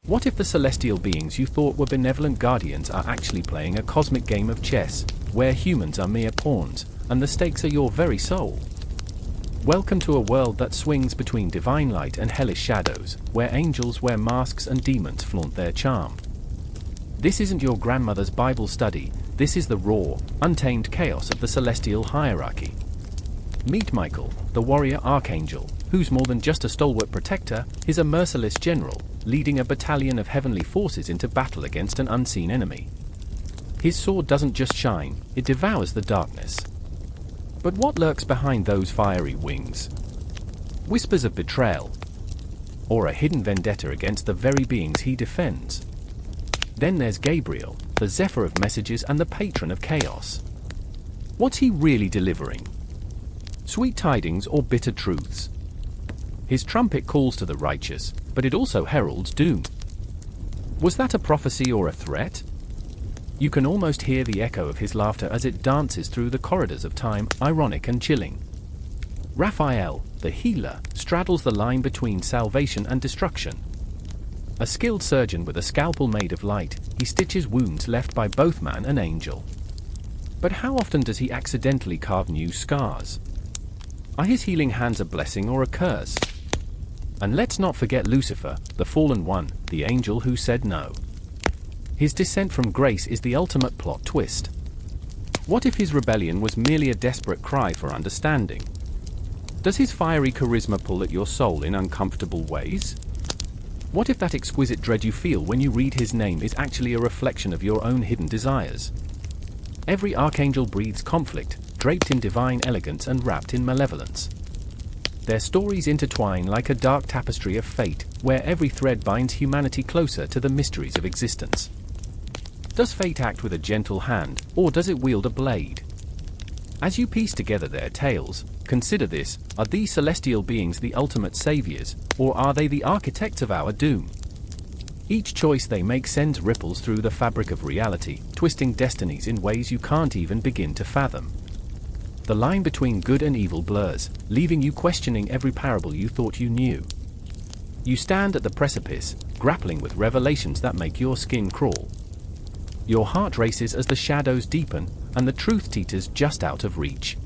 What if the celestial beings you thought were benevolent guardians are actually playing a cosmic game of chess, where humans are mere pawns, and the stakes are your very soul? Welcome to a world that swings between divine light and hellish shadows, where angels wear masks and demons flaunt their charm. This isn't your grandmother's Bible study, this is the raw, untamed chaos of the celestial hierarchy. Meet Michael, the warrior archangel, who's more than just a stalwart protector, he's a merciless general, leading a battalion of heavenly forces into battle against an unseen enemy. His sword doesn't just shine, it devours the darkness. But what lurks behind those fiery wings? Whispers of betrayal, or a hidden vendetta against the very beings he defends. Then there's Gabriel, the zephyr of messages and the patron of chaos. What's he really delivering? Sweet tidings or bitter truths? His trumpet calls to the righteous, but it also heralds doom. Was that a prophecy or a threat? You can almost hear the echo of his laughter as it dances through the corridors of time, ironic and chilling. Raphael, the healer, straddles the line between salvation and destruction. A skilled surgeon with a scalpel made of light, he stitches wounds left by both man and angel. But how often does he accidentally carve new scars? Are his healing hands a blessing or a curse? And let's not forget Lucifer, the fallen one, the angel who said no. His descent from grace is the ultimate plot twist. What if his rebellion was merely a desperate cry for understanding? Does his fiery charisma pull at your soul in uncomfortable ways? What if that exquisite dread you feel when you read his name is actually a reflection of your own hidden desires? Every archangel breathes conflict, draped in divine elegance and wrapped in malevolence. Their stories intertwine like a dark tapestry of fate, where every thread binds humanity closer to the mysteries of existence. Does fate act with a gentle hand, or does it wield a blade? As you piece together their tales, consider this: are these celestial beings the ultimate saviors, or are they the architects of our doom? Each choice they make sends ripples through the fabric of reality, twisting destinies in ways you can't even begin to fathom. The line between good and evil blurs, leaving you questioning every parable you thought you knew. You stand at the precipice, grappling with revelations that make your skin crawl. Your heart races as the shadows deepen, and the truth teeters just out of reach.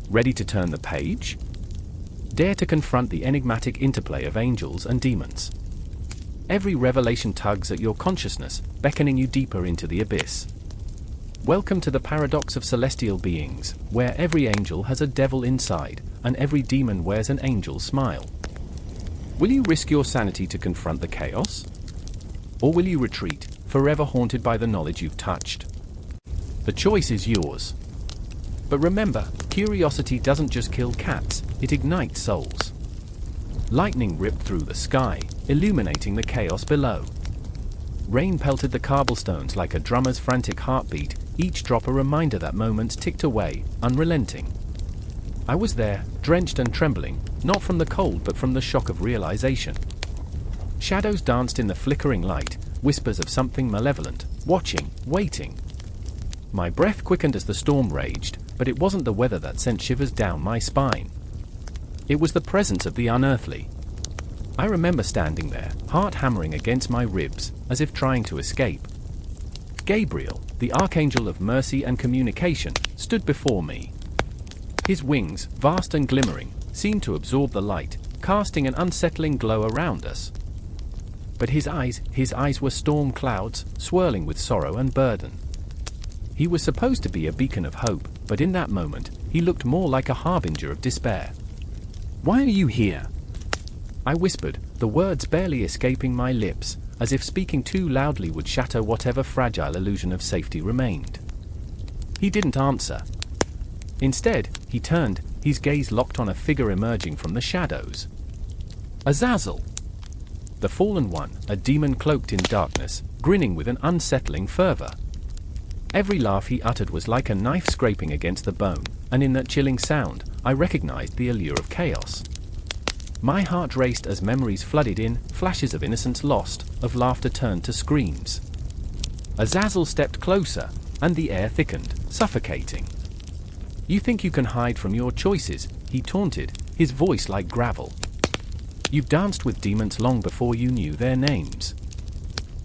Ready to turn the page? Dare to confront the enigmatic interplay of angels and demons. Every revelation tugs at your consciousness, beckoning you deeper into the abyss. Welcome to the paradox of celestial beings, where every angel has a devil inside, and every demon wears an angel's smile. Will you risk your sanity to confront the chaos? Or will you retreat, forever haunted by the knowledge you've touched? The choice is yours. But remember, curiosity doesn't just kill cats, it ignites souls. Lightning ripped through the sky, illuminating the chaos below. Rain pelted the cobblestones like a drummer's frantic heartbeat, each drop a reminder that moments ticked away, unrelenting. I was there, drenched and trembling, not from the cold but from the shock of realization. Shadows danced in the flickering light, whispers of something malevolent, watching, waiting. My breath quickened as the storm raged, but it wasn't the weather that sent shivers down my spine. It was the presence of the unearthly. I remember standing there, heart hammering against my ribs, as if trying to escape. Gabriel, the Archangel of mercy and communication, stood before me. His wings, vast and glimmering, seemed to absorb the light, casting an unsettling glow around us. But his eyes were storm clouds, swirling with sorrow and burden. He was supposed to be a beacon of hope, but in that moment, he looked more like a harbinger of despair. "Why are you here?" I whispered, the words barely escaping my lips, as if speaking too loudly would shatter whatever fragile illusion of safety remained. He didn't answer. Instead, he turned, his gaze locked on a figure emerging from the shadows. Azazel! The fallen one, a demon cloaked in darkness, grinning with an unsettling fervor. Every laugh he uttered was like a knife scraping against the bone, and in that chilling sound, I recognized the allure of chaos. My heart raced as memories flooded in, flashes of innocence lost, of laughter turned to screams. Azazel stepped closer, and the air thickened, suffocating. "You think you can hide from your choices," he taunted, his voice like gravel. "You've danced with demons long before you knew their names.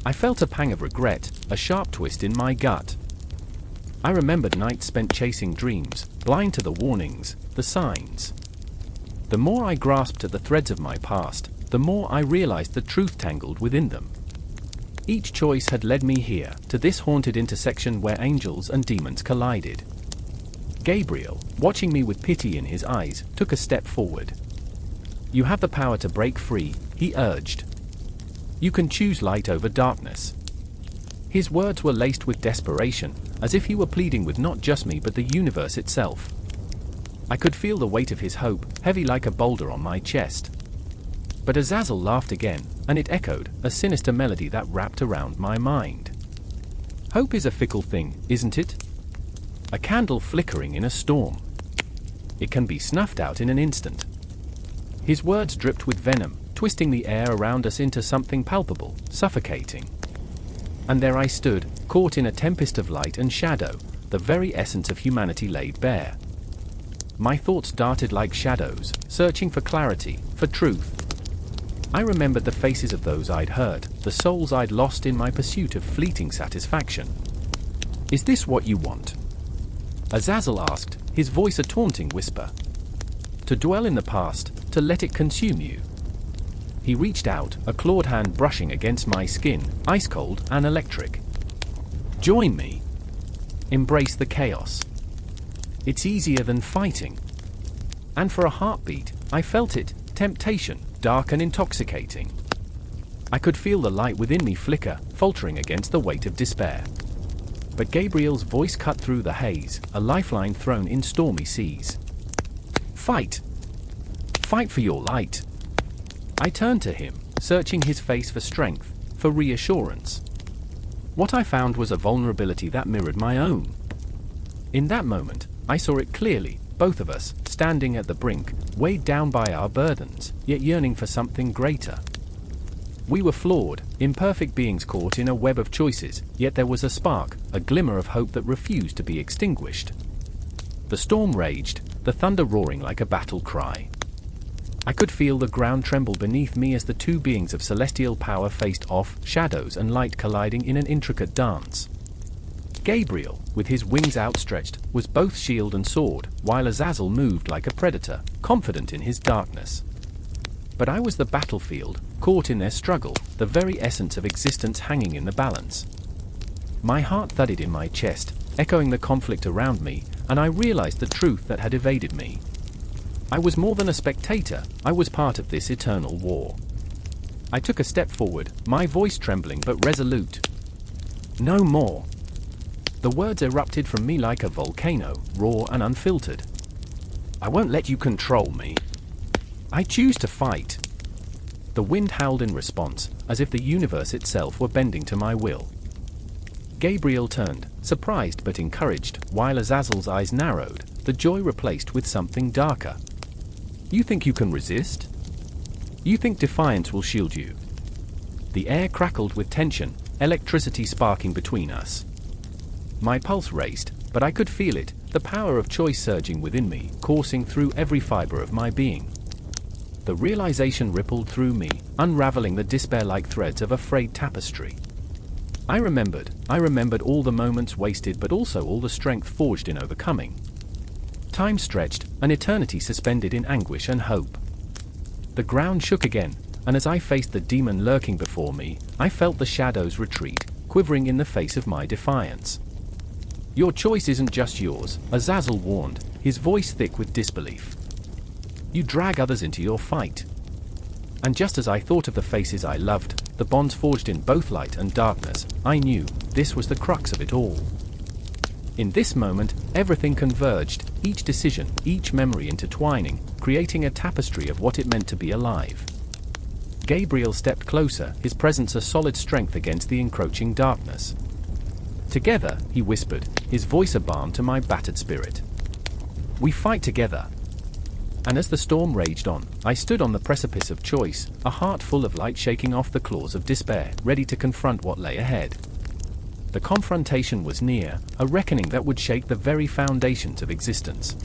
I felt a pang of regret, a sharp twist in my gut. I remembered nights spent chasing dreams, blind to the warnings, the signs. The more I grasped at the threads of my past, the more I realized the truth tangled within them. Each choice had led me here, to this haunted intersection where angels and demons collided. Gabriel, watching me with pity in his eyes, took a step forward. "You have the power to break free," he urged. "You can choose light over darkness." His words were laced with desperation, as if he were pleading with not just me but the universe itself. I could feel the weight of his hope, heavy like a boulder on my chest. But Azazel laughed again, and it echoed, a sinister melody that wrapped around my mind. Hope is a fickle thing, isn't it? A candle flickering in a storm. It can be snuffed out in an instant. His words dripped with venom, twisting the air around us into something palpable, suffocating. And there I stood, caught in a tempest of light and shadow, the very essence of humanity laid bare. My thoughts darted like shadows, searching for clarity, for truth. I remembered the faces of those I'd hurt, the souls I'd lost in my pursuit of fleeting satisfaction. "Is this what you want?" Azazel asked, his voice a taunting whisper. "To dwell in the past, to let it consume you?" He reached out, a clawed hand brushing against my skin, ice cold and electric. "Join me. Embrace the chaos. It's easier than fighting." And for a heartbeat, I felt it, temptation, dark and intoxicating. I could feel the light within me flicker, faltering against the weight of despair. But Gabriel's voice cut through the haze, a lifeline thrown in stormy seas. "Fight! Fight for your light!" I turned to him, searching his face for strength, for reassurance. What I found was a vulnerability that mirrored my own. In that moment, I saw it clearly, both of us, standing at the brink, weighed down by our burdens, yet yearning for something greater. We were flawed, imperfect beings caught in a web of choices, yet there was a spark, a glimmer of hope that refused to be extinguished. The storm raged, the thunder roaring like a battle cry. I could feel the ground tremble beneath me as the two beings of celestial power faced off, shadows and light colliding in an intricate dance. Gabriel, with his wings outstretched, was both shield and sword, while Azazel moved like a predator, confident in his darkness. But I was the battlefield, caught in their struggle, the very essence of existence hanging in the balance. My heart thudded in my chest, echoing the conflict around me, and I realized the truth that had evaded me. I was more than a spectator, I was part of this eternal war. I took a step forward, my voice trembling but resolute. "No more." The words erupted from me like a volcano, raw and unfiltered. "I won't let you control me. I choose to fight." The wind howled in response, as if the universe itself were bending to my will. Gabriel turned, surprised but encouraged, while Azazel's eyes narrowed, the joy replaced with something darker. "You think you can resist? You think defiance will shield you?" The air crackled with tension, electricity sparking between us. My pulse raced, but I could feel it, the power of choice surging within me, coursing through every fiber of my being. The realization rippled through me, unraveling the despair-like threads of a frayed tapestry. I remembered all the moments wasted but also all the strength forged in overcoming. Time stretched, an eternity suspended in anguish and hope. The ground shook again, and as I faced the demon lurking before me, I felt the shadows retreat, quivering in the face of my defiance. "Your choice isn't just yours," Azazel warned, his voice thick with disbelief. "You drag others into your fight." And just as I thought of the faces I loved, the bonds forged in both light and darkness, I knew this was the crux of it all. In this moment, everything converged, each decision, each memory intertwining, creating a tapestry of what it meant to be alive. Gabriel stepped closer, his presence a solid strength against the encroaching darkness. "Together," he whispered, his voice a balm to my battered spirit. "We fight together." And as the storm raged on, I stood on the precipice of choice, a heart full of light shaking off the claws of despair, ready to confront what lay ahead. The confrontation was near, a reckoning that would shake the very foundations of existence.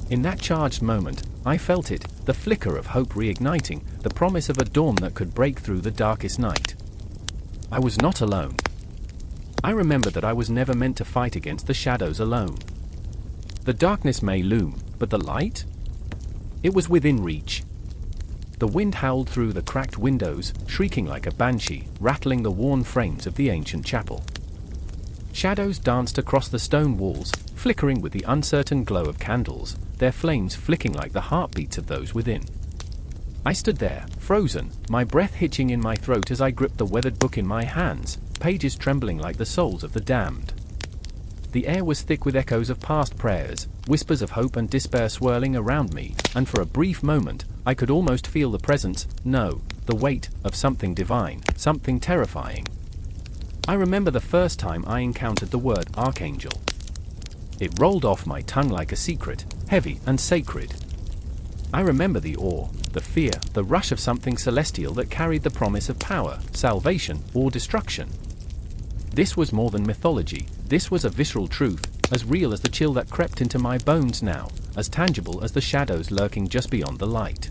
In that charged moment, I felt it, the flicker of hope reigniting, the promise of a dawn that could break through the darkest night. I was not alone. I remember that I was never meant to fight against the shadows alone. The darkness may loom, but the light? It was within reach. The wind howled through the cracked windows, shrieking like a banshee, rattling the worn frames of the ancient chapel. Shadows danced across the stone walls, flickering with the uncertain glow of candles, their flames flicking like the heartbeats of those within. I stood there, frozen, my breath hitching in my throat as I gripped the weathered book in my hands, pages trembling like the souls of the damned. The air was thick with echoes of past prayers, whispers of hope and despair swirling around me, and for a brief moment, I could almost feel the presence, no, the weight, of something divine, something terrifying. I remember the first time I encountered the word Archangel. It rolled off my tongue like a secret, heavy and sacred. I remember the awe, the fear, the rush of something celestial that carried the promise of power, salvation, or destruction. This was more than mythology, this was a visceral truth, as real as the chill that crept into my bones now, as tangible as the shadows lurking just beyond the light.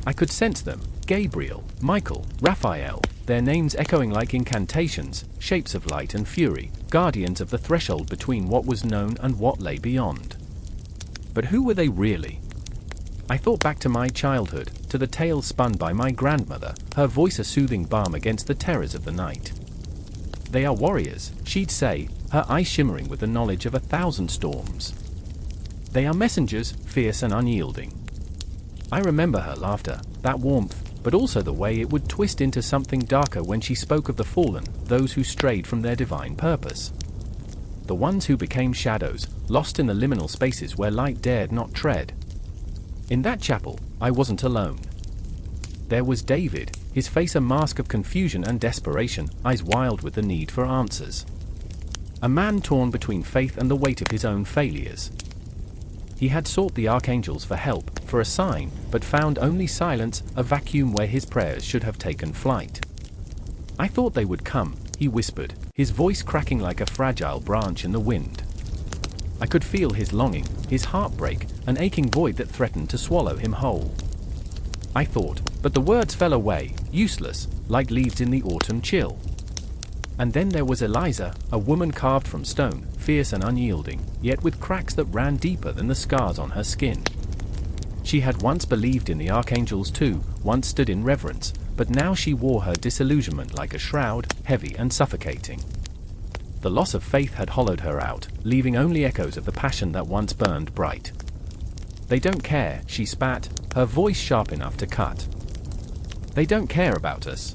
I could sense them, Gabriel, Michael, Raphael, their names echoing like incantations, shapes of light and fury, guardians of the threshold between what was known and what lay beyond. But who were they really? I thought back to my childhood, to the tales spun by my grandmother, her voice a soothing balm against the terrors of the night. They are warriors, she'd say, her eyes shimmering with the knowledge of 1,000 storms. They are messengers, fierce and unyielding. I remember her laughter, that warmth, but also the way it would twist into something darker when she spoke of the fallen, those who strayed from their divine purpose. The ones who became shadows, lost in the liminal spaces where light dared not tread. In that chapel, I wasn't alone. There was David, his face a mask of confusion and desperation, eyes wild with the need for answers. A man torn between faith and the weight of his own failures. He had sought the archangels for help, for a sign, but found only silence, a vacuum where his prayers should have taken flight. I thought they would come, he whispered, his voice cracking like a fragile branch in the wind. I could feel his longing, his heartbreak, an aching void that threatened to swallow him whole. I thought, but the words fell away, useless, like leaves in the autumn chill. And then there was Eliza, a woman carved from stone, fierce and unyielding, yet with cracks that ran deeper than the scars on her skin. She had once believed in the archangels too, once stood in reverence, but now she wore her disillusionment like a shroud, heavy and suffocating. The loss of faith had hollowed her out, leaving only echoes of the passion that once burned bright. They don't care, she spat, her voice sharp enough to cut. They don't care about us.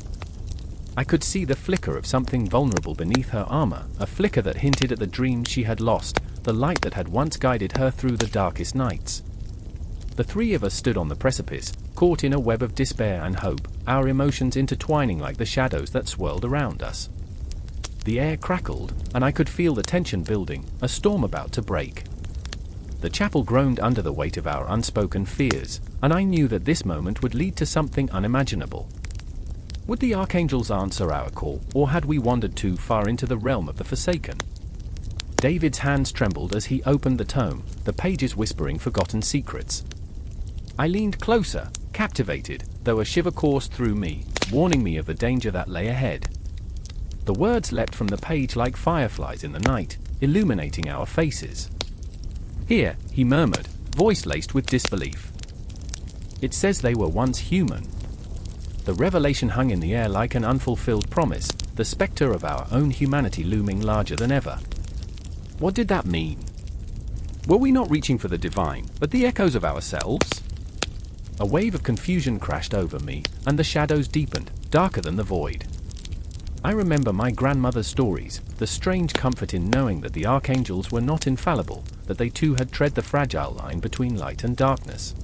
I could see the flicker of something vulnerable beneath her armor, a flicker that hinted at the dream she had lost, the light that had once guided her through the darkest nights. The three of us stood on the precipice, caught in a web of despair and hope, our emotions intertwining like the shadows that swirled around us. The air crackled, and I could feel the tension building, a storm about to break. The chapel groaned under the weight of our unspoken fears, and I knew that this moment would lead to something unimaginable. Would the archangels answer our call, or had we wandered too far into the realm of the forsaken? David's hands trembled as he opened the tome, the pages whispering forgotten secrets. I leaned closer, captivated, though a shiver coursed through me, warning me of the danger that lay ahead. The words leapt from the page like fireflies in the night, illuminating our faces. Here, he murmured, voice laced with disbelief. It says they were once human. The revelation hung in the air like an unfulfilled promise, the specter of our own humanity looming larger than ever. What did that mean? Were we not reaching for the divine, but the echoes of ourselves? A wave of confusion crashed over me, and the shadows deepened, darker than the void. I remember my grandmother's stories, the strange comfort in knowing that the archangels were not infallible, that they too had tread the fragile line between light and darkness.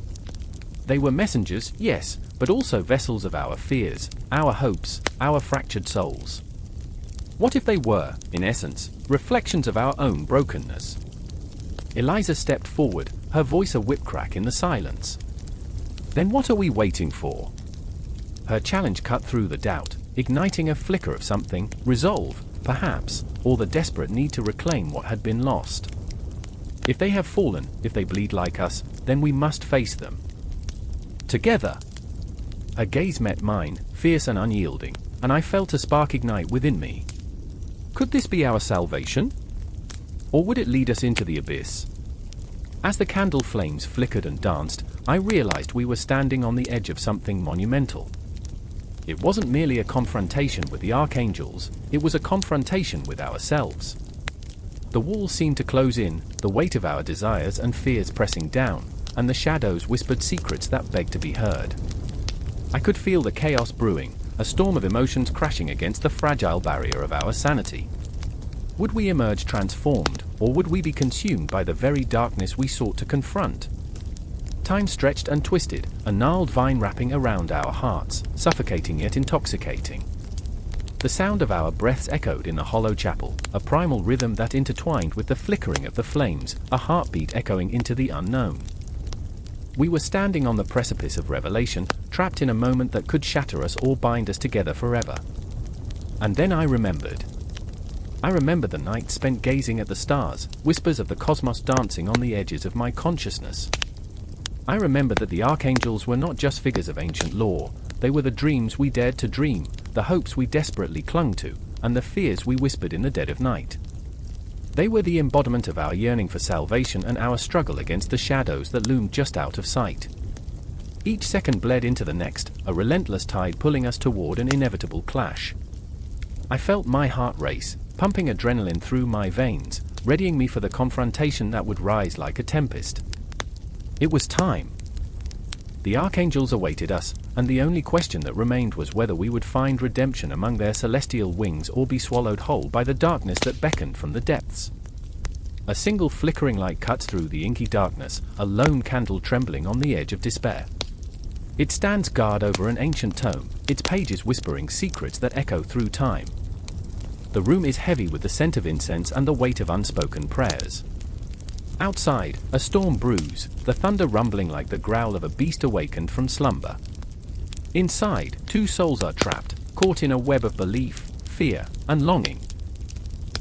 They were messengers, yes, but also vessels of our fears, our hopes, our fractured souls. What if they were, in essence, reflections of our own brokenness? Eliza stepped forward, her voice a whip crack in the silence. Then what are we waiting for? Her challenge cut through the doubt, igniting a flicker of something, resolve, perhaps, or the desperate need to reclaim what had been lost. If they have fallen, if they bleed like us, then we must face them. Together. Her gaze met mine, fierce and unyielding, and I felt a spark ignite within me. Could this be our salvation? Or would it lead us into the abyss? As the candle flames flickered and danced, I realized we were standing on the edge of something monumental. It wasn't merely a confrontation with the Archangels, it was a confrontation with ourselves. The walls seemed to close in, the weight of our desires and fears pressing down, and the shadows whispered secrets that begged to be heard. I could feel the chaos brewing, a storm of emotions crashing against the fragile barrier of our sanity. Would we emerge transformed, or would we be consumed by the very darkness we sought to confront? Time stretched and twisted, a gnarled vine wrapping around our hearts, suffocating yet intoxicating. The sound of our breaths echoed in the hollow chapel, a primal rhythm that intertwined with the flickering of the flames, a heartbeat echoing into the unknown. We were standing on the precipice of revelation, trapped in a moment that could shatter us or bind us together forever. And then I remembered. I remember the night spent gazing at the stars, whispers of the cosmos dancing on the edges of my consciousness. I remember that the Archangels were not just figures of ancient lore, they were the dreams we dared to dream, the hopes we desperately clung to, and the fears we whispered in the dead of night. They were the embodiment of our yearning for salvation and our struggle against the shadows that loomed just out of sight. Each second bled into the next, a relentless tide pulling us toward an inevitable clash. I felt my heart race, pumping adrenaline through my veins, readying me for the confrontation that would rise like a tempest. It was time. The Archangels awaited us, and the only question that remained was whether we would find redemption among their celestial wings or be swallowed whole by the darkness that beckoned from the depths. A single flickering light cuts through the inky darkness, a lone candle trembling on the edge of despair. It stands guard over an ancient tome, its pages whispering secrets that echo through time. The room is heavy with the scent of incense and the weight of unspoken prayers. Outside, a storm brews, the thunder rumbling like the growl of a beast awakened from slumber. Inside, two souls are trapped, caught in a web of belief, fear, and longing.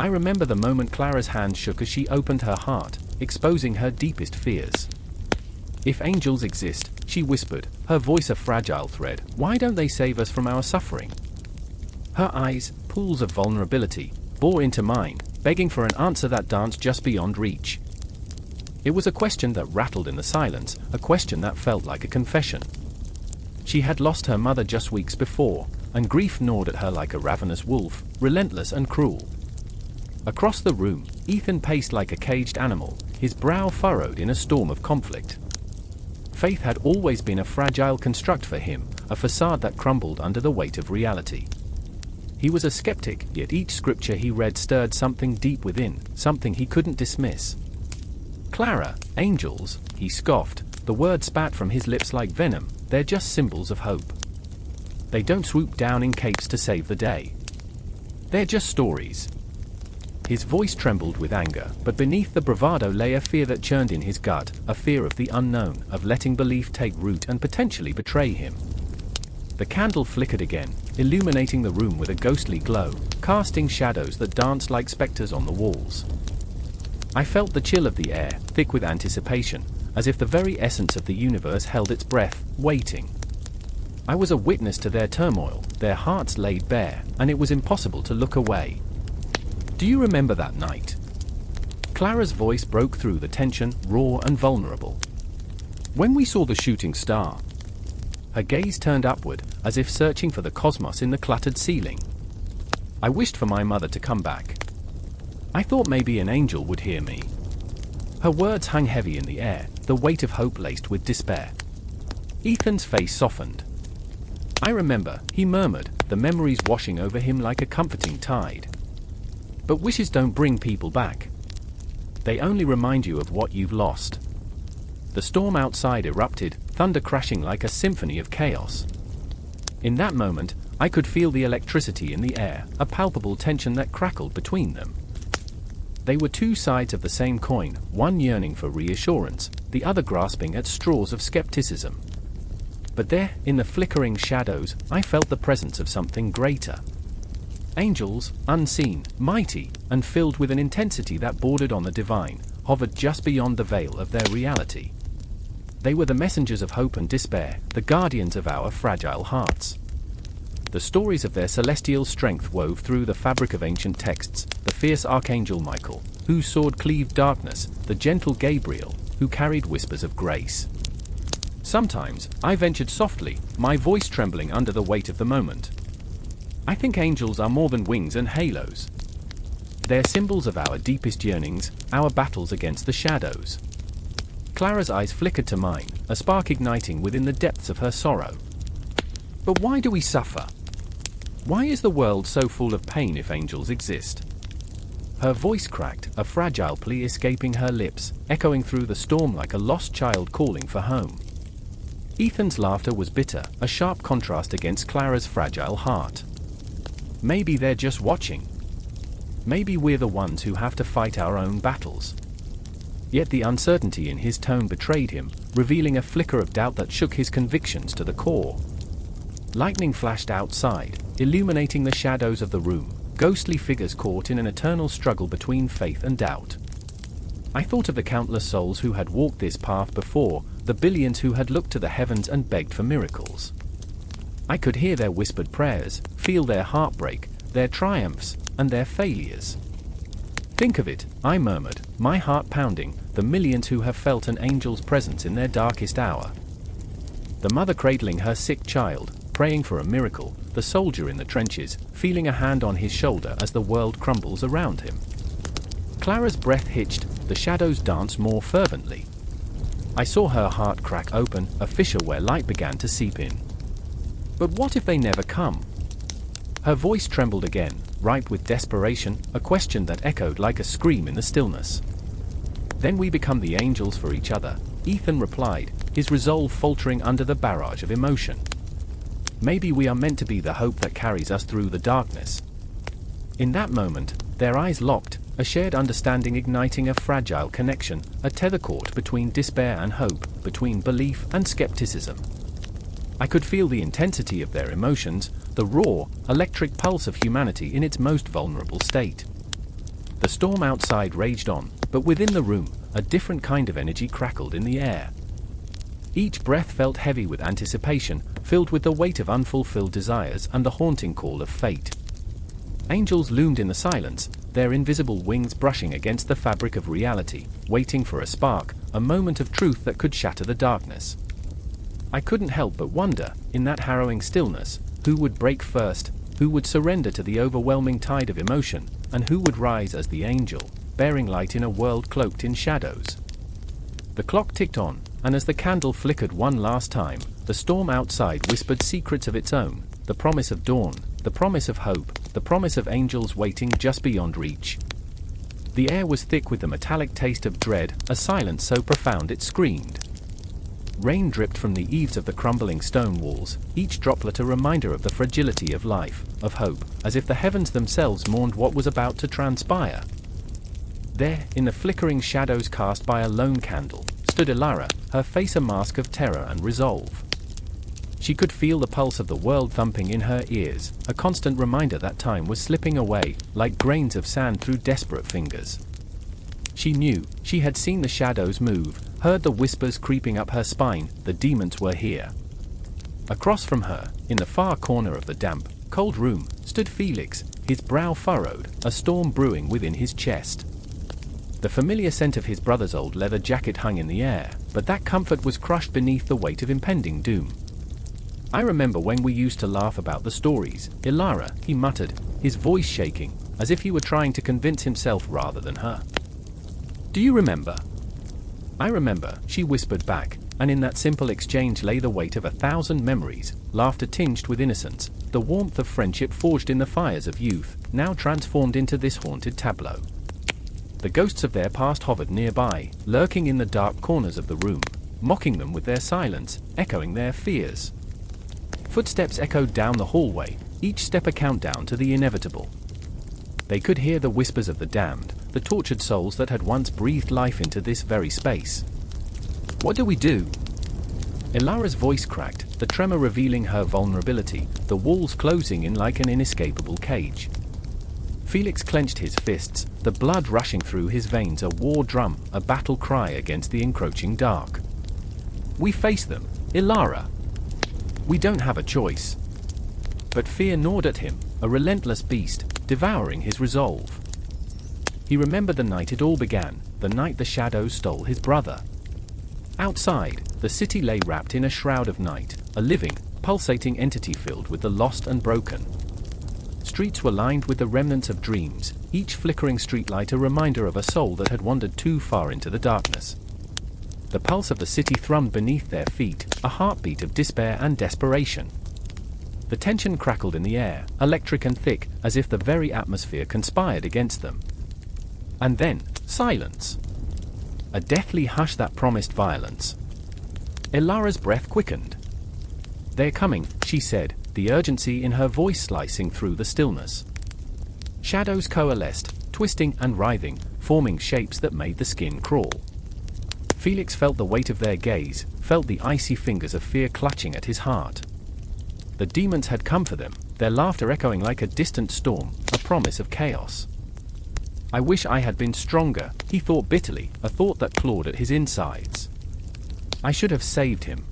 I remember the moment Clara's hand shook as she opened her heart, exposing her deepest fears. If angels exist, she whispered, her voice a fragile thread, why don't they save us from our suffering? Her eyes, pools of vulnerability, bore into mine, begging for an answer that danced just beyond reach. It was a question that rattled in the silence, a question that felt like a confession. She had lost her mother just weeks before, and grief gnawed at her like a ravenous wolf, relentless and cruel. Across the room, Ethan paced like a caged animal, his brow furrowed in a storm of conflict. Faith had always been a fragile construct for him, a facade that crumbled under the weight of reality. He was a skeptic, yet each scripture he read stirred something deep within, something he couldn't dismiss. Clara, angels, he scoffed, the word spat from his lips like venom, they're just symbols of hope. They don't swoop down in capes to save the day. They're just stories. His voice trembled with anger, but beneath the bravado lay a fear that churned in his gut, a fear of the unknown, of letting belief take root and potentially betray him. The candle flickered again, illuminating the room with a ghostly glow, casting shadows that danced like specters on the walls. I felt the chill of the air, thick with anticipation, as if the very essence of the universe held its breath, waiting. I was a witness to their turmoil, their hearts laid bare, and it was impossible to look away. Do you remember that night? Clara's voice broke through the tension, raw and vulnerable. When we saw the shooting star. Her gaze turned upward, as if searching for the cosmos in the cluttered ceiling. I wished for my mother to come back. I thought maybe an angel would hear me. Her words hung heavy in the air, the weight of hope laced with despair. Ethan's face softened. I remember, he murmured, the memories washing over him like a comforting tide. But wishes don't bring people back. They only remind you of what you've lost. The storm outside erupted, thunder crashing like a symphony of chaos. In that moment, I could feel the electricity in the air, a palpable tension that crackled between them. They were two sides of the same coin, one yearning for reassurance, the other grasping at straws of skepticism. But there, in the flickering shadows, I felt the presence of something greater. Angels, unseen, mighty, and filled with an intensity that bordered on the divine, hovered just beyond the veil of their reality. They were the messengers of hope and despair, the guardians of our fragile hearts. The stories of their celestial strength wove through the fabric of ancient texts, the fierce Archangel Michael, whose sword cleaved darkness, the gentle Gabriel, who carried whispers of grace. Sometimes, I ventured softly, my voice trembling under the weight of the moment. I think angels are more than wings and halos. They're symbols of our deepest yearnings, our battles against the shadows. Clara's eyes flickered to mine, a spark igniting within the depths of her sorrow. But why do we suffer? Why is the world so full of pain if angels exist? Her voice cracked, a fragile plea escaping her lips, echoing through the storm like a lost child calling for home. Ethan's laughter was bitter, a sharp contrast against Clara's fragile heart. Maybe they're just watching. Maybe we're the ones who have to fight our own battles. Yet the uncertainty in his tone betrayed him, revealing a flicker of doubt that shook his convictions to the core. Lightning flashed outside, illuminating the shadows of the room, ghostly figures caught in an eternal struggle between faith and doubt. I thought of the countless souls who had walked this path before, the billions who had looked to the heavens and begged for miracles. I could hear their whispered prayers, feel their heartbreak, their triumphs, and their failures. Think of it, I murmured, my heart pounding, the millions who have felt an angel's presence in their darkest hour. The mother cradling her sick child, praying for a miracle, the soldier in the trenches, feeling a hand on his shoulder as the world crumbles around him. Clara's breath hitched, the shadows danced more fervently. I saw her heart crack open, a fissure where light began to seep in. But what if they never come? Her voice trembled again, ripe with desperation, a question that echoed like a scream in the stillness. Then we become the angels for each other, Ethan replied, his resolve faltering under the barrage of emotion. Maybe we are meant to be the hope that carries us through the darkness. In that moment, their eyes locked, a shared understanding igniting a fragile connection, a tether cord between despair and hope, between belief and skepticism. I could feel the intensity of their emotions, the raw, electric pulse of humanity in its most vulnerable state. The storm outside raged on, but within the room, a different kind of energy crackled in the air. Each breath felt heavy with anticipation, filled with the weight of unfulfilled desires and the haunting call of fate. Angels loomed in the silence, their invisible wings brushing against the fabric of reality, waiting for a spark, a moment of truth that could shatter the darkness. I couldn't help but wonder, in that harrowing stillness, who would break first, who would surrender to the overwhelming tide of emotion, and who would rise as the angel, bearing light in a world cloaked in shadows. The clock ticked on, and as the candle flickered one last time, the storm outside whispered secrets of its own, the promise of dawn, the promise of hope, the promise of angels waiting just beyond reach. The air was thick with the metallic taste of dread, a silence so profound it screamed. Rain dripped from the eaves of the crumbling stone walls, each droplet a reminder of the fragility of life, of hope, as if the heavens themselves mourned what was about to transpire. There, in the flickering shadows cast by a lone candle, stood Ilara, her face a mask of terror and resolve. She could feel the pulse of the world thumping in her ears, a constant reminder that time was slipping away, like grains of sand through desperate fingers. She knew, she had seen the shadows move, heard the whispers creeping up her spine, the demons were here. Across from her, in the far corner of the damp, cold room, stood Felix, his brow furrowed, a storm brewing within his chest. The familiar scent of his brother's old leather jacket hung in the air, but that comfort was crushed beneath the weight of impending doom. I remember when we used to laugh about the stories, Ilara, he muttered, his voice shaking, as if he were trying to convince himself rather than her. Do you remember? I remember, she whispered back, and in that simple exchange lay the weight of 1,000 memories, laughter tinged with innocence, the warmth of friendship forged in the fires of youth, now transformed into this haunted tableau. The ghosts of their past hovered nearby, lurking in the dark corners of the room, mocking them with their silence, echoing their fears. Footsteps echoed down the hallway, each step a countdown to the inevitable. They could hear the whispers of the damned, the tortured souls that had once breathed life into this very space. What do we do? Ilara's voice cracked, the tremor revealing her vulnerability, the walls closing in like an inescapable cage. Felix clenched his fists, the blood rushing through his veins, a war drum, a battle cry against the encroaching dark. We face them, Ilara. We don't have a choice. But fear gnawed at him, a relentless beast, devouring his resolve. He remembered the night it all began, the night the shadows stole his brother. Outside, the city lay wrapped in a shroud of night, a living, pulsating entity filled with the lost and broken. Streets were lined with the remnants of dreams, each flickering streetlight a reminder of a soul that had wandered too far into the darkness. The pulse of the city thrummed beneath their feet, a heartbeat of despair and desperation. The tension crackled in the air, electric and thick, as if the very atmosphere conspired against them. And then, silence. A deathly hush that promised violence. Ilara's breath quickened. "They're coming," she said, the urgency in her voice slicing through the stillness. Shadows coalesced, twisting and writhing, forming shapes that made the skin crawl. Felix felt the weight of their gaze, felt the icy fingers of fear clutching at his heart. The demons had come for them, their laughter echoing like a distant storm, a promise of chaos. "I wish I had been stronger," he thought bitterly, a thought that clawed at his insides. "I should have saved him."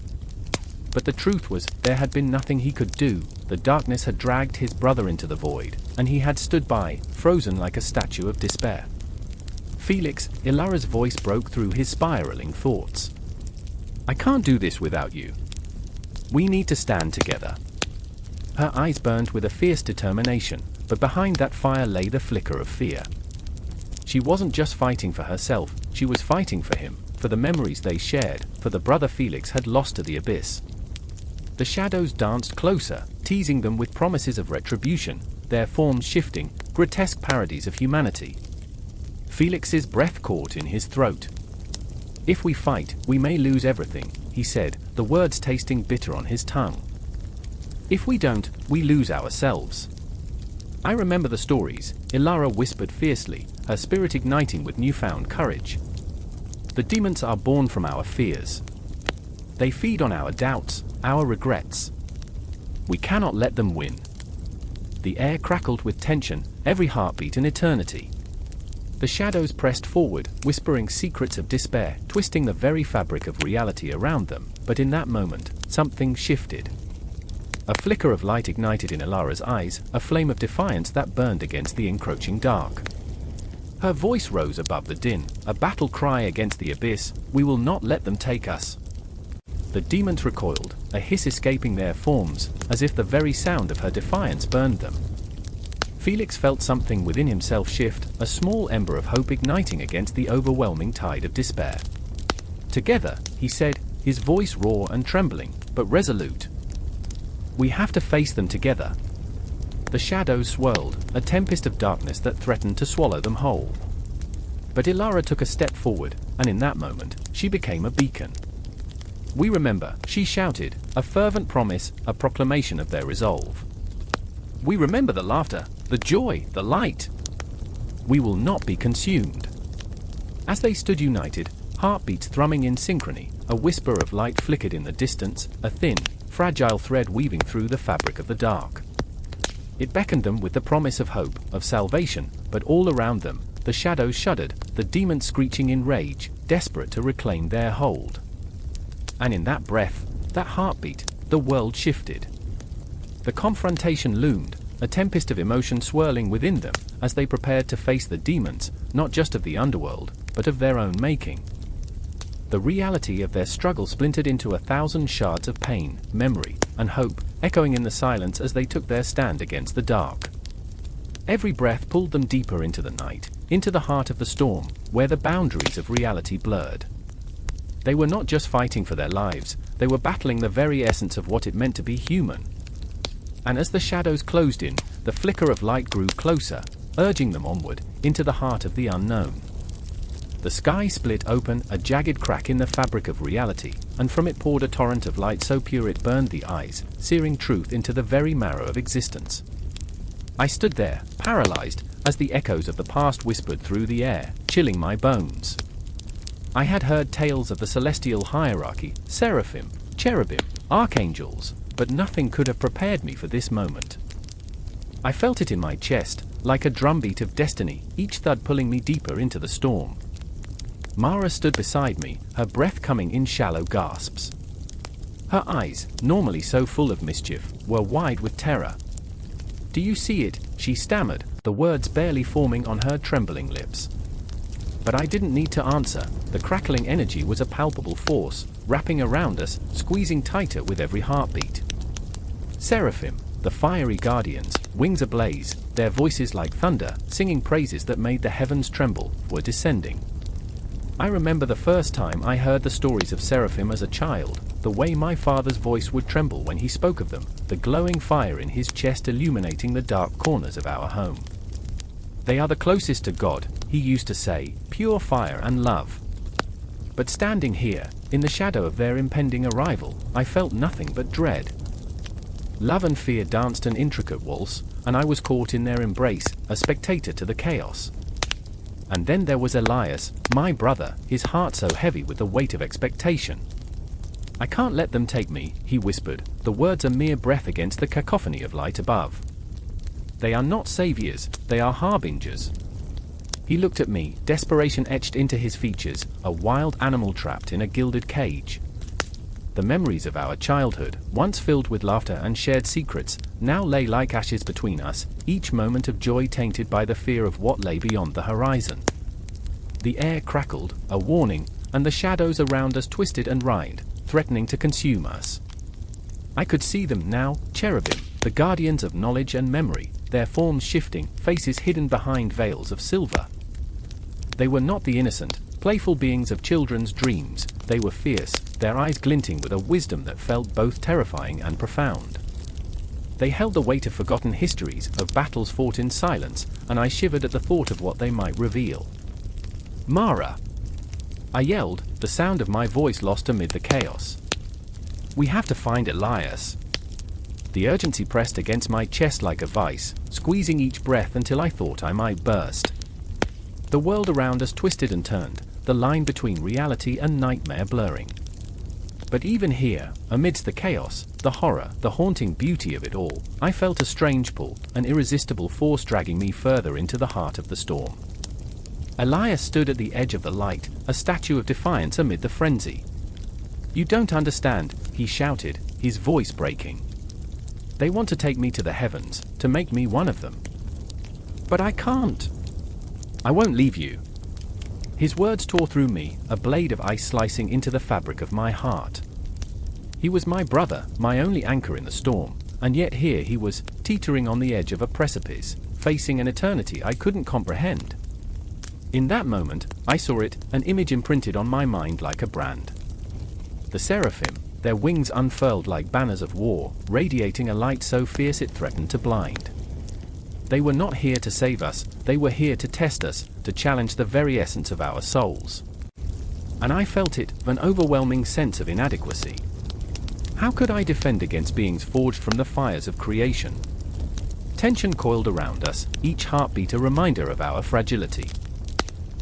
But the truth was, there had been nothing he could do. The darkness had dragged his brother into the void, and he had stood by, frozen like a statue of despair. "Felix," Ilara's voice broke through his spiraling thoughts. "I can't do this without you. We need to stand together." Her eyes burned with a fierce determination, but behind that fire lay the flicker of fear. She wasn't just fighting for herself, she was fighting for him, for the memories they shared, for the brother Felix had lost to the abyss. The shadows danced closer, teasing them with promises of retribution, their forms shifting, grotesque parodies of humanity. Felix's breath caught in his throat. "If we fight, we may lose everything," he said, the words tasting bitter on his tongue. "If we don't, we lose ourselves." "I remember the stories," Ilara whispered fiercely, her spirit igniting with newfound courage. "The demons are born from our fears. They feed on our doubts, our regrets. We cannot let them win." The air crackled with tension, every heartbeat an eternity. The shadows pressed forward, whispering secrets of despair, twisting the very fabric of reality around them, but in that moment, something shifted. A flicker of light ignited in Ilara's eyes, a flame of defiance that burned against the encroaching dark. Her voice rose above the din, a battle cry against the abyss. "We will not let them take us." The demons recoiled, a hiss escaping their forms, as if the very sound of her defiance burned them. Felix felt something within himself shift, a small ember of hope igniting against the overwhelming tide of despair. "Together," he said, his voice raw and trembling, but resolute. "We have to face them together." The shadows swirled, a tempest of darkness that threatened to swallow them whole. But Ilara took a step forward, and in that moment, she became a beacon. "We remember," she shouted, a fervent promise, a proclamation of their resolve. "We remember the laughter, the joy, the light. We will not be consumed." As they stood united, heartbeats thrumming in synchrony, a whisper of light flickered in the distance, a thin, fragile thread weaving through the fabric of the dark. It beckoned them with the promise of hope, of salvation, but all around them, the shadows shuddered, the demons screeching in rage, desperate to reclaim their hold. And in that breath, that heartbeat, the world shifted. The confrontation loomed, a tempest of emotion swirling within them, as they prepared to face the demons, not just of the underworld, but of their own making. The reality of their struggle splintered into 1,000 shards of pain, memory, and hope, echoing in the silence as they took their stand against the dark. Every breath pulled them deeper into the night, into the heart of the storm, where the boundaries of reality blurred. They were not just fighting for their lives, they were battling the very essence of what it meant to be human. And as the shadows closed in, the flicker of light grew closer, urging them onward, into the heart of the unknown. The sky split open, a jagged crack in the fabric of reality, and from it poured a torrent of light so pure it burned the eyes, searing truth into the very marrow of existence. I stood there, paralyzed, as the echoes of the past whispered through the air, chilling my bones. I had heard tales of the celestial hierarchy, seraphim, cherubim, archangels, but nothing could have prepared me for this moment. I felt it in my chest, like a drumbeat of destiny, each thud pulling me deeper into the storm. Mara stood beside me, her breath coming in shallow gasps. Her eyes, normally so full of mischief, were wide with terror, Do you see it? She stammered, the words barely forming on her trembling lips. But I didn't need to answer. The crackling energy was a palpable force, wrapping around us, squeezing tighter with every heartbeat. Seraphim, the fiery guardians, wings ablaze, their voices like thunder, singing praises that made the heavens tremble, were descending. I remember the first time I heard the stories of Seraphim as a child, the way my father's voice would tremble when he spoke of them, the glowing fire in his chest illuminating the dark corners of our home. They are the closest to God, he used to say, pure fire and love. But standing here, in the shadow of their impending arrival, I felt nothing but dread. Love and fear danced an intricate waltz, and I was caught in their embrace, a spectator to the chaos. And then there was Elias, my brother, his heart so heavy with the weight of expectation. I can't let them take me, he whispered, the words a mere breath against the cacophony of light above. They are not saviors, they are harbingers. He looked at me, desperation etched into his features, a wild animal trapped in a gilded cage. The memories of our childhood, once filled with laughter and shared secrets, now lay like ashes between us, each moment of joy tainted by the fear of what lay beyond the horizon. The air crackled, a warning, and the shadows around us twisted and writhed, threatening to consume us. I could see them now, cherubim, the guardians of knowledge and memory, their forms shifting, faces hidden behind veils of silver. They were not the innocent, playful beings of children's dreams, they were fierce, their eyes glinting with a wisdom that felt both terrifying and profound. They held the weight of forgotten histories, of battles fought in silence, and I shivered at the thought of what they might reveal. Mara! I yelled, the sound of my voice lost amid the chaos. We have to find Elias. The urgency pressed against my chest like a vice, squeezing each breath until I thought I might burst. The world around us twisted and turned, the line between reality and nightmare blurring. But even here, amidst the chaos, the horror, the haunting beauty of it all, I felt a strange pull, an irresistible force dragging me further into the heart of the storm. Elias stood at the edge of the light, a statue of defiance amid the frenzy. You don't understand, he shouted, his voice breaking. They want to take me to the heavens, to make me one of them. But I can't. I won't leave you. His words tore through me, a blade of ice slicing into the fabric of my heart. He was my brother, my only anchor in the storm, and yet here he was, teetering on the edge of a precipice, facing an eternity I couldn't comprehend. In that moment, I saw it, an image imprinted on my mind like a brand. The seraphim, their wings unfurled like banners of war, radiating a light so fierce it threatened to blind. They were not here to save us, they were here to test us, to challenge the very essence of our souls. And I felt it, an overwhelming sense of inadequacy. How could I defend against beings forged from the fires of creation? Tension coiled around us, each heartbeat a reminder of our fragility.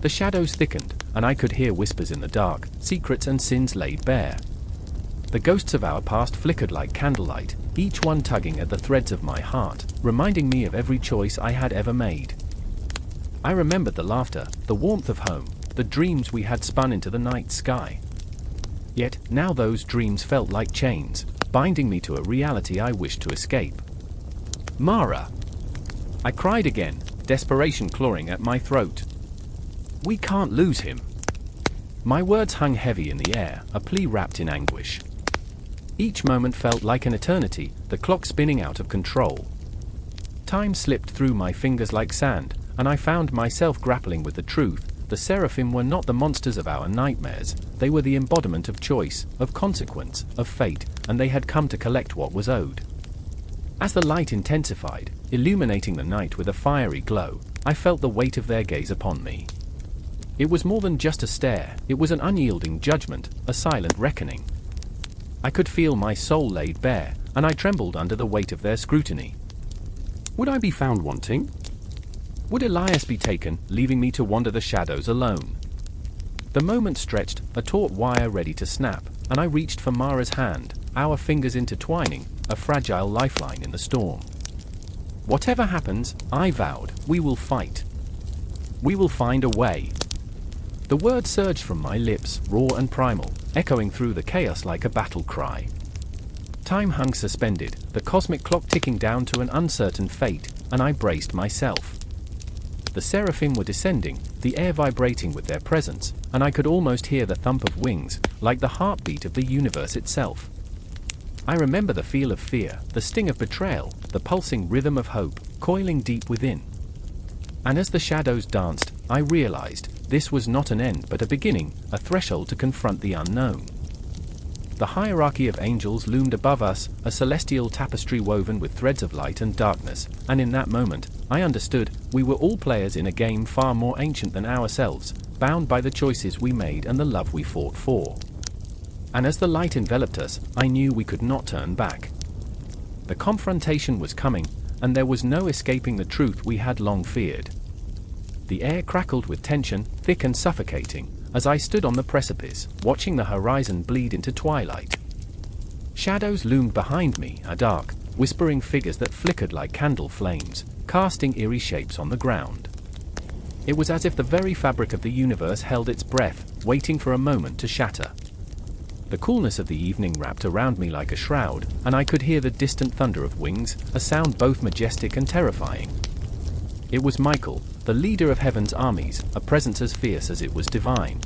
The shadows thickened, and I could hear whispers in the dark, secrets and sins laid bare. The ghosts of our past flickered like candlelight, each one tugging at the threads of my heart, reminding me of every choice I had ever made. I remembered the laughter, the warmth of home, the dreams we had spun into the night sky. Yet, now those dreams felt like chains, binding me to a reality I wished to escape. Mara! I cried again, desperation clawing at my throat. We can't lose him. My words hung heavy in the air, a plea wrapped in anguish. Each moment felt like an eternity, the clock spinning out of control. Time slipped through my fingers like sand, and I found myself grappling with the truth. The seraphim were not the monsters of our nightmares, they were the embodiment of choice, of consequence, of fate, and they had come to collect what was owed. As the light intensified, illuminating the night with a fiery glow, I felt the weight of their gaze upon me. It was more than just a stare, it was an unyielding judgment, a silent reckoning. I could feel my soul laid bare, and I trembled under the weight of their scrutiny. Would I be found wanting? Would Elias be taken, leaving me to wander the shadows alone? The moment stretched, a taut wire ready to snap, and I reached for Mara's hand, our fingers intertwining, a fragile lifeline in the storm. Whatever happens, I vowed, we will fight. We will find a way. The words surged from my lips, raw and primal, echoing through the chaos like a battle cry. Time hung suspended, the cosmic clock ticking down to an uncertain fate, and I braced myself. The seraphim were descending, the air vibrating with their presence, and I could almost hear the thump of wings, like the heartbeat of the universe itself. I remember the feel of fear, the sting of betrayal, the pulsing rhythm of hope, coiling deep within. And as the shadows danced, I realized, this was not an end but a beginning, a threshold to confront the unknown. The hierarchy of angels loomed above us, a celestial tapestry woven with threads of light and darkness, and in that moment, I understood, we were all players in a game far more ancient than ourselves, bound by the choices we made and the love we fought for. And as the light enveloped us, I knew we could not turn back. The confrontation was coming, and there was no escaping the truth we had long feared. The air crackled with tension, thick and suffocating, as I stood on the precipice, watching the horizon bleed into twilight. Shadows loomed behind me, a dark, whispering figures that flickered like candle flames, casting eerie shapes on the ground. It was as if the very fabric of the universe held its breath, waiting for a moment to shatter. The coolness of the evening wrapped around me like a shroud, and I could hear the distant thunder of wings, a sound both majestic and terrifying. It was Michael, the leader of heaven's armies, a presence as fierce as it was divine.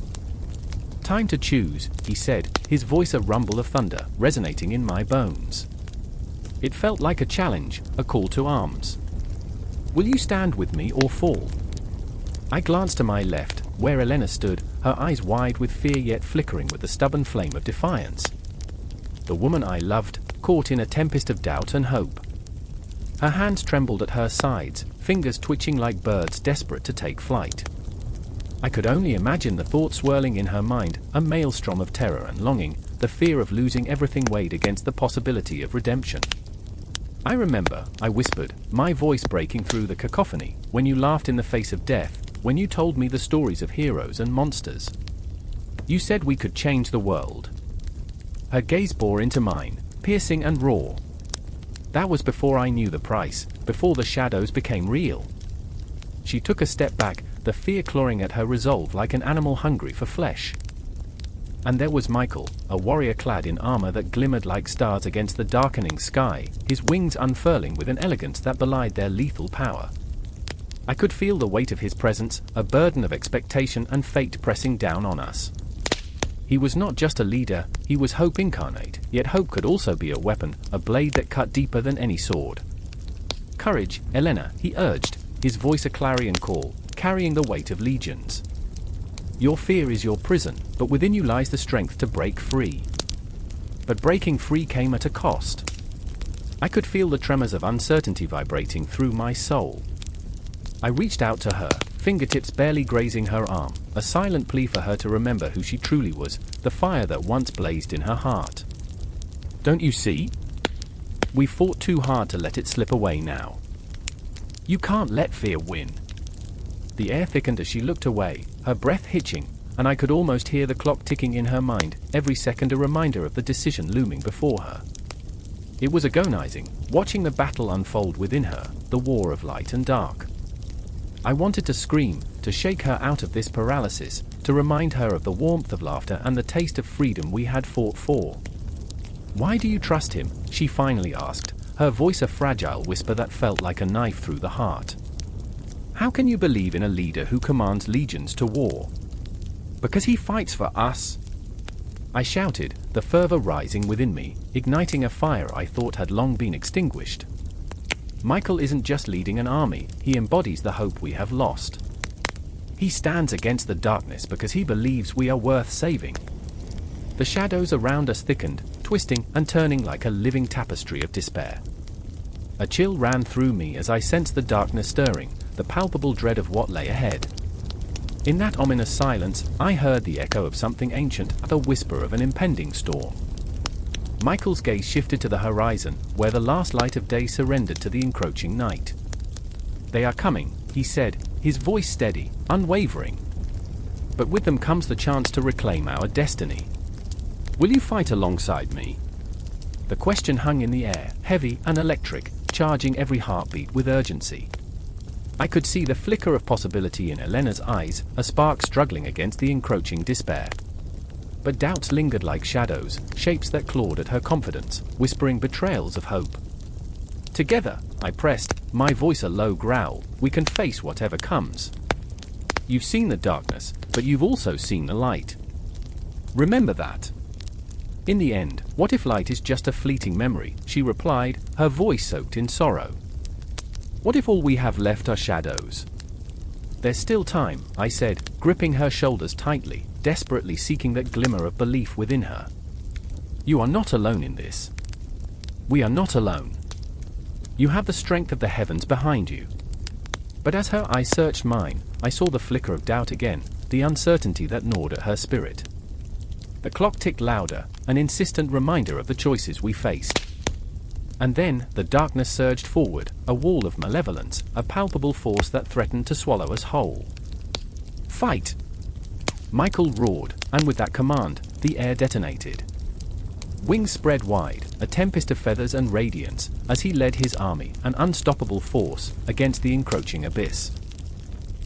"Time to choose," he said, his voice a rumble of thunder, resonating in my bones. It felt like a challenge, a call to arms. "Will you stand with me or fall?" I glanced to my left, where Elena stood, her eyes wide with fear yet flickering with the stubborn flame of defiance. The woman I loved, caught in a tempest of doubt and hope. Her hands trembled at her sides, fingers twitching like birds desperate to take flight. I could only imagine the thoughts swirling in her mind, a maelstrom of terror and longing, the fear of losing everything weighed against the possibility of redemption. "I remember," I whispered, my voice breaking through the cacophony, "when you laughed in the face of death, when you told me the stories of heroes and monsters. You said we could change the world." Her gaze bore into mine, piercing and raw. That was before I knew the price, before the shadows became real. She took a step back, the fear clawing at her resolve like an animal hungry for flesh. And there was Michael, a warrior clad in armor that glimmered like stars against the darkening sky, his wings unfurling with an elegance that belied their lethal power. I could feel the weight of his presence, a burden of expectation and fate pressing down on us. He was not just a leader, he was hope incarnate, yet hope could also be a weapon, a blade that cut deeper than any sword. "Courage, Elena," he urged, his voice a clarion call, carrying the weight of legions. "Your fear is your prison, but within you lies the strength to break free." But breaking free came at a cost. I could feel the tremors of uncertainty vibrating through my soul. I reached out to her, fingertips barely grazing her arm, a silent plea for her to remember who she truly was, the fire that once blazed in her heart. "Don't you see? We fought too hard to let it slip away now. You can't let fear win." The air thickened as she looked away, her breath hitching, and I could almost hear the clock ticking in her mind, every second a reminder of the decision looming before her. It was agonizing, watching the battle unfold within her, the war of light and dark. I wanted to scream, to shake her out of this paralysis, to remind her of the warmth of laughter and the taste of freedom we had fought for. "Why do you trust him?" she finally asked, her voice a fragile whisper that felt like a knife through the heart. "How can you believe in a leader who commands legions to war?" "Because he fights for us," I shouted, the fervor rising within me, igniting a fire I thought had long been extinguished. Michael isn't just leading an army, he embodies the hope we have lost. He stands against the darkness because he believes we are worth saving. The shadows around us thickened, twisting and turning like a living tapestry of despair. A chill ran through me as I sensed the darkness stirring, the palpable dread of what lay ahead. In that ominous silence, I heard the echo of something ancient, the whisper of an impending storm. Michael's gaze shifted to the horizon, where the last light of day surrendered to the encroaching night. "They are coming," he said, his voice steady, unwavering. "But with them comes the chance to reclaim our destiny. Will you fight alongside me?" The question hung in the air, heavy and electric, charging every heartbeat with urgency. I could see the flicker of possibility in Elena's eyes, a spark struggling against the encroaching despair. But doubts lingered like shadows, shapes that clawed at her confidence, whispering betrayals of hope. Together, I pressed, my voice a low growl, we can face whatever comes. You've seen the darkness, but you've also seen the light. Remember that. In the end, what if light is just a fleeting memory, she replied, her voice soaked in sorrow. What if all we have left are shadows? There's still time, I said, gripping her shoulders tightly, desperately seeking that glimmer of belief within her. You are not alone in this. We are not alone. You have the strength of the heavens behind you. But as her eyes searched mine, I saw the flicker of doubt again, the uncertainty that gnawed at her spirit. The clock ticked louder, an insistent reminder of the choices we faced. And then, the darkness surged forward, a wall of malevolence, a palpable force that threatened to swallow us whole. Fight! Michael roared, and with that command, the air detonated. Wings spread wide, a tempest of feathers and radiance, as he led his army, an unstoppable force, against the encroaching abyss.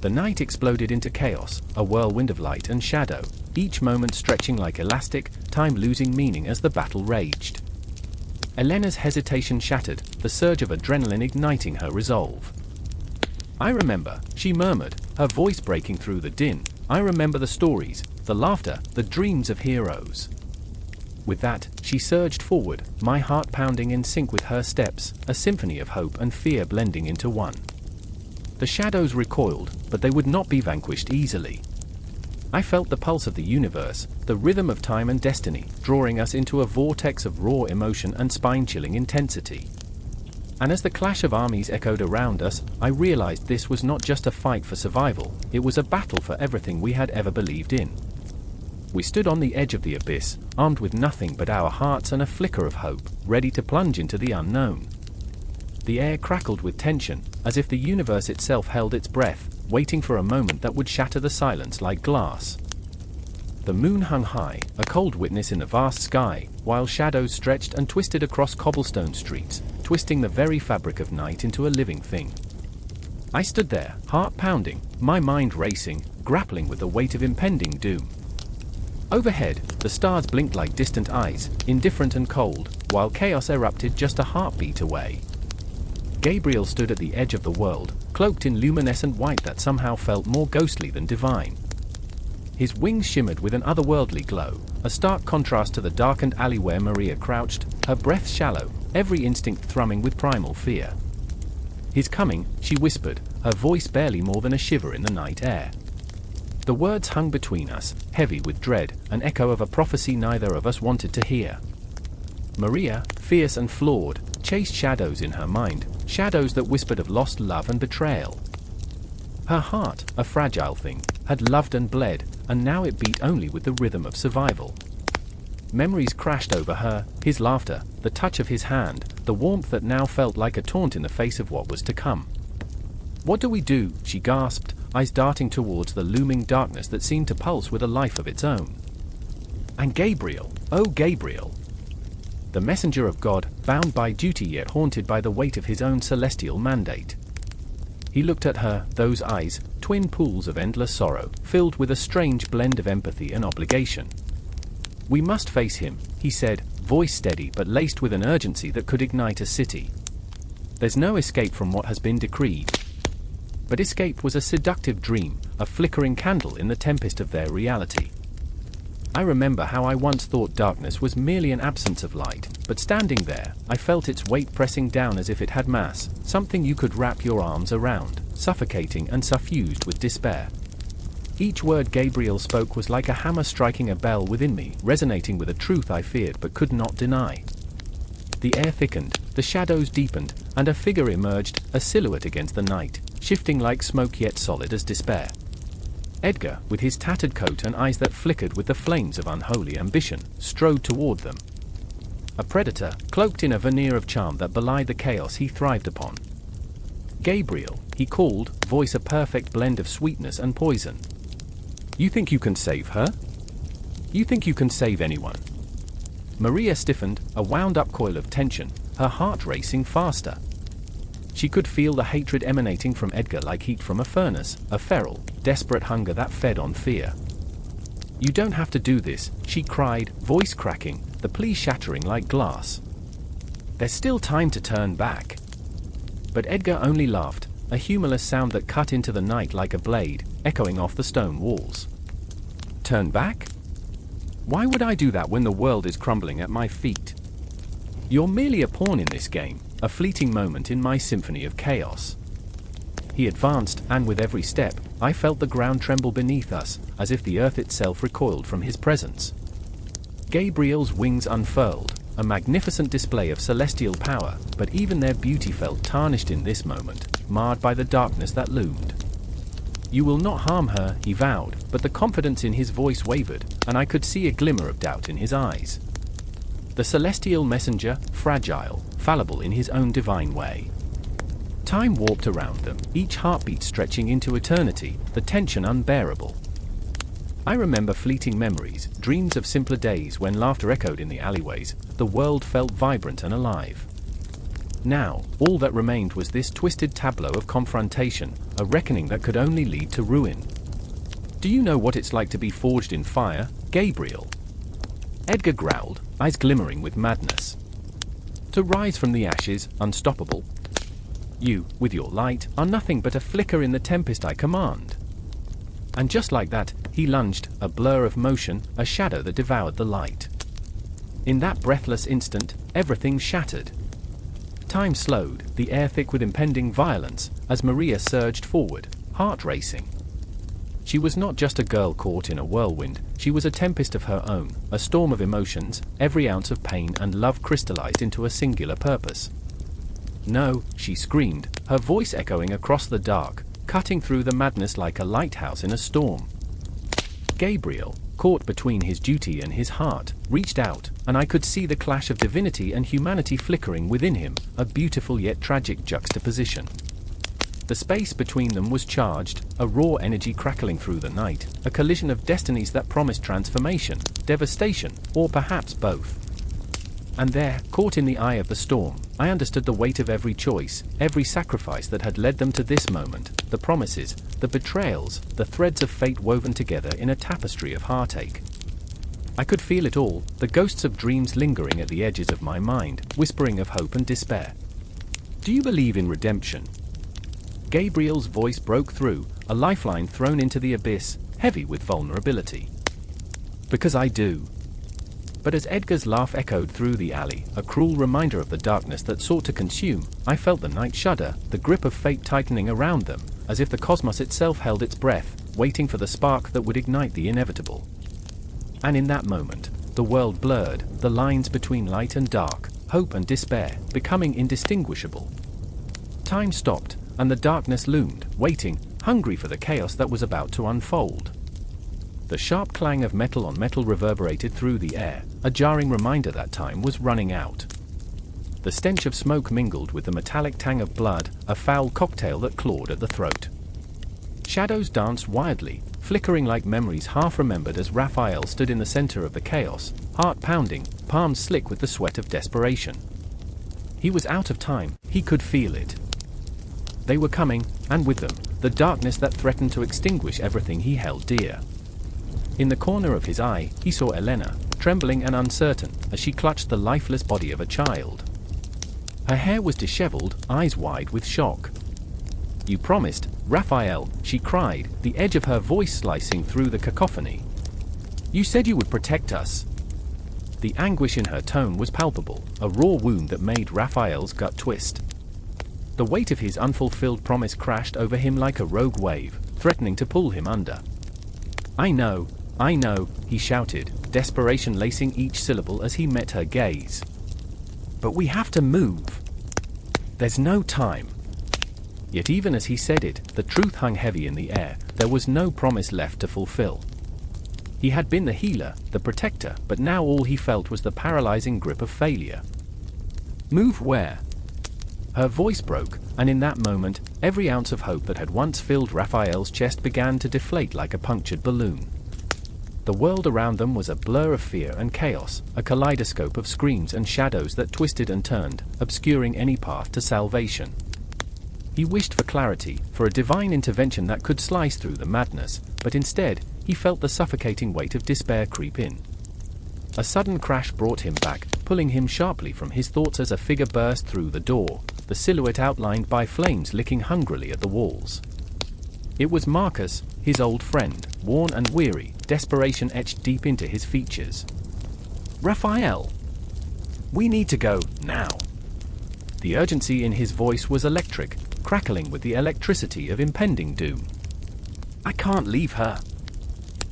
The night exploded into chaos, a whirlwind of light and shadow, each moment stretching like elastic, time losing meaning as the battle raged. Elena's hesitation shattered, the surge of adrenaline igniting her resolve. I remember, she murmured, her voice breaking through the din, I remember the stories, the laughter, the dreams of heroes. With that, she surged forward, my heart pounding in sync with her steps, a symphony of hope and fear blending into one. The shadows recoiled, but they would not be vanquished easily. I felt the pulse of the universe, the rhythm of time and destiny, drawing us into a vortex of raw emotion and spine-chilling intensity. And as the clash of armies echoed around us, I realized this was not just a fight for survival, it was a battle for everything we had ever believed in. We stood on the edge of the abyss, armed with nothing but our hearts and a flicker of hope, ready to plunge into the unknown. The air crackled with tension, as if the universe itself held its breath, waiting for a moment that would shatter the silence like glass. The moon hung high, a cold witness in the vast sky, while shadows stretched and twisted across cobblestone streets, twisting the very fabric of night into a living thing. I stood there, heart pounding, my mind racing, grappling with the weight of impending doom. Overhead, the stars blinked like distant eyes, indifferent and cold, while chaos erupted just a heartbeat away. Gabriel stood at the edge of the world, cloaked in luminescent white that somehow felt more ghostly than divine. His wings shimmered with an otherworldly glow, a stark contrast to the darkened alley where Maria crouched, her breath shallow, every instinct thrumming with primal fear. His coming, she whispered, her voice barely more than a shiver in the night air. The words hung between us, heavy with dread, an echo of a prophecy neither of us wanted to hear. Maria, fierce and flawed, chased shadows in her mind, shadows that whispered of lost love and betrayal. Her heart, a fragile thing, had loved and bled, and now it beat only with the rhythm of survival. Memories crashed over her, his laughter, the touch of his hand, the warmth that now felt like a taunt in the face of what was to come. "What do we do?" she gasped, eyes darting towards the looming darkness that seemed to pulse with a life of its own. And Gabriel, oh Gabriel! The messenger of God, bound by duty yet haunted by the weight of his own celestial mandate. He looked at her, those eyes, twin pools of endless sorrow, filled with a strange blend of empathy and obligation. "We must face him," he said, voice steady but laced with an urgency that could ignite a city. "There's no escape from what has been decreed." But escape was a seductive dream, a flickering candle in the tempest of their reality. I remember how I once thought darkness was merely an absence of light, but standing there, I felt its weight pressing down as if it had mass, something you could wrap your arms around, suffocating and suffused with despair. Each word Gabriel spoke was like a hammer striking a bell within me, resonating with a truth I feared but could not deny. The air thickened, the shadows deepened, and a figure emerged, a silhouette against the night, shifting like smoke yet solid as despair. Edgar, with his tattered coat and eyes that flickered with the flames of unholy ambition, strode toward them. A predator, cloaked in a veneer of charm that belied the chaos he thrived upon. "Gabriel," he called, voice a perfect blend of sweetness and poison. "You think you can save her? You think you can save anyone?" Maria stiffened, a wound-up coil of tension, her heart racing faster. She could feel the hatred emanating from Edgar like heat from a furnace, a feral, desperate hunger that fed on fear. "You don't have to do this," she cried, voice cracking, the plea shattering like glass. "There's still time to turn back." But Edgar only laughed, a humorless sound that cut into the night like a blade, echoing off the stone walls. "Turn back? Why would I do that when the world is crumbling at my feet? You're merely a pawn in this game, a fleeting moment in my symphony of chaos." He advanced, and with every step, I felt the ground tremble beneath us, as if the earth itself recoiled from his presence. Gabriel's wings unfurled, a magnificent display of celestial power, but even their beauty felt tarnished in this moment, marred by the darkness that loomed. "You will not harm her," he vowed, but the confidence in his voice wavered, and I could see a glimmer of doubt in his eyes. The celestial messenger, fragile, fallible in his own divine way. Time warped around them, each heartbeat stretching into eternity, the tension unbearable. I remember fleeting memories, dreams of simpler days when laughter echoed in the alleyways, the world felt vibrant and alive. Now, all that remained was this twisted tableau of confrontation, a reckoning that could only lead to ruin. "Do you know what it's like to be forged in fire, Gabriel?" Edgar growled, eyes glimmering with madness. "To rise from the ashes, unstoppable. You, with your light, are nothing but a flicker in the tempest I command." And just like that, he lunged, a blur of motion, a shadow that devoured the light. In that breathless instant, everything shattered. Time slowed, the air thick with impending violence, as Maria surged forward, heart racing. She was not just a girl caught in a whirlwind, she was a tempest of her own, a storm of emotions, every ounce of pain and love crystallized into a singular purpose. "No," she screamed, her voice echoing across the dark, cutting through the madness like a lighthouse in a storm. Gabriel, caught between his duty and his heart, reached out, and I could see the clash of divinity and humanity flickering within him, a beautiful yet tragic juxtaposition. The space between them was charged, a raw energy crackling through the night, a collision of destinies that promised transformation, devastation, or perhaps both. And there, caught in the eye of the storm, I understood the weight of every choice, every sacrifice that had led them to this moment, the promises, the betrayals, the threads of fate woven together in a tapestry of heartache. I could feel it all, the ghosts of dreams lingering at the edges of my mind, whispering of hope and despair. "Do you believe in redemption?" Gabriel's voice broke through, a lifeline thrown into the abyss, heavy with vulnerability. "Because I do." But as Edgar's laugh echoed through the alley, a cruel reminder of the darkness that sought to consume, I felt the night shudder, the grip of fate tightening around them, as if the cosmos itself held its breath, waiting for the spark that would ignite the inevitable. And in that moment, the world blurred, the lines between light and dark, hope and despair, becoming indistinguishable. Time stopped, and the darkness loomed, waiting, hungry for the chaos that was about to unfold. The sharp clang of metal on metal reverberated through the air, a jarring reminder that time was running out. The stench of smoke mingled with the metallic tang of blood, a foul cocktail that clawed at the throat. Shadows danced wildly, flickering like memories half remembered as Raphael stood in the center of the chaos, heart pounding, palms slick with the sweat of desperation. He was out of time, he could feel it. They were coming, and with them, the darkness that threatened to extinguish everything he held dear. In the corner of his eye, he saw Elena, trembling and uncertain, as she clutched the lifeless body of a child. Her hair was disheveled, eyes wide with shock. "You promised, Raphael," she cried, the edge of her voice slicing through the cacophony. "You said you would protect us." The anguish in her tone was palpable, a raw wound that made Raphael's gut twist. The weight of his unfulfilled promise crashed over him like a rogue wave, threatening to pull him under. I know," he shouted, desperation lacing each syllable as he met her gaze. "But we have to move. There's no time." Yet even as he said it, the truth hung heavy in the air, there was no promise left to fulfill. He had been the healer, the protector, but now all he felt was the paralyzing grip of failure. "Move where?" Her voice broke, and in that moment, every ounce of hope that had once filled Raphael's chest began to deflate like a punctured balloon. The world around them was a blur of fear and chaos, a kaleidoscope of screams and shadows that twisted and turned, obscuring any path to salvation. He wished for clarity, for a divine intervention that could slice through the madness, but instead, he felt the suffocating weight of despair creep in. A sudden crash brought him back, pulling him sharply from his thoughts as a figure burst through the door, the silhouette outlined by flames licking hungrily at the walls. It was Marcus, his old friend, worn and weary, desperation etched deep into his features. "Raphael! We need to go, now!" The urgency in his voice was electric, crackling with the electricity of impending doom. "I can't leave her."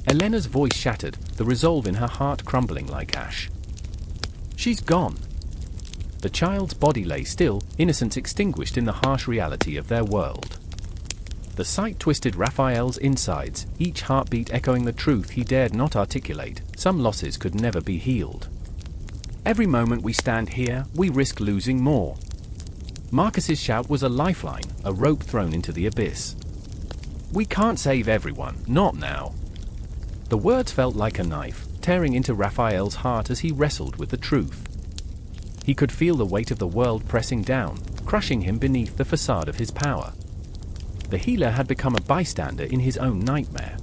Elena's voice shattered, the resolve in her heart crumbling like ash. "She's gone." The child's body lay still, innocence extinguished in the harsh reality of their world. The sight twisted Raphael's insides, each heartbeat echoing the truth he dared not articulate: some losses could never be healed. "Every moment we stand here, we risk losing more." Marcus's shout was a lifeline, a rope thrown into the abyss. "We can't save everyone, not now." The words felt like a knife, tearing into Raphael's heart as he wrestled with the truth. He could feel the weight of the world pressing down, crushing him beneath the facade of his power. The healer had become a bystander in his own nightmare.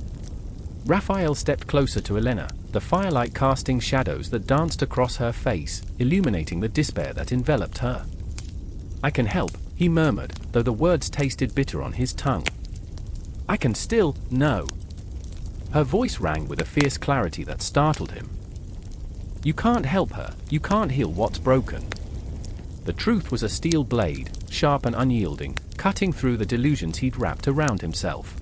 Raphael stepped closer to Elena, the firelight casting shadows that danced across her face, illuminating the despair that enveloped her. "I can help," he murmured, though the words tasted bitter on his tongue. "I can still know." Her voice rang with a fierce clarity that startled him. "You can't help her, you can't heal what's broken." The truth was a steel blade, sharp and unyielding, cutting through the delusions he'd wrapped around himself.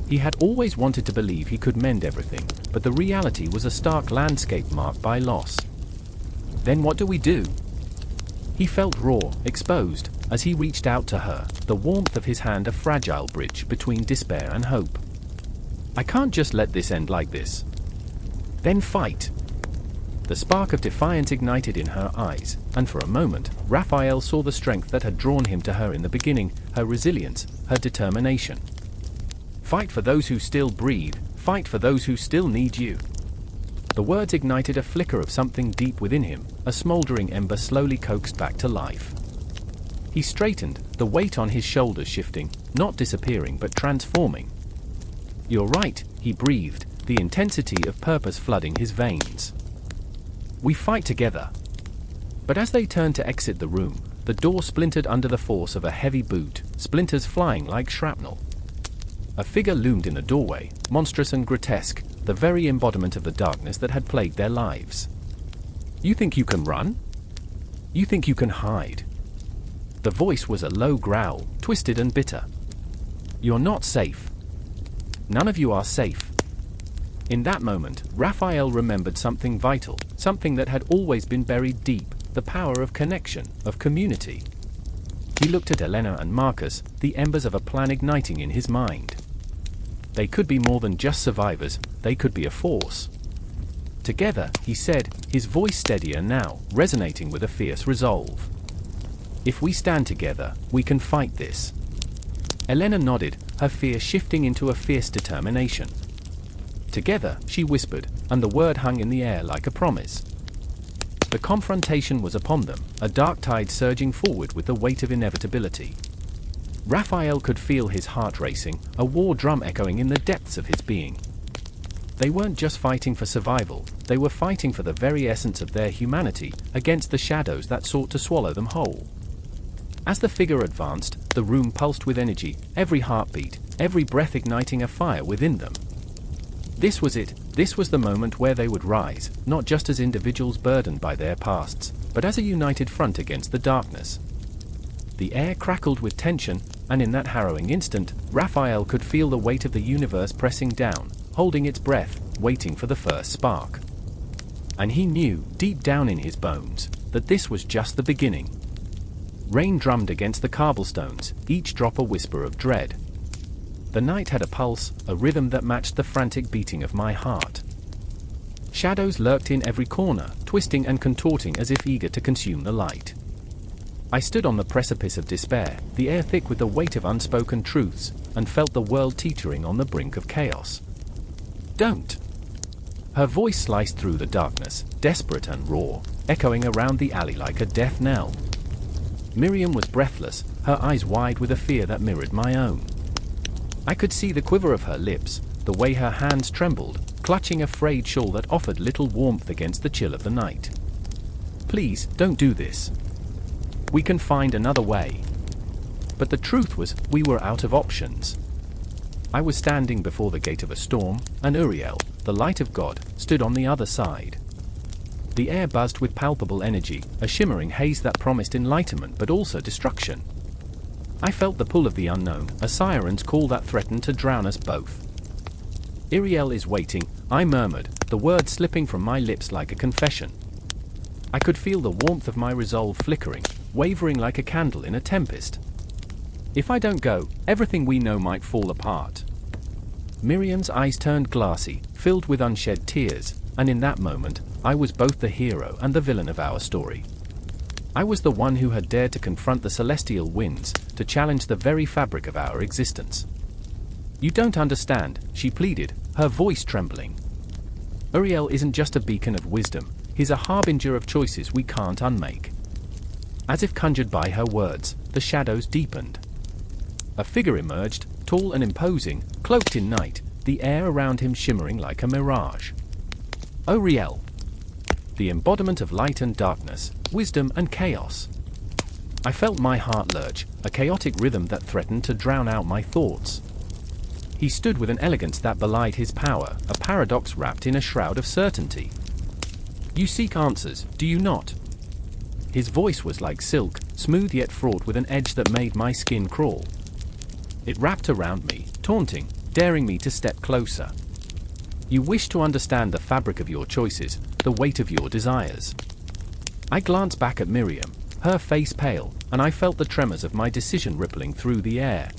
He had always wanted to believe he could mend everything, but the reality was a stark landscape marked by loss. "Then what do we do?" He felt raw, exposed, as he reached out to her, the warmth of his hand a fragile bridge between despair and hope. "I can't just let this end like this." "Then fight." The spark of defiance ignited in her eyes, and for a moment, Raphael saw the strength that had drawn him to her in the beginning, her resilience, her determination. "Fight for those who still breathe, fight for those who still need you." The words ignited a flicker of something deep within him, a smoldering ember slowly coaxed back to life. He straightened, the weight on his shoulders shifting, not disappearing but transforming. "You're right," he breathed, the intensity of purpose flooding his veins. "We fight together." But as they turned to exit the room, the door splintered under the force of a heavy boot, splinters flying like shrapnel. A figure loomed in the doorway, monstrous and grotesque, the very embodiment of the darkness that had plagued their lives. "You think you can run? You think you can hide?" The voice was a low growl, twisted and bitter. "You're not safe. None of you are safe." In that moment, Raphael remembered something vital, something that had always been buried deep, the power of connection, of community. He looked at Elena and Marcus, the embers of a plan igniting in his mind. They could be more than just survivors, they could be a force. "Together," he said, his voice steadier now, resonating with a fierce resolve. "If we stand together, we can fight this." Elena nodded, her fear shifting into a fierce determination. "Together," she whispered, and the word hung in the air like a promise. The confrontation was upon them, a dark tide surging forward with the weight of inevitability. Raphael could feel his heart racing, a war drum echoing in the depths of his being. They weren't just fighting for survival, they were fighting for the very essence of their humanity, against the shadows that sought to swallow them whole. As the figure advanced, the room pulsed with energy, every heartbeat, every breath igniting a fire within them. This was it, this was the moment where they would rise, not just as individuals burdened by their pasts, but as a united front against the darkness. The air crackled with tension, and in that harrowing instant, Raphael could feel the weight of the universe pressing down, holding its breath, waiting for the first spark. And he knew, deep down in his bones, that this was just the beginning. Rain drummed against the cobblestones, each drop a whisper of dread. The night had a pulse, a rhythm that matched the frantic beating of my heart. Shadows lurked in every corner, twisting and contorting as if eager to consume the light. I stood on the precipice of despair, the air thick with the weight of unspoken truths, and felt the world teetering on the brink of chaos. "Don't!" Her voice sliced through the darkness, desperate and raw, echoing around the alley like a death knell. Miriam was breathless, her eyes wide with a fear that mirrored my own. I could see the quiver of her lips, the way her hands trembled, clutching a frayed shawl that offered little warmth against the chill of the night. "Please, don't do this. We can find another way." But the truth was, we were out of options. I was standing before the gate of a storm, and Uriel, the light of God, stood on the other side. The air buzzed with palpable energy, a shimmering haze that promised enlightenment but also destruction. I felt the pull of the unknown, a siren's call that threatened to drown us both. "Uriel is waiting," I murmured, the words slipping from my lips like a confession. I could feel the warmth of my resolve flickering, wavering like a candle in a tempest. "If I don't go, everything we know might fall apart." Miriam's eyes turned glassy, filled with unshed tears, and in that moment, I was both the hero and the villain of our story. I was the one who had dared to confront the celestial winds, to challenge the very fabric of our existence. "You don't understand," she pleaded, her voice trembling. "Uriel isn't just a beacon of wisdom, he's a harbinger of choices we can't unmake." As if conjured by her words, the shadows deepened. A figure emerged, tall and imposing, cloaked in night, the air around him shimmering like a mirage. Uriel, the embodiment of light and darkness, wisdom and chaos. I felt my heart lurch, a chaotic rhythm that threatened to drown out my thoughts. He stood with an elegance that belied his power, a paradox wrapped in a shroud of certainty. "You seek answers, do you not?" His voice was like silk, smooth yet fraught with an edge that made my skin crawl. It wrapped around me, taunting, daring me to step closer. "You wish to understand the fabric of your choices, the weight of your desires." I glanced back at Miriam, her face pale, and I felt the tremors of my decision rippling through the air.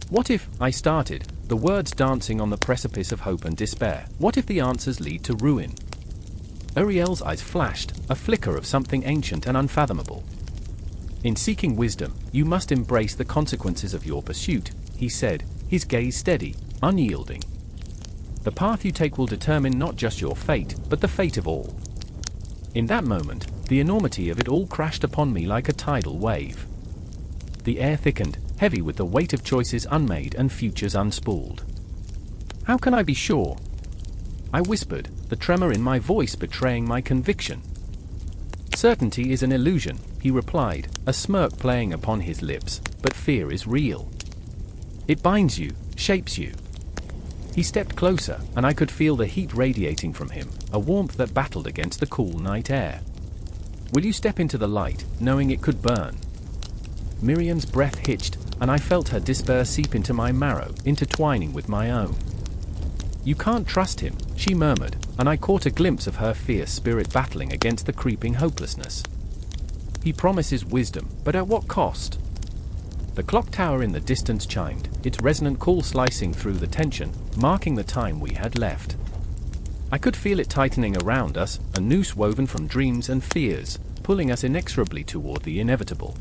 "What if," I started, the words dancing on the precipice of hope and despair, "what if the answers lead to ruin?" Uriel's eyes flashed, a flicker of something ancient and unfathomable. "In seeking wisdom, you must embrace the consequences of your pursuit," he said, his gaze steady, unyielding. "The path you take will determine not just your fate, but the fate of all." In that moment, the enormity of it all crashed upon me like a tidal wave. The air thickened, heavy with the weight of choices unmade and futures unspooled. "How can I be sure?" I whispered, the tremor in my voice betraying my conviction. "Certainty is an illusion," he replied, a smirk playing upon his lips, "but fear is real. It binds you, shapes you." He stepped closer, and I could feel the heat radiating from him, a warmth that battled against the cool night air. "Will you step into the light, knowing it could burn?" Miriam's breath hitched, and I felt her despair seep into my marrow, intertwining with my own. "You can't trust him," she murmured, and I caught a glimpse of her fierce spirit battling against the creeping hopelessness. "He promises wisdom, but at what cost?" The clock tower in the distance chimed, its resonant call slicing through the tension, marking the time we had left. I could feel it tightening around us, a noose woven from dreams and fears, pulling us inexorably toward the inevitable.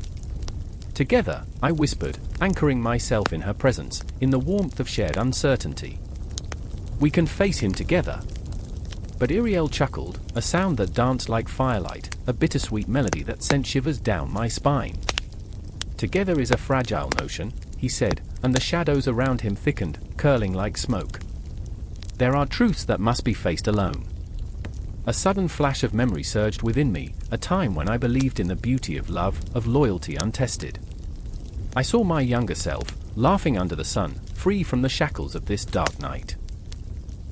Together, I whispered, anchoring myself in her presence, in the warmth of shared uncertainty. "We can face him together." But Uriel chuckled, a sound that danced like firelight, a bittersweet melody that sent shivers down my spine. "Together is a fragile notion," he said, and the shadows around him thickened, curling like smoke. "There are truths that must be faced alone." A sudden flash of memory surged within me, a time when I believed in the beauty of love, of loyalty untested. I saw my younger self, laughing under the sun, free from the shackles of this dark night.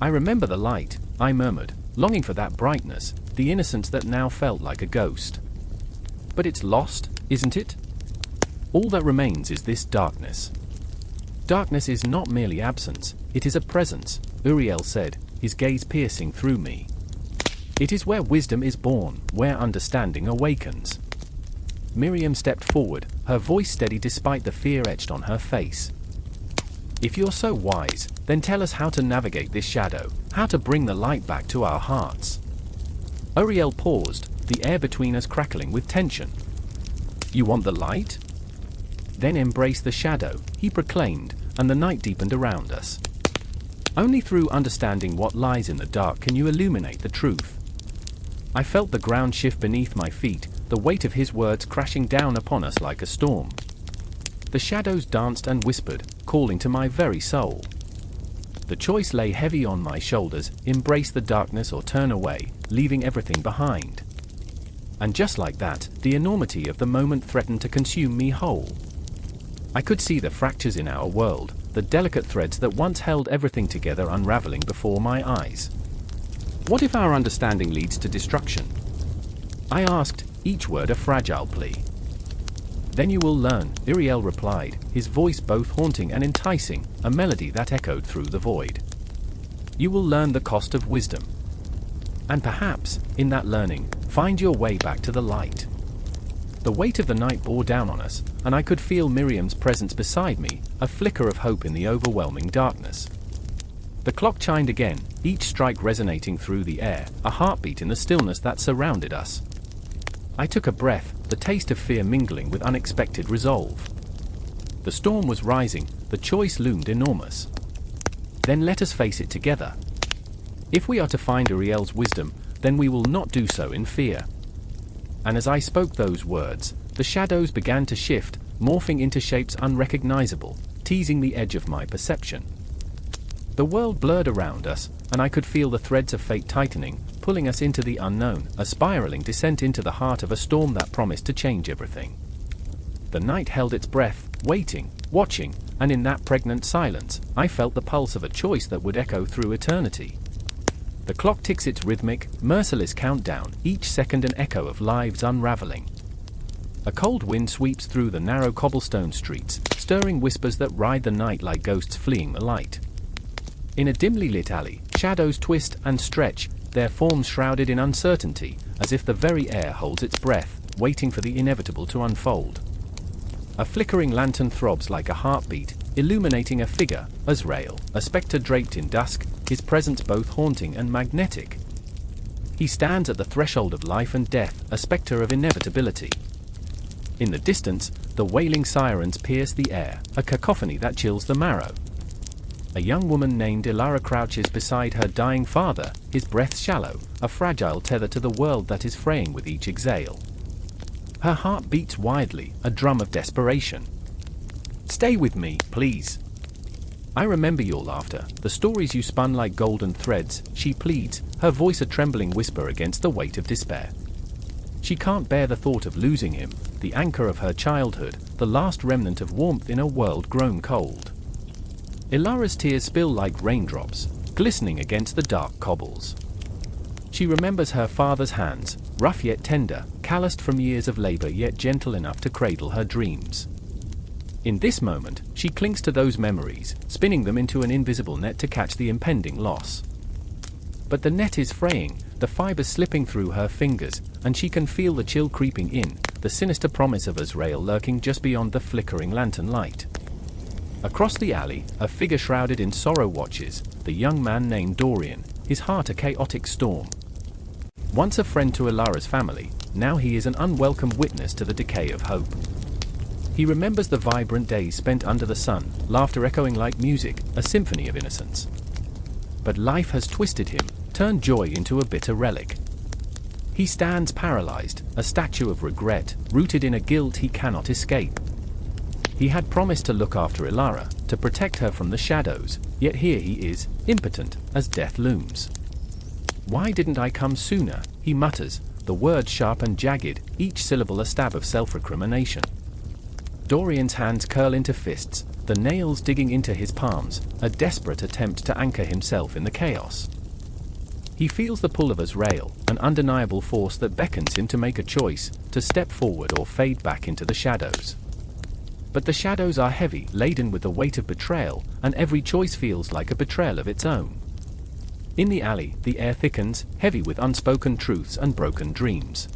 "I remember the light," I murmured, longing for that brightness, the innocence that now felt like a ghost. "But it's lost, isn't it? All that remains is this darkness." "Darkness is not merely absence, it is a presence," Uriel said, his gaze piercing through me. "It is where wisdom is born, where understanding awakens." Miriam stepped forward, her voice steady despite the fear etched on her face. "If you're so wise, then tell us how to navigate this shadow, how to bring the light back to our hearts." Uriel paused, the air between us crackling with tension. "You want the light? Then embrace the shadow," he proclaimed, and the night deepened around us. "Only through understanding what lies in the dark can you illuminate the truth." I felt the ground shift beneath my feet, the weight of his words crashing down upon us like a storm. The shadows danced and whispered, calling to my very soul. The choice lay heavy on my shoulders: embrace the darkness or turn away, leaving everything behind. And just like that, the enormity of the moment threatened to consume me whole. I could see the fractures in our world, the delicate threads that once held everything together unraveling before my eyes. What if our understanding leads to destruction? I asked, each word a fragile plea. Then you will learn, Uriel replied, his voice both haunting and enticing, a melody that echoed through the void. You will learn the cost of wisdom. And perhaps, in that learning, find your way back to the light. The weight of the night bore down on us, and I could feel Miriam's presence beside me, a flicker of hope in the overwhelming darkness. The clock chimed again, each strike resonating through the air, a heartbeat in the stillness that surrounded us. I took a breath, the taste of fear mingling with unexpected resolve. The storm was rising, the choice loomed enormous. Then let us face it together. If we are to find Uriel's wisdom, then we will not do so in fear. And as I spoke those words, the shadows began to shift, morphing into shapes unrecognizable, teasing the edge of my perception. The world blurred around us, and I could feel the threads of fate tightening, pulling us into the unknown, a spiraling descent into the heart of a storm that promised to change everything. The night held its breath, waiting, watching, and in that pregnant silence, I felt the pulse of a choice that would echo through eternity. The clock ticks its rhythmic, merciless countdown, each second an echo of lives unraveling. A cold wind sweeps through the narrow cobblestone streets, stirring whispers that ride the night like ghosts fleeing the light. In a dimly lit alley, shadows twist and stretch, their forms shrouded in uncertainty, as if the very air holds its breath, waiting for the inevitable to unfold. A flickering lantern throbs like a heartbeat, illuminating a figure, Azrael, a spectre draped in dusk, his presence both haunting and magnetic. He stands at the threshold of life and death, a spectre of inevitability. In the distance, the wailing sirens pierce the air, a cacophony that chills the marrow. A young woman named Ilara crouches beside her dying father, his breath shallow, a fragile tether to the world that is fraying with each exhale. Her heart beats wildly, a drum of desperation. "Stay with me, please. I remember your laughter, the stories you spun like golden threads," she pleads, her voice a trembling whisper against the weight of despair. She can't bear the thought of losing him, the anchor of her childhood, the last remnant of warmth in a world grown cold. Ilara's tears spill like raindrops, glistening against the dark cobbles. She remembers her father's hands, rough yet tender, calloused from years of labor yet gentle enough to cradle her dreams. In this moment, she clings to those memories, spinning them into an invisible net to catch the impending loss. But the net is fraying, the fibers slipping through her fingers, and she can feel the chill creeping in, the sinister promise of Azrael lurking just beyond the flickering lantern light. Across the alley, a figure shrouded in sorrow watches, the young man named Dorian, his heart a chaotic storm. Once a friend to Ilara's family, now he is an unwelcome witness to the decay of hope. He remembers the vibrant days spent under the sun, laughter echoing like music, a symphony of innocence. But life has twisted him, turned joy into a bitter relic. He stands paralyzed, a statue of regret, rooted in a guilt he cannot escape. He had promised to look after Ilara, to protect her from the shadows, yet here he is, impotent, as death looms. "Why didn't I come sooner?" he mutters, the words sharp and jagged, each syllable a stab of self-recrimination. Dorian's hands curl into fists, the nails digging into his palms, a desperate attempt to anchor himself in the chaos. He feels the pull of Azrael, an undeniable force that beckons him to make a choice, to step forward or fade back into the shadows. But the shadows are heavy, laden with the weight of betrayal, and every choice feels like a betrayal of its own. In the alley, the air thickens, heavy with unspoken truths and broken dreams.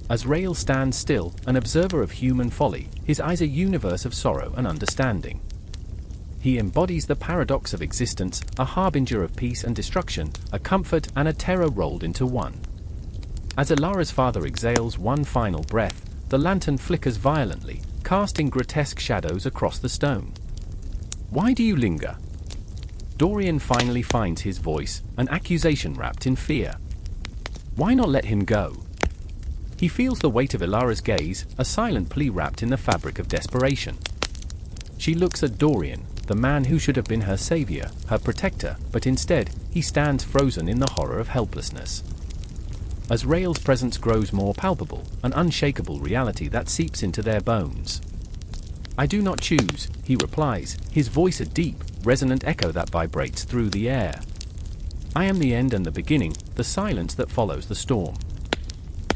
Azrael stands still, an observer of human folly, his eyes a universe of sorrow and understanding. He embodies the paradox of existence, a harbinger of peace and destruction, a comfort and a terror rolled into one. As Ilara's father exhales one final breath, the lantern flickers violently, casting grotesque shadows across the stone. "Why do you linger?" Dorian finally finds his voice, an accusation wrapped in fear. "Why not let him go?" He feels the weight of Ilara's gaze, a silent plea wrapped in the fabric of desperation. She looks at Dorian, the man who should have been her savior, her protector, but instead, he stands frozen in the horror of helplessness. Azrael's presence grows more palpable, an unshakable reality that seeps into their bones. "I do not choose," he replies, his voice a deep, resonant echo that vibrates through the air. "I am the end and the beginning, the silence that follows the storm.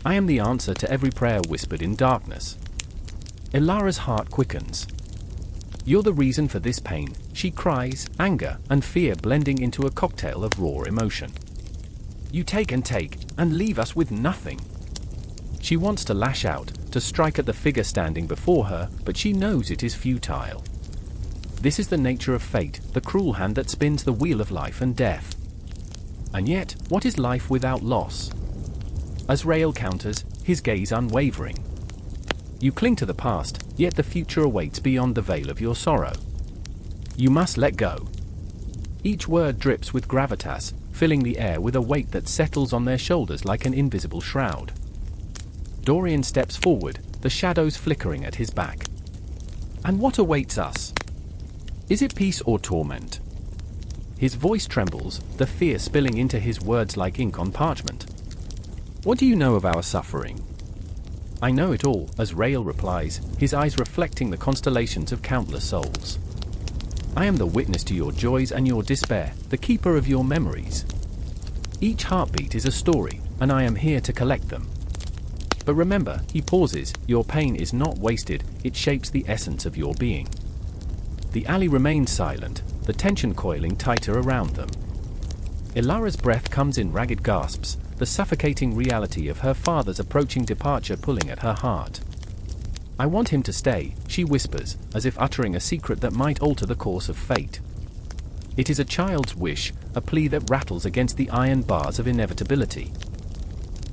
I am the answer to every prayer whispered in darkness." Ilara's heart quickens. "You're the reason for this pain," she cries, anger and fear blending into a cocktail of raw emotion. "You take and leave us with nothing." She wants to lash out, to strike at the figure standing before her, but she knows it is futile. This is the nature of fate, the cruel hand that spins the wheel of life and death. And yet, what is life without loss? Azrael counters, his gaze unwavering. "You cling to the past, yet the future awaits beyond the veil of your sorrow. You must let go." Each word drips with gravitas, filling the air with a weight that settles on their shoulders like an invisible shroud. Dorian steps forward, the shadows flickering at his back. "And what awaits us? Is it peace or torment?" His voice trembles, the fear spilling into his words like ink on parchment. "What do you know of our suffering?" "I know it all," Azrael replies, his eyes reflecting the constellations of countless souls. "I am the witness to your joys and your despair, the keeper of your memories. Each heartbeat is a story, and I am here to collect them. But remember," he pauses, "your pain is not wasted, it shapes the essence of your being." The alley remains silent, the tension coiling tighter around them. Ilara's breath comes in ragged gasps, the suffocating reality of her father's approaching departure pulling at her heart. "I want him to stay," she whispers, as if uttering a secret that might alter the course of fate. It is a child's wish, a plea that rattles against the iron bars of inevitability.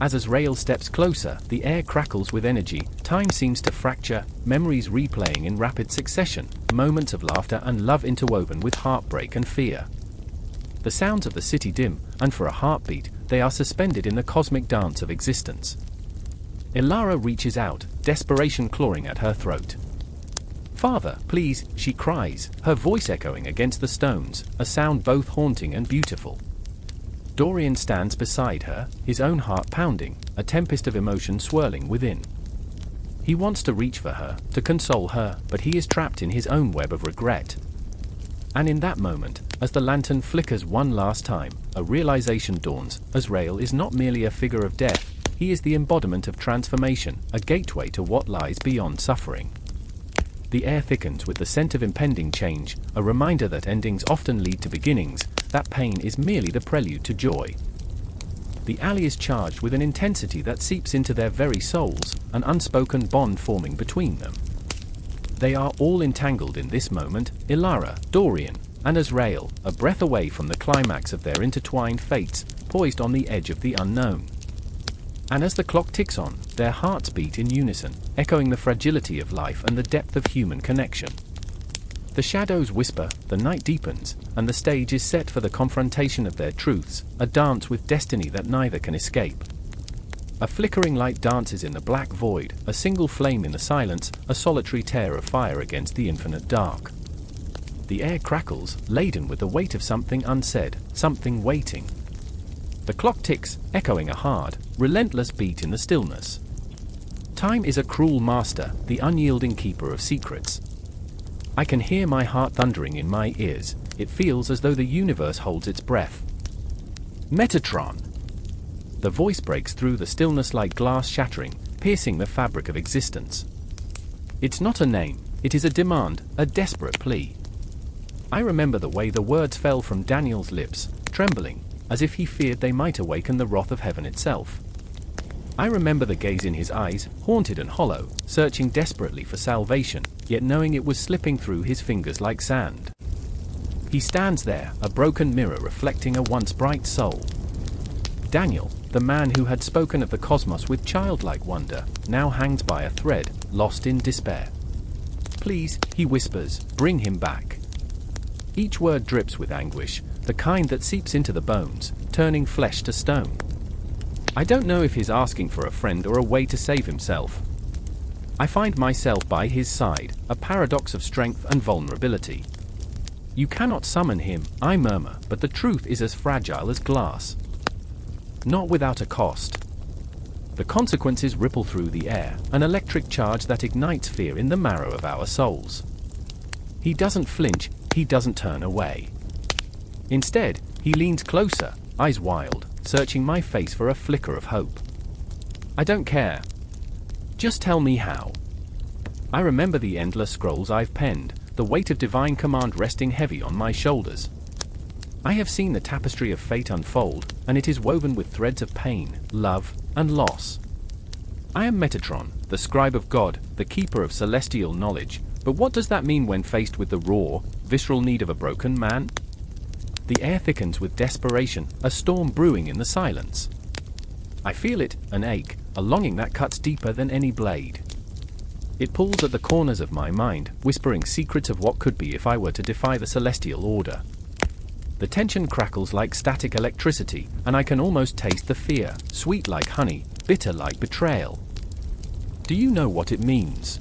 As Azrael steps closer, the air crackles with energy, time seems to fracture, memories replaying in rapid succession, moments of laughter and love interwoven with heartbreak and fear. The sounds of the city dim, and for a heartbeat, they are suspended in the cosmic dance of existence. Ilara reaches out, desperation clawing at her throat. "Father, please," she cries, her voice echoing against the stones, a sound both haunting and beautiful. Dorian stands beside her, his own heart pounding, a tempest of emotion swirling within. He wants to reach for her, to console her, but he is trapped in his own web of regret. And in that moment, as the lantern flickers one last time, a realization dawns: Azrael is not merely a figure of death, he is the embodiment of transformation, a gateway to what lies beyond suffering. The air thickens with the scent of impending change, a reminder that endings often lead to beginnings, that pain is merely the prelude to joy. The alley is charged with an intensity that seeps into their very souls, an unspoken bond forming between them. They are all entangled in this moment, Ilara, Dorian, and Azrael, a breath away from the climax of their intertwined fates, poised on the edge of the unknown. And as the clock ticks on, their hearts beat in unison, echoing the fragility of life and the depth of human connection. The shadows whisper, the night deepens, and the stage is set for the confrontation of their truths, a dance with destiny that neither can escape. A flickering light dances in the black void, a single flame in the silence, a solitary tear of fire against the infinite dark. The air crackles, laden with the weight of something unsaid, something waiting. The clock ticks, echoing a hard, relentless beat in the stillness. Time is a cruel master, the unyielding keeper of secrets. I can hear my heart thundering in my ears, it feels as though the universe holds its breath. Metatron! The voice breaks through the stillness like glass shattering, piercing the fabric of existence. It's not a name, it is a demand, a desperate plea. I remember the way the words fell from Daniel's lips, trembling, as if he feared they might awaken the wrath of heaven itself. I remember the gaze in his eyes, haunted and hollow, searching desperately for salvation, yet knowing it was slipping through his fingers like sand. He stands there, a broken mirror reflecting a once bright soul. Daniel, the man who had spoken of the cosmos with childlike wonder, now hangs by a thread, lost in despair. "Please," he whispers, "bring him back." Each word drips with anguish, the kind that seeps into the bones, turning flesh to stone. I don't know if he's asking for a friend or a way to save himself. I find myself by his side, a paradox of strength and vulnerability. You cannot summon him, I murmur, but the truth is as fragile as glass. Not without a cost. The consequences ripple through the air, an electric charge that ignites fear in the marrow of our souls. He doesn't flinch, he doesn't turn away. Instead, he leans closer, eyes wild, searching my face for a flicker of hope. I don't care. Just tell me how. I remember the endless scrolls I've penned, the weight of divine command resting heavy on my shoulders. I have seen the tapestry of fate unfold, and it is woven with threads of pain, love, and loss. I am Metatron, the scribe of God, the keeper of celestial knowledge, but what does that mean when faced with the raw, visceral need of a broken man? The air thickens with desperation, a storm brewing in the silence. I feel it, an ache, a longing that cuts deeper than any blade. It pulls at the corners of my mind, whispering secrets of what could be if I were to defy the celestial order. The tension crackles like static electricity, and I can almost taste the fear, sweet like honey, bitter like betrayal. Do you know what it means?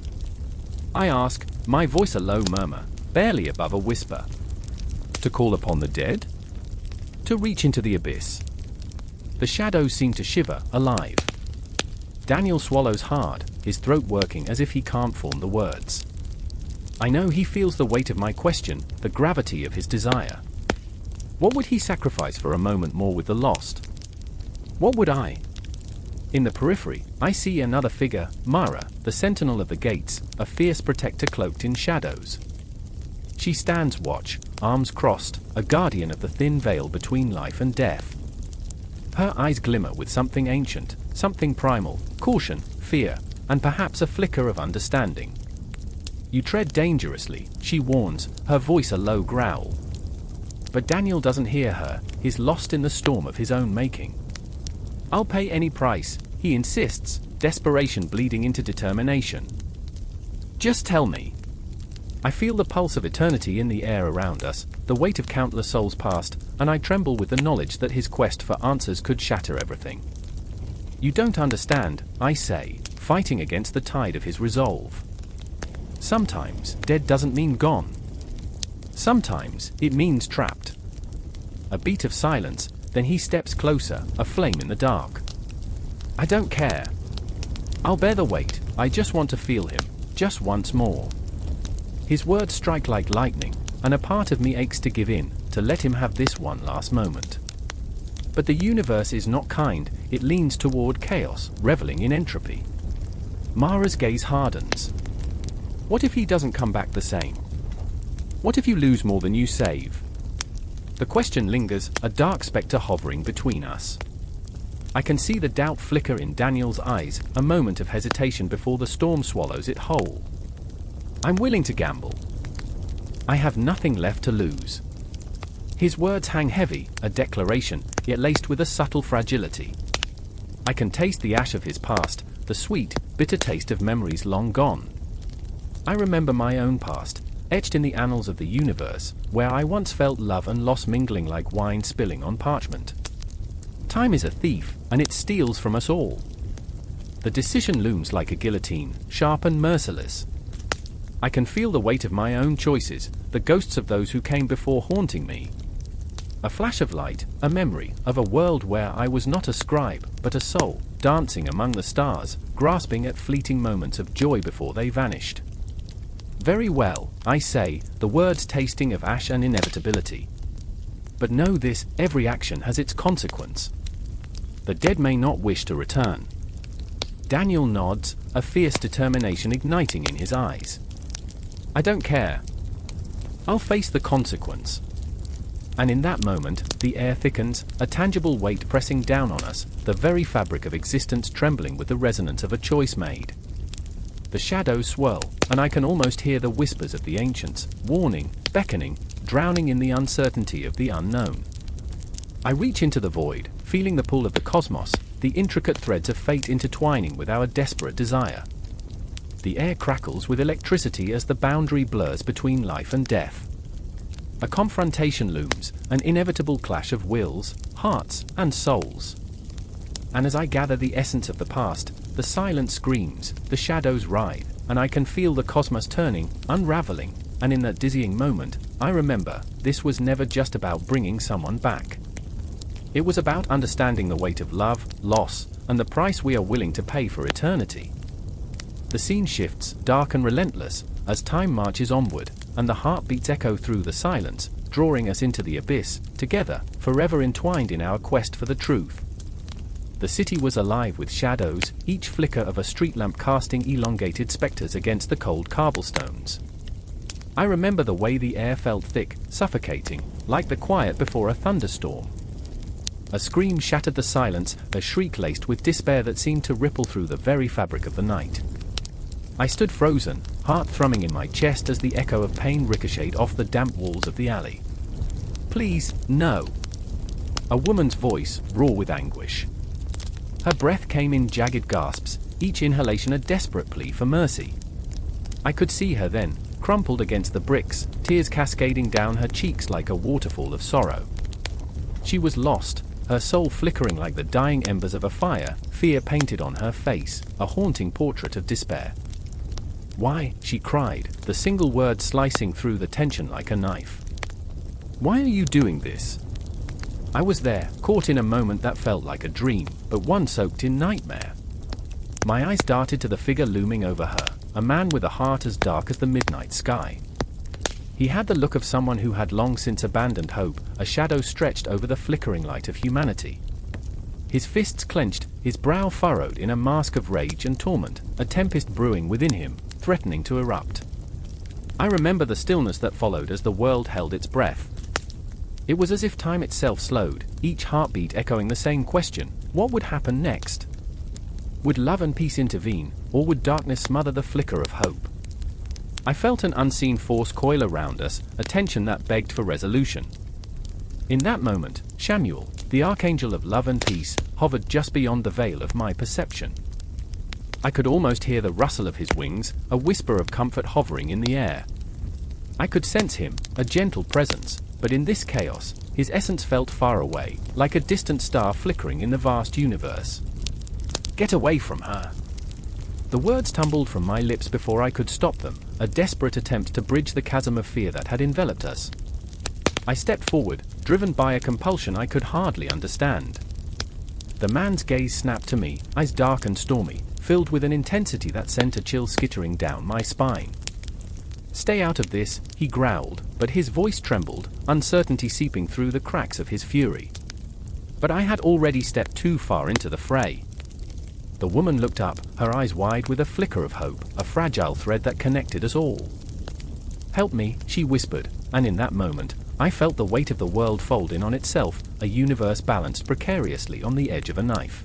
I ask, my voice a low murmur, barely above a whisper. To call upon the dead? To reach into the abyss? The shadows seem to shiver, alive. Daniel swallows hard, his throat working as if he can't form the words. I know he feels the weight of my question, the gravity of his desire. What would he sacrifice for a moment more with the lost? What would I? In the periphery, I see another figure, Mara, the sentinel of the gates, a fierce protector cloaked in shadows. She stands watch, arms crossed, a guardian of the thin veil between life and death. Her eyes glimmer with something ancient, something primal, caution, fear, and perhaps a flicker of understanding. You tread dangerously, she warns, her voice a low growl. But Daniel doesn't hear her, he's lost in the storm of his own making. I'll pay any price, he insists, desperation bleeding into determination. Just tell me. I feel the pulse of eternity in the air around us, the weight of countless souls past, and I tremble with the knowledge that his quest for answers could shatter everything. You don't understand, I say, fighting against the tide of his resolve. Sometimes, dead doesn't mean gone. Sometimes, it means trapped. A beat of silence, then he steps closer, a flame in the dark. I don't care. I'll bear the weight, I just want to feel him, just once more. His words strike like lightning, and a part of me aches to give in, to let him have this one last moment. But the universe is not kind, it leans toward chaos, reveling in entropy. Mara's gaze hardens. What if he doesn't come back the same? What if you lose more than you save? The question lingers, a dark specter hovering between us. I can see the doubt flicker in Daniel's eyes, a moment of hesitation before the storm swallows it whole. I'm willing to gamble. I have nothing left to lose. His words hang heavy, a declaration, yet laced with a subtle fragility. I can taste the ash of his past, the sweet, bitter taste of memories long gone. I remember my own past, etched in the annals of the universe, where I once felt love and loss mingling like wine spilling on parchment. Time is a thief, and it steals from us all. The decision looms like a guillotine, sharp and merciless. I can feel the weight of my own choices, the ghosts of those who came before haunting me. A flash of light, a memory of a world where I was not a scribe, but a soul, dancing among the stars, grasping at fleeting moments of joy before they vanished. Very well, I say, the words tasting of ash and inevitability. But know this, every action has its consequence. The dead may not wish to return. Daniel nods, a fierce determination igniting in his eyes. I don't care. I'll face the consequence. And in that moment, the air thickens, a tangible weight pressing down on us, the very fabric of existence trembling with the resonance of a choice made. The shadows swirl, and I can almost hear the whispers of the ancients, warning, beckoning, drowning in the uncertainty of the unknown. I reach into the void, feeling the pull of the cosmos, the intricate threads of fate intertwining with our desperate desire. The air crackles with electricity as the boundary blurs between life and death. A confrontation looms, an inevitable clash of wills, hearts, and souls. And as I gather the essence of the past, the silence screams, the shadows writhe, and I can feel the cosmos turning, unraveling, and in that dizzying moment, I remember, this was never just about bringing someone back. It was about understanding the weight of love, loss, and the price we are willing to pay for eternity. The scene shifts, dark and relentless, as time marches onward, and the heartbeats echo through the silence, drawing us into the abyss, together, forever entwined in our quest for the truth. The city was alive with shadows, each flicker of a street lamp casting elongated specters against the cold cobblestones. I remember the way the air felt thick, suffocating, like the quiet before a thunderstorm. A scream shattered the silence, a shriek laced with despair that seemed to ripple through the very fabric of the night. I stood frozen, heart thrumming in my chest as the echo of pain ricocheted off the damp walls of the alley. "Please, no." A woman's voice, raw with anguish. Her breath came in jagged gasps, each inhalation a desperate plea for mercy. I could see her then, crumpled against the bricks, tears cascading down her cheeks like a waterfall of sorrow. She was lost, her soul flickering like the dying embers of a fire, fear painted on her face, a haunting portrait of despair. "Why?" she cried, the single word slicing through the tension like a knife. "Why are you doing this?" I was there, caught in a moment that felt like a dream, but one soaked in nightmare. My eyes darted to the figure looming over her, a man with a heart as dark as the midnight sky. He had the look of someone who had long since abandoned hope, a shadow stretched over the flickering light of humanity. His fists clenched, his brow furrowed in a mask of rage and torment, a tempest brewing within him, threatening to erupt. I remember the stillness that followed as the world held its breath. It was as if time itself slowed, each heartbeat echoing the same question: what would happen next? Would love and peace intervene, or would darkness smother the flicker of hope? I felt an unseen force coil around us, a tension that begged for resolution. In that moment, Shamuel, the Archangel of love and peace, hovered just beyond the veil of my perception. I could almost hear the rustle of his wings, a whisper of comfort hovering in the air. I could sense him, a gentle presence, but in this chaos, his essence felt far away, like a distant star flickering in the vast universe. "Get away from her!" The words tumbled from my lips before I could stop them, a desperate attempt to bridge the chasm of fear that had enveloped us. I stepped forward, driven by a compulsion I could hardly understand. The man's gaze snapped to me, eyes dark and stormy, filled with an intensity that sent a chill skittering down my spine. "Stay out of this," he growled, but his voice trembled, uncertainty seeping through the cracks of his fury. But I had already stepped too far into the fray. The woman looked up, her eyes wide with a flicker of hope, a fragile thread that connected us all. "Help me," she whispered, and in that moment, I felt the weight of the world fold in on itself, a universe balanced precariously on the edge of a knife.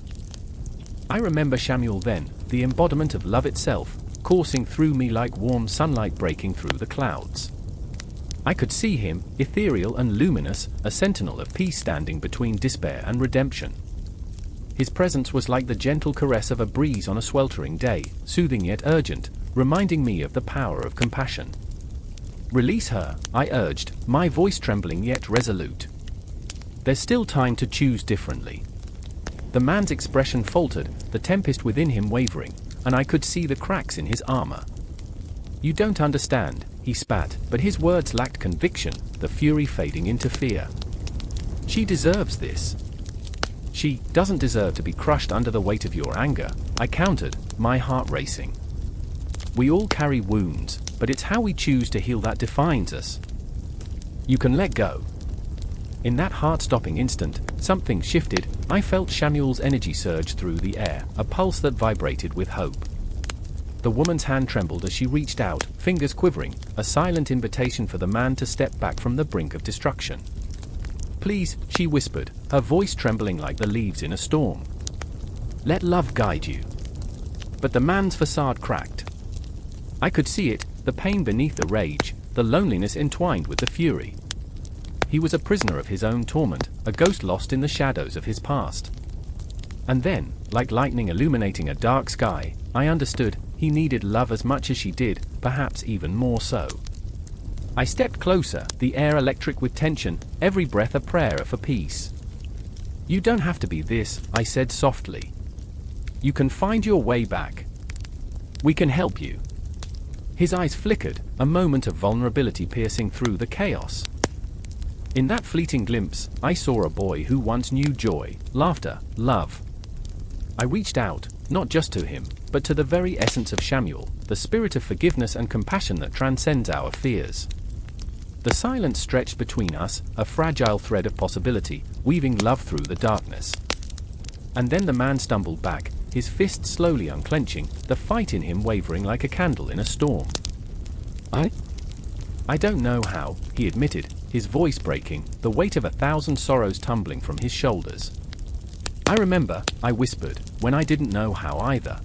I remember Shamuel then, the embodiment of love itself, coursing through me like warm sunlight breaking through the clouds. I could see him, ethereal and luminous, a sentinel of peace standing between despair and redemption. His presence was like the gentle caress of a breeze on a sweltering day, soothing yet urgent, reminding me of the power of compassion. "Release her," I urged, my voice trembling yet resolute. "There's still time to choose differently." The man's expression faltered, the tempest within him wavering, and I could see the cracks in his armor. "You don't understand," he spat, but his words lacked conviction, the fury fading into fear. "She deserves this." "She doesn't deserve to be crushed under the weight of your anger," I countered, my heart racing. "We all carry wounds, but it's how we choose to heal that defines us. You can let go." In that heart-stopping instant, something shifted. I felt Shamuel's energy surge through the air, a pulse that vibrated with hope. The woman's hand trembled as she reached out, fingers quivering, a silent invitation for the man to step back from the brink of destruction. "Please," she whispered, her voice trembling like the leaves in a storm. "Let love guide you." But the man's facade cracked. I could see it, the pain beneath the rage, the loneliness entwined with the fury. He was a prisoner of his own torment, a ghost lost in the shadows of his past. And then, like lightning illuminating a dark sky, I understood, he needed love as much as she did, perhaps even more so. I stepped closer, the air electric with tension, every breath a prayer for peace. "You don't have to be this," I said softly. "You can find your way back. We can help you." His eyes flickered, a moment of vulnerability piercing through the chaos. In that fleeting glimpse, I saw a boy who once knew joy, laughter, love. I reached out, not just to him, but to the very essence of Shamuel, the spirit of forgiveness and compassion that transcends our fears. The silence stretched between us, a fragile thread of possibility, weaving love through the darkness. And then the man stumbled back, his fist slowly unclenching, the fight in him wavering like a candle in a storm. I don't know how, he admitted, his voice breaking, the weight of 1,000 sorrows tumbling from his shoulders. I remember, I whispered, when I didn't know how either.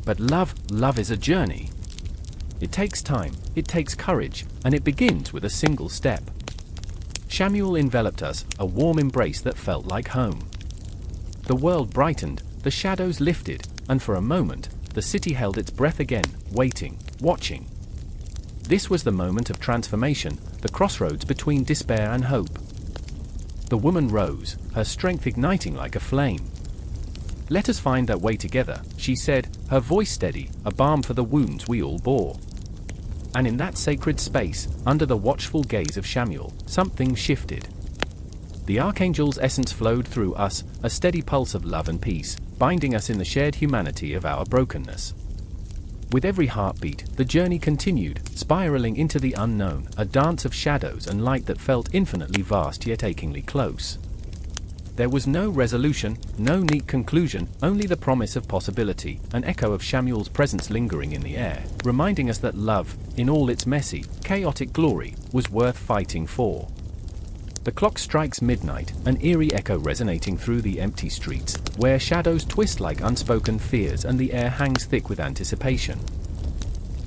But love is a journey. It takes time, it takes courage, and it begins with a single step. Shamuel enveloped us, a warm embrace that felt like home. The world brightened, the shadows lifted, and for a moment, the city held its breath again, waiting, watching. This was the moment of transformation, the crossroads between despair and hope. The woman rose, her strength igniting like a flame. "Let us find that way together," she said, her voice steady, a balm for the wounds we all bore. And in that sacred space, under the watchful gaze of Shamuel, something shifted. The Archangel's essence flowed through us, a steady pulse of love and peace, binding us in the shared humanity of our brokenness. With every heartbeat, the journey continued, spiraling into the unknown, a dance of shadows and light that felt infinitely vast yet achingly close. There was no resolution, no neat conclusion, only the promise of possibility, an echo of Shamuel's presence lingering in the air, reminding us that love, in all its messy, chaotic glory, was worth fighting for. The clock strikes midnight, an eerie echo resonating through the empty streets, where shadows twist like unspoken fears and the air hangs thick with anticipation.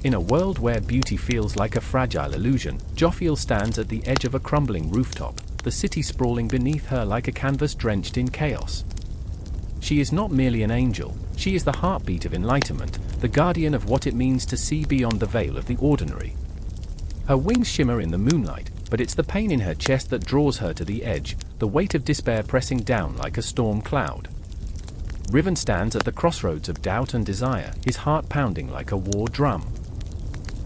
In a world where beauty feels like a fragile illusion, Jophiel stands at the edge of a crumbling rooftop, the city sprawling beneath her like a canvas drenched in chaos. She is not merely an angel, she is the heartbeat of enlightenment, the guardian of what it means to see beyond the veil of the ordinary. Her wings shimmer in the moonlight, but it's the pain in her chest that draws her to the edge, the weight of despair pressing down like a storm cloud. Riven stands at the crossroads of doubt and desire, his heart pounding like a war drum.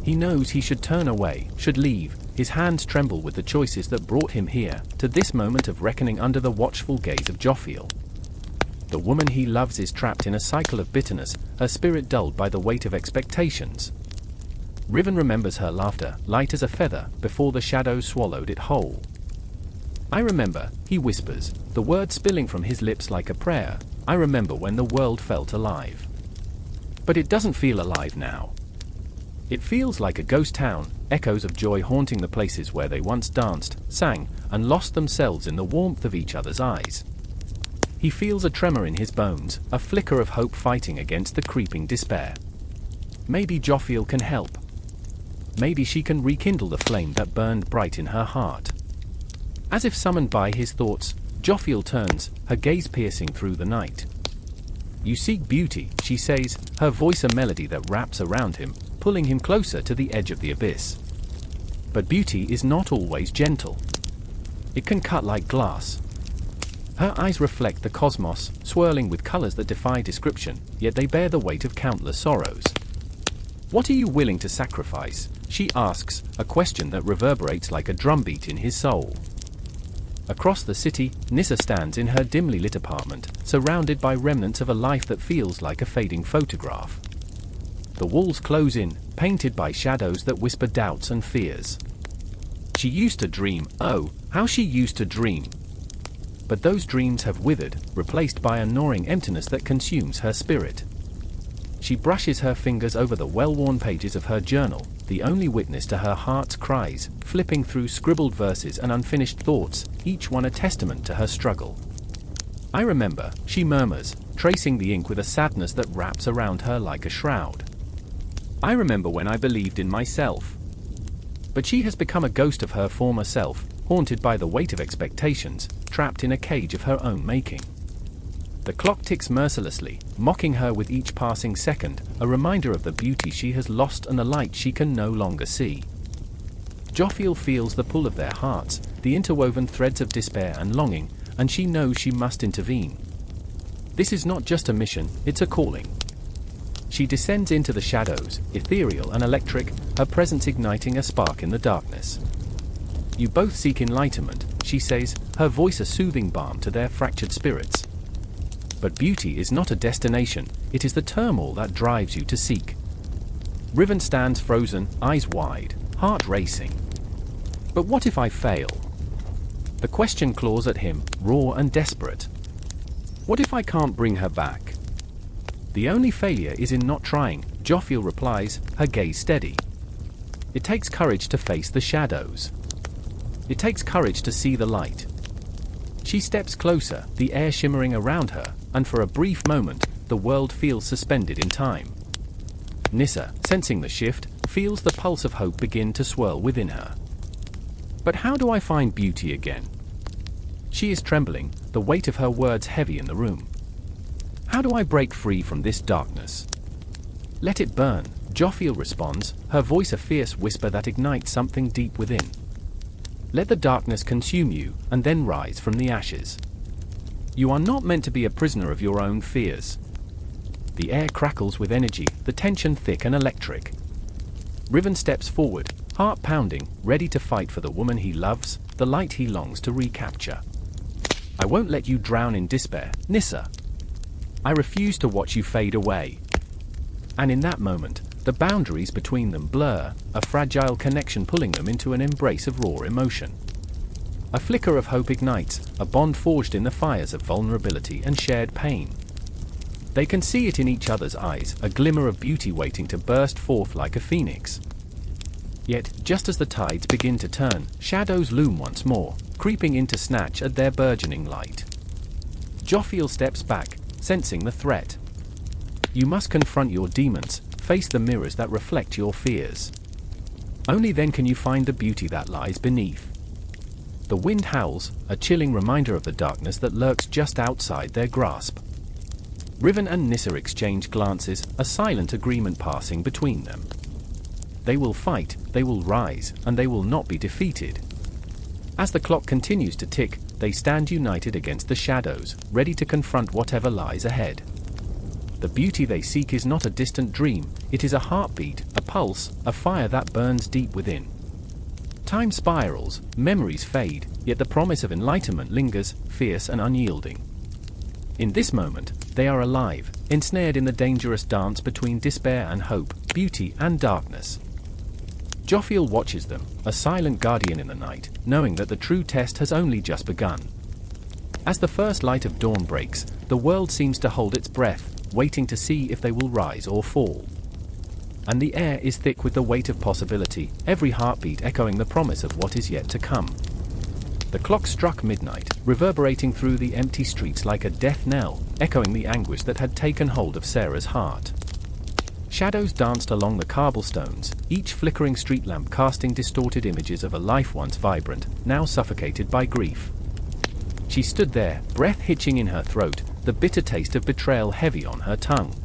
He knows he should turn away, should leave, his hands tremble with the choices that brought him here, to this moment of reckoning under the watchful gaze of Jophiel. The woman he loves is trapped in a cycle of bitterness, her spirit dulled by the weight of expectations. Riven remembers her laughter, light as a feather, before the shadows swallowed it whole. "I remember," he whispers, the words spilling from his lips like a prayer. "I remember when the world felt alive. But it doesn't feel alive now. It feels like a ghost town, echoes of joy haunting the places where they once danced, sang, and lost themselves in the warmth of each other's eyes." He feels a tremor in his bones, a flicker of hope fighting against the creeping despair. Maybe Jophiel can help. Maybe she can rekindle the flame that burned bright in her heart. As if summoned by his thoughts, Jophiel turns, her gaze piercing through the night. "You seek beauty," she says, her voice a melody that wraps around him, pulling him closer to the edge of the abyss. But beauty is not always gentle. It can cut like glass. Her eyes reflect the cosmos, swirling with colors that defy description, yet they bear the weight of countless sorrows. "What are you willing to sacrifice?" she asks, a question that reverberates like a drumbeat in his soul. Across the city, Nissa stands in her dimly lit apartment, surrounded by remnants of a life that feels like a fading photograph. The walls close in, painted by shadows that whisper doubts and fears. She used to dream, oh, how she used to dream. But those dreams have withered, replaced by a gnawing emptiness that consumes her spirit. She brushes her fingers over the well-worn pages of her journal, the only witness to her heart's cries, flipping through scribbled verses and unfinished thoughts, each one a testament to her struggle. "I remember," she murmurs, tracing the ink with a sadness that wraps around her like a shroud. "I remember when I believed in myself." But she has become a ghost of her former self, haunted by the weight of expectations, trapped in a cage of her own making. The clock ticks mercilessly, mocking her with each passing second, a reminder of the beauty she has lost and the light she can no longer see. Jophiel feels the pull of their hearts, the interwoven threads of despair and longing, and she knows she must intervene. This is not just a mission, it's a calling. She descends into the shadows, ethereal and electric, her presence igniting a spark in the darkness. You both seek enlightenment, she says, her voice a soothing balm to their fractured spirits. But beauty is not a destination, it is the turmoil that drives you to seek. Riven stands frozen, eyes wide, heart racing. But what if I fail? The question claws at him, raw and desperate. What if I can't bring her back? The only failure is in not trying, Jophiel replies, her gaze steady. It takes courage to face the shadows. It takes courage to see the light. She steps closer, the air shimmering around her, and for a brief moment, the world feels suspended in time. Nissa, sensing the shift, feels the pulse of hope begin to swirl within her. But how do I find beauty again? She is trembling, the weight of her words heavy in the room. How do I break free from this darkness? Let it burn, Jophiel responds, her voice a fierce whisper that ignites something deep within. Let the darkness consume you, and then rise from the ashes. You are not meant to be a prisoner of your own fears. The air crackles with energy, the tension thick and electric. Riven steps forward, heart pounding, ready to fight for the woman he loves, the light he longs to recapture. I won't let you drown in despair, Nissa. I refuse to watch you fade away. And in that moment, the boundaries between them blur, a fragile connection pulling them into an embrace of raw emotion. A flicker of hope ignites, a bond forged in the fires of vulnerability and shared pain. They can see it in each other's eyes, a glimmer of beauty waiting to burst forth like a phoenix. Yet, just as the tides begin to turn, shadows loom once more, creeping in to snatch at their burgeoning light. Jophiel steps back, sensing the threat. You must confront your demons, face the mirrors that reflect your fears. Only then can you find the beauty that lies beneath. The wind howls, a chilling reminder of the darkness that lurks just outside their grasp. Riven and Nissa exchange glances, a silent agreement passing between them. They will fight, they will rise, and they will not be defeated. As the clock continues to tick, they stand united against the shadows, ready to confront whatever lies ahead. The beauty they seek is not a distant dream, it is a heartbeat, a pulse, a fire that burns deep within. Time spirals, memories fade, yet the promise of enlightenment lingers, fierce and unyielding. In this moment, they are alive, ensnared in the dangerous dance between despair and hope, beauty and darkness. Jophiel watches them, a silent guardian in the night, knowing that the true test has only just begun. As the first light of dawn breaks, the world seems to hold its breath, waiting to see if they will rise or fall. And the air is thick with the weight of possibility, every heartbeat echoing the promise of what is yet to come. The clock struck midnight, reverberating through the empty streets like a death knell, echoing the anguish that had taken hold of Sarah's heart. Shadows danced along the cobblestones, each flickering street lamp casting distorted images of a life once vibrant, now suffocated by grief. She stood there, breath hitching in her throat, the bitter taste of betrayal heavy on her tongue.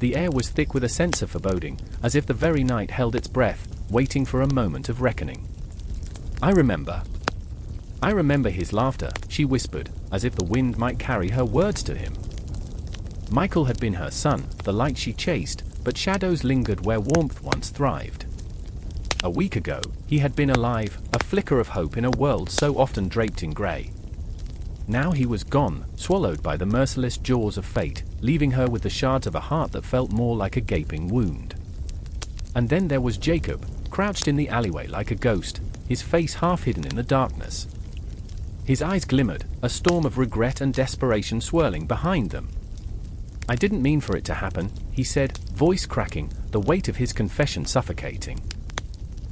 The air was thick with a sense of foreboding, as if the very night held its breath, waiting for a moment of reckoning. I remember his laughter, she whispered, as if the wind might carry her words to him. Michael had been her son, the light she chased, but shadows lingered where warmth once thrived. A week ago, he had been alive, a flicker of hope in a world so often draped in grey. Now he was gone, swallowed by the merciless jaws of fate, leaving her with the shards of a heart that felt more like a gaping wound. And then there was Jacob, crouched in the alleyway like a ghost, his face half hidden in the darkness. His eyes glimmered, a storm of regret and desperation swirling behind them. I didn't mean for it to happen, he said, voice cracking, the weight of his confession suffocating.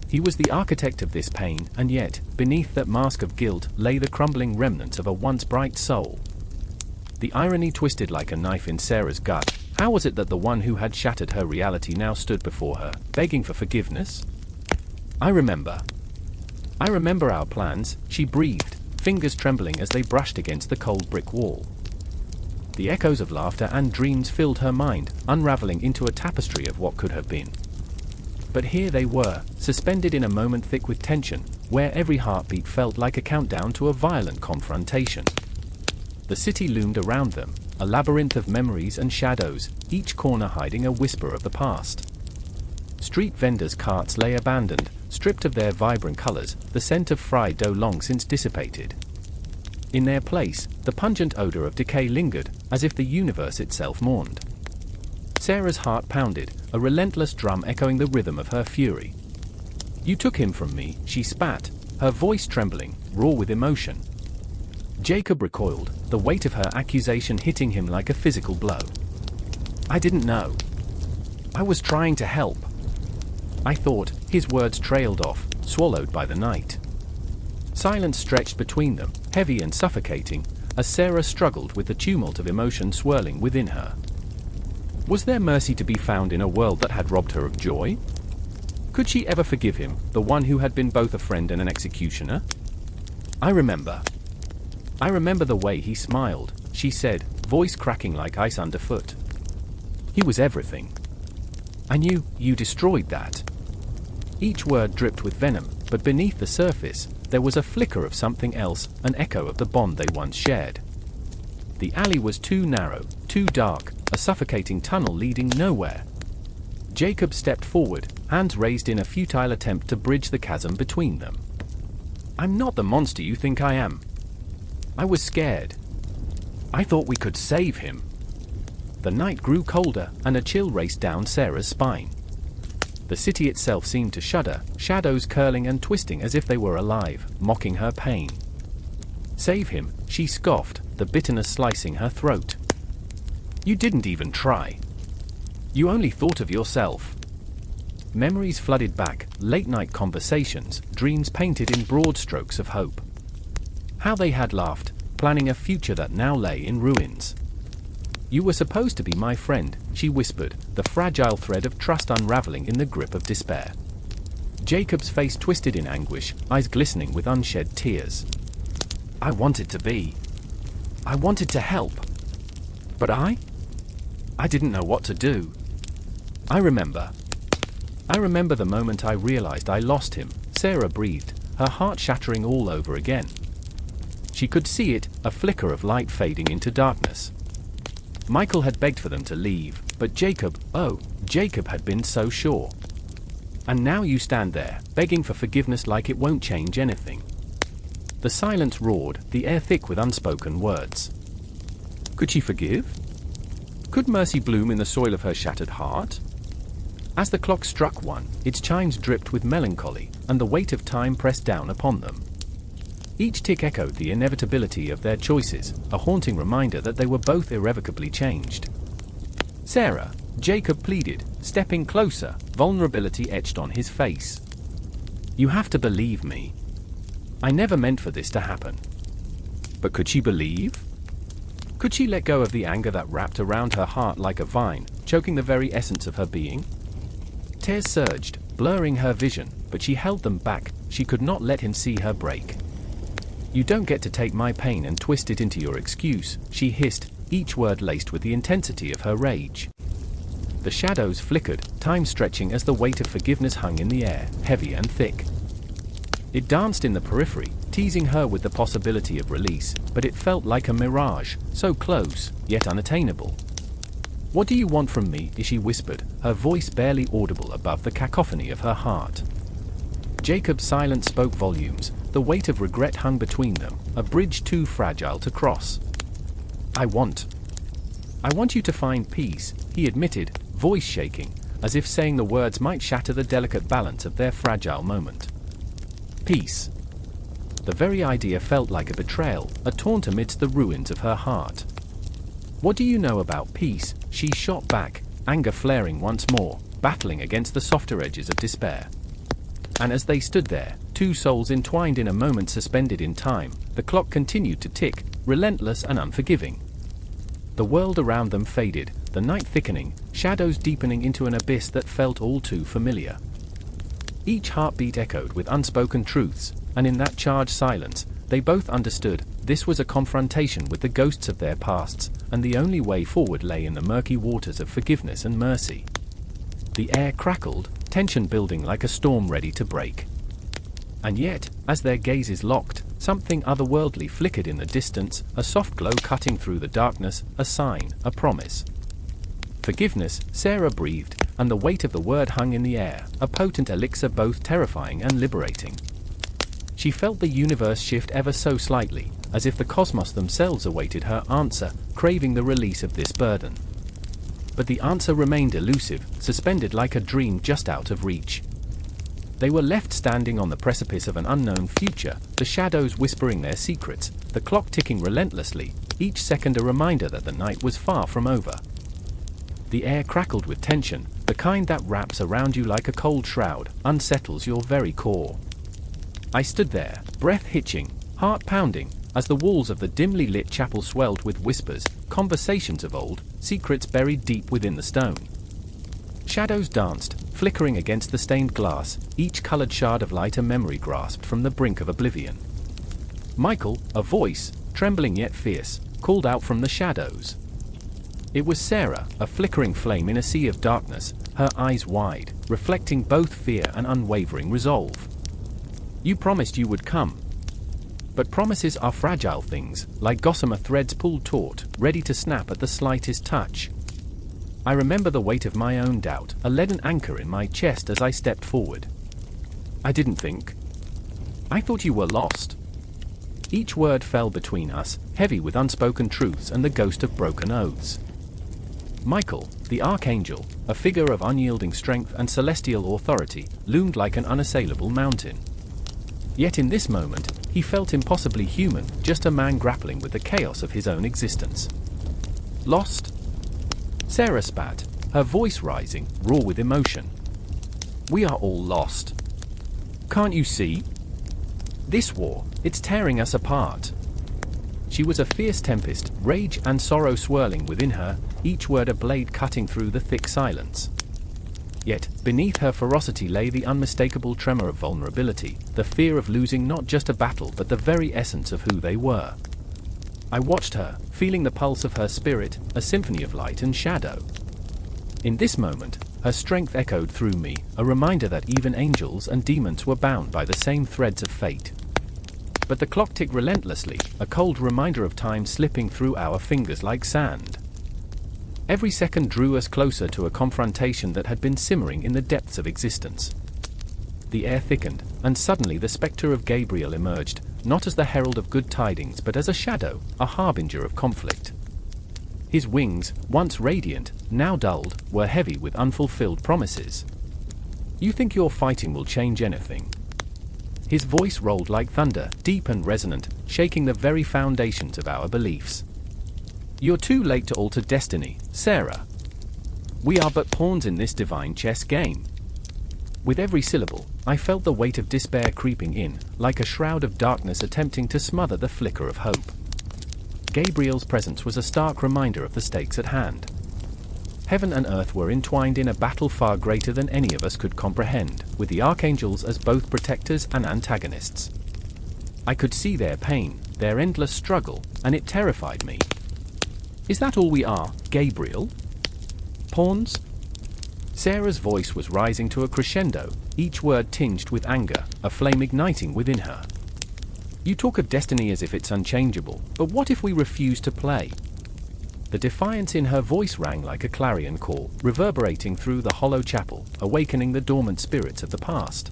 He was the architect of this pain, and yet, beneath that mask of guilt, lay the crumbling remnants of a once bright soul. The irony twisted like a knife in Sarah's gut. How was it that the one who had shattered her reality now stood before her, begging for forgiveness? I remember our plans, she breathed, fingers trembling as they brushed against the cold brick wall. The echoes of laughter and dreams filled her mind, unraveling into a tapestry of what could have been. But here they were, suspended in a moment thick with tension, where every heartbeat felt like a countdown to a violent confrontation. The city loomed around them, a labyrinth of memories and shadows, each corner hiding a whisper of the past. Street vendors' carts lay abandoned, stripped of their vibrant colors, the scent of fried dough long since dissipated. In their place, the pungent odor of decay lingered, as if the universe itself mourned. Sarah's heart pounded, a relentless drum echoing the rhythm of her fury. "You took him from me," she spat, her voice trembling, raw with emotion. Jacob recoiled, the weight of her accusation hitting him like a physical blow. "I didn't know. I was trying to help. I thought," his words trailed off, swallowed by the night. Silence stretched between them, heavy and suffocating, as Sarah struggled with the tumult of emotion swirling within her. Was there mercy to be found in a world that had robbed her of joy? Could she ever forgive him, the one who had been both a friend and an executioner? I remember the way he smiled," she said, voice cracking like ice underfoot. "He was everything. And you destroyed that." Each word dripped with venom, but beneath the surface, there was a flicker of something else, an echo of the bond they once shared. The alley was too narrow, too dark, a suffocating tunnel leading nowhere. Jacob stepped forward, hands raised in a futile attempt to bridge the chasm between them. "I'm not the monster you think I am. I was scared. I thought we could save him." The night grew colder, and a chill raced down Sarah's spine. The city itself seemed to shudder, shadows curling and twisting as if they were alive, mocking her pain. "Save him," she scoffed, the bitterness slicing her throat. "You didn't even try. You only thought of yourself." Memories flooded back, late-night conversations, dreams painted in broad strokes of hope. How they had laughed, planning a future that now lay in ruins. "You were supposed to be my friend," she whispered, the fragile thread of trust unraveling in the grip of despair. Jacob's face twisted in anguish, eyes glistening with unshed tears. "I wanted to be. I wanted to help. But I didn't know what to do. I remember the moment I realized I lost him," Sarah breathed, her heart shattering all over again. She could see it, a flicker of light fading into darkness. Michael had begged for them to leave, but Jacob had been so sure. And now you stand there, begging for forgiveness like it won't change anything. The silence roared, the air thick with unspoken words. Could she forgive? Could mercy bloom in the soil of her shattered heart? As the clock struck 1, its chimes dripped with melancholy, and the weight of time pressed down upon them. Each tick echoed the inevitability of their choices, a haunting reminder that they were both irrevocably changed. "Sarah," Jacob pleaded, stepping closer, vulnerability etched on his face. "You have to believe me. I never meant for this to happen." But could she believe? Could she let go of the anger that wrapped around her heart like a vine, choking the very essence of her being? Tears surged, blurring her vision, but she held them back. She could not let him see her break. "You don't get to take my pain and twist it into your excuse," she hissed, each word laced with the intensity of her rage. The shadows flickered, time stretching as the weight of forgiveness hung in the air, heavy and thick. It danced in the periphery, teasing her with the possibility of release, but it felt like a mirage, so close, yet unattainable. "What do you want from me?" she whispered, her voice barely audible above the cacophony of her heart. Jacob's silence spoke volumes, the weight of regret hung between them, a bridge too fragile to cross. I want you to find peace," he admitted, voice shaking, as if saying the words might shatter the delicate balance of their fragile moment. Peace. The very idea felt like a betrayal, a taunt amidst the ruins of her heart. "What do you know about peace?" she shot back, anger flaring once more, battling against the softer edges of despair. And as they stood there, two souls entwined in a moment suspended in time, the clock continued to tick, relentless and unforgiving. The world around them faded, the night thickening, shadows deepening into an abyss that felt all too familiar. Each heartbeat echoed with unspoken truths, and in that charged silence, they both understood this was a confrontation with the ghosts of their pasts, and the only way forward lay in the murky waters of forgiveness and mercy. The air crackled, tension building like a storm ready to break. And yet, as their gazes locked, Something otherworldly flickered in the distance, a soft glow cutting through the darkness, a sign, a promise. Forgiveness, Sarah breathed, and the weight of the word hung in the air, a potent elixir both terrifying and liberating. She felt the universe shift ever so slightly, as if the cosmos themselves awaited her answer, craving the release of this burden. But the answer remained elusive, suspended like a dream just out of reach. They were left standing on the precipice of an unknown future, the shadows whispering their secrets, the clock ticking relentlessly, each second a reminder that the night was far from over. The air crackled with tension, the kind that wraps around you like a cold shroud, unsettles your very core. I stood there, breath hitching, heart pounding, as the walls of the dimly lit chapel swelled with whispers, conversations of old, secrets buried deep within the stone. Shadows danced, flickering against the stained glass, each colored shard of light a memory grasped from the brink of oblivion. Michael, a voice, trembling yet fierce, called out from the shadows. It was Sarah, a flickering flame in a sea of darkness, her eyes wide, reflecting both fear and unwavering resolve. You promised you would come. But promises are fragile things, like gossamer threads pulled taut, ready to snap at the slightest touch. I remember the weight of my own doubt, a leaden anchor in my chest as I stepped forward. I didn't think. I thought you were lost. Each word fell between us, heavy with unspoken truths and the ghost of broken oaths. Michael, the Archangel, a figure of unyielding strength and celestial authority, loomed like an unassailable mountain. Yet in this moment, he felt impossibly human, just a man grappling with the chaos of his own existence. Lost? Sarah spat, her voice rising, raw with emotion. We are all lost. Can't you see? This war, it's tearing us apart. She was a fierce tempest, rage and sorrow swirling within her, each word a blade cutting through the thick silence. Yet, beneath her ferocity lay the unmistakable tremor of vulnerability, the fear of losing not just a battle but the very essence of who they were. I watched her, feeling the pulse of her spirit, a symphony of light and shadow. In this moment, her strength echoed through me, a reminder that even angels and demons were bound by the same threads of fate. But the clock ticked relentlessly, a cold reminder of time slipping through our fingers like sand. Every second drew us closer to a confrontation that had been simmering in the depths of existence. The air thickened, and suddenly the spectre of Gabriel emerged, not as the herald of good tidings but as a shadow, a harbinger of conflict. His wings, once radiant, now dulled, were heavy with unfulfilled promises. You think your fighting will change anything? His voice rolled like thunder, deep and resonant, shaking the very foundations of our beliefs. You're too late to alter destiny, Sarah. We are but pawns in this divine chess game. With every syllable, I felt the weight of despair creeping in, like a shroud of darkness attempting to smother the flicker of hope. Gabriel's presence was a stark reminder of the stakes at hand. Heaven and earth were entwined in a battle far greater than any of us could comprehend, with the Archangels as both protectors and antagonists. I could see their pain, their endless struggle, and it terrified me. Is that all we are, Gabriel? Pawns? Sarah's voice was rising to a crescendo, each word tinged with anger, a flame igniting within her. You talk of destiny as if it's unchangeable, but what if we refuse to play? The defiance in her voice rang like a clarion call, reverberating through the hollow chapel, awakening the dormant spirits of the past.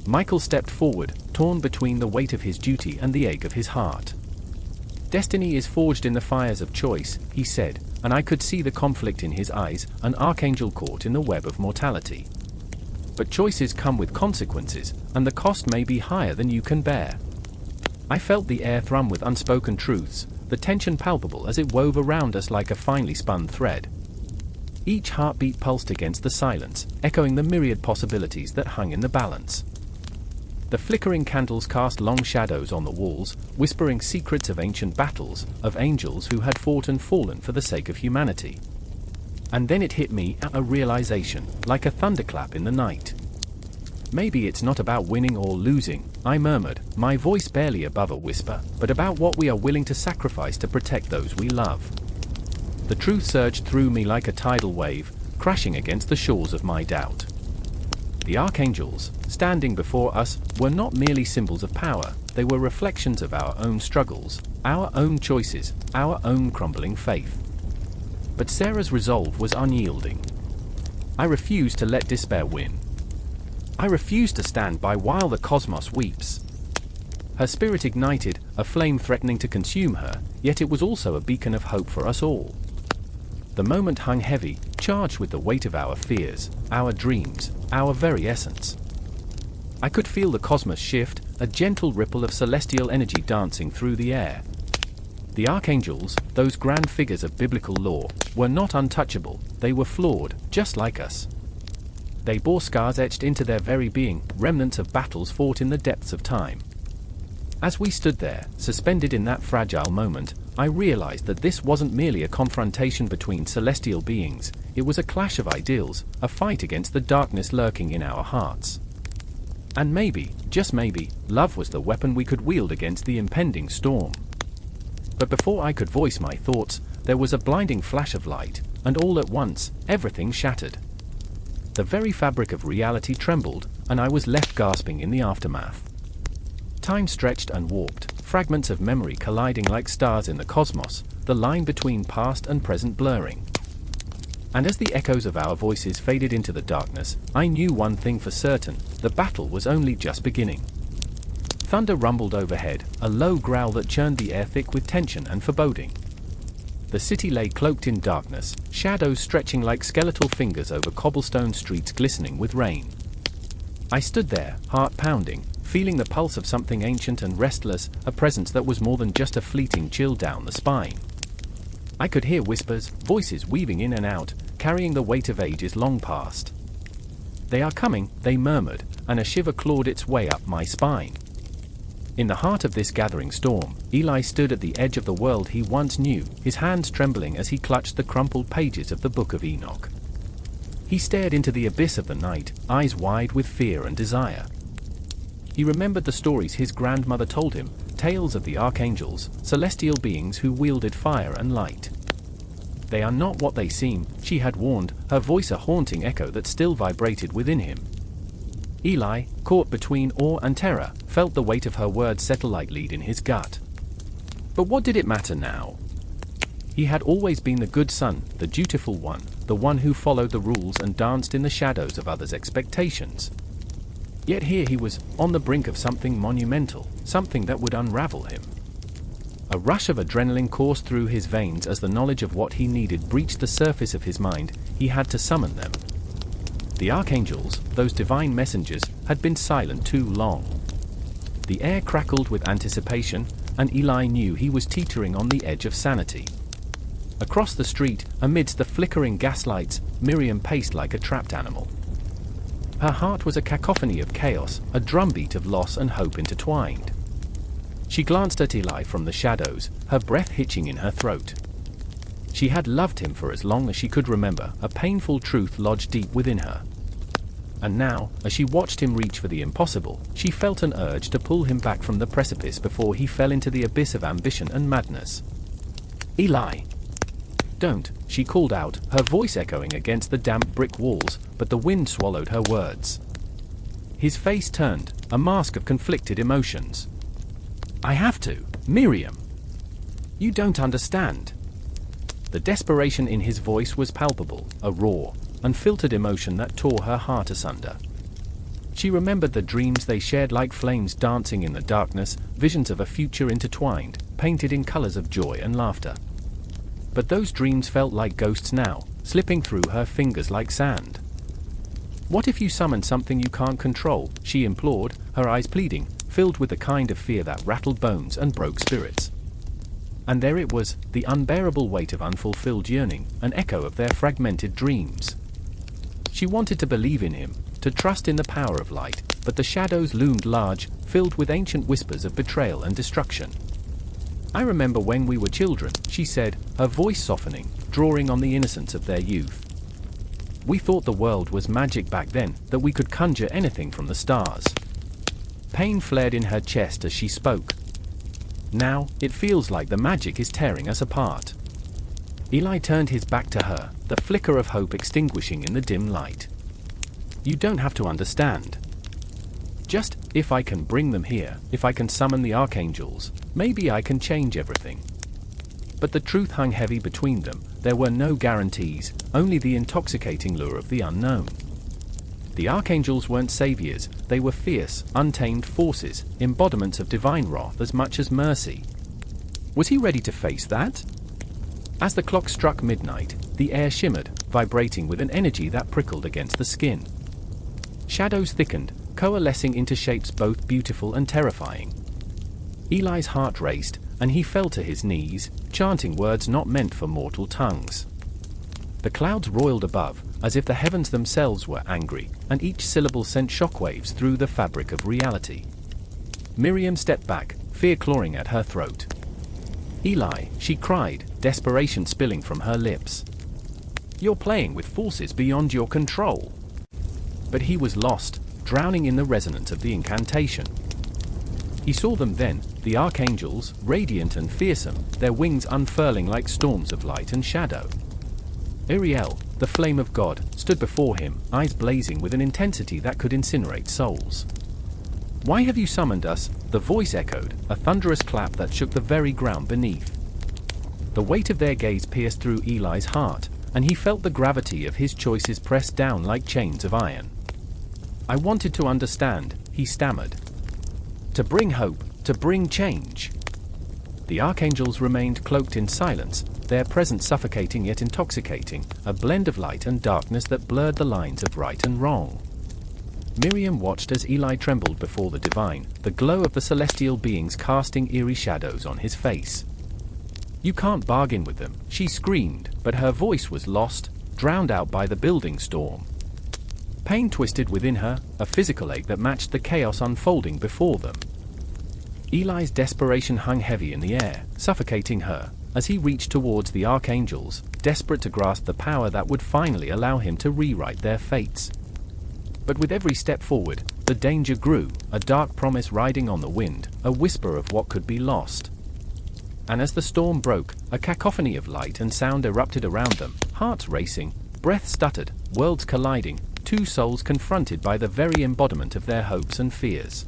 Michael stepped forward, torn between the weight of his duty and the ache of his heart. Destiny is forged in the fires of choice, he said, and I could see the conflict in his eyes, an archangel caught in the web of mortality. But choices come with consequences, and the cost may be higher than you can bear. I felt the air thrum with unspoken truths, the tension palpable as it wove around us like a finely spun thread. Each heartbeat pulsed against the silence, echoing the myriad possibilities that hung in the balance. The flickering candles cast long shadows on the walls, whispering secrets of ancient battles, of angels who had fought and fallen for the sake of humanity. And then it hit me, a realization, like a thunderclap in the night. Maybe it's not about winning or losing, I murmured, my voice barely above a whisper, but about what we are willing to sacrifice to protect those we love. The truth surged through me like a tidal wave, crashing against the shores of my doubt. The Archangels, standing before us, were not merely symbols of power, they were reflections of our own struggles, our own choices, our own crumbling faith. But Sarah's resolve was unyielding. I refused to let despair win. I refused to stand by while the cosmos weeps. Her spirit ignited, a flame threatening to consume her, yet it was also a beacon of hope for us all. The moment hung heavy, charged with the weight of our fears, our dreams, our very essence. I could feel the cosmos shift, a gentle ripple of celestial energy dancing through the air. The archangels, those grand figures of biblical lore, were not untouchable, they were flawed, just like us. They bore scars etched into their very being, remnants of battles fought in the depths of time. As we stood there, suspended in that fragile moment, I realized that this wasn't merely a confrontation between celestial beings, it was a clash of ideals, a fight against the darkness lurking in our hearts. And maybe, just maybe, love was the weapon we could wield against the impending storm. But before I could voice my thoughts, there was a blinding flash of light, and all at once, everything shattered. The very fabric of reality trembled, and I was left gasping in the aftermath. Time stretched and warped, fragments of memory colliding like stars in the cosmos, the line between past and present blurring. And as the echoes of our voices faded into the darkness, I knew one thing for certain, the battle was only just beginning. Thunder rumbled overhead, a low growl that churned the air thick with tension and foreboding. The city lay cloaked in darkness, shadows stretching like skeletal fingers over cobblestone streets glistening with rain. I stood there, heart pounding, feeling the pulse of something ancient and restless, a presence that was more than just a fleeting chill down the spine. I could hear whispers, voices weaving in and out, carrying the weight of ages long past. "They are coming," they murmured, and a shiver clawed its way up my spine. In the heart of this gathering storm, Eli stood at the edge of the world he once knew, his hands trembling as he clutched the crumpled pages of the Book of Enoch. He stared into the abyss of the night, eyes wide with fear and desire. He remembered the stories his grandmother told him, tales of the archangels, celestial beings who wielded fire and light. "They are not what they seem," she had warned, her voice a haunting echo that still vibrated within him. Eli, caught between awe and terror, felt the weight of her words settle like lead in his gut. But what did it matter now? He had always been the good son, the dutiful one, the one who followed the rules and danced in the shadows of others' expectations. Yet here he was, on the brink of something monumental, something that would unravel him. A rush of adrenaline coursed through his veins as the knowledge of what he needed breached the surface of his mind. He had to summon them. The archangels, those divine messengers, had been silent too long. The air crackled with anticipation, and Eli knew he was teetering on the edge of sanity. Across the street, amidst the flickering gaslights, Miriam paced like a trapped animal. Her heart was a cacophony of chaos, a drumbeat of loss and hope intertwined. She glanced at Eli from the shadows, her breath hitching in her throat. She had loved him for as long as she could remember, a painful truth lodged deep within her. And now, as she watched him reach for the impossible, she felt an urge to pull him back from the precipice before he fell into the abyss of ambition and madness. "Eli! Don't," she called out, her voice echoing against the damp brick walls, but the wind swallowed her words. His face turned, a mask of conflicted emotions. "I have to, Miriam. You don't understand." The desperation in his voice was palpable, a raw, unfiltered emotion that tore her heart asunder. She remembered the dreams they shared like flames dancing in the darkness, visions of a future intertwined, painted in colors of joy and laughter. But those dreams felt like ghosts now, slipping through her fingers like sand. "What if you summon something you can't control?" she implored, her eyes pleading, filled with the kind of fear that rattled bones and broke spirits. And there it was, the unbearable weight of unfulfilled yearning, an echo of their fragmented dreams. She wanted to believe in him, to trust in the power of light, but the shadows loomed large, filled with ancient whispers of betrayal and destruction. "I remember when we were children," she said, her voice softening, drawing on the innocence of their youth. "We thought the world was magic back then, that we could conjure anything from the stars." Pain flared in her chest as she spoke. "Now, it feels like the magic is tearing us apart." Eli turned his back to her, the flicker of hope extinguishing in the dim light. "You don't have to understand. Just If I can bring them here, if I can summon the Archangels, maybe I can change everything. But the truth hung heavy between them. There were no guarantees, only the intoxicating lure of the unknown. The Archangels weren't saviors, they were fierce, untamed forces, embodiments of divine wrath as much as mercy. Was he ready to face that? As the clock struck midnight, the air shimmered, vibrating with an energy that prickled against the skin. Shadows thickened, coalescing into shapes both beautiful and terrifying. Eli's heart raced, and he fell to his knees, chanting words not meant for mortal tongues. The clouds roiled above, as if the heavens themselves were angry, and each syllable sent shockwaves through the fabric of reality. Miriam stepped back, fear clawing at her throat. "Eli," she cried, desperation spilling from her lips. "You're playing with forces beyond your control." But he was lost, drowning in the resonance of the incantation. He saw them then, the Archangels, radiant and fearsome, their wings unfurling like storms of light and shadow. Uriel, the flame of God, stood before him, eyes blazing with an intensity that could incinerate souls. "Why have you summoned us?" the voice echoed, a thunderous clap that shook the very ground beneath. The weight of their gaze pierced through Eli's heart, and he felt the gravity of his choices pressed down like chains of iron. "I wanted to understand," he stammered. "To bring hope, to bring change." The Archangels remained cloaked in silence, their presence suffocating yet intoxicating, a blend of light and darkness that blurred the lines of right and wrong. Miriam watched as Eli trembled before the divine, the glow of the celestial beings casting eerie shadows on his face. "You can't bargain with them," she screamed, but her voice was lost, drowned out by the building storm. Pain twisted within her, a physical ache that matched the chaos unfolding before them. Eli's desperation hung heavy in the air, suffocating her, as he reached towards the Archangels, desperate to grasp the power that would finally allow him to rewrite their fates. But with every step forward, the danger grew, a dark promise riding on the wind, a whisper of what could be lost. And as the storm broke, a cacophony of light and sound erupted around them, hearts racing, breath stuttered, worlds colliding, two souls confronted by the very embodiment of their hopes and fears.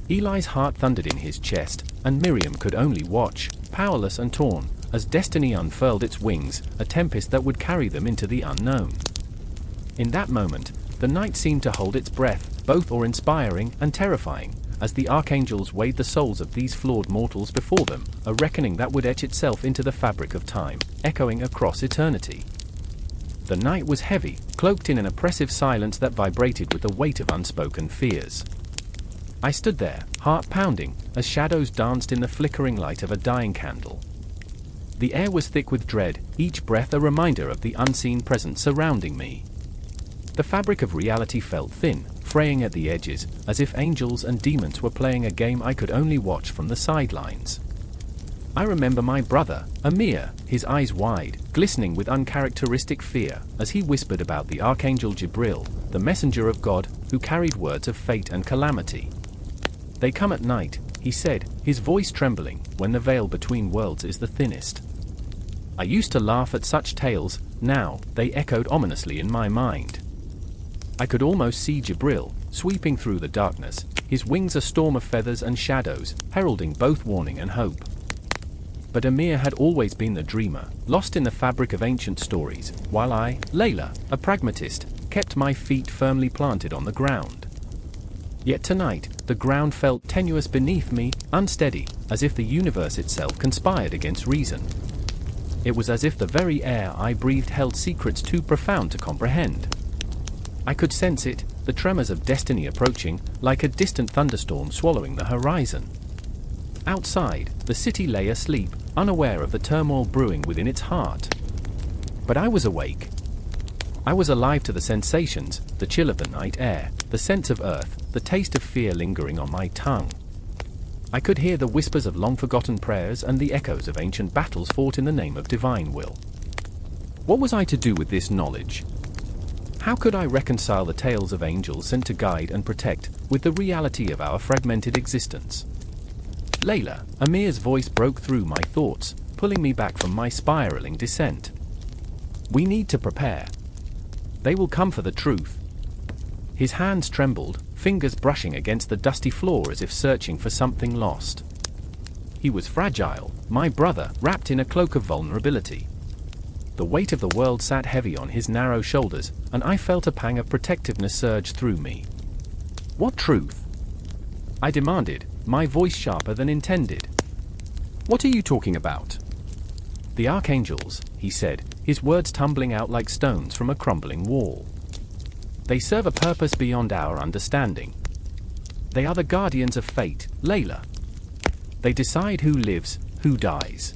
Eli's heart thundered in his chest, and Miriam could only watch, powerless and torn, as destiny unfurled its wings, a tempest that would carry them into the unknown. In that moment, the night seemed to hold its breath, both awe-inspiring and terrifying, as the Archangels weighed the souls of these flawed mortals before them, a reckoning that would etch itself into the fabric of time, echoing across eternity. The night was heavy, cloaked in an oppressive silence that vibrated with the weight of unspoken fears. I stood there, heart pounding, as shadows danced in the flickering light of a dying candle. The air was thick with dread, each breath a reminder of the unseen presence surrounding me. The fabric of reality felt thin, fraying at the edges, as if angels and demons were playing a game I could only watch from the sidelines. I remember my brother, Amir, his eyes wide, glistening with uncharacteristic fear, as he whispered about the Archangel Gabriel, the messenger of God, who carried words of fate and calamity. "They come at night," he said, his voice trembling, "when the veil between worlds is the thinnest." I used to laugh at such tales, now they echoed ominously in my mind. I could almost see Gabriel, sweeping through the darkness, his wings a storm of feathers and shadows, heralding both warning and hope. But Amir had always been the dreamer, lost in the fabric of ancient stories, while I, Layla, a pragmatist, kept my feet firmly planted on the ground. Yet tonight, the ground felt tenuous beneath me, unsteady, as if the universe itself conspired against reason. It was as if the very air I breathed held secrets too profound to comprehend. I could sense it, the tremors of destiny approaching, like a distant thunderstorm swallowing the horizon. Outside, the city lay asleep, unaware of the turmoil brewing within its heart. But I was awake. I was alive to the sensations, the chill of the night air, the sense of earth, the taste of fear lingering on my tongue. I could hear the whispers of long-forgotten prayers and the echoes of ancient battles fought in the name of divine will. What was I to do with this knowledge? How could I reconcile the tales of angels sent to guide and protect with the reality of our fragmented existence? Layla, Amir's voice broke through my thoughts, pulling me back from my spiraling descent. "We need to prepare. They will come for the truth." His hands trembled, fingers brushing against the dusty floor as if searching for something lost. He was fragile, my brother, wrapped in a cloak of vulnerability. The weight of the world sat heavy on his narrow shoulders, and I felt a pang of protectiveness surge through me. "What truth?" I demanded, my voice sharper than intended. "What are you talking about?" "The Archangels," he said, his words tumbling out like stones from a crumbling wall. "They serve a purpose beyond our understanding. They are the guardians of fate, Layla. They decide who lives, who dies.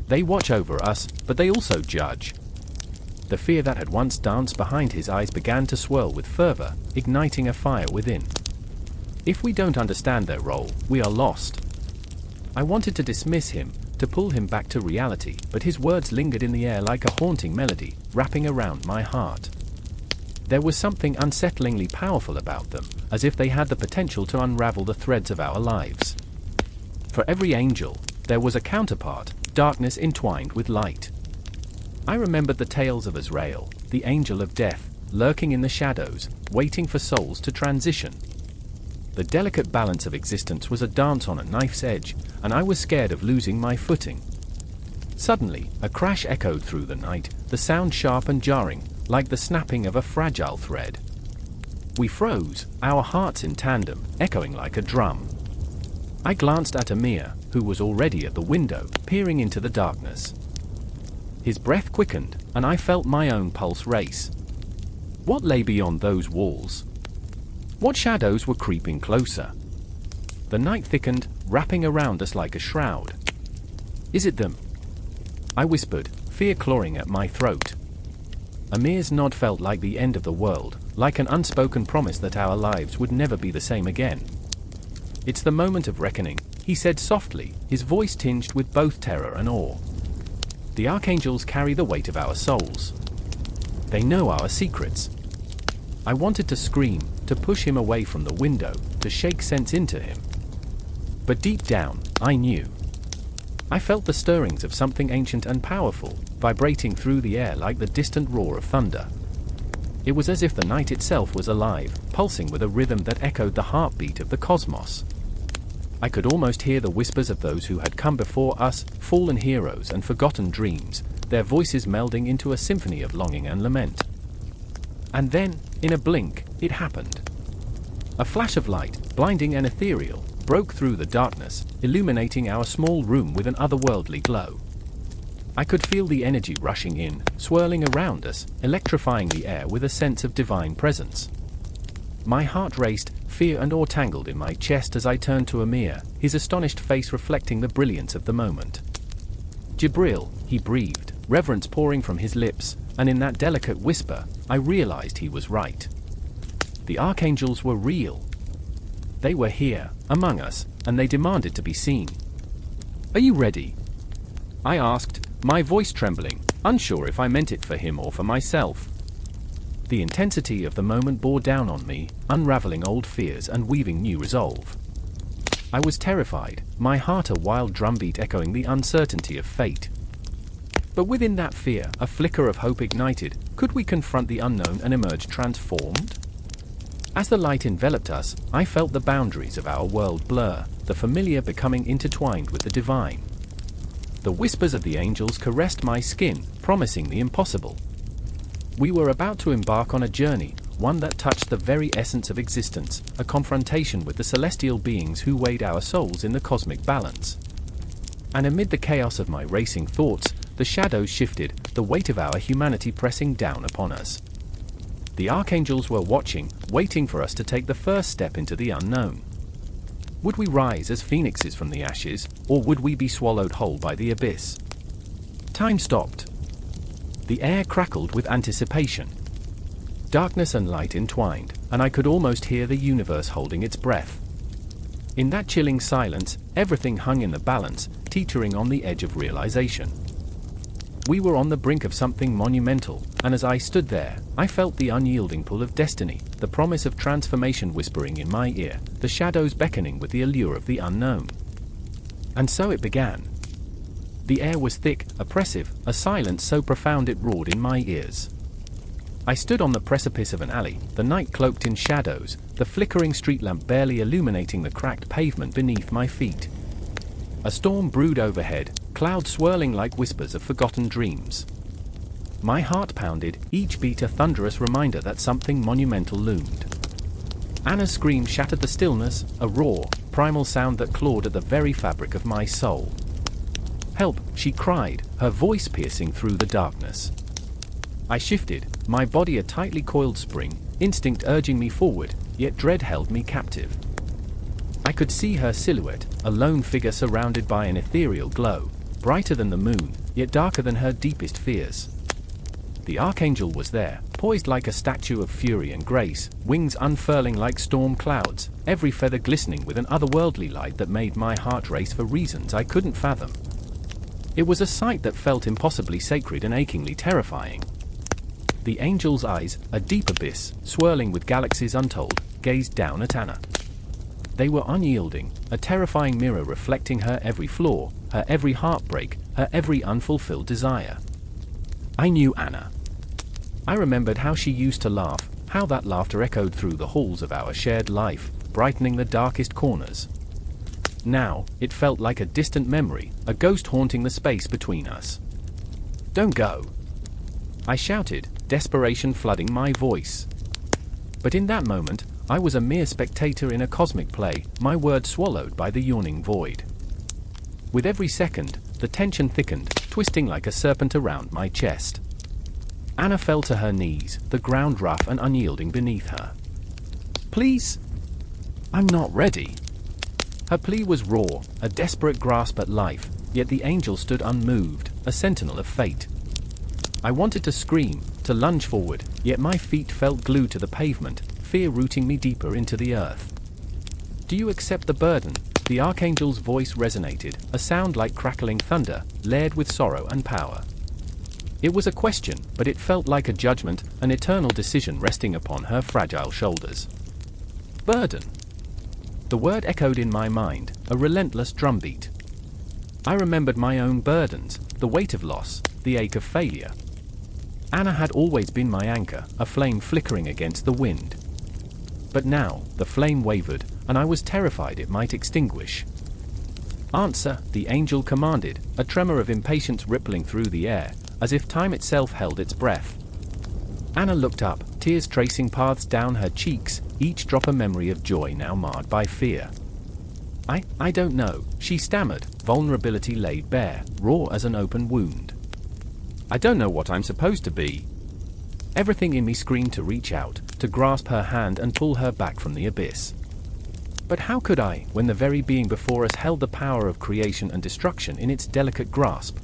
They watch over us, but they also judge." The fear that had once danced behind his eyes began to swirl with fervor, igniting a fire within. If we don't understand their role, we are lost. I wanted to dismiss him, to pull him back to reality, but his words lingered in the air like a haunting melody, wrapping around my heart. There was something unsettlingly powerful about them, as if they had the potential to unravel the threads of our lives. For every angel, there was a counterpart, darkness entwined with light. I remembered the tales of Azrael, the angel of death, lurking in the shadows, waiting for souls to transition. The delicate balance of existence was a dance on a knife's edge, and I was scared of losing my footing. Suddenly, a crash echoed through the night, the sound sharp and jarring, like the snapping of a fragile thread. We froze, our hearts in tandem, echoing like a drum. I glanced at Amir, who was already at the window, peering into the darkness. His breath quickened, and I felt my own pulse race. What lay beyond those walls? What shadows were creeping closer? The night thickened, wrapping around us like a shroud. "Is it them?" I whispered, fear clawing at my throat. Amir's nod felt like the end of the world, like an unspoken promise that our lives would never be the same again. "It's the moment of reckoning," he said softly, his voice tinged with both terror and awe. "The Archangels carry the weight of our souls. They know our secrets." I wanted to scream, to push him away from the window, to shake sense into him. But deep down, I knew. I felt the stirrings of something ancient and powerful, vibrating through the air like the distant roar of thunder. It was as if the night itself was alive, pulsing with a rhythm that echoed the heartbeat of the cosmos. I could almost hear the whispers of those who had come before us, fallen heroes and forgotten dreams, their voices melding into a symphony of longing and lament. And then, in a blink, it happened. A flash of light, blinding and ethereal, broke through the darkness, illuminating our small room with an otherworldly glow. I could feel the energy rushing in, swirling around us, electrifying the air with a sense of divine presence. My heart raced, fear and awe tangled in my chest as I turned to Amir, his astonished face reflecting the brilliance of the moment. "Gabriel," he breathed, reverence pouring from his lips, and in that delicate whisper, I realized he was right. The Archangels were real. They were here, among us, and they demanded to be seen. "Are you ready?" I asked, my voice trembling, unsure if I meant it for him or for myself. The intensity of the moment bore down on me, unraveling old fears and weaving new resolve. I was terrified, my heart a wild drumbeat echoing the uncertainty of fate. But within that fear, a flicker of hope ignited. Could we confront the unknown and emerge transformed? As the light enveloped us, I felt the boundaries of our world blur, the familiar becoming intertwined with the divine. The whispers of the angels caressed my skin, promising the impossible. We were about to embark on a journey, one that touched the very essence of existence, a confrontation with the celestial beings who weighed our souls in the cosmic balance. And amid the chaos of my racing thoughts, the shadows shifted, the weight of our humanity pressing down upon us. The Archangels were watching, waiting for us to take the first step into the unknown. Would we rise as phoenixes from the ashes, or would we be swallowed whole by the abyss? Time stopped. The air crackled with anticipation. Darkness and light entwined, and I could almost hear the universe holding its breath. In that chilling silence, everything hung in the balance, teetering on the edge of realization. We were on the brink of something monumental, and as I stood there, I felt the unyielding pull of destiny, the promise of transformation whispering in my ear, the shadows beckoning with the allure of the unknown. And so it began. The air was thick, oppressive, a silence so profound it roared in my ears. I stood on the precipice of an alley, the night cloaked in shadows, the flickering street lamp barely illuminating the cracked pavement beneath my feet. A storm brewed overhead, clouds swirling like whispers of forgotten dreams. My heart pounded, each beat a thunderous reminder that something monumental loomed. Anna's scream shattered the stillness, a raw, primal sound that clawed at the very fabric of my soul. "Help!" she cried, her voice piercing through the darkness. I shifted, my body a tightly coiled spring, instinct urging me forward, yet dread held me captive. I could see her silhouette, a lone figure surrounded by an ethereal glow, brighter than the moon, yet darker than her deepest fears. The Archangel was there, poised like a statue of fury and grace, wings unfurling like storm clouds, every feather glistening with an otherworldly light that made my heart race for reasons I couldn't fathom. It was a sight that felt impossibly sacred and achingly terrifying. The angel's eyes, a deep abyss, swirling with galaxies untold, gazed down at Anna. They were unyielding, a terrifying mirror reflecting her every flaw, her every heartbreak, her every unfulfilled desire. I knew Anna. I remembered how she used to laugh, how that laughter echoed through the halls of our shared life, brightening the darkest corners. Now, it felt like a distant memory, a ghost haunting the space between us. "Don't go!" I shouted, desperation flooding my voice. But in that moment, I was a mere spectator in a cosmic play, my words swallowed by the yawning void. With every second, the tension thickened, twisting like a serpent around my chest. Anna fell to her knees, the ground rough and unyielding beneath her. "Please? I'm not ready." Her plea was raw, a desperate grasp at life, yet the angel stood unmoved, a sentinel of fate. I wanted to scream, to lunge forward, yet my feet felt glued to the pavement, fear rooting me deeper into the earth. "Do you accept the burden?" The Archangel's voice resonated, a sound like crackling thunder, layered with sorrow and power. It was a question, but it felt like a judgment, an eternal decision resting upon her fragile shoulders. Burden. The word echoed in my mind, a relentless drumbeat. I remembered my own burdens, the weight of loss, the ache of failure. Anna had always been my anchor, a flame flickering against the wind. But now, the flame wavered, and I was terrified it might extinguish. "Answer," the angel commanded, a tremor of impatience rippling through the air, as if time itself held its breath. Anna looked up, tears tracing paths down her cheeks, each drop a memory of joy now marred by fear. I don't know," she stammered, vulnerability laid bare, raw as an open wound. "I don't know what I'm supposed to be." Everything in me screamed to reach out, to grasp her hand and pull her back from the abyss. But how could I, when the very being before us held the power of creation and destruction in its delicate grasp?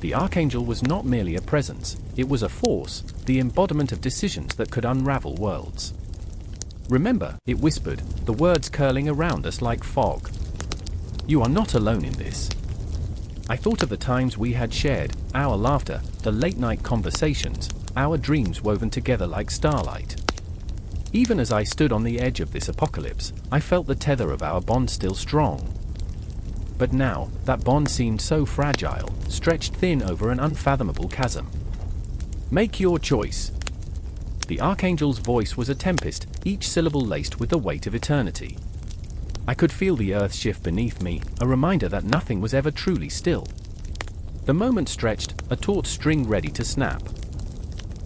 The Archangel was not merely a presence, it was a force, the embodiment of decisions that could unravel worlds. "Remember," it whispered, the words curling around us like fog. "You are not alone in this." I thought of the times we had shared, our laughter, the late-night conversations, our dreams woven together like starlight. Even as I stood on the edge of this apocalypse, I felt the tether of our bond still strong. But now, that bond seemed so fragile, stretched thin over an unfathomable chasm. "Make your choice." The Archangel's voice was a tempest, each syllable laced with the weight of eternity. I could feel the earth shift beneath me, a reminder that nothing was ever truly still. The moment stretched, a taut string ready to snap.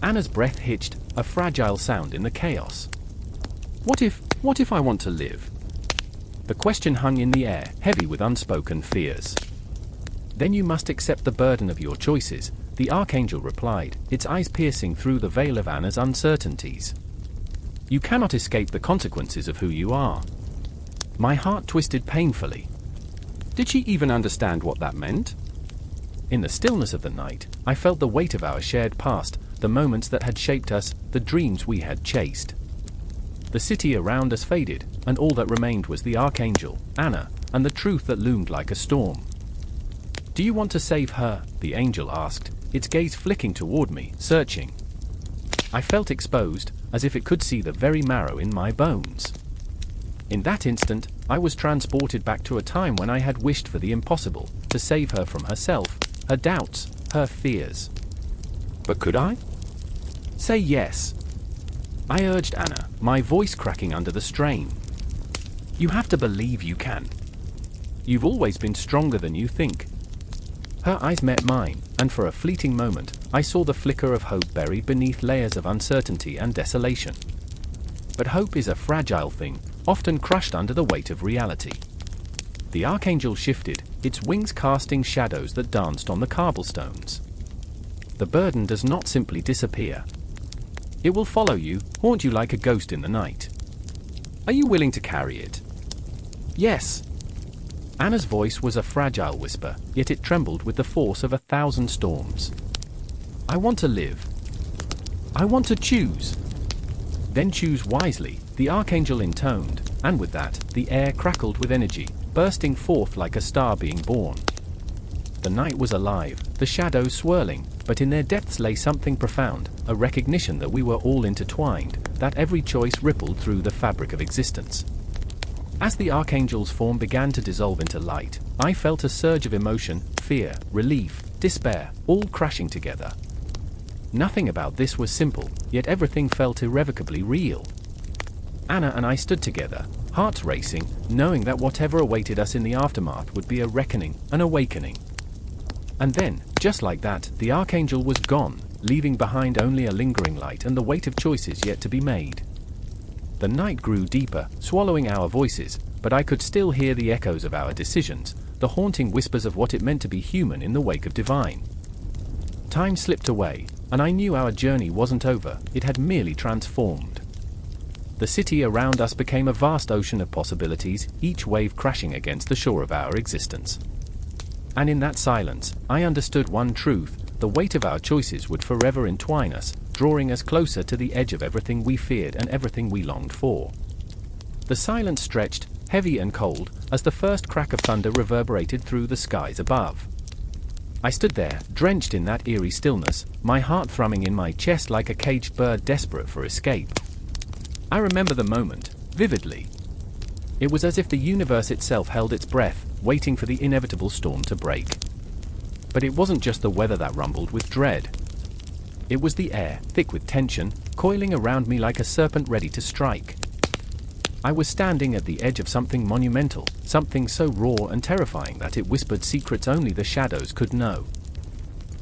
Anna's breath hitched, a fragile sound in the chaos. What if I want to live?" The question hung in the air, heavy with unspoken fears. "Then you must accept the burden of your choices," the Archangel replied, its eyes piercing through the veil of Anna's uncertainties. "You cannot escape the consequences of who you are." My heart twisted painfully. Did she even understand what that meant? In the stillness of the night, I felt the weight of our shared past, the moments that had shaped us, the dreams we had chased. The city around us faded, and all that remained was the Archangel, Anna, and the truth that loomed like a storm. "Do you want to save her?" the angel asked, its gaze flicking toward me, searching. I felt exposed, as if it could see the very marrow in my bones. In that instant, I was transported back to a time when I had wished for the impossible, to save her from herself, her doubts, her fears. But could I? Say yes. I urged Anna, my voice cracking under the strain. You have to believe you can. You've always been stronger than you think. Her eyes met mine, and for a fleeting moment, I saw the flicker of hope buried beneath layers of uncertainty and desolation. But hope is a fragile thing, often crushed under the weight of reality. The Archangel shifted, its wings casting shadows that danced on the cobblestones. The burden does not simply disappear. It will follow you, haunt you like a ghost in the night. Are you willing to carry it? Yes. Anna's voice was a fragile whisper, yet it trembled with the force of 1,000 storms. I want to live. I want to choose. Then choose wisely, the Archangel intoned, and with that, the air crackled with energy, bursting forth like a star being born. The night was alive, the shadows swirling, but in their depths lay something profound, a recognition that we were all intertwined, that every choice rippled through the fabric of existence. As the Archangel's form began to dissolve into light, I felt a surge of emotion, fear, relief, despair, all crashing together. Nothing about this was simple, yet everything felt irrevocably real. Anna and I stood together, hearts racing, knowing that whatever awaited us in the aftermath would be a reckoning, an awakening. And then, just like that, the Archangel was gone, leaving behind only a lingering light and the weight of choices yet to be made. The night grew deeper, swallowing our voices, but I could still hear the echoes of our decisions, the haunting whispers of what it meant to be human in the wake of divine. Time slipped away, and I knew our journey wasn't over, it had merely transformed. The city around us became a vast ocean of possibilities, each wave crashing against the shore of our existence. And in that silence, I understood one truth: the weight of our choices would forever entwine us, drawing us closer to the edge of everything we feared and everything we longed for. The silence stretched, heavy and cold, as the first crack of thunder reverberated through the skies above. I stood there, drenched in that eerie stillness, my heart thrumming in my chest like a caged bird desperate for escape. I remember the moment, vividly. It was as if the universe itself held its breath, waiting for the inevitable storm to break. But it wasn't just the weather that rumbled with dread. It was the air, thick with tension, coiling around me like a serpent ready to strike. I was standing at the edge of something monumental, something so raw and terrifying that it whispered secrets only the shadows could know.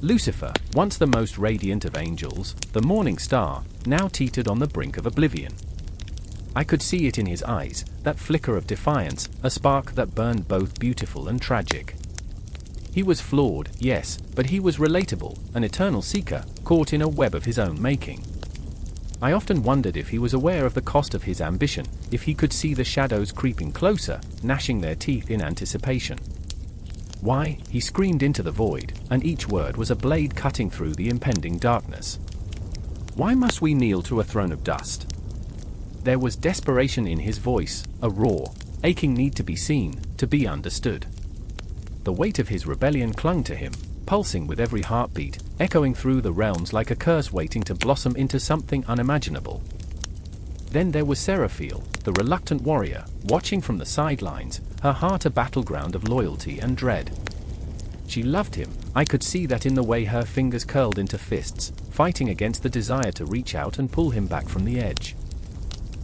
Lucifer, once the most radiant of angels, the morning star, now teetered on the brink of oblivion. I could see it in his eyes, that flicker of defiance, a spark that burned both beautiful and tragic. He was flawed, yes, but he was relatable, an eternal seeker, caught in a web of his own making. I often wondered if he was aware of the cost of his ambition, if he could see the shadows creeping closer, gnashing their teeth in anticipation. Why, he screamed into the void, and each word was a blade cutting through the impending darkness. Why must we kneel to a throne of dust? There was desperation in his voice, a raw, aching need to be seen, to be understood. The weight of his rebellion clung to him, pulsing with every heartbeat, echoing through the realms like a curse waiting to blossom into something unimaginable. Then there was Raphael, the reluctant warrior, watching from the sidelines, her heart a battleground of loyalty and dread. She loved him, I could see that in the way her fingers curled into fists, fighting against the desire to reach out and pull him back from the edge.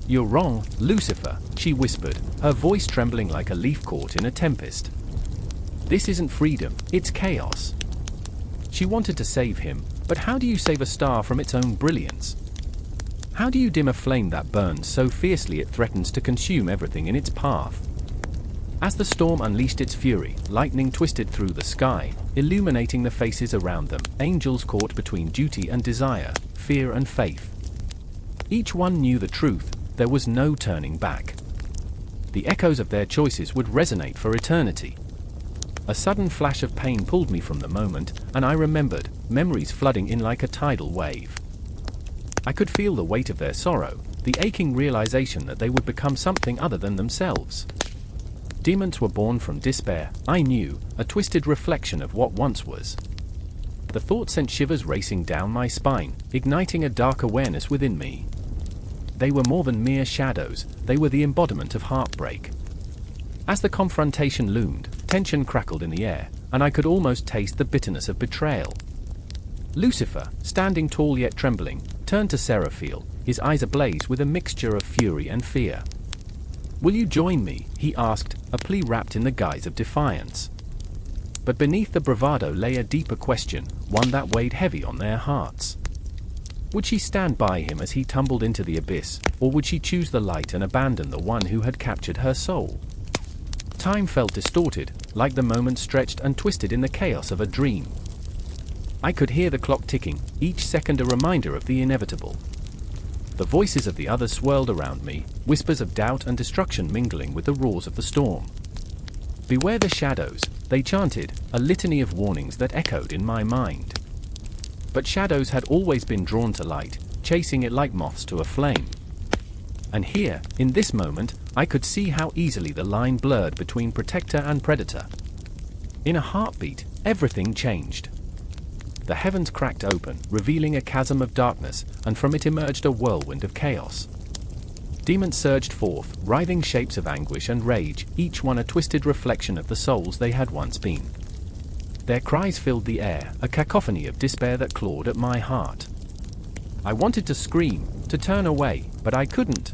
"You're wrong, Lucifer," she whispered, her voice trembling like a leaf caught in a tempest. "This isn't freedom, it's chaos." She wanted to save him, but how do you save a star from its own brilliance? How do you dim a flame that burns so fiercely it threatens to consume everything in its path? As the storm unleashed its fury, lightning twisted through the sky, illuminating the faces around them, angels caught between duty and desire, fear and faith. Each one knew the truth, there was no turning back. The echoes of their choices would resonate for eternity. A sudden flash of pain pulled me from the moment, and I remembered, memories flooding in like a tidal wave. I could feel the weight of their sorrow, the aching realization that they would become something other than themselves. Demons were born from despair, I knew, a twisted reflection of what once was. The thought sent shivers racing down my spine, igniting a dark awareness within me. They were more than mere shadows, they were the embodiment of heartbreak. As the confrontation loomed, tension crackled in the air, and I could almost taste the bitterness of betrayal. Lucifer, standing tall yet trembling, turned to Raphael, his eyes ablaze with a mixture of fury and fear. "Will you join me?" he asked, a plea wrapped in the guise of defiance. But beneath the bravado lay a deeper question, one that weighed heavy on their hearts. Would she stand by him as he tumbled into the abyss, or would she choose the light and abandon the one who had captured her soul? Time felt distorted, like the moments stretched and twisted in the chaos of a dream. I could hear the clock ticking, each second a reminder of the inevitable. The voices of the others swirled around me, whispers of doubt and destruction mingling with the roars of the storm. "Beware the shadows," they chanted, a litany of warnings that echoed in my mind. But shadows had always been drawn to light, chasing it like moths to a flame. And here, in this moment, I could see how easily the line blurred between protector and predator. In a heartbeat, everything changed. The heavens cracked open, revealing a chasm of darkness, and from it emerged a whirlwind of chaos. Demons surged forth, writhing shapes of anguish and rage, each one a twisted reflection of the souls they had once been. Their cries filled the air, a cacophony of despair that clawed at my heart. I wanted to scream, to turn away, but I couldn't.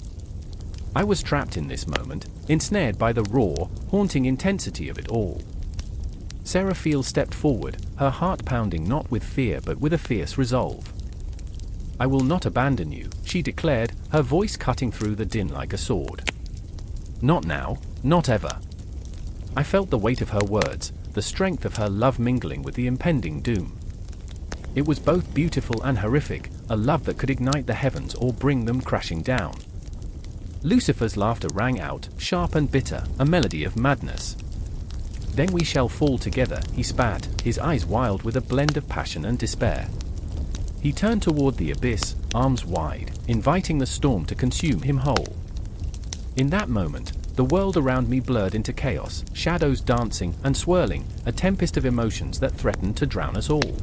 I was trapped in this moment, ensnared by the raw, haunting intensity of it all. Raphael stepped forward, her heart pounding not with fear but with a fierce resolve. "I will not abandon you," she declared, her voice cutting through the din like a sword. "Not now, not ever." I felt the weight of her words, the strength of her love mingling with the impending doom. It was both beautiful and horrific, a love that could ignite the heavens or bring them crashing down. Lucifer's laughter rang out, sharp and bitter, a melody of madness. "Then we shall fall together," he spat, his eyes wild with a blend of passion and despair. He turned toward the abyss, arms wide, inviting the storm to consume him whole. In that moment, the world around me blurred into chaos, shadows dancing and swirling, a tempest of emotions that threatened to drown us all.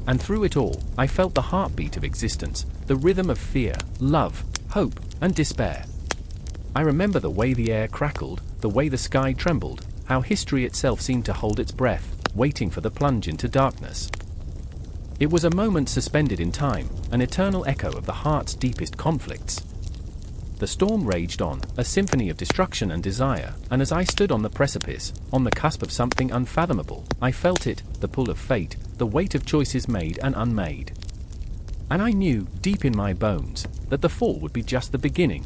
And through it all, I felt the heartbeat of existence, the rhythm of fear, love, hope, and despair. I remember the way the air crackled, the way the sky trembled, how history itself seemed to hold its breath, waiting for the plunge into darkness. It was a moment suspended in time, an eternal echo of the heart's deepest conflicts. The storm raged on, a symphony of destruction and desire, and as I stood on the precipice, on the cusp of something unfathomable, I felt it, the pull of fate, the weight of choices made and unmade. And I knew, deep in my bones, that the fall would be just the beginning.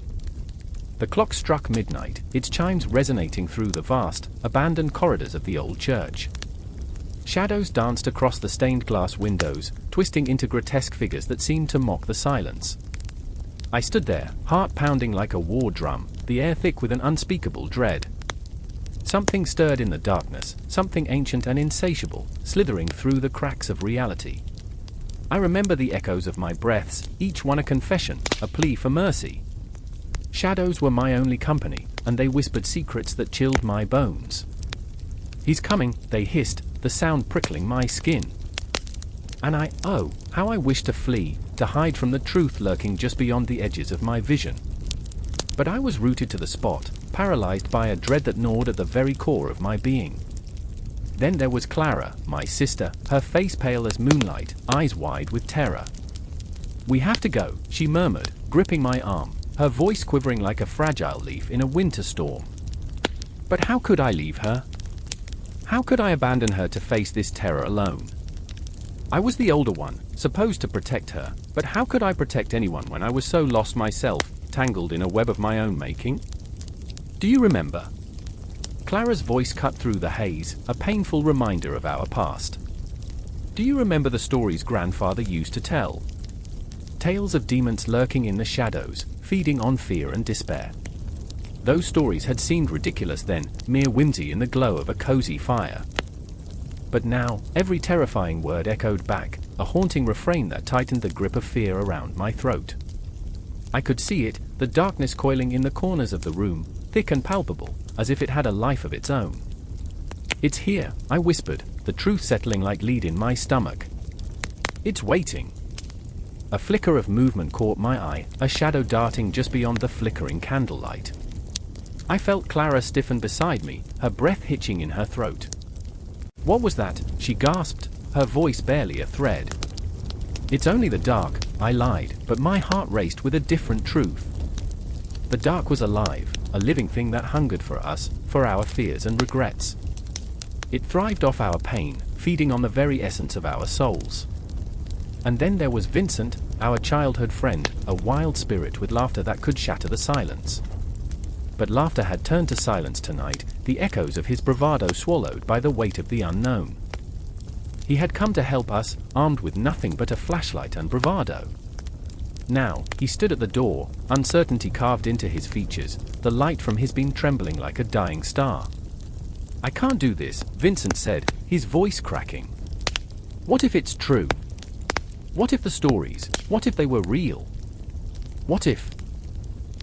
The clock struck midnight, its chimes resonating through the vast, abandoned corridors of the old church. Shadows danced across the stained glass windows, twisting into grotesque figures that seemed to mock the silence. I stood there, heart pounding like a war drum, the air thick with an unspeakable dread. Something stirred in the darkness, something ancient and insatiable, slithering through the cracks of reality. I remember the echoes of my breaths, each one a confession, a plea for mercy. Shadows were my only company, and they whispered secrets that chilled my bones. "He's coming," they hissed, the sound prickling my skin. And how I wished to flee, to hide from the truth lurking just beyond the edges of my vision. But I was rooted to the spot, paralyzed by a dread that gnawed at the very core of my being. Then there was Clara, my sister, her face pale as moonlight, eyes wide with terror. "We have to go," she murmured, gripping my arm, her voice quivering like a fragile leaf in a winter storm. But how could I leave her? How could I abandon her to face this terror alone? I was the older one, supposed to protect her, but how could I protect anyone when I was so lost myself, tangled in a web of my own making? "Do you remember?" Clara's voice cut through the haze, a painful reminder of our past. "Do you remember the stories grandfather used to tell? Tales of demons lurking in the shadows, feeding on fear and despair. Those stories had seemed ridiculous then, mere whimsy in the glow of a cozy fire. But now, every terrifying word echoed back, a haunting refrain that tightened the grip of fear around my throat. I could see it, the darkness coiling in the corners of the room, thick and palpable, as if it had a life of its own. "It's here," I whispered, the truth settling like lead in my stomach. "It's waiting." A flicker of movement caught my eye, a shadow darting just beyond the flickering candlelight. I felt Clara stiffen beside me, her breath hitching in her throat. "What was that?" she gasped, her voice barely a thread. "It's only the dark," I lied, but my heart raced with a different truth. The dark was alive, a living thing that hungered for us, for our fears and regrets. It thrived off our pain, feeding on the very essence of our souls. And then there was Vincent, our childhood friend, a wild spirit with laughter that could shatter the silence. But laughter had turned to silence tonight, the echoes of his bravado swallowed by the weight of the unknown. He had come to help us, armed with nothing but a flashlight and bravado. Now, he stood at the door, uncertainty carved into his features, the light from his beam trembling like a dying star. "I can't do this," Vincent said, his voice cracking. "What if it's true? What if the stories, what if they were real? What if?"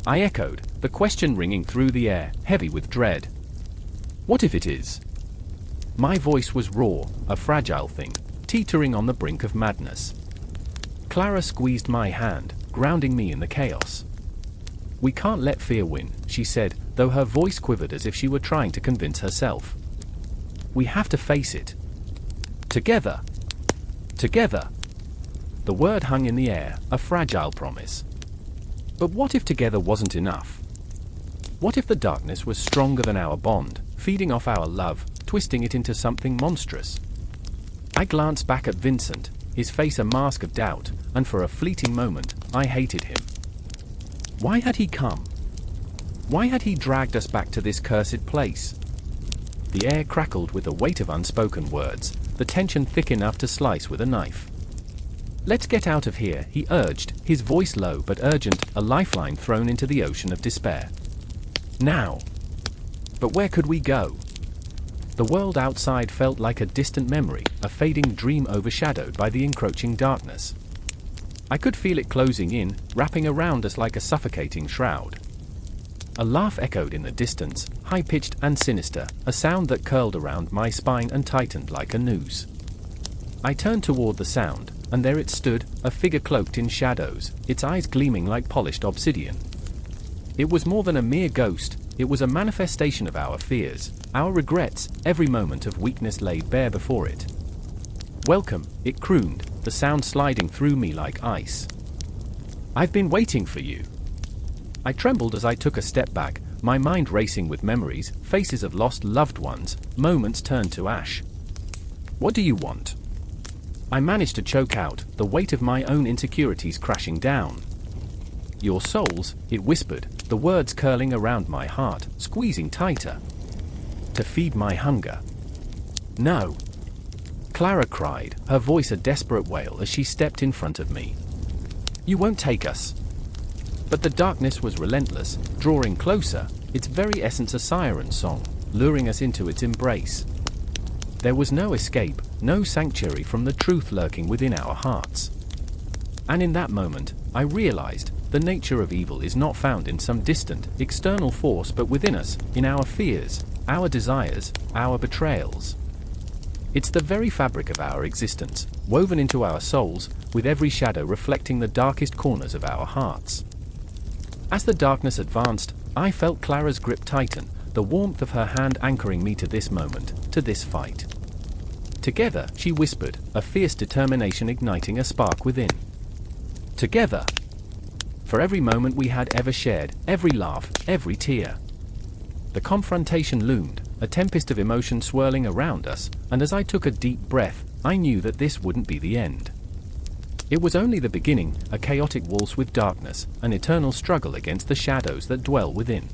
I echoed, the question ringing through the air, heavy with dread. "What if it is?" My voice was raw, a fragile thing, teetering on the brink of madness. Clara squeezed my hand, grounding me in the chaos. "We can't let fear win," she said, though her voice quivered as if she were trying to convince herself. "We have to face it. Together. Together." The word hung in the air, a fragile promise. But what if together wasn't enough? What if the darkness was stronger than our bond, feeding off our love, twisting it into something monstrous? I glanced back at Vincent, his face a mask of doubt, and for a fleeting moment, I hated him. Why had he come? Why had he dragged us back to this cursed place? The air crackled with the weight of unspoken words, the tension thick enough to slice with a knife. "Let's get out of here," he urged, his voice low but urgent, a lifeline thrown into the ocean of despair. Now. But where could we go? The world outside felt like a distant memory, a fading dream overshadowed by the encroaching darkness. I could feel it closing in, wrapping around us like a suffocating shroud. A laugh echoed in the distance, high-pitched and sinister, a sound that curled around my spine and tightened like a noose. I turned toward the sound, and there it stood, a figure cloaked in shadows, its eyes gleaming like polished obsidian. It was more than a mere ghost, it was a manifestation of our fears, our regrets, every moment of weakness laid bare before it. "Welcome," it crooned, the sound sliding through me like ice. "I've been waiting for you." I trembled as I took a step back, my mind racing with memories, faces of lost loved ones, moments turned to ash. "What do you want?" I managed to choke out, the weight of my own insecurities crashing down. "Your souls," it whispered, the words curling around my heart, squeezing tighter. "To feed my hunger." "No!" Clara cried, her voice a desperate wail as she stepped in front of me. "You won't take us." But the darkness was relentless, drawing closer, its very essence a siren song, luring us into its embrace. There was no escape, no sanctuary from the truth lurking within our hearts. And in that moment, I realized, the nature of evil is not found in some distant, external force but within us, in our fears, our desires, our betrayals. It's the very fabric of our existence, woven into our souls, with every shadow reflecting the darkest corners of our hearts. As the darkness advanced, I felt Clara's grip tighten, the warmth of her hand anchoring me to this moment, to this fight. "Together," she whispered, a fierce determination igniting a spark within. "Together." For every moment we had ever shared, every laugh, every tear. The confrontation loomed, a tempest of emotion swirling around us, and as I took a deep breath, I knew that this wouldn't be the end. It was only the beginning, a chaotic waltz with darkness, an eternal struggle against the shadows that dwell within.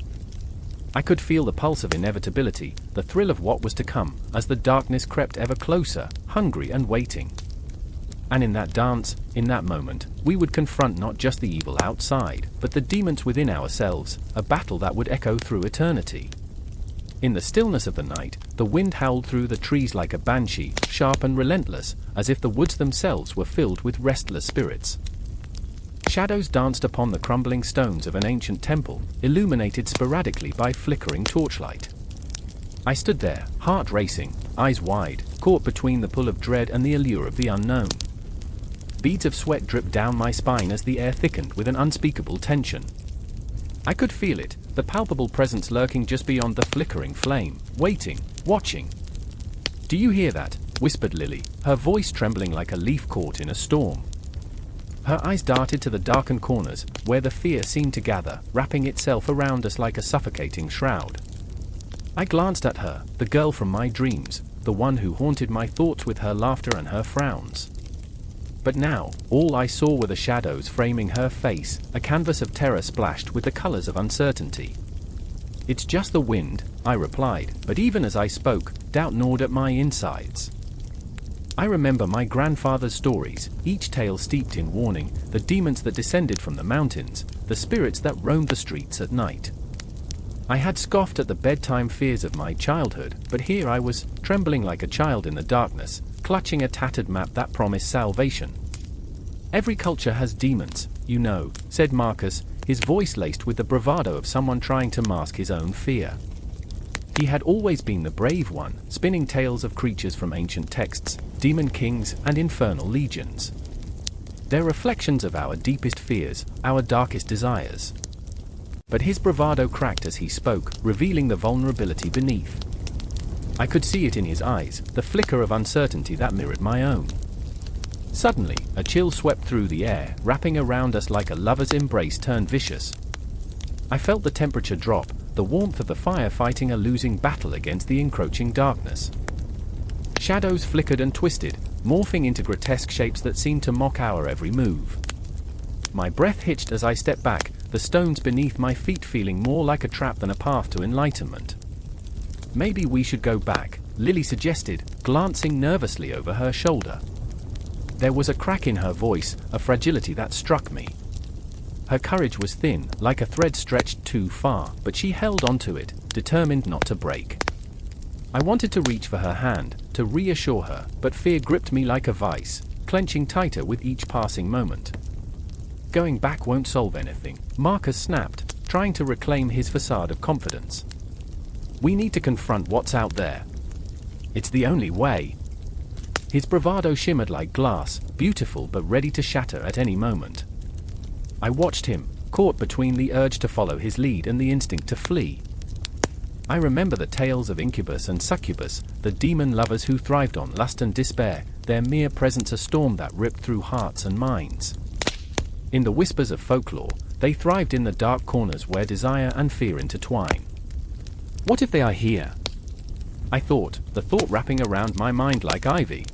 I could feel the pulse of inevitability, the thrill of what was to come, as the darkness crept ever closer, hungry and waiting. And in that dance, in that moment, we would confront not just the evil outside, but the demons within ourselves, a battle that would echo through eternity. In the stillness of the night, the wind howled through the trees like a banshee, sharp and relentless, as if the woods themselves were filled with restless spirits. Shadows danced upon the crumbling stones of an ancient temple, illuminated sporadically by flickering torchlight. I stood there, heart racing, eyes wide, caught between the pull of dread and the allure of the unknown. Beads of sweat dripped down my spine as the air thickened with an unspeakable tension. I could feel it, the palpable presence lurking just beyond the flickering flame, waiting, watching. "Do you hear that?" whispered Lily, her voice trembling like a leaf caught in a storm. Her eyes darted to the darkened corners, where the fear seemed to gather, wrapping itself around us like a suffocating shroud. I glanced at her, the girl from my dreams, the one who haunted my thoughts with her laughter and her frowns. But now, all I saw were the shadows framing her face, a canvas of terror splashed with the colors of uncertainty. "It's just the wind," I replied, but even as I spoke, doubt gnawed at my insides. I remember my grandfather's stories, each tale steeped in warning, the demons that descended from the mountains, the spirits that roamed the streets at night. I had scoffed at the bedtime fears of my childhood, but here I was, trembling like a child in the darkness, clutching a tattered map that promised salvation. "Every culture has demons, you know," said Marcus, his voice laced with the bravado of someone trying to mask his own fear. He had always been the brave one, spinning tales of creatures from ancient texts, demon kings, and infernal legions. They're reflections of our deepest fears, our darkest desires. But his bravado cracked as he spoke, revealing the vulnerability beneath. I could see it in his eyes, the flicker of uncertainty that mirrored my own. Suddenly, a chill swept through the air, wrapping around us like a lover's embrace turned vicious. I felt the temperature drop, the warmth of the fire fighting a losing battle against the encroaching darkness. Shadows flickered and twisted, morphing into grotesque shapes that seemed to mock our every move. My breath hitched as I stepped back, the stones beneath my feet feeling more like a trap than a path to enlightenment. "Maybe we should go back," Lily suggested, glancing nervously over her shoulder. There was a crack in her voice, a fragility that struck me. Her courage was thin, like a thread stretched too far, but she held onto it, determined not to break. I wanted to reach for her hand, to reassure her, but fear gripped me like a vice, clenching tighter with each passing moment. "Going back won't solve anything," Marcus snapped, trying to reclaim his facade of confidence. "We need to confront what's out there. It's the only way." His bravado shimmered like glass, beautiful but ready to shatter at any moment. I watched him, caught between the urge to follow his lead and the instinct to flee. I remember the tales of incubus and succubus, the demon lovers who thrived on lust and despair, their mere presence a storm that ripped through hearts and minds. In the whispers of folklore, they thrived in the dark corners where desire and fear intertwine. What if they are here? I thought, the thought wrapping around my mind like ivy.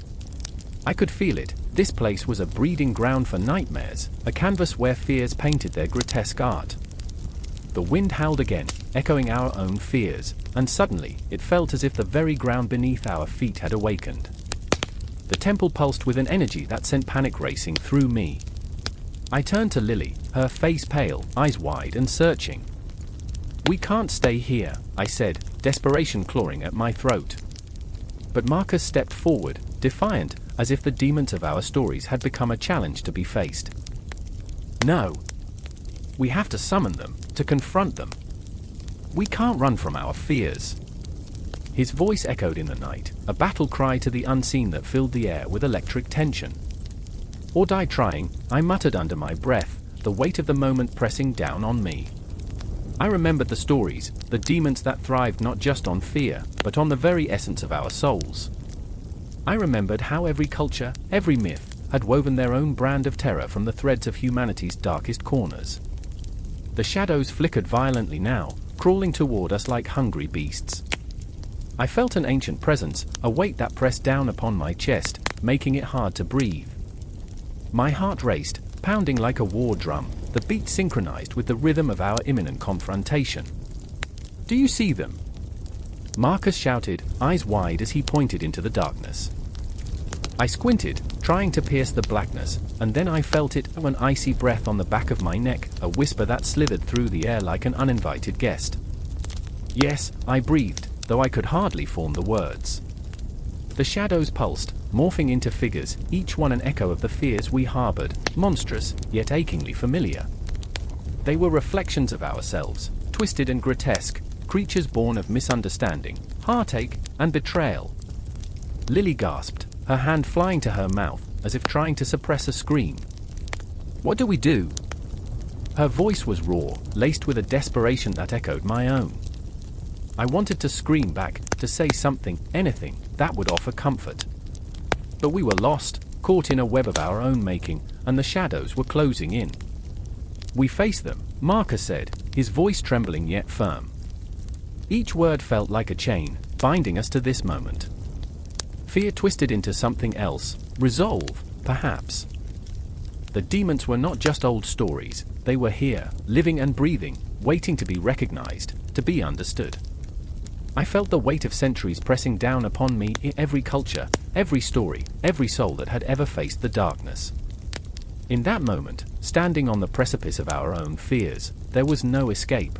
I could feel it. This place was a breeding ground for nightmares, a canvas where fears painted their grotesque art. The wind howled again, echoing our own fears, and suddenly, it felt as if the very ground beneath our feet had awakened. The temple pulsed with an energy that sent panic racing through me. I turned to Lily, her face pale, eyes wide and searching. "We can't stay here," I said, desperation clawing at my throat. But Marcus stepped forward, defiant, as if the demons of our stories had become a challenge to be faced. "No. We have to summon them, to confront them. We can't run from our fears." His voice echoed in the night, a battle cry to the unseen that filled the air with electric tension. "Or die trying," I muttered under my breath, the weight of the moment pressing down on me. I remembered the stories, the demons that thrived not just on fear, but on the very essence of our souls. I remembered how every culture, every myth, had woven their own brand of terror from the threads of humanity's darkest corners. The shadows flickered violently now, crawling toward us like hungry beasts. I felt an ancient presence, a weight that pressed down upon my chest, making it hard to breathe. My heart raced, pounding like a war drum, the beat synchronized with the rhythm of our imminent confrontation. "Do you see them?" Marcus shouted, eyes wide as he pointed into the darkness. I squinted, trying to pierce the blackness, and then I felt it, an icy breath on the back of my neck, a whisper that slithered through the air like an uninvited guest. "Yes," I breathed, though I could hardly form the words. The shadows pulsed, morphing into figures, each one an echo of the fears we harbored, monstrous, yet achingly familiar. They were reflections of ourselves, twisted and grotesque, creatures born of misunderstanding, heartache, and betrayal. Lily gasped, her hand flying to her mouth, as if trying to suppress a scream. "What do we do?" Her voice was raw, laced with a desperation that echoed my own. I wanted to scream back, to say something, anything, that would offer comfort. But we were lost. caught in a web of our own making, and the shadows were closing in. We face them, Marcus said, his voice trembling yet firm. Each word felt like a chain, binding us to this moment. Fear twisted into something else, resolve, perhaps. The demons were not just old stories, they were here, living and breathing, waiting to be recognized, to be understood. I felt the weight of centuries pressing down upon me in every culture, every story, every soul that had ever faced the darkness. In that moment, standing on the precipice of our own fears, there was no escape.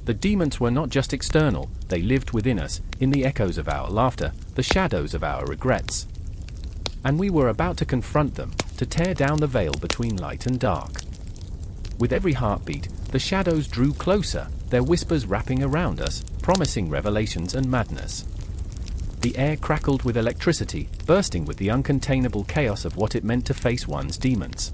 The demons were not just external, they lived within us, in the echoes of our laughter, the shadows of our regrets. And we were about to confront them, to tear down the veil between light and dark. With every heartbeat, the shadows drew closer, their whispers wrapping around us, promising revelations and madness. The air crackled with electricity, bursting with the uncontainable chaos of what it meant to face one's demons.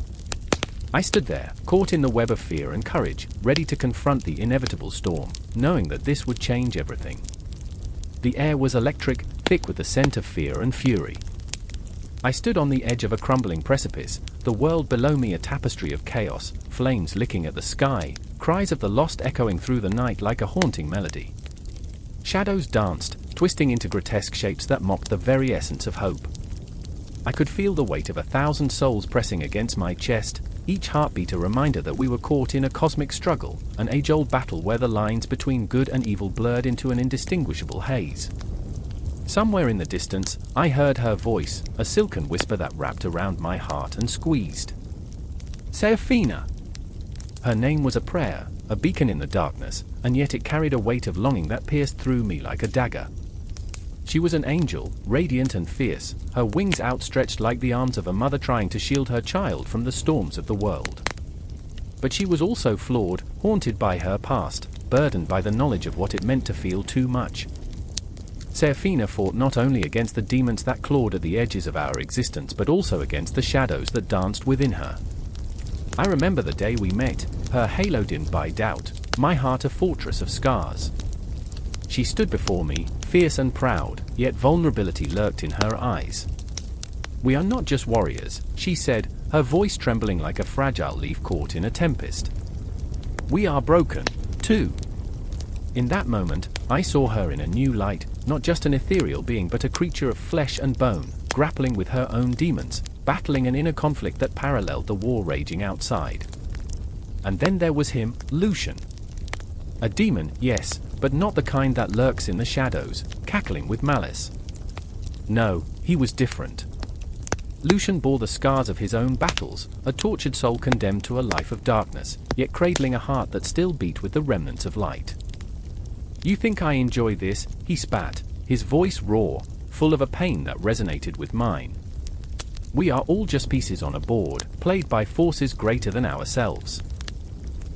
I stood there, caught in the web of fear and courage, ready to confront the inevitable storm, knowing that this would change everything. The air was electric, thick with the scent of fear and fury. I stood on the edge of a crumbling precipice, the world below me a tapestry of chaos, flames licking at the sky, cries of the lost echoing through the night like a haunting melody. Shadows danced, twisting into grotesque shapes that mocked the very essence of hope. I could feel the weight of 1,000 souls pressing against my chest, each heartbeat a reminder that we were caught in a cosmic struggle, an age-old battle where the lines between good and evil blurred into an indistinguishable haze. Somewhere in the distance, I heard her voice, a silken whisper that wrapped around my heart and squeezed. Seraphina! Her name was a prayer, a beacon in the darkness, and yet it carried a weight of longing that pierced through me like a dagger. She was an angel, radiant and fierce, her wings outstretched like the arms of a mother trying to shield her child from the storms of the world. But she was also flawed, haunted by her past, burdened by the knowledge of what it meant to feel too much. Seraphina fought not only against the demons that clawed at the edges of our existence but also against the shadows that danced within her. I remember the day we met, her halo dimmed by doubt, my heart a fortress of scars. She stood before me, fierce and proud, yet vulnerability lurked in her eyes. "We are not just warriors," she said, her voice trembling like a fragile leaf caught in a tempest. "We are broken, too." In that moment, I saw her in a new light, not just an ethereal being but a creature of flesh and bone, grappling with her own demons, battling an inner conflict that paralleled the war raging outside. And then there was him, Lucian. A demon, yes, but not the kind that lurks in the shadows, cackling with malice. No, he was different. Lucian bore the scars of his own battles, a tortured soul condemned to a life of darkness, yet cradling a heart that still beat with the remnants of light. "You think I enjoy this?" he spat, his voice raw, full of a pain that resonated with mine. "We are all just pieces on a board, played by forces greater than ourselves."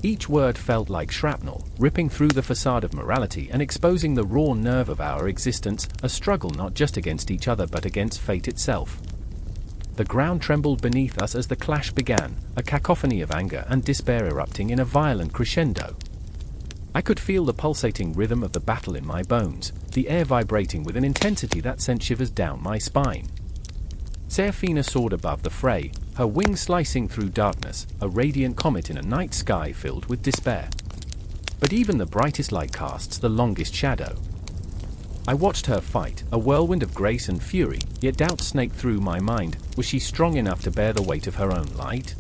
Each word felt like shrapnel, ripping through the facade of morality and exposing the raw nerve of our existence, a struggle not just against each other but against fate itself. The ground trembled beneath us as the clash began, a cacophony of anger and despair erupting in a violent crescendo. I could feel the pulsating rhythm of the battle in my bones, the air vibrating with an intensity that sent shivers down my spine. Seraphina soared above the fray, her wings slicing through darkness, a radiant comet in a night sky filled with despair. But even the brightest light casts the longest shadow. I watched her fight, a whirlwind of grace and fury, yet doubt snaked through my mind. Was she strong enough to bear the weight of her own light?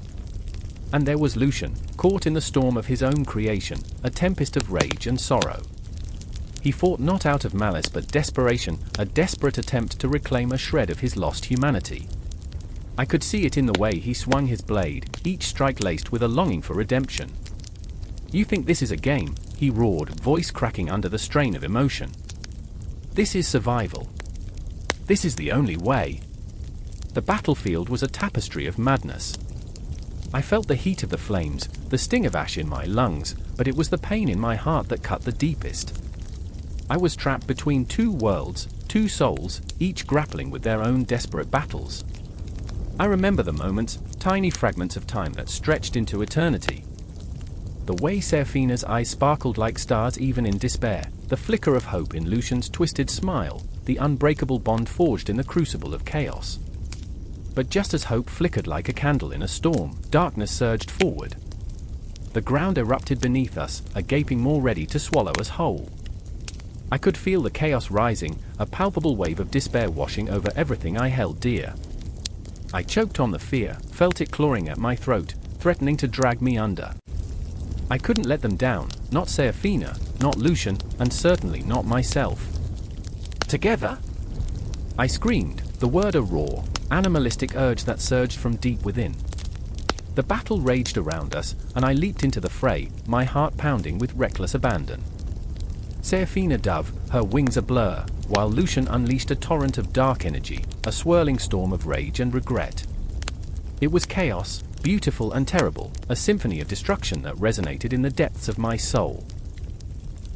And there was Lucian, caught in the storm of his own creation, a tempest of rage and sorrow. He fought not out of malice but desperation, a desperate attempt to reclaim a shred of his lost humanity. I could see it in the way he swung his blade, each strike laced with a longing for redemption. "You think this is a game?" he roared, voice cracking under the strain of emotion. "This is survival. This is the only way." The battlefield was a tapestry of madness. I felt the heat of the flames, the sting of ash in my lungs, but it was the pain in my heart that cut the deepest. I was trapped between two worlds, two souls, each grappling with their own desperate battles. I remember the moments, tiny fragments of time that stretched into eternity. The way Seraphina's eyes sparkled like stars even in despair, the flicker of hope in Lucian's twisted smile, the unbreakable bond forged in the crucible of chaos. But just as hope flickered like a candle in a storm, darkness surged forward. The ground erupted beneath us, a gaping maw ready to swallow us whole. I could feel the chaos rising, a palpable wave of despair washing over everything I held dear. I choked on the fear, felt it clawing at my throat, threatening to drag me under. I couldn't let them down, not Seraphina, not Lucian, and certainly not myself. Together? I screamed, the word a raw, animalistic urge that surged from deep within. The battle raged around us, and I leaped into the fray, my heart pounding with reckless abandon. Seraphina dove, her wings a blur, while Lucian unleashed a torrent of dark energy, a swirling storm of rage and regret. It was chaos, beautiful and terrible, a symphony of destruction that resonated in the depths of my soul.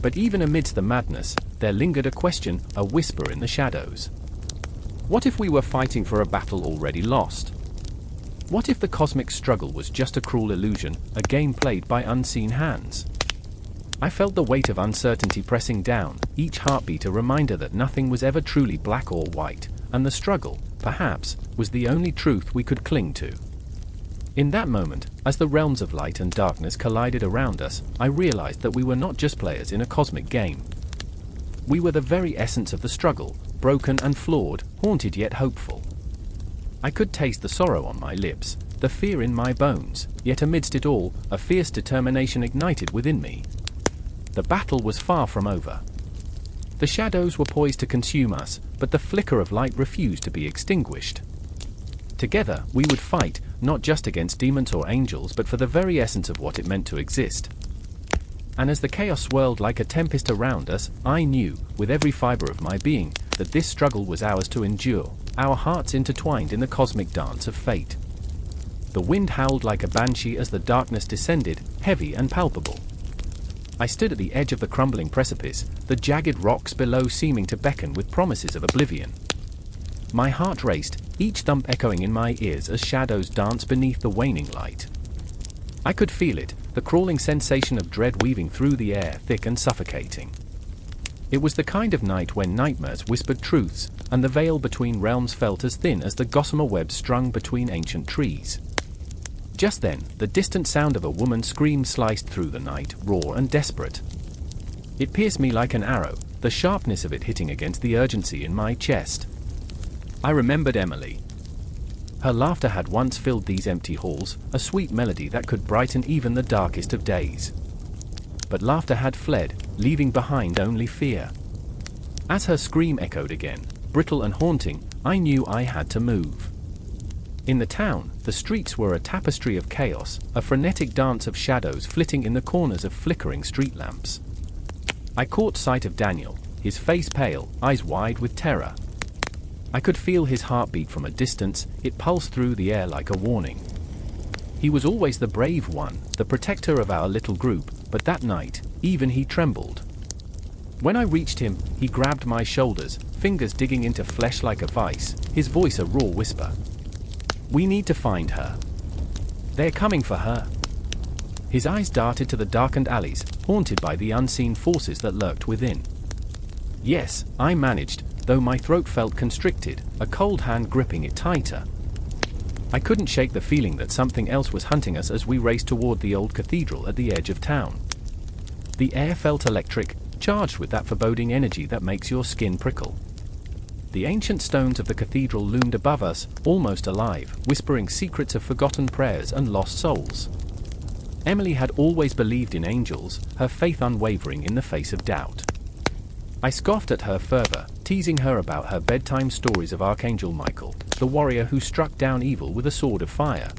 But even amidst the madness, there lingered a question, a whisper in the shadows. What if we were fighting for a battle already lost? What if the cosmic struggle was just a cruel illusion, a game played by unseen hands? I felt the weight of uncertainty pressing down, each heartbeat a reminder that nothing was ever truly black or white, and the struggle, perhaps, was the only truth we could cling to. In that moment, as the realms of light and darkness collided around us, I realized that we were not just players in a cosmic game. We were the very essence of the struggle, broken and flawed, haunted yet hopeful. I could taste the sorrow on my lips, the fear in my bones, yet amidst it all, a fierce determination ignited within me. The battle was far from over. The shadows were poised to consume us, but the flicker of light refused to be extinguished. Together, we would fight, not just against demons or angels, but for the very essence of what it meant to exist. And as the chaos swirled like a tempest around us, I knew, with every fiber of my being, that this struggle was ours to endure, our hearts intertwined in the cosmic dance of fate. The wind howled like a banshee as the darkness descended, heavy and palpable. I stood at the edge of the crumbling precipice, the jagged rocks below seeming to beckon with promises of oblivion. My heart raced, each thump echoing in my ears as shadows danced beneath the waning light. I could feel it, the crawling sensation of dread weaving through the air, thick and suffocating. It was the kind of night when nightmares whispered truths, and the veil between realms felt as thin as the gossamer web strung between ancient trees. Just then, the distant sound of a woman's scream sliced through the night, raw and desperate. It pierced me like an arrow, the sharpness of it hitting against the urgency in my chest. I remembered Emily. Her laughter had once filled these empty halls, a sweet melody that could brighten even the darkest of days. But laughter had fled, leaving behind only fear. As her scream echoed again, brittle and haunting, I knew I had to move. In the town, the streets were a tapestry of chaos, a frenetic dance of shadows flitting in the corners of flickering street lamps. I caught sight of Daniel, his face pale, eyes wide with terror. I could feel his heartbeat from a distance, it pulsed through the air like a warning. He was always the brave one, the protector of our little group, but that night, even he trembled. When I reached him, he grabbed my shoulders, fingers digging into flesh like a vice, his voice a raw whisper. "We need to find her. They're coming for her." His eyes darted to the darkened alleys, haunted by the unseen forces that lurked within. Yes, I managed, though my throat felt constricted, a cold hand gripping it tighter. I couldn't shake the feeling that something else was hunting us as we raced toward the old cathedral at the edge of town. The air felt electric, charged with that foreboding energy that makes your skin prickle. The ancient stones of the cathedral loomed above us, almost alive, whispering secrets of forgotten prayers and lost souls. Emily had always believed in angels, her faith unwavering in the face of doubt. I scoffed at her fervor, teasing her about her bedtime stories of Archangel Michael, the warrior who struck down evil with a sword of fire.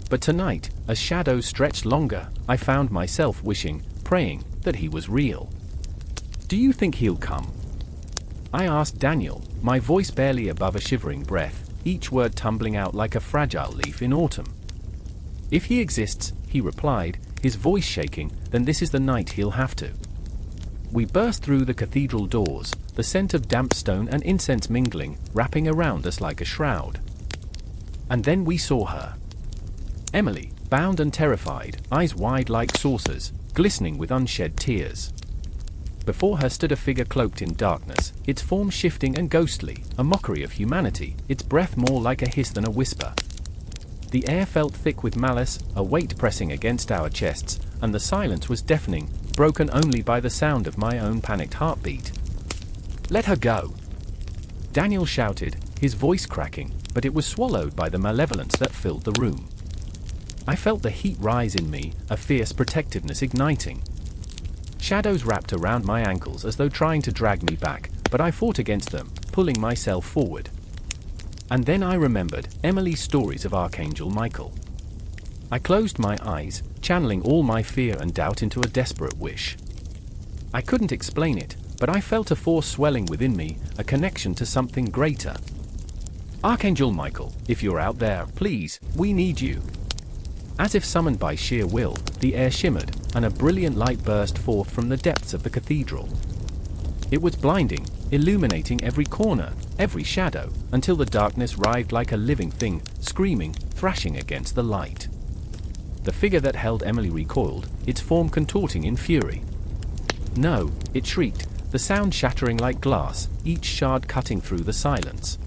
But tonight, as shadows stretched longer, I found myself wishing, praying, that he was real. "Do you think he'll come?" I asked Daniel, my voice barely above a shivering breath, each word tumbling out like a fragile leaf in autumn. "If he exists," he replied, his voice shaking, "then this is the night he'll have to." We burst through the cathedral doors, the scent of damp stone and incense mingling, wrapping around us like a shroud. And then we saw her. Emily, bound and terrified, eyes wide like saucers, glistening with unshed tears. Before her stood a figure cloaked in darkness, its form shifting and ghostly, a mockery of humanity, its breath more like a hiss than a whisper. The air felt thick with malice, a weight pressing against our chests, and the silence was deafening, broken only by the sound of my own panicked heartbeat. "Let her go!" Daniel shouted, his voice cracking, but it was swallowed by the malevolence that filled the room. I felt the heat rise in me, a fierce protectiveness igniting. Shadows wrapped around my ankles as though trying to drag me back, but I fought against them, pulling myself forward. And then I remembered Emily's stories of Archangel Michael. I closed my eyes, channeling all my fear and doubt into a desperate wish. I couldn't explain it, but I felt a force swelling within me, a connection to something greater. "Archangel Michael, if you're out there, please, we need you." As if summoned by sheer will, the air shimmered, and a brilliant light burst forth from the depths of the cathedral. It was blinding, illuminating every corner, every shadow, until the darkness writhed like a living thing, screaming, thrashing against the light. The figure that held Emily recoiled, its form contorting in fury. "No," it shrieked, the sound shattering like glass, each shard cutting through the silence.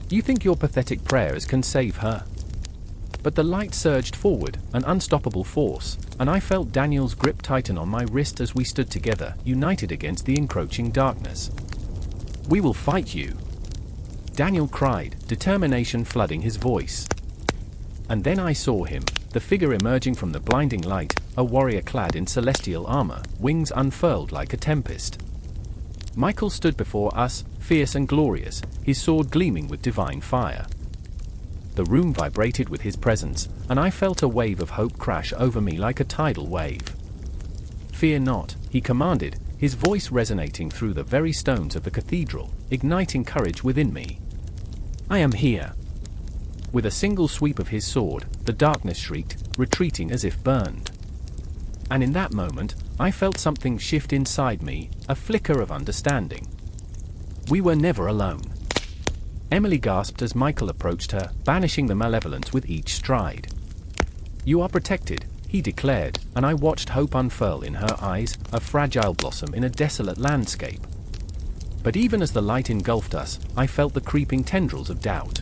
"You think your pathetic prayers can save her?" But the light surged forward, an unstoppable force, and I felt Daniel's grip tighten on my wrist as we stood together, united against the encroaching darkness. "We will fight you!" Daniel cried, determination flooding his voice. And then I saw him, the figure emerging from the blinding light, a warrior clad in celestial armor, wings unfurled like a tempest. Michael stood before us, fierce and glorious, his sword gleaming with divine fire. The room vibrated with his presence, and I felt a wave of hope crash over me like a tidal wave. "Fear not," he commanded, his voice resonating through the very stones of the cathedral, igniting courage within me. "I am here." With a single sweep of his sword, the darkness shrieked, retreating as if burned. And in that moment, I felt something shift inside me, a flicker of understanding. We were never alone. Emily gasped as Michael approached her, banishing the malevolence with each stride. "You are protected," he declared, and I watched hope unfurl in her eyes, a fragile blossom in a desolate landscape. But even as the light engulfed us, I felt the creeping tendrils of doubt.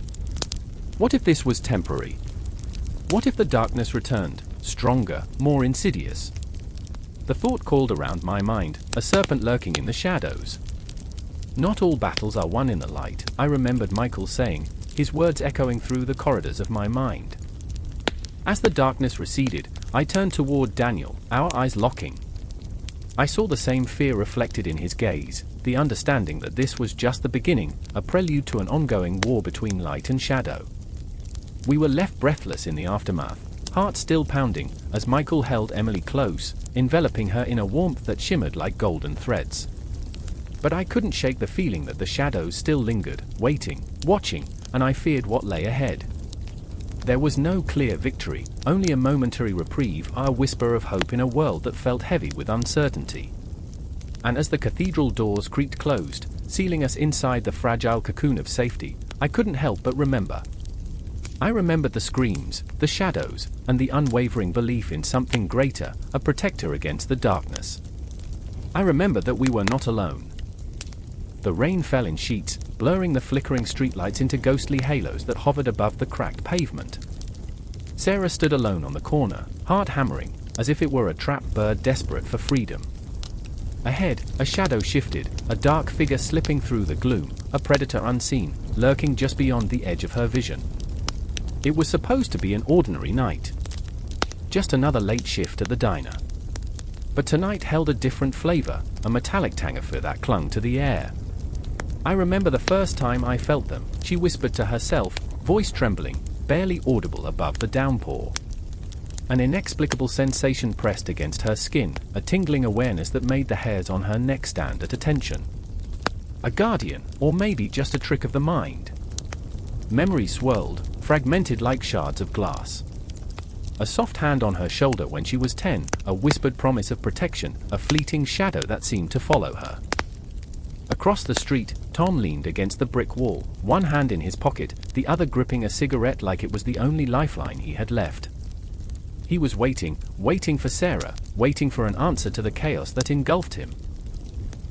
What if this was temporary? What if the darkness returned, stronger, more insidious? The thought called around my mind, a serpent lurking in the shadows. "Not all battles are won in the light," I remembered Michael saying, his words echoing through the corridors of my mind. As the darkness receded, I turned toward Daniel, our eyes locking. I saw the same fear reflected in his gaze, the understanding that this was just the beginning, a prelude to an ongoing war between light and shadow. We were left breathless in the aftermath, hearts still pounding, as Michael held Emily close, enveloping her in a warmth that shimmered like golden threads. But I couldn't shake the feeling that the shadows still lingered, waiting, watching, and I feared what lay ahead. There was no clear victory, only a momentary reprieve, a whisper of hope in a world that felt heavy with uncertainty. And as the cathedral doors creaked closed, sealing us inside the fragile cocoon of safety, I couldn't help but remember. I remembered the screams, the shadows, and the unwavering belief in something greater, a protector against the darkness. I remembered that we were not alone. The rain fell in sheets, blurring the flickering streetlights into ghostly halos that hovered above the cracked pavement. Sarah stood alone on the corner, heart hammering, as if it were a trapped bird desperate for freedom. Ahead, a shadow shifted, a dark figure slipping through the gloom, a predator unseen, lurking just beyond the edge of her vision. It was supposed to be an ordinary night. Just another late shift at the diner. But tonight held a different flavor, a metallic tang that clung to the air. I remember the first time I felt them, she whispered to herself, voice trembling, barely audible above the downpour. An inexplicable sensation pressed against her skin, a tingling awareness that made the hairs on her neck stand at attention. A guardian, or maybe just a trick of the mind. Memories swirled, fragmented like shards of glass. A soft hand on her shoulder when she was 10, a whispered promise of protection, a fleeting shadow that seemed to follow her. Across the street, Tom leaned against the brick wall, one hand in his pocket, the other gripping a cigarette like it was the only lifeline he had left. He was waiting for Sarah, waiting for an answer to the chaos that engulfed him.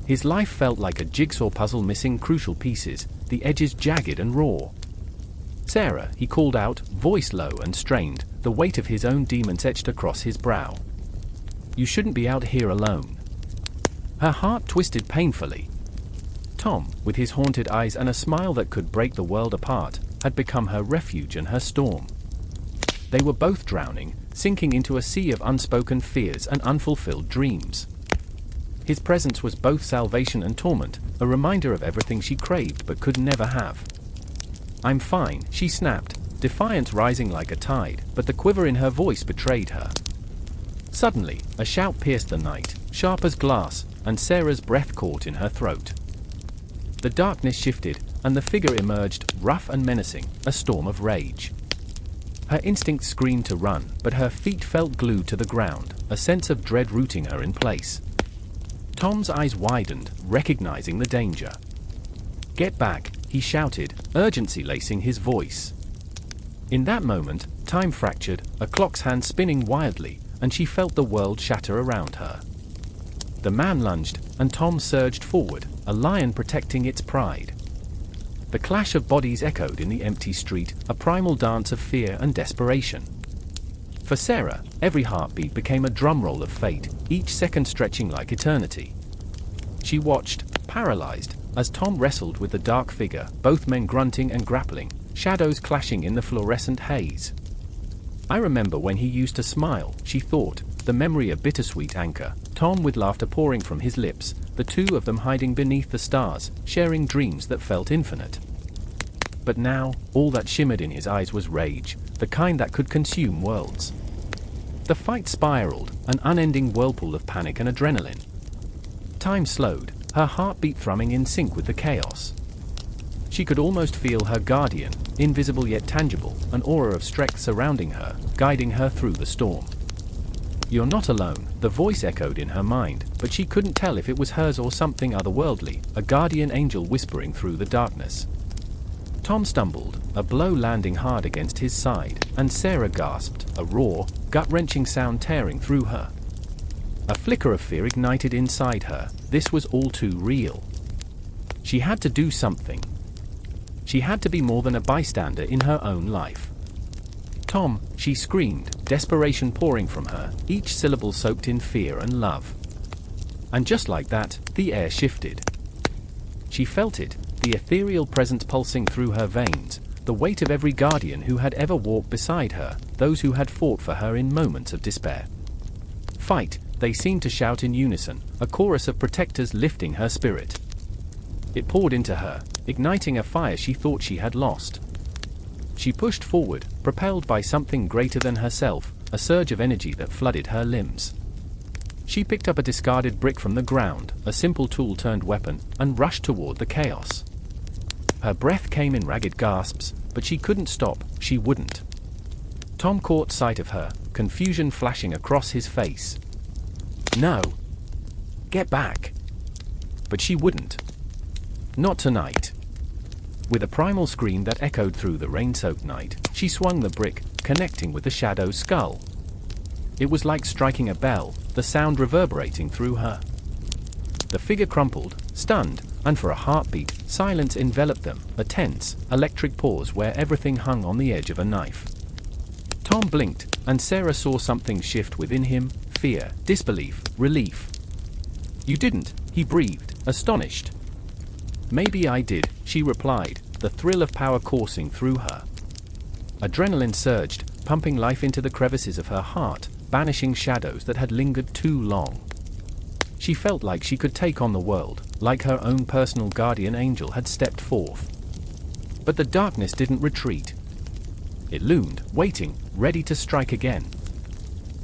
His life felt like a jigsaw puzzle missing crucial pieces, the edges jagged and raw. "Sarah," he called out, voice low and strained, the weight of his own demons etched across his brow. "You shouldn't be out here alone." Her heart twisted painfully. Tom, with his haunted eyes and a smile that could break the world apart, had become her refuge and her storm. They were both drowning, sinking into a sea of unspoken fears and unfulfilled dreams. His presence was both salvation and torment, a reminder of everything she craved but could never have. "I'm fine," she snapped, defiance rising like a tide, but the quiver in her voice betrayed her. Suddenly, a shout pierced the night, sharp as glass, and Sarah's breath caught in her throat. The darkness shifted, and the figure emerged, rough and menacing, a storm of rage. Her instinct screamed to run, but her feet felt glued to the ground, a sense of dread rooting her in place. Tom's eyes widened, recognizing the danger. "Get back," he shouted, urgency lacing his voice. In that moment, time fractured, a clock's hand spinning wildly, and she felt the world shatter around her. The man lunged, and Tom surged forward, a lion protecting its pride. The clash of bodies echoed in the empty street, a primal dance of fear and desperation. For Sarah, every heartbeat became a drumroll of fate, each second stretching like eternity. She watched, paralyzed, as Tom wrestled with the dark figure, both men grunting and grappling, shadows clashing in the fluorescent haze. "I remember when he used to smile," she thought, the memory a bittersweet anchor, Tom with laughter pouring from his lips, the two of them hiding beneath the stars, sharing dreams that felt infinite. But now, all that shimmered in his eyes was rage, the kind that could consume worlds. The fight spiraled, an unending whirlpool of panic and adrenaline. Time slowed, her heartbeat thrumming in sync with the chaos. She could almost feel her guardian, invisible yet tangible, an aura of strength surrounding her, guiding her through the storm. "You're not alone," the voice echoed in her mind, but she couldn't tell if it was hers or something otherworldly, a guardian angel whispering through the darkness. Tom stumbled, a blow landing hard against his side, and Sarah gasped, a raw, gut-wrenching sound tearing through her. A flicker of fear ignited inside her. This was all too real. She had to do something. She had to be more than a bystander in her own life. "Tom," she screamed, desperation pouring from her, each syllable soaked in fear and love. And just like that, the air shifted. She felt it, the ethereal presence pulsing through her veins, the weight of every guardian who had ever walked beside her, those who had fought for her in moments of despair. "Fight," they seemed to shout in unison, a chorus of protectors lifting her spirit. It poured into her, igniting a fire she thought she had lost. She pushed forward, propelled by something greater than herself, a surge of energy that flooded her limbs. She picked up a discarded brick from the ground, a simple tool turned weapon, and rushed toward the chaos. Her breath came in ragged gasps, but she couldn't stop, she wouldn't. Tom caught sight of her, confusion flashing across his face. "No! Get back!" But she wouldn't. Not tonight. With a primal scream that echoed through the rain-soaked night, she swung the brick, connecting with the shadow's skull. It was like striking a bell, the sound reverberating through her. The figure crumpled, stunned, and for a heartbeat, silence enveloped them, a tense, electric pause where everything hung on the edge of a knife. Tom blinked, and Sarah saw something shift within him, fear, disbelief, relief. "You didn't," he breathed, astonished. "Maybe I did," she replied, the thrill of power coursing through her. Adrenaline surged, pumping life into the crevices of her heart, banishing shadows that had lingered too long. She felt like she could take on the world, like her own personal guardian angel had stepped forth. But the darkness didn't retreat. It loomed, waiting, ready to strike again.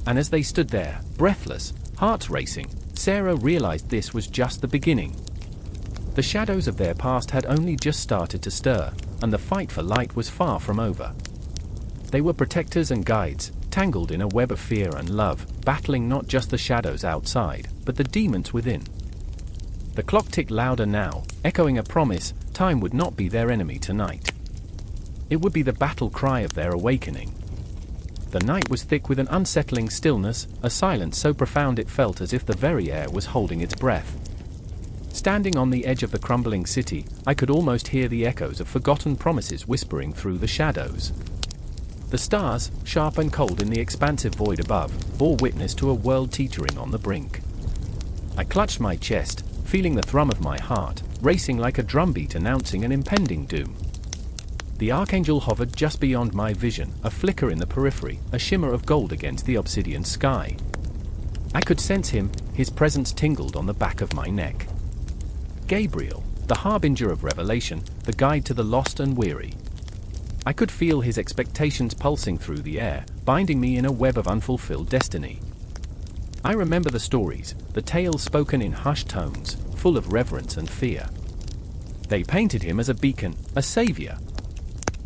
And as they stood there, breathless, hearts racing, Sarah realized this was just the beginning. The shadows of their past had only just started to stir, and the fight for light was far from over. They were protectors and guides, tangled in a web of fear and love, battling not just the shadows outside, but the demons within. The clock ticked louder now, echoing a promise: time would not be their enemy tonight. It would be the battle cry of their awakening. The night was thick with an unsettling stillness, a silence so profound it felt as if the very air was holding its breath. Standing on the edge of the crumbling city, I could almost hear the echoes of forgotten promises whispering through the shadows. The stars, sharp and cold in the expansive void above, bore witness to a world teetering on the brink. I clutched my chest, feeling the thrum of my heart, racing like a drumbeat announcing an impending doom. The Archangel hovered just beyond my vision, a flicker in the periphery, a shimmer of gold against the obsidian sky. I could sense him, his presence tingled on the back of my neck. Gabriel, the harbinger of revelation, the guide to the lost and weary. I could feel his expectations pulsing through the air, binding me in a web of unfulfilled destiny. I remember the stories, the tales spoken in hushed tones, full of reverence and fear. They painted him as a beacon, a savior.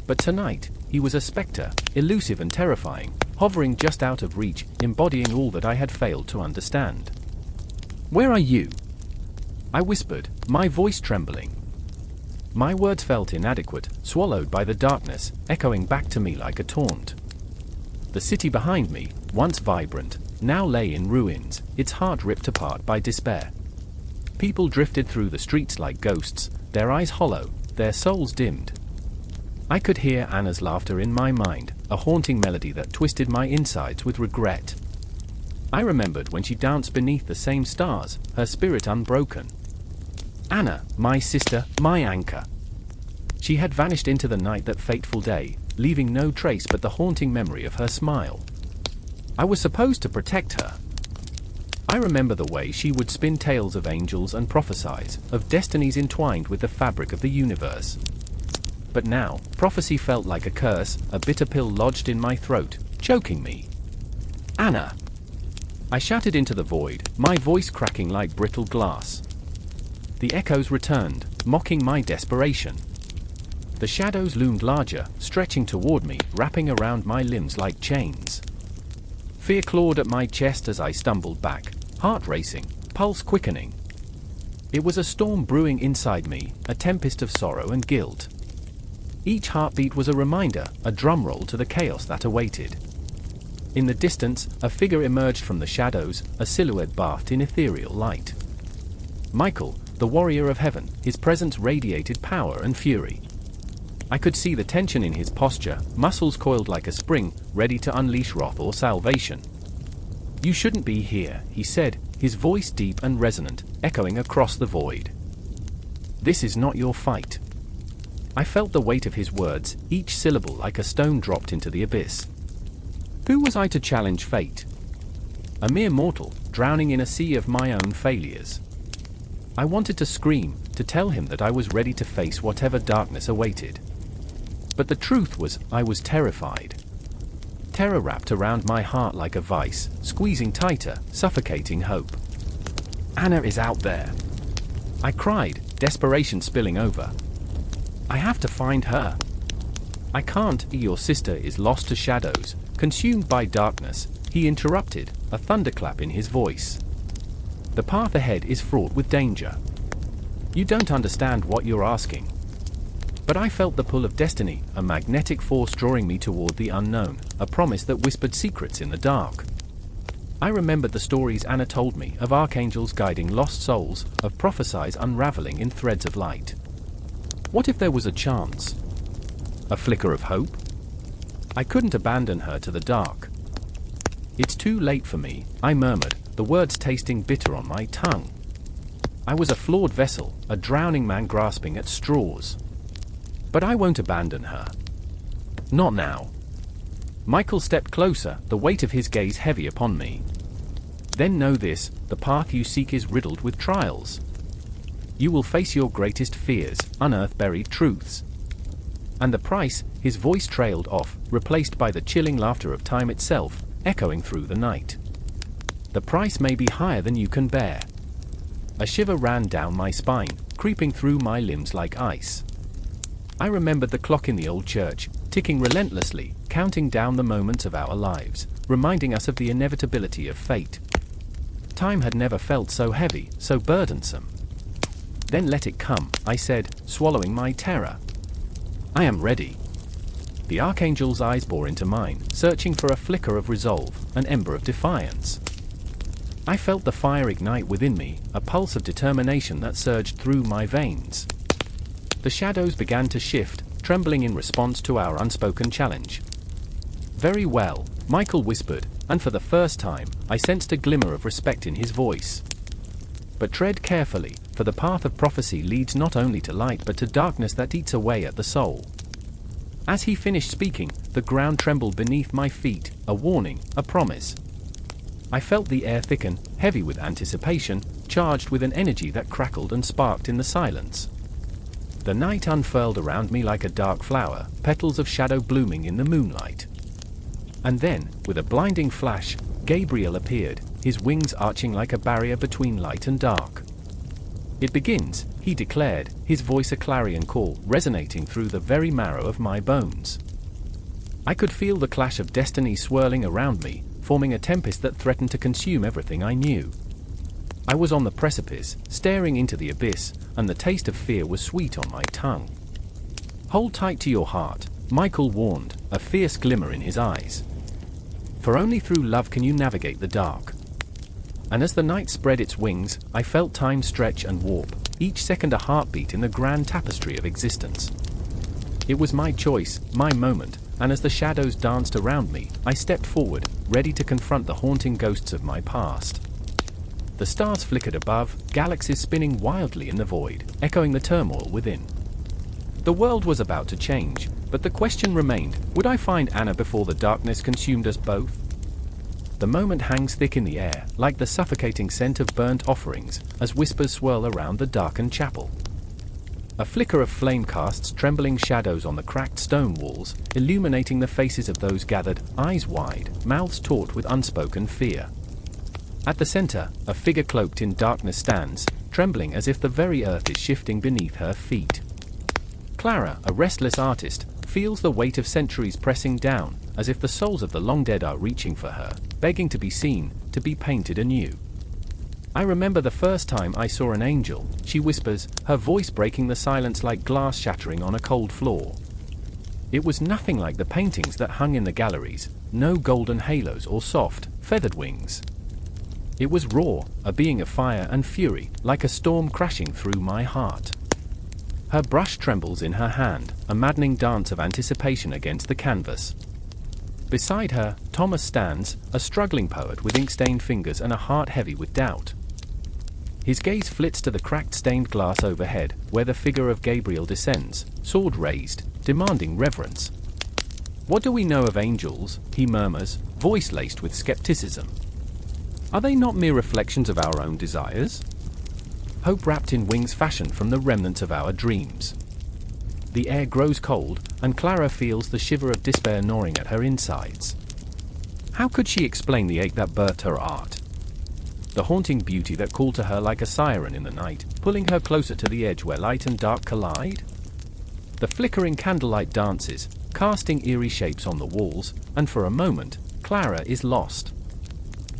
But tonight, he was a specter, elusive and terrifying, hovering just out of reach, embodying all that I had failed to understand. "Where are you?" I whispered, my voice trembling. My words felt inadequate, swallowed by the darkness, echoing back to me like a taunt. The city behind me, once vibrant, now lay in ruins, its heart ripped apart by despair. People drifted through the streets like ghosts, their eyes hollow, their souls dimmed. I could hear Anna's laughter in my mind, a haunting melody that twisted my insides with regret. I remembered when she danced beneath the same stars, her spirit unbroken. Anna, my sister, my anchor. She had vanished into the night that fateful day, leaving no trace but the haunting memory of her smile. I was supposed to protect her. I remember the way she would spin tales of angels and prophesize, of destinies entwined with the fabric of the universe. But now, prophecy felt like a curse, a bitter pill lodged in my throat, choking me. "Anna!" I shouted into the void, my voice cracking like brittle glass. The echoes returned, mocking my desperation. The shadows loomed larger, stretching toward me, wrapping around my limbs like chains. Fear clawed at my chest as I stumbled back, heart racing, pulse quickening. It was a storm brewing inside me, a tempest of sorrow and guilt. Each heartbeat was a reminder, a drumroll to the chaos that awaited. In the distance, a figure emerged from the shadows, a silhouette bathed in ethereal light. Michael, the warrior of heaven, his presence radiated power and fury. I could see the tension in his posture, muscles coiled like a spring, ready to unleash wrath or salvation. "You shouldn't be here," he said, his voice deep and resonant, echoing across the void. "This is not your fight." I felt the weight of his words, each syllable like a stone dropped into the abyss. Who was I to challenge fate? A mere mortal, drowning in a sea of my own failures. I wanted to scream, to tell him that I was ready to face whatever darkness awaited. But the truth was, I was terrified. Terror wrapped around my heart like a vice, squeezing tighter, suffocating hope. "Anna is out there," I cried, desperation spilling over. "I have to find her." "I can't, your sister is lost to shadows, consumed by darkness," he interrupted, a thunderclap in his voice. "The path ahead is fraught with danger. You don't understand what you're asking." But I felt the pull of destiny, a magnetic force drawing me toward the unknown, a promise that whispered secrets in the dark. I remembered the stories Anna told me of archangels guiding lost souls, of prophecies unraveling in threads of light. What if there was a chance? A flicker of hope? I couldn't abandon her to the dark. "It's too late for me," I murmured, the words tasting bitter on my tongue. I was a flawed vessel, a drowning man grasping at straws. But I won't abandon her. Not now. Michael stepped closer, the weight of his gaze heavy upon me. "Then know this, the path you seek is riddled with trials. You will face your greatest fears, unearth buried truths. And the price," his voice trailed off, replaced by the chilling laughter of time itself, echoing through the night. "The price may be higher than you can bear." A shiver ran down my spine, creeping through my limbs like ice. I remembered the clock in the old church, ticking relentlessly, counting down the moments of our lives, reminding us of the inevitability of fate. Time had never felt so heavy, so burdensome. "Then let it come," I said, swallowing my terror. "I am ready." The Archangel's eyes bore into mine, searching for a flicker of resolve, an ember of defiance. I felt the fire ignite within me, a pulse of determination that surged through my veins. The shadows began to shift, trembling in response to our unspoken challenge. "Very well," Michael whispered, and for the first time, I sensed a glimmer of respect in his voice. "But tread carefully, for the path of prophecy leads not only to light but to darkness that eats away at the soul." As he finished speaking, the ground trembled beneath my feet, a warning, a promise. I felt the air thicken, heavy with anticipation, charged with an energy that crackled and sparked in the silence. The night unfurled around me like a dark flower, petals of shadow blooming in the moonlight. And then, with a blinding flash, Gabriel appeared, his wings arching like a barrier between light and dark. "It begins," he declared, his voice a clarion call, resonating through the very marrow of my bones. I could feel the clash of destiny swirling around me, forming a tempest that threatened to consume everything I knew. I was on the precipice, staring into the abyss, and the taste of fear was sweet on my tongue. "Hold tight to your heart," Michael warned, a fierce glimmer in his eyes. "For only through love can you navigate the dark." And as the night spread its wings, I felt time stretch and warp, each second a heartbeat in the grand tapestry of existence. It was my choice, my moment, and as the shadows danced around me, I stepped forward, ready to confront the haunting ghosts of my past. The stars flickered above, galaxies spinning wildly in the void, echoing the turmoil within. The world was about to change, but the question remained, would I find Anna before the darkness consumed us both? The moment hangs thick in the air, like the suffocating scent of burnt offerings, as whispers swirl around the darkened chapel. A flicker of flame casts trembling shadows on the cracked stone walls, illuminating the faces of those gathered, eyes wide, mouths taut with unspoken fear. At the center, a figure cloaked in darkness stands, trembling as if the very earth is shifting beneath her feet. Clara, a restless artist, feels the weight of centuries pressing down, as if the souls of the long dead are reaching for her, begging to be seen, to be painted anew. "I remember the first time I saw an angel," she whispers, her voice breaking the silence like glass shattering on a cold floor. "It was nothing like the paintings that hung in the galleries, no golden halos or soft, feathered wings. It was raw, a being of fire and fury, like a storm crashing through my heart." Her brush trembles in her hand, a maddening dance of anticipation against the canvas. Beside her, Thomas stands, a struggling poet with ink-stained fingers and a heart heavy with doubt. His gaze flits to the cracked stained glass overhead, where the figure of Gabriel descends, sword raised, demanding reverence. "What do we know of angels?" he murmurs, voice laced with skepticism. "Are they not mere reflections of our own desires? Hope wrapped in wings fashioned from the remnants of our dreams." The air grows cold, and Clara feels the shiver of despair gnawing at her insides. How could she explain the ache that birthed her art? The haunting beauty that called to her like a siren in the night, pulling her closer to the edge where light and dark collide? The flickering candlelight dances, casting eerie shapes on the walls, and for a moment, Clara is lost.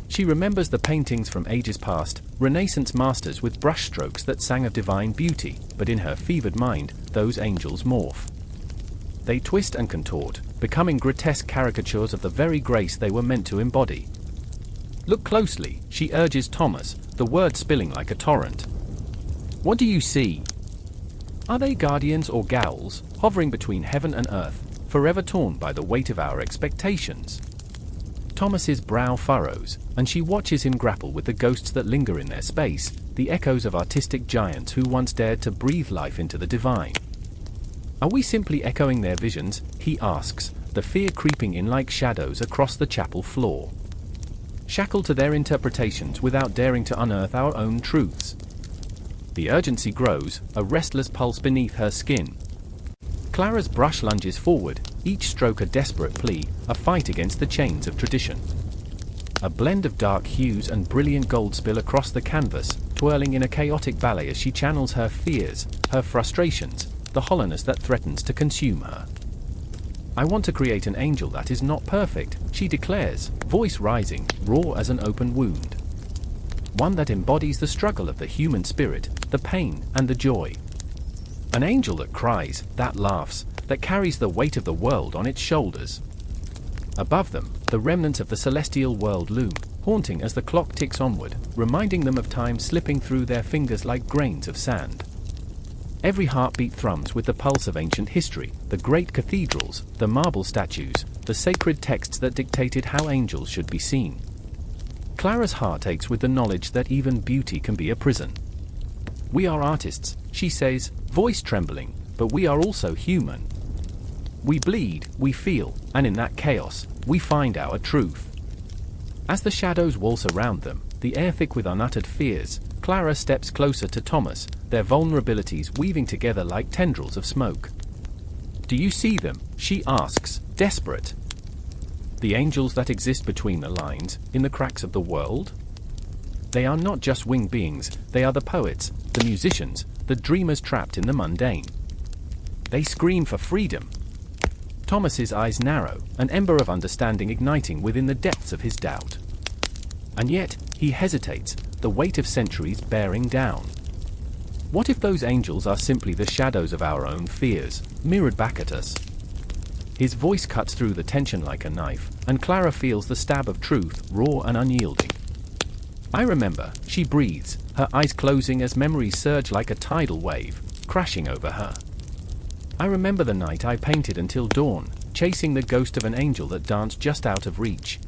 She remembers the paintings from ages past, Renaissance masters with brushstrokes that sang of divine beauty, but in her fevered mind, those angels morph. They twist and contort, becoming grotesque caricatures of the very grace they were meant to embody. "Look closely," she urges Thomas, the words spilling like a torrent. "What do you see? Are they guardians or ghouls, hovering between heaven and earth, forever torn by the weight of our expectations?" Thomas's brow furrows, and she watches him grapple with the ghosts that linger in their space, the echoes of artistic giants who once dared to breathe life into the divine. "Are we simply echoing their visions?" he asks, the fear creeping in like shadows across the chapel floor. Shackled to their interpretations without daring to unearth our own truths. The urgency grows, a restless pulse beneath her skin. Clara's brush lunges forward, each stroke a desperate plea, a fight against the chains of tradition. A blend of dark hues and brilliant gold spill across the canvas, twirling in a chaotic ballet as she channels her fears, her frustrations, the hollowness that threatens to consume her. "I want to create an angel that is not perfect," she declares, voice rising, raw as an open wound. "One that embodies the struggle of the human spirit, the pain and the joy. An angel that cries, that laughs, that carries the weight of the world on its shoulders." Above them, the remnants of the celestial world loom, haunting as the clock ticks onward, reminding them of time slipping through their fingers like grains of sand. Every heartbeat thrums with the pulse of ancient history, the great cathedrals, the marble statues, the sacred texts that dictated how angels should be seen. Clara's heart aches with the knowledge that even beauty can be a prison. "We are artists," she says, voice trembling, "but we are also human. We bleed, we feel, and in that chaos, we find our truth." As the shadows waltz around them, the air thick with unuttered fears, Clara steps closer to Thomas, their vulnerabilities weaving together like tendrils of smoke. "Do you see them?" she asks, desperate. "The angels that exist between the lines, in the cracks of the world? They are not just winged beings, they are the poets, the musicians, the dreamers trapped in the mundane. They scream for freedom." Thomas's eyes narrow, an ember of understanding igniting within the depths of his doubt. And yet, he hesitates, the weight of centuries bearing down. What if those angels are simply the shadows of our own fears, mirrored back at us? His voice cuts through the tension like a knife, and Clara feels the stab of truth, raw and unyielding. "I remember," she breathes, her eyes closing as memories surge like a tidal wave, crashing over her. "I remember the night I painted until dawn, chasing the ghost of an angel that danced just out of reach.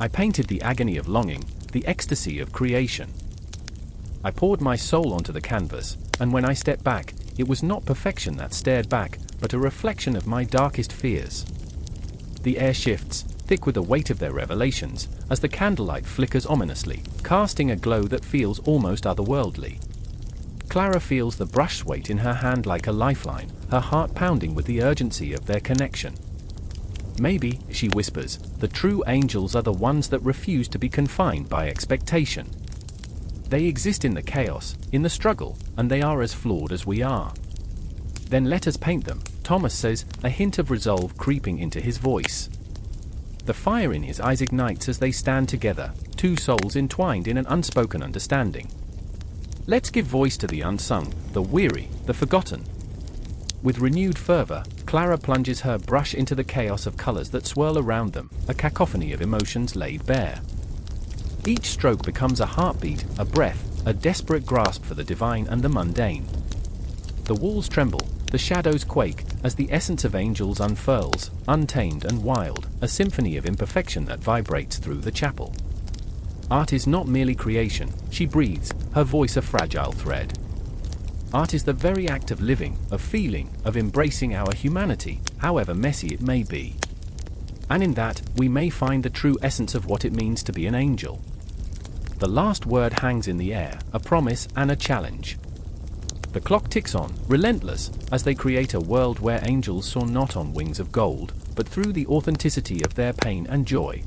I painted the agony of longing, the ecstasy of creation. I poured my soul onto the canvas, and when I stepped back, it was not perfection that stared back, but a reflection of my darkest fears." The air shifts, thick with the weight of their revelations, as the candlelight flickers ominously, casting a glow that feels almost otherworldly. Clara feels the brush weight in her hand like a lifeline, her heart pounding with the urgency of their connection. "Maybe," she whispers, "the true angels are the ones that refuse to be confined by expectation. They exist in the chaos, in the struggle, and they are as flawed as we are." "Then let us paint them," Thomas says, a hint of resolve creeping into his voice. The fire in his eyes ignites as they stand together, two souls entwined in an unspoken understanding. "Let's give voice to the unsung, the weary, the forgotten." With renewed fervor, Clara plunges her brush into the chaos of colors that swirl around them, a cacophony of emotions laid bare. Each stroke becomes a heartbeat, a breath, a desperate grasp for the divine and the mundane. The walls tremble, the shadows quake, as the essence of angels unfurls, untamed and wild, a symphony of imperfection that vibrates through the chapel. "Art is not merely creation," she breathes, her voice a fragile thread. "Art is the very act of living, of feeling, of embracing our humanity, however messy it may be. And in that, we may find the true essence of what it means to be an angel." The last word hangs in the air, a promise and a challenge. The clock ticks on, relentless, as they create a world where angels soar not on wings of gold, but through the authenticity of their pain and joy.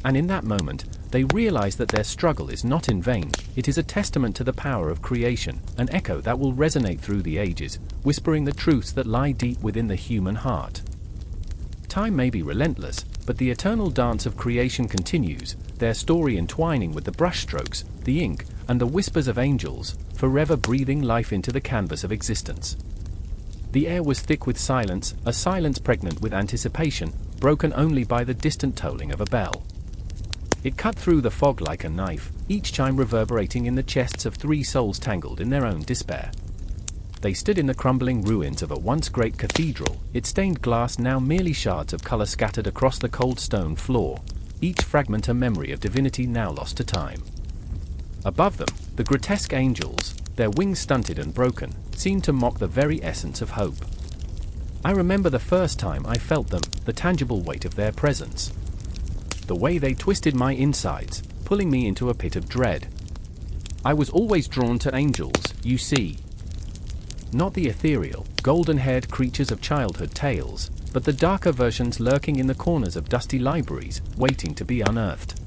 And in that moment, they realize that their struggle is not in vain, it is a testament to the power of creation, an echo that will resonate through the ages, whispering the truths that lie deep within the human heart. Time may be relentless, but the eternal dance of creation continues, their story entwining with the brushstrokes, the ink, and the whispers of angels, forever breathing life into the canvas of existence. The air was thick with silence, a silence pregnant with anticipation, broken only by the distant tolling of a bell. It cut through the fog like a knife, each chime reverberating in the chests of three souls tangled in their own despair. They stood in the crumbling ruins of a once great cathedral, its stained glass now merely shards of color scattered across the cold stone floor, each fragment a memory of divinity now lost to time. Above them, the grotesque angels, their wings stunted and broken, seemed to mock the very essence of hope. I remember the first time I felt them, the tangible weight of their presence. The way they twisted my insides, pulling me into a pit of dread. I was always drawn to angels, you see. Not the ethereal, golden-haired creatures of childhood tales, but the darker versions lurking in the corners of dusty libraries, waiting to be unearthed.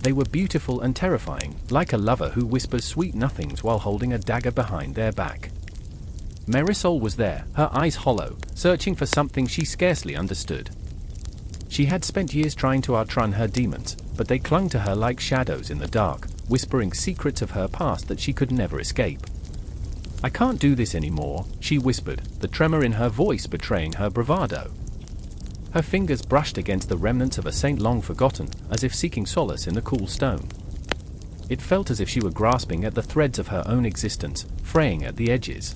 They were beautiful and terrifying, like a lover who whispers sweet nothings while holding a dagger behind their back. Marisol was there, her eyes hollow, searching for something she scarcely understood. She had spent years trying to outrun her demons, but they clung to her like shadows in the dark, whispering secrets of her past that she could never escape. "I can't do this anymore," she whispered, the tremor in her voice betraying her bravado. Her fingers brushed against the remnants of a saint long forgotten, as if seeking solace in the cool stone. It felt as if she were grasping at the threads of her own existence, fraying at the edges.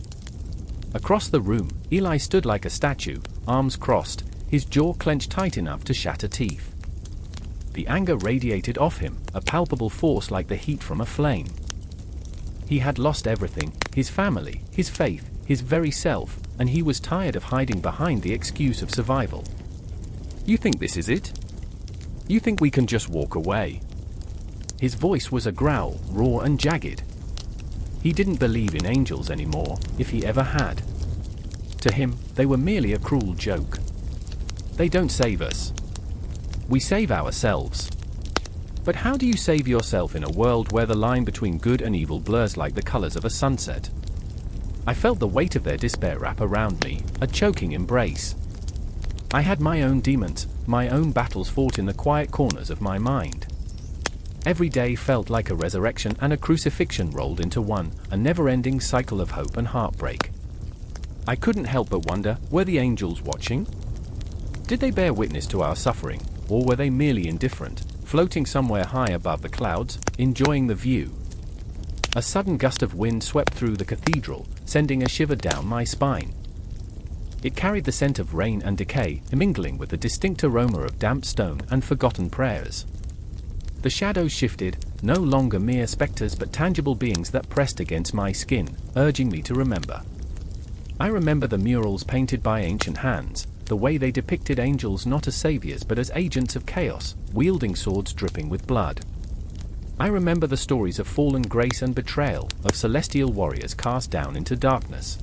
Across the room, Eli stood like a statue, arms crossed, his jaw clenched tight enough to shatter teeth. The anger radiated off him, a palpable force like the heat from a flame. He had lost everything, his family, his faith, his very self, and he was tired of hiding behind the excuse of survival. "You think this is it? You think we can just walk away?" His voice was a growl, raw and jagged. He didn't believe in angels anymore, if he ever had. To him, they were merely a cruel joke. They don't save us. We save ourselves. But how do you save yourself in a world where the line between good and evil blurs like the colors of a sunset? I felt the weight of their despair wrap around me, a choking embrace. I had my own demons, my own battles fought in the quiet corners of my mind. Every day felt like a resurrection and a crucifixion rolled into one, a never-ending cycle of hope and heartbreak. I couldn't help but wonder, were the angels watching? Did they bear witness to our suffering, or were they merely indifferent, floating somewhere high above the clouds, enjoying the view? A sudden gust of wind swept through the cathedral, sending a shiver down my spine. It carried the scent of rain and decay, mingling with the distinct aroma of damp stone and forgotten prayers. The shadows shifted, no longer mere specters but tangible beings that pressed against my skin, urging me to remember. I remember the murals painted by ancient hands, the way they depicted angels not as saviors but as agents of chaos, wielding swords dripping with blood. I remember the stories of fallen grace and betrayal, of celestial warriors cast down into darkness.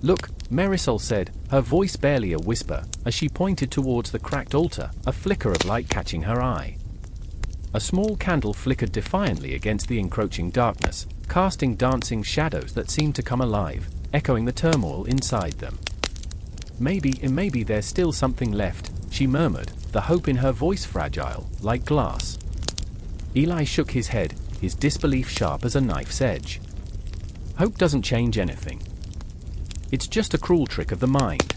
"Look," Marisol said, her voice barely a whisper, as she pointed towards the cracked altar, a flicker of light catching her eye. A small candle flickered defiantly against the encroaching darkness, casting dancing shadows that seemed to come alive, echoing the turmoil inside them. Maybe there's still something left," she murmured, the hope in her voice fragile, like glass. Eli shook his head, his disbelief sharp as a knife's edge. "Hope doesn't change anything. It's just a cruel trick of the mind."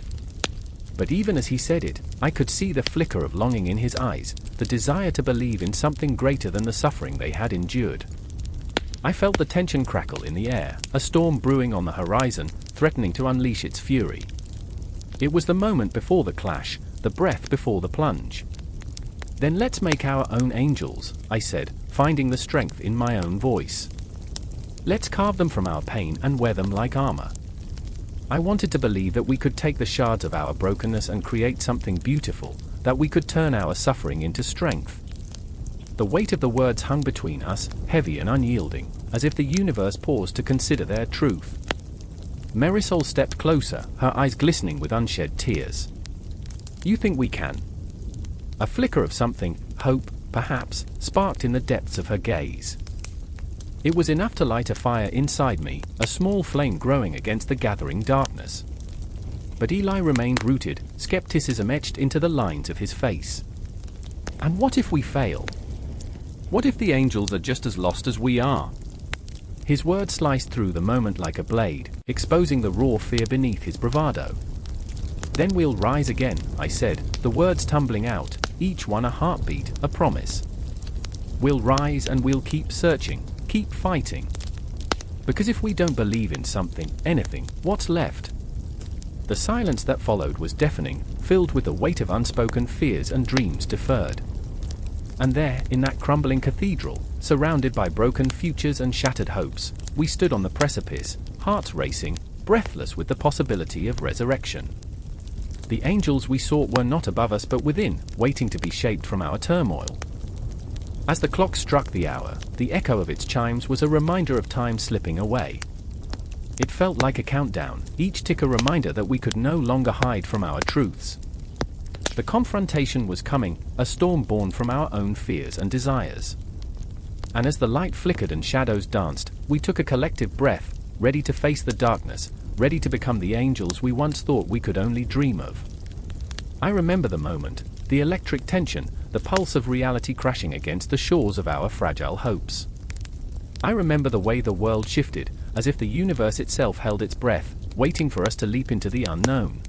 But even as he said it, I could see the flicker of longing in his eyes, the desire to believe in something greater than the suffering they had endured. I felt the tension crackle in the air, a storm brewing on the horizon, threatening to unleash its fury. It was the moment before the clash, the breath before the plunge. "Then let's make our own angels," I said, finding the strength in my own voice. "Let's carve them from our pain and wear them like armor." I wanted to believe that we could take the shards of our brokenness and create something beautiful, that we could turn our suffering into strength. The weight of the words hung between us, heavy and unyielding, as if the universe paused to consider their truth. Marisol stepped closer, her eyes glistening with unshed tears. "You think we can?" A flicker of something, hope, perhaps, sparked in the depths of her gaze. It was enough to light a fire inside me, a small flame growing against the gathering darkness. But Eli remained rooted, skepticism etched into the lines of his face. "And what if we fail? What if the angels are just as lost as we are?" His words sliced through the moment like a blade, exposing the raw fear beneath his bravado. "Then we'll rise again," I said, the words tumbling out, each one a heartbeat, a promise. "We'll rise and we'll keep searching, keep fighting. Because if we don't believe in something, anything, what's left?" The silence that followed was deafening, filled with the weight of unspoken fears and dreams deferred. And there, in that crumbling cathedral, surrounded by broken futures and shattered hopes, we stood on the precipice, hearts racing, breathless with the possibility of resurrection. The angels we sought were not above us but within, waiting to be shaped from our turmoil. As the clock struck the hour, the echo of its chimes was a reminder of time slipping away. It felt like a countdown, each tick a reminder that we could no longer hide from our truths. The confrontation was coming, a storm born from our own fears and desires. And as the light flickered and shadows danced, we took a collective breath, ready to face the darkness, ready to become the angels we once thought we could only dream of. I remember the moment, the electric tension, the pulse of reality crashing against the shores of our fragile hopes. I remember the way the world shifted, as if the universe itself held its breath, waiting for us to leap into the unknown.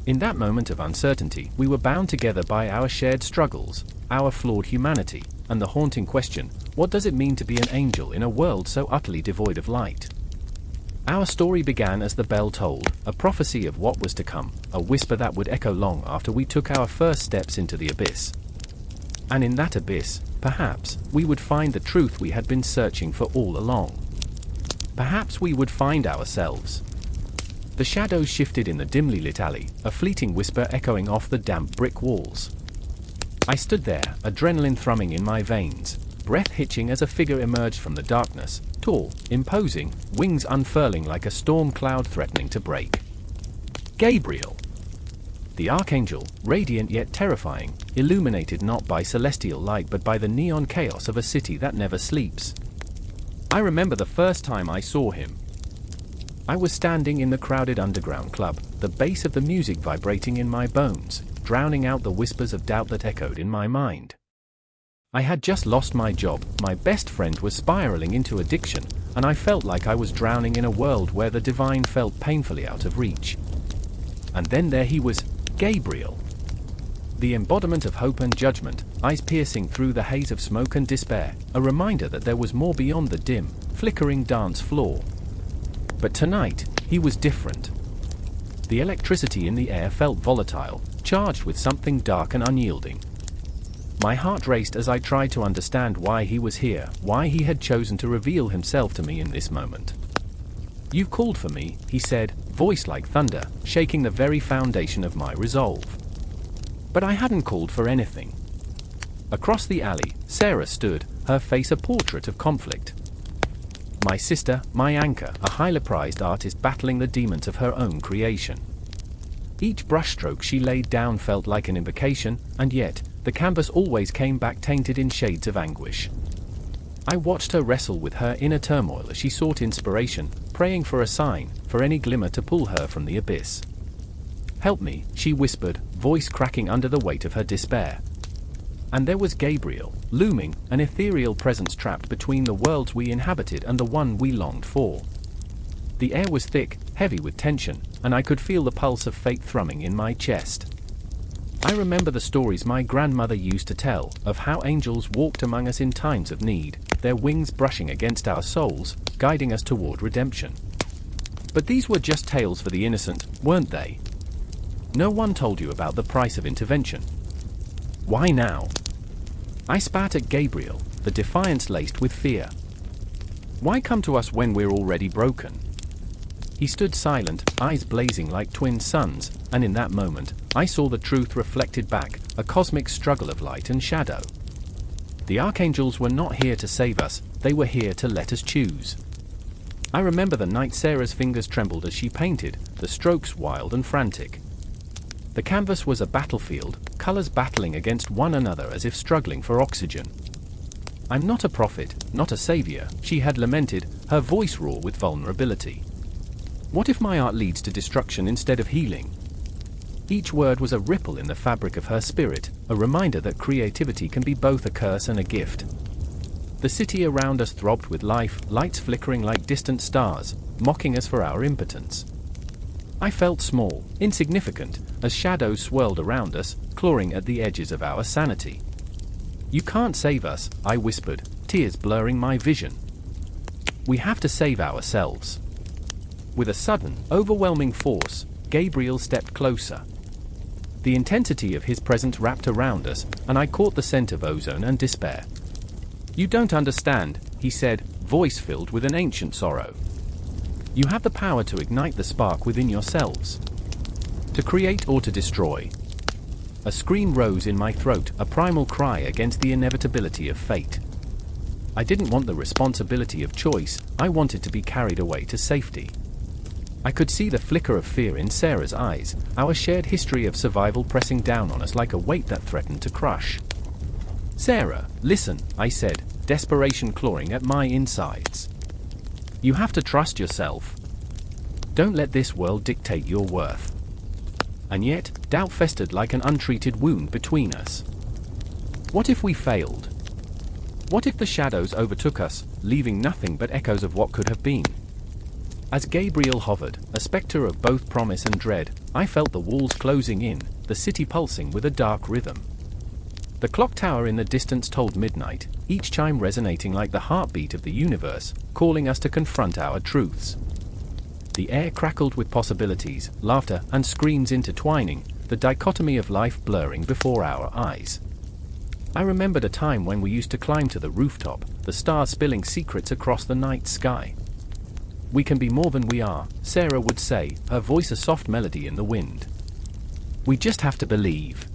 In that moment of uncertainty, we were bound together by our shared struggles, our flawed humanity, and the haunting question, what does it mean to be an angel in a world so utterly devoid of light? Our story began as the bell tolled, a prophecy of what was to come, a whisper that would echo long after we took our first steps into the abyss. And in that abyss, perhaps, we would find the truth we had been searching for all along. Perhaps we would find ourselves. The shadows shifted in the dimly lit alley, a fleeting whisper echoing off the damp brick walls. I stood there, adrenaline thrumming in my veins, breath hitching as a figure emerged from the darkness, tall, imposing, wings unfurling like a storm cloud threatening to break. Gabriel! The Archangel, radiant yet terrifying, illuminated not by celestial light but by the neon chaos of a city that never sleeps. I remember the first time I saw him. I was standing in the crowded underground club, the bass of the music vibrating in my bones, drowning out the whispers of doubt that echoed in my mind. I had just lost my job, my best friend was spiraling into addiction, and I felt like I was drowning in a world where the divine felt painfully out of reach. And then there he was, Gabriel. The embodiment of hope and judgment, eyes piercing through the haze of smoke and despair, a reminder that there was more beyond the dim, flickering dance floor. But tonight, he was different. The electricity in the air felt volatile, charged with something dark and unyielding. My heart raced as I tried to understand why he was here, why he had chosen to reveal himself to me in this moment. "You've called for me," he said, voice like thunder, shaking the very foundation of my resolve. But I hadn't called for anything. Across the alley, Sarah stood, her face a portrait of conflict. My sister, my anchor, a highly prized artist battling the demons of her own creation. Each brushstroke she laid down felt like an invocation, and yet, the canvas always came back tainted in shades of anguish. I watched her wrestle with her inner turmoil as she sought inspiration, praying for a sign, for any glimmer to pull her from the abyss. "Help me," she whispered, voice cracking under the weight of her despair. And there was Gabriel, looming, an ethereal presence trapped between the worlds we inhabited and the one we longed for. The air was thick, heavy with tension, and I could feel the pulse of fate thrumming in my chest. I remember the stories my grandmother used to tell, of how angels walked among us in times of need, their wings brushing against our souls, guiding us toward redemption. But these were just tales for the innocent, weren't they? No one told you about the price of intervention. Why now? I spat at Gabriel, the defiance laced with fear. Why come to us when we're already broken? He stood silent, eyes blazing like twin suns, and in that moment, I saw the truth reflected back, a cosmic struggle of light and shadow. The Archangels were not here to save us, they were here to let us choose. I remember the night Sarah's fingers trembled as she painted, the strokes wild and frantic. The canvas was a battlefield, colors battling against one another as if struggling for oxygen. "I'm not a prophet, not a savior," she had lamented, her voice raw with vulnerability. "What if my art leads to destruction instead of healing?" Each word was a ripple in the fabric of her spirit, a reminder that creativity can be both a curse and a gift. The city around us throbbed with life, lights flickering like distant stars, mocking us for our impotence. I felt small, insignificant, as shadows swirled around us, clawing at the edges of our sanity. "You can't save us," I whispered, tears blurring my vision. "We have to save ourselves." With a sudden, overwhelming force, Gabriel stepped closer. The intensity of his presence wrapped around us, and I caught the scent of ozone and despair. "You don't understand," he said, voice filled with an ancient sorrow. "You have the power to ignite the spark within yourselves. To create or to destroy." A scream rose in my throat, a primal cry against the inevitability of fate. I didn't want the responsibility of choice, I wanted to be carried away to safety. I could see the flicker of fear in Sarah's eyes, our shared history of survival pressing down on us like a weight that threatened to crush. "Sarah, listen," I said, desperation clawing at my insides. "You have to trust yourself. Don't let this world dictate your worth." And yet, doubt festered like an untreated wound between us. What if we failed? What if the shadows overtook us, leaving nothing but echoes of what could have been? As Gabriel hovered, a spectre of both promise and dread, I felt the walls closing in, the city pulsing with a dark rhythm. The clock tower in the distance told midnight, each chime resonating like the heartbeat of the universe, calling us to confront our truths. The air crackled with possibilities, laughter, and screams intertwining, the dichotomy of life blurring before our eyes. I remembered a time when we used to climb to the rooftop, the stars spilling secrets across the night sky. "We can be more than we are," Sarah would say, her voice a soft melody in the wind. "We just have to believe."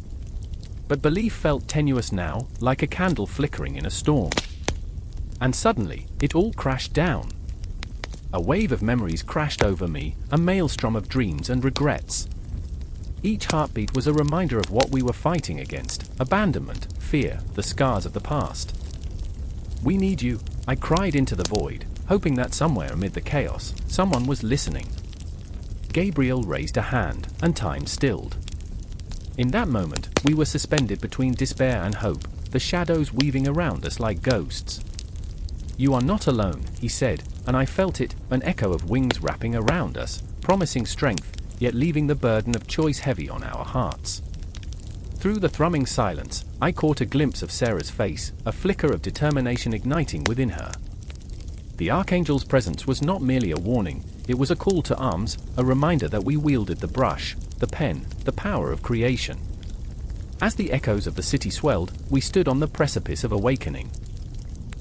But belief felt tenuous now, like a candle flickering in a storm. And suddenly, it all crashed down. A wave of memories crashed over me, a maelstrom of dreams and regrets. Each heartbeat was a reminder of what we were fighting against: abandonment, fear, the scars of the past. "We need you," I cried into the void, hoping that somewhere amid the chaos, someone was listening. Gabriel raised a hand, and time stilled. In that moment, we were suspended between despair and hope, the shadows weaving around us like ghosts. "You are not alone," he said, and I felt it, an echo of wings wrapping around us, promising strength, yet leaving the burden of choice heavy on our hearts. Through the thrumming silence, I caught a glimpse of Sarah's face, a flicker of determination igniting within her. The Archangel's presence was not merely a warning, it was a call to arms, a reminder that we wielded the brush, the pen, the power of creation. As the echoes of the city swelled, we stood on the precipice of awakening.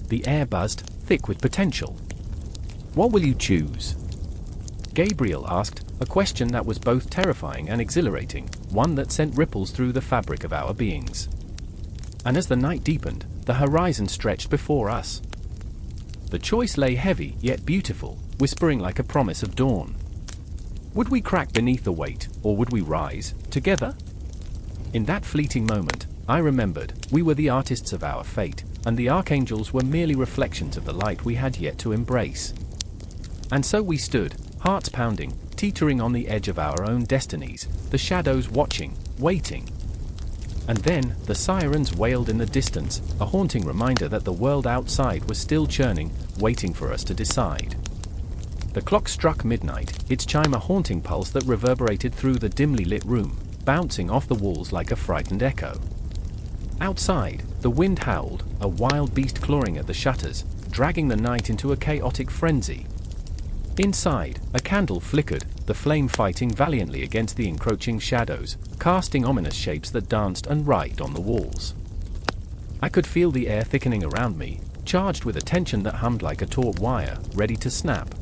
The air buzzed, thick with potential. "What will you choose?" Gabriel asked, a question that was both terrifying and exhilarating, one that sent ripples through the fabric of our beings. And as the night deepened, the horizon stretched before us. The choice lay heavy, yet beautiful, whispering like a promise of dawn. Would we crack beneath the weight, or would we rise, together? In that fleeting moment, I remembered, we were the artists of our fate, and the Archangels were merely reflections of the light we had yet to embrace. And so we stood, hearts pounding, teetering on the edge of our own destinies, the shadows watching, waiting. And then, the sirens wailed in the distance, a haunting reminder that the world outside was still churning, waiting for us to decide. The clock struck midnight, its chime a haunting pulse that reverberated through the dimly lit room, bouncing off the walls like a frightened echo. Outside, the wind howled, a wild beast clawing at the shutters, dragging the night into a chaotic frenzy. Inside, a candle flickered, the flame fighting valiantly against the encroaching shadows, casting ominous shapes that danced and writhed on the walls. I could feel the air thickening around me, charged with a tension that hummed like a taut wire, ready to snap.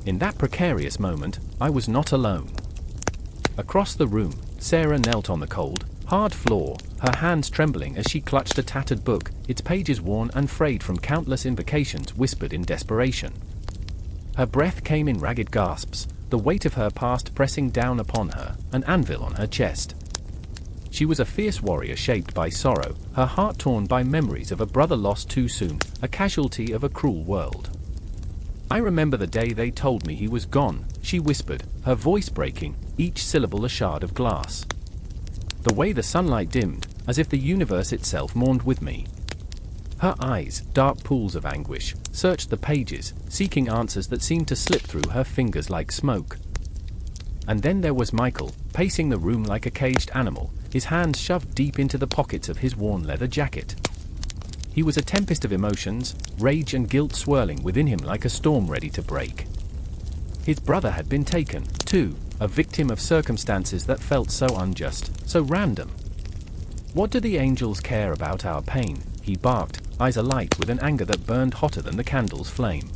In that precarious moment, I was not alone. Across the room, Sarah knelt on the cold, hard floor, her hands trembling as she clutched a tattered book, its pages worn and frayed from countless invocations whispered in desperation. Her breath came in ragged gasps, the weight of her past pressing down upon her, an anvil on her chest. She was a fierce warrior shaped by sorrow, her heart torn by memories of a brother lost too soon, a casualty of a cruel world. "I remember the day they told me he was gone," she whispered, her voice breaking, each syllable a shard of glass. The way the sunlight dimmed, as if the universe itself mourned with me. Her eyes, dark pools of anguish, searched the pages, seeking answers that seemed to slip through her fingers like smoke. And then there was Michael, pacing the room like a caged animal, his hands shoved deep into the pockets of his worn leather jacket. He was a tempest of emotions, rage and guilt swirling within him like a storm ready to break. His brother had been taken, too, a victim of circumstances that felt so unjust, so random. "What do the angels care about our pain?" he barked, eyes alight with an anger that burned hotter than the candle's flame.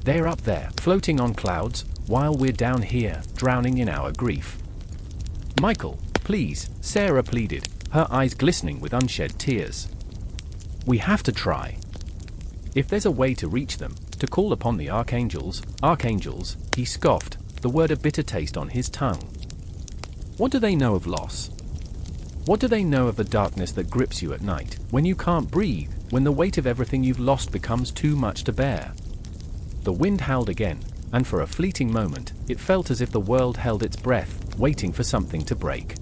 "They're up there, floating on clouds, while we're down here, drowning in our grief." "Michael, please," Sarah pleaded, her eyes glistening with unshed tears. "We have to try. If there's a way to reach them, to call upon the Archangels," he scoffed, the word a bitter taste on his tongue. "What do they know of loss? What do they know of the darkness that grips you at night, when you can't breathe, when the weight of everything you've lost becomes too much to bear?" The wind howled again, and for a fleeting moment, it felt as if the world held its breath, waiting for something to break.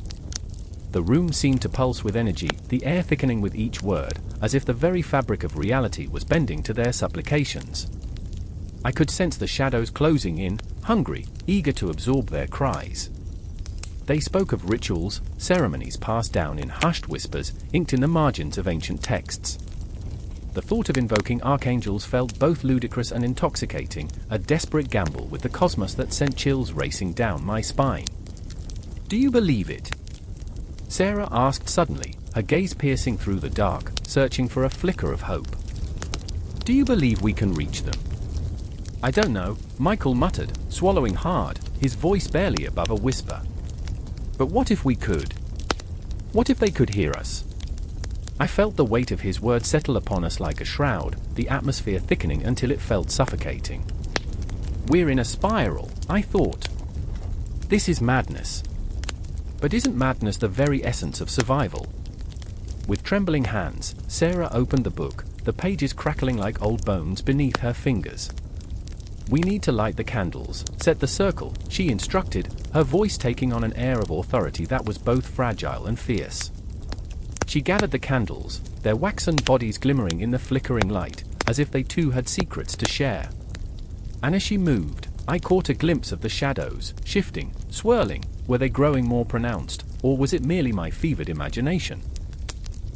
The room seemed to pulse with energy, the air thickening with each word, as if the very fabric of reality was bending to their supplications. I could sense the shadows closing in, hungry, eager to absorb their cries. They spoke of rituals, ceremonies passed down in hushed whispers, inked in the margins of ancient texts. The thought of invoking archangels felt both ludicrous and intoxicating, a desperate gamble with the cosmos that sent chills racing down my spine. "Do you believe it?" Sarah asked suddenly, her gaze piercing through the dark, searching for a flicker of hope. "Do you believe we can reach them?" "I don't know," Michael muttered, swallowing hard, his voice barely above a whisper. "But what if we could? What if they could hear us?" I felt the weight of his words settle upon us like a shroud, the atmosphere thickening until it felt suffocating. "We're in a spiral," I thought. "This is madness." But isn't madness the very essence of survival? With trembling hands, Sarah opened the book, the pages crackling like old bones beneath her fingers. "We need to light the candles, set the circle," she instructed, her voice taking on an air of authority that was both fragile and fierce. She gathered the candles, their waxen bodies glimmering in the flickering light, as if they too had secrets to share. And as she moved, I caught a glimpse of the shadows, shifting, swirling. Were they growing more pronounced, or was it merely my fevered imagination?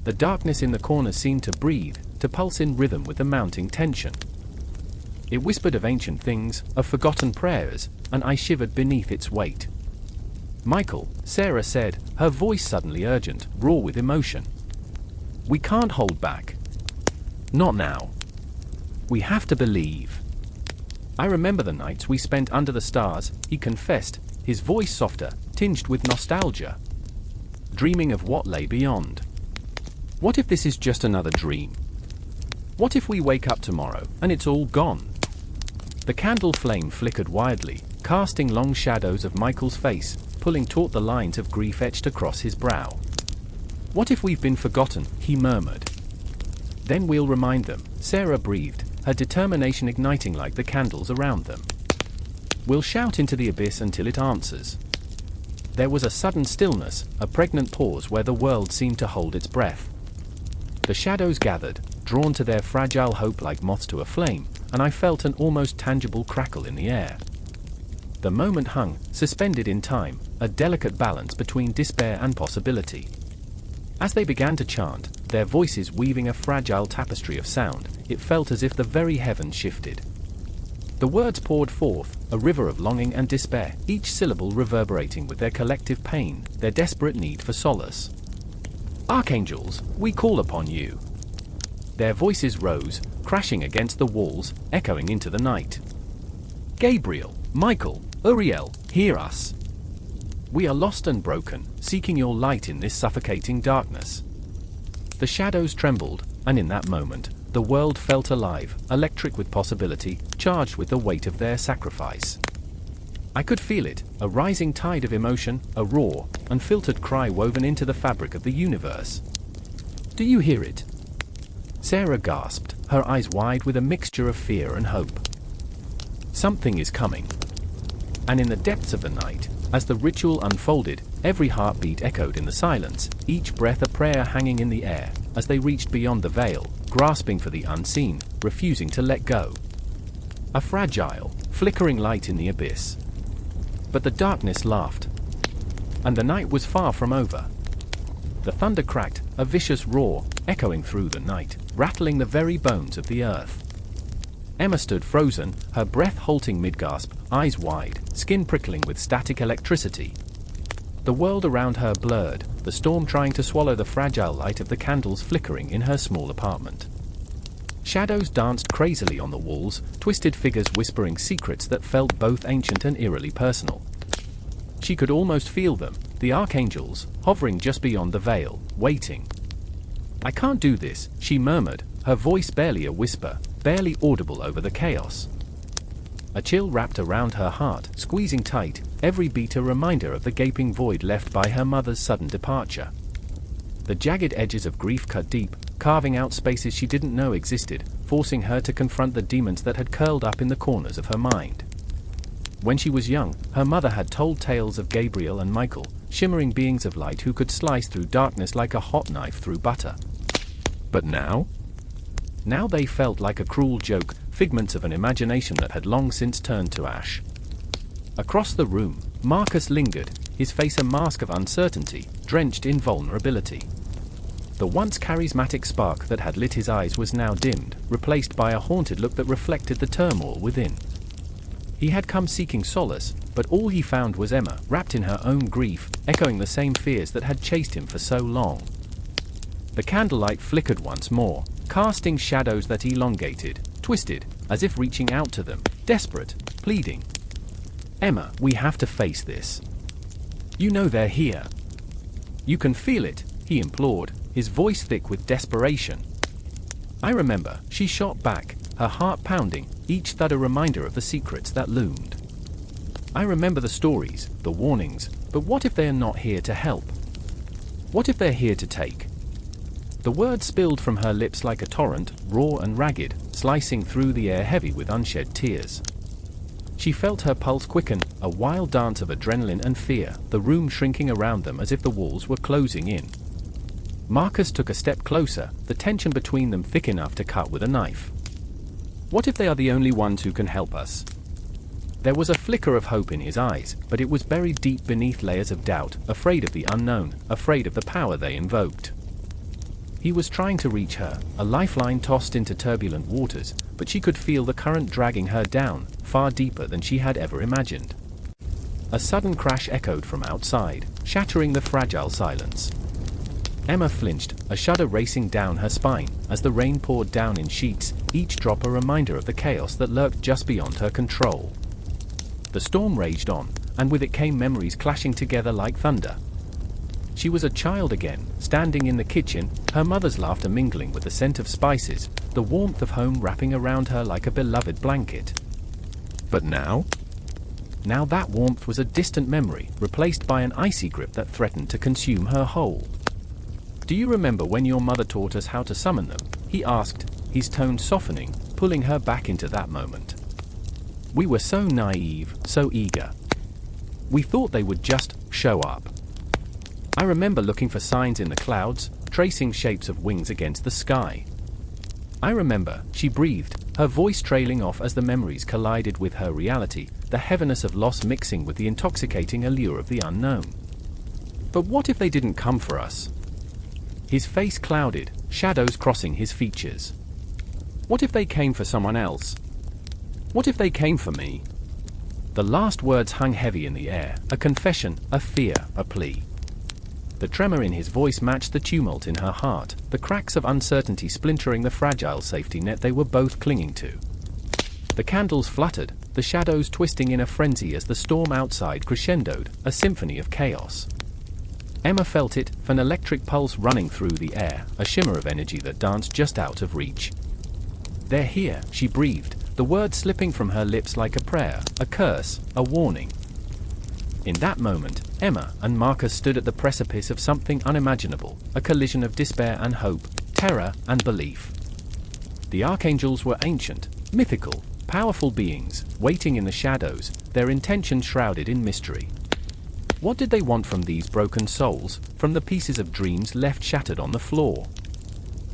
The darkness in the corners seemed to breathe, to pulse in rhythm with the mounting tension. It whispered of ancient things, of forgotten prayers, and I shivered beneath its weight. "Michael," Sarah said, her voice suddenly urgent, raw with emotion. "We can't hold back. Not now. We have to believe." "I remember the nights we spent under the stars," he confessed, his voice softer, tinged with nostalgia. "Dreaming of what lay beyond. What if this is just another dream? What if we wake up tomorrow, and it's all gone?" The candle flame flickered wildly, casting long shadows of Michael's face, pulling taut the lines of grief etched across his brow. "What if we've been forgotten?" he murmured. "Then we'll remind them," Sarah breathed, her determination igniting like the candles around them. "We'll shout into the abyss until it answers." There was a sudden stillness, a pregnant pause where the world seemed to hold its breath. The shadows gathered, drawn to their fragile hope like moths to a flame, and I felt an almost tangible crackle in the air. The moment hung, suspended in time, a delicate balance between despair and possibility. As they began to chant, their voices weaving a fragile tapestry of sound, it felt as if the very heavens shifted. The words poured forth, a river of longing and despair, each syllable reverberating with their collective pain, their desperate need for solace. "Archangels, we call upon you." Their voices rose, crashing against the walls, echoing into the night. "Gabriel, Michael, Uriel, hear us. We are lost and broken, seeking your light in this suffocating darkness." The shadows trembled, and in that moment, the world felt alive, electric with possibility, charged with the weight of their sacrifice. I could feel it, a rising tide of emotion, a raw, unfiltered cry woven into the fabric of the universe. "Do you hear it?" Sarah gasped, her eyes wide with a mixture of fear and hope. "Something is coming." And in the depths of the night, as the ritual unfolded, every heartbeat echoed in the silence, each breath a prayer hanging in the air, as they reached beyond the veil, grasping for the unseen, refusing to let go. A fragile, flickering light in the abyss. But the darkness laughed. And the night was far from over. The thunder cracked, a vicious roar, echoing through the night, rattling the very bones of the earth. Emma stood frozen, her breath halting mid-gasp, eyes wide, skin prickling with static electricity. The world around her blurred, the storm trying to swallow the fragile light of the candles flickering in her small apartment. Shadows danced crazily on the walls, twisted figures whispering secrets that felt both ancient and eerily personal. She could almost feel them, the archangels, hovering just beyond the veil, waiting. "I can't do this," she murmured, her voice barely a whisper, barely audible over the chaos. A chill wrapped around her heart, squeezing tight, every beat a reminder of the gaping void left by her mother's sudden departure. The jagged edges of grief cut deep, carving out spaces she didn't know existed, forcing her to confront the demons that had curled up in the corners of her mind. When she was young, her mother had told tales of Gabriel and Michael, shimmering beings of light who could slice through darkness like a hot knife through butter. But now? Now they felt like a cruel joke, figments of an imagination that had long since turned to ash. Across the room, Marcus lingered, his face a mask of uncertainty, drenched in vulnerability. The once charismatic spark that had lit his eyes was now dimmed, replaced by a haunted look that reflected the turmoil within. He had come seeking solace, but all he found was Emma, wrapped in her own grief, echoing the same fears that had chased him for so long. The candlelight flickered once more, casting shadows that elongated, twisted, as if reaching out to them, desperate, pleading. "Emma, we have to face this. You know they're here. You can feel it," he implored, his voice thick with desperation. "I remember," she shot back, her heart pounding, each thud a reminder of the secrets that loomed. "I remember the stories, the warnings, but what if they are not here to help? What if they're here to take?" The words spilled from her lips like a torrent, raw and ragged, slicing through the air heavy with unshed tears. She felt her pulse quicken, a wild dance of adrenaline and fear, the room shrinking around them as if the walls were closing in. Marcus took a step closer, the tension between them thick enough to cut with a knife. "What if they are the only ones who can help us?" There was a flicker of hope in his eyes, but it was buried deep beneath layers of doubt, afraid of the unknown, afraid of the power they invoked. He was trying to reach her, a lifeline tossed into turbulent waters, but she could feel the current dragging her down, far deeper than she had ever imagined. A sudden crash echoed from outside, shattering the fragile silence. Emma flinched, a shudder racing down her spine, as the rain poured down in sheets, each drop a reminder of the chaos that lurked just beyond her control. The storm raged on, and with it came memories clashing together like thunder. She was a child again, standing in the kitchen, her mother's laughter mingling with the scent of spices, the warmth of home wrapping around her like a beloved blanket. But now? Now that warmth was a distant memory, replaced by an icy grip that threatened to consume her whole. "Do you remember when your mother taught us how to summon them?" he asked, his tone softening, pulling her back into that moment. "We were so naive, so eager. We thought they would just show up. I remember looking for signs in the clouds, tracing shapes of wings against the sky. I remember," she breathed, her voice trailing off as the memories collided with her reality, the heaviness of loss mixing with the intoxicating allure of the unknown. "But what if they didn't come for us?" His face clouded, shadows crossing his features. "What if they came for someone else? What if they came for me?" The last words hung heavy in the air, a confession, a fear, a plea. The tremor in his voice matched the tumult in her heart, the cracks of uncertainty splintering the fragile safety net they were both clinging to. The candles fluttered, the shadows twisting in a frenzy as the storm outside crescendoed, a symphony of chaos. Emma felt it, an electric pulse running through the air, a shimmer of energy that danced just out of reach. "They're here," she breathed, the words slipping from her lips like a prayer, a curse, a warning. In that moment, Emma and Marcus stood at the precipice of something unimaginable, a collision of despair and hope, terror and belief. The Archangels were ancient, mythical, powerful beings, waiting in the shadows, their intentions shrouded in mystery. What did they want from these broken souls, from the pieces of dreams left shattered on the floor?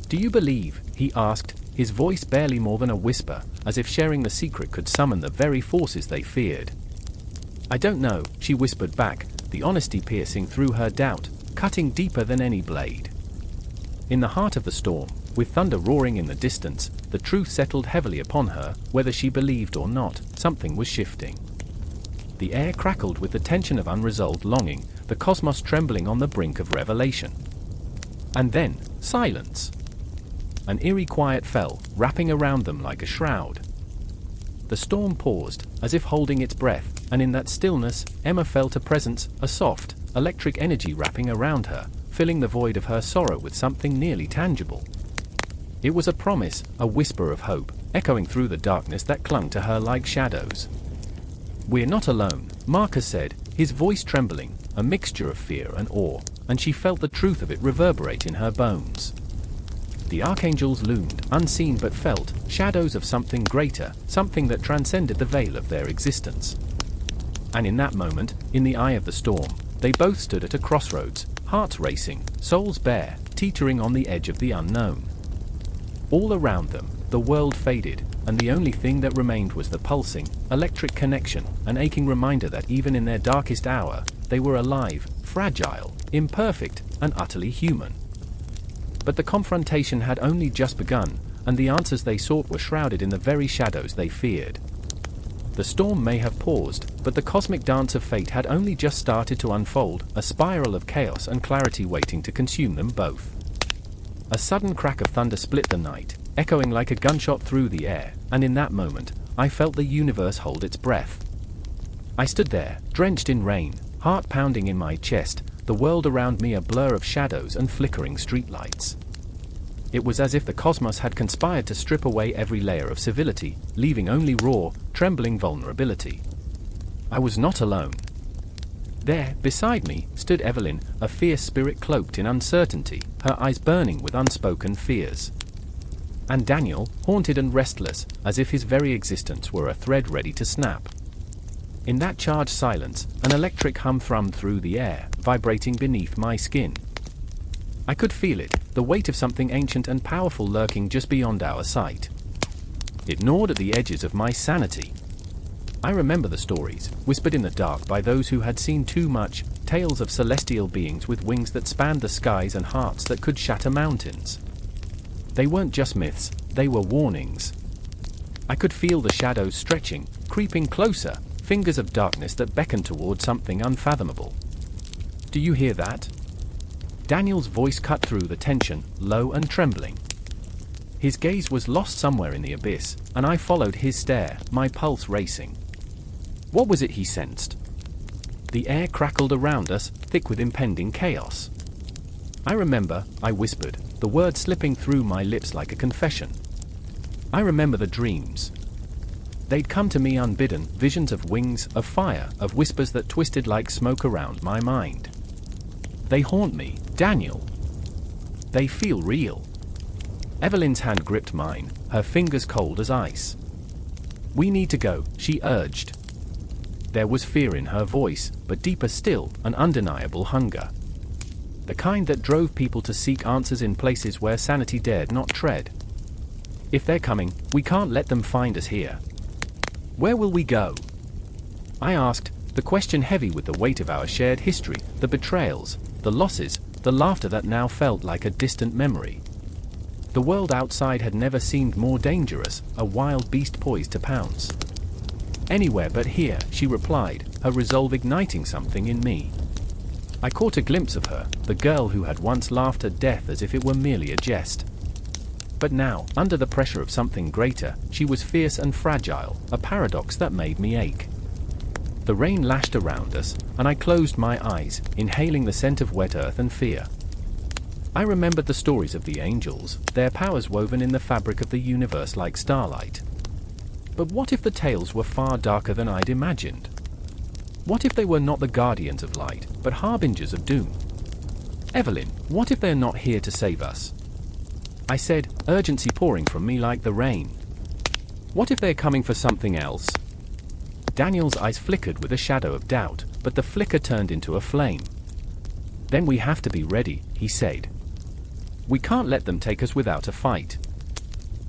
"Do you believe?" he asked, his voice barely more than a whisper, as if sharing the secret could summon the very forces they feared. "I don't know," she whispered back, the honesty piercing through her doubt, cutting deeper than any blade. In the heart of the storm, with thunder roaring in the distance, the truth settled heavily upon her, whether she believed or not, something was shifting. The air crackled with the tension of unresolved longing, the cosmos trembling on the brink of revelation. And then, silence. An eerie quiet fell, wrapping around them like a shroud. The storm paused, as if holding its breath, and in that stillness, Emma felt a presence, a soft, electric energy wrapping around her, filling the void of her sorrow with something nearly tangible. It was a promise, a whisper of hope, echoing through the darkness that clung to her like shadows. "We're not alone," Marcus said, his voice trembling, a mixture of fear and awe, and she felt the truth of it reverberate in her bones. The Archangels loomed, unseen but felt, shadows of something greater, something that transcended the veil of their existence. And in that moment, in the eye of the storm, they both stood at a crossroads, hearts racing, souls bare, teetering on the edge of the unknown. All around them, the world faded, and the only thing that remained was the pulsing, electric connection, an aching reminder that even in their darkest hour, they were alive, fragile, imperfect, and utterly human. But the confrontation had only just begun, and the answers they sought were shrouded in the very shadows they feared. The storm may have paused, but the cosmic dance of fate had only just started to unfold, a spiral of chaos and clarity waiting to consume them both. A sudden crack of thunder split the night, echoing like a gunshot through the air, and in that moment, I felt the universe hold its breath. I stood there, drenched in rain, heart pounding in my chest, the world around me a blur of shadows and flickering streetlights. It was as if the cosmos had conspired to strip away every layer of civility, leaving only raw, trembling vulnerability. I was not alone. There, beside me, stood Evelyn, a fierce spirit cloaked in uncertainty, her eyes burning with unspoken fears. And Daniel, haunted and restless, as if his very existence were a thread ready to snap. In that charged silence, an electric hum thrummed through the air, vibrating beneath my skin. I could feel it, the weight of something ancient and powerful lurking just beyond our sight. It gnawed at the edges of my sanity. I remember the stories, whispered in the dark by those who had seen too much, tales of celestial beings with wings that spanned the skies and hearts that could shatter mountains. They weren't just myths, they were warnings. I could feel the shadows stretching, creeping closer, fingers of darkness that beckoned toward something unfathomable. Do you hear that? Daniel's voice cut through the tension, low and trembling. His gaze was lost somewhere in the abyss, and I followed his stare, my pulse racing. What was it he sensed? The air crackled around us, thick with impending chaos. I remember, I whispered, the words slipping through my lips like a confession. I remember the dreams. They'd come to me unbidden, visions of wings, of fire, of whispers that twisted like smoke around my mind. They haunt me, Daniel. They feel real. Evelyn's hand gripped mine, her fingers cold as ice. We need to go, she urged. There was fear in her voice, but deeper still, an undeniable hunger. The kind that drove people to seek answers in places where sanity dared not tread. If they're coming, we can't let them find us here. Where will we go? I asked, the question heavy with the weight of our shared history, the betrayals, the losses, the laughter that now felt like a distant memory. The world outside had never seemed more dangerous, a wild beast poised to pounce. Anywhere but here, she replied, her resolve igniting something in me. I caught a glimpse of her, the girl who had once laughed at death as if it were merely a jest. But now, under the pressure of something greater, she was fierce and fragile, a paradox that made me ache. The rain lashed around us, and I closed my eyes, inhaling the scent of wet earth and fear. I remembered the stories of the angels, their powers woven in the fabric of the universe like starlight. But what if the tales were far darker than I'd imagined? What if they were not the guardians of light, but harbingers of doom? Evelyn, what if they're not here to save us? I said, urgency pouring from me like the rain. What if they're coming for something else? Daniel's eyes flickered with a shadow of doubt, but the flicker turned into a flame. Then we have to be ready, he said. We can't let them take us without a fight.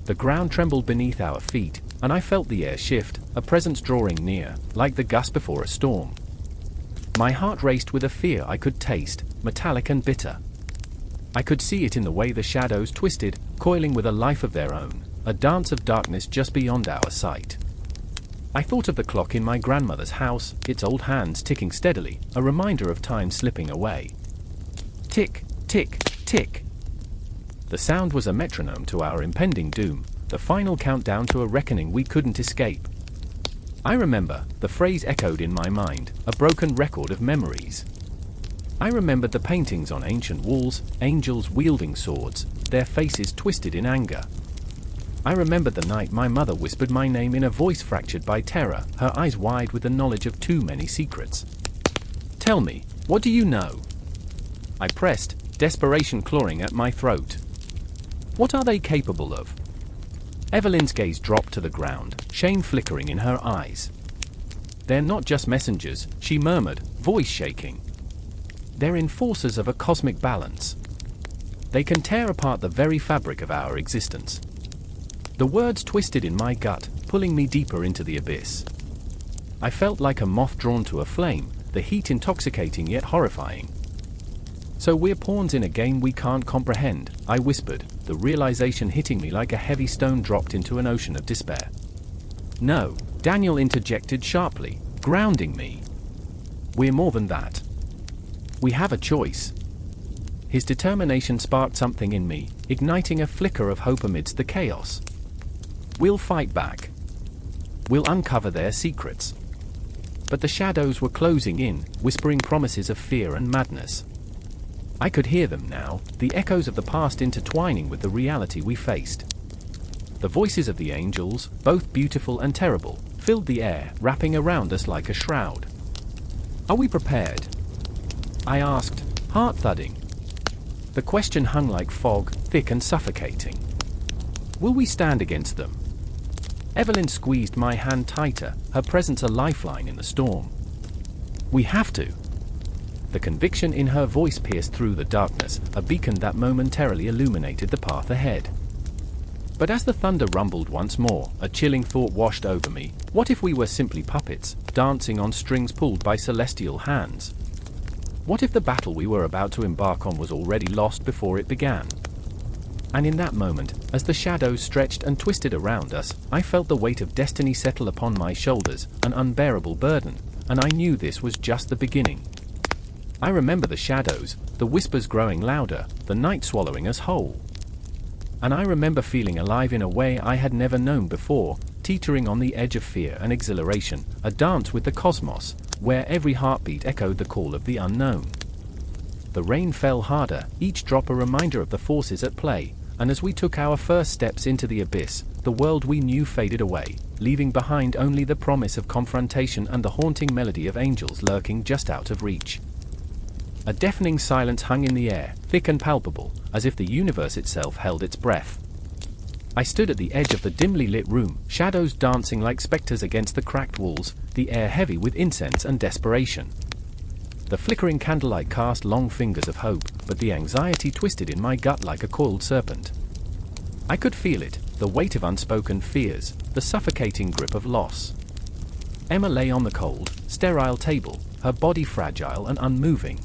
The ground trembled beneath our feet, and I felt the air shift, a presence drawing near, like the gust before a storm. My heart raced with a fear I could taste, metallic and bitter. I could see it in the way the shadows twisted, coiling with a life of their own, a dance of darkness just beyond our sight. I thought of the clock in my grandmother's house, its old hands ticking steadily, a reminder of time slipping away. Tick, tick, tick. The sound was a metronome to our impending doom, the final countdown to a reckoning we couldn't escape. I remember, the phrase echoed in my mind, a broken record of memories. I remembered the paintings on ancient walls, angels wielding swords, their faces twisted in anger. I remembered the night my mother whispered my name in a voice fractured by terror, her eyes wide with the knowledge of too many secrets. Tell me, what do you know? I pressed, desperation clawing at my throat. What are they capable of? Evelyn's gaze dropped to the ground, shame flickering in her eyes. They're not just messengers, she murmured, voice shaking. They're enforcers of a cosmic balance. They can tear apart the very fabric of our existence. The words twisted in my gut, pulling me deeper into the abyss. I felt like a moth drawn to a flame, the heat intoxicating yet horrifying. "So we're pawns in a game we can't comprehend," I whispered, the realization hitting me like a heavy stone dropped into an ocean of despair. "No," Daniel interjected sharply, grounding me. "We're more than that. We have a choice." His determination sparked something in me, igniting a flicker of hope amidst the chaos. "We'll fight back. We'll uncover their secrets." But the shadows were closing in, whispering promises of fear and madness. I could hear them now, the echoes of the past intertwining with the reality we faced. The voices of the angels, both beautiful and terrible, filled the air, wrapping around us like a shroud. "Are we prepared?" I asked, heart thudding. The question hung like fog, thick and suffocating. "Will we stand against them?" Evelyn squeezed my hand tighter, her presence a lifeline in the storm. "We have to." The conviction in her voice pierced through the darkness, a beacon that momentarily illuminated the path ahead. But as the thunder rumbled once more, a chilling thought washed over me. What if we were simply puppets, dancing on strings pulled by celestial hands? What if the battle we were about to embark on was already lost before it began? And in that moment, as the shadows stretched and twisted around us, I felt the weight of destiny settle upon my shoulders, an unbearable burden, and I knew this was just the beginning. I remember the shadows, the whispers growing louder, the night swallowing us whole. And I remember feeling alive in a way I had never known before, teetering on the edge of fear and exhilaration, a dance with the cosmos, where every heartbeat echoed the call of the unknown. The rain fell harder, each drop a reminder of the forces at play, and as we took our first steps into the abyss, the world we knew faded away, leaving behind only the promise of confrontation and the haunting melody of angels lurking just out of reach. A deafening silence hung in the air, thick and palpable, as if the universe itself held its breath. I stood at the edge of the dimly lit room, shadows dancing like specters against the cracked walls, the air heavy with incense and desperation. The flickering candlelight cast long fingers of hope, but the anxiety twisted in my gut like a coiled serpent. I could feel it, the weight of unspoken fears, the suffocating grip of loss. Emma lay on the cold, sterile table, her body fragile and unmoving.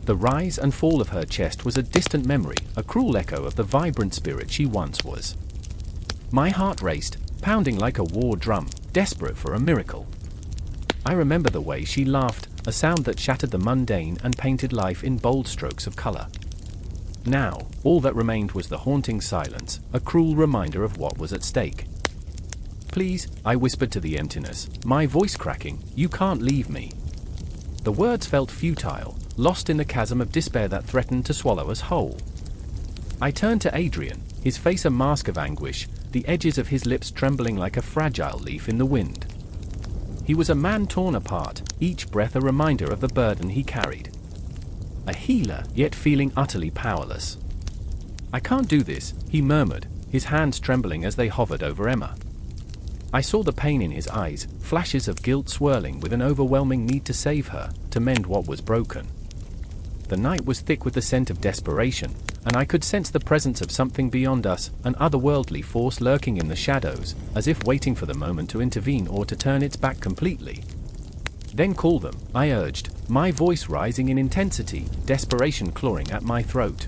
The rise and fall of her chest was a distant memory, a cruel echo of the vibrant spirit she once was. My heart raced, pounding like a war drum, desperate for a miracle. I remember the way she laughed, a sound that shattered the mundane and painted life in bold strokes of color. Now, all that remained was the haunting silence, a cruel reminder of what was at stake. "Please," I whispered to the emptiness, my voice cracking, "you can't leave me." The words felt futile, lost in the chasm of despair that threatened to swallow us whole. I turned to Adrian, his face a mask of anguish, the edges of his lips trembling like a fragile leaf in the wind. He was a man torn apart, each breath a reminder of the burden he carried. A healer, yet feeling utterly powerless. "I can't do this," he murmured, his hands trembling as they hovered over Emma. I saw the pain in his eyes, flashes of guilt swirling with an overwhelming need to save her, to mend what was broken. The night was thick with the scent of desperation, and I could sense the presence of something beyond us, an otherworldly force lurking in the shadows, as if waiting for the moment to intervene or to turn its back completely. "Then call them," I urged, my voice rising in intensity, desperation clawing at my throat.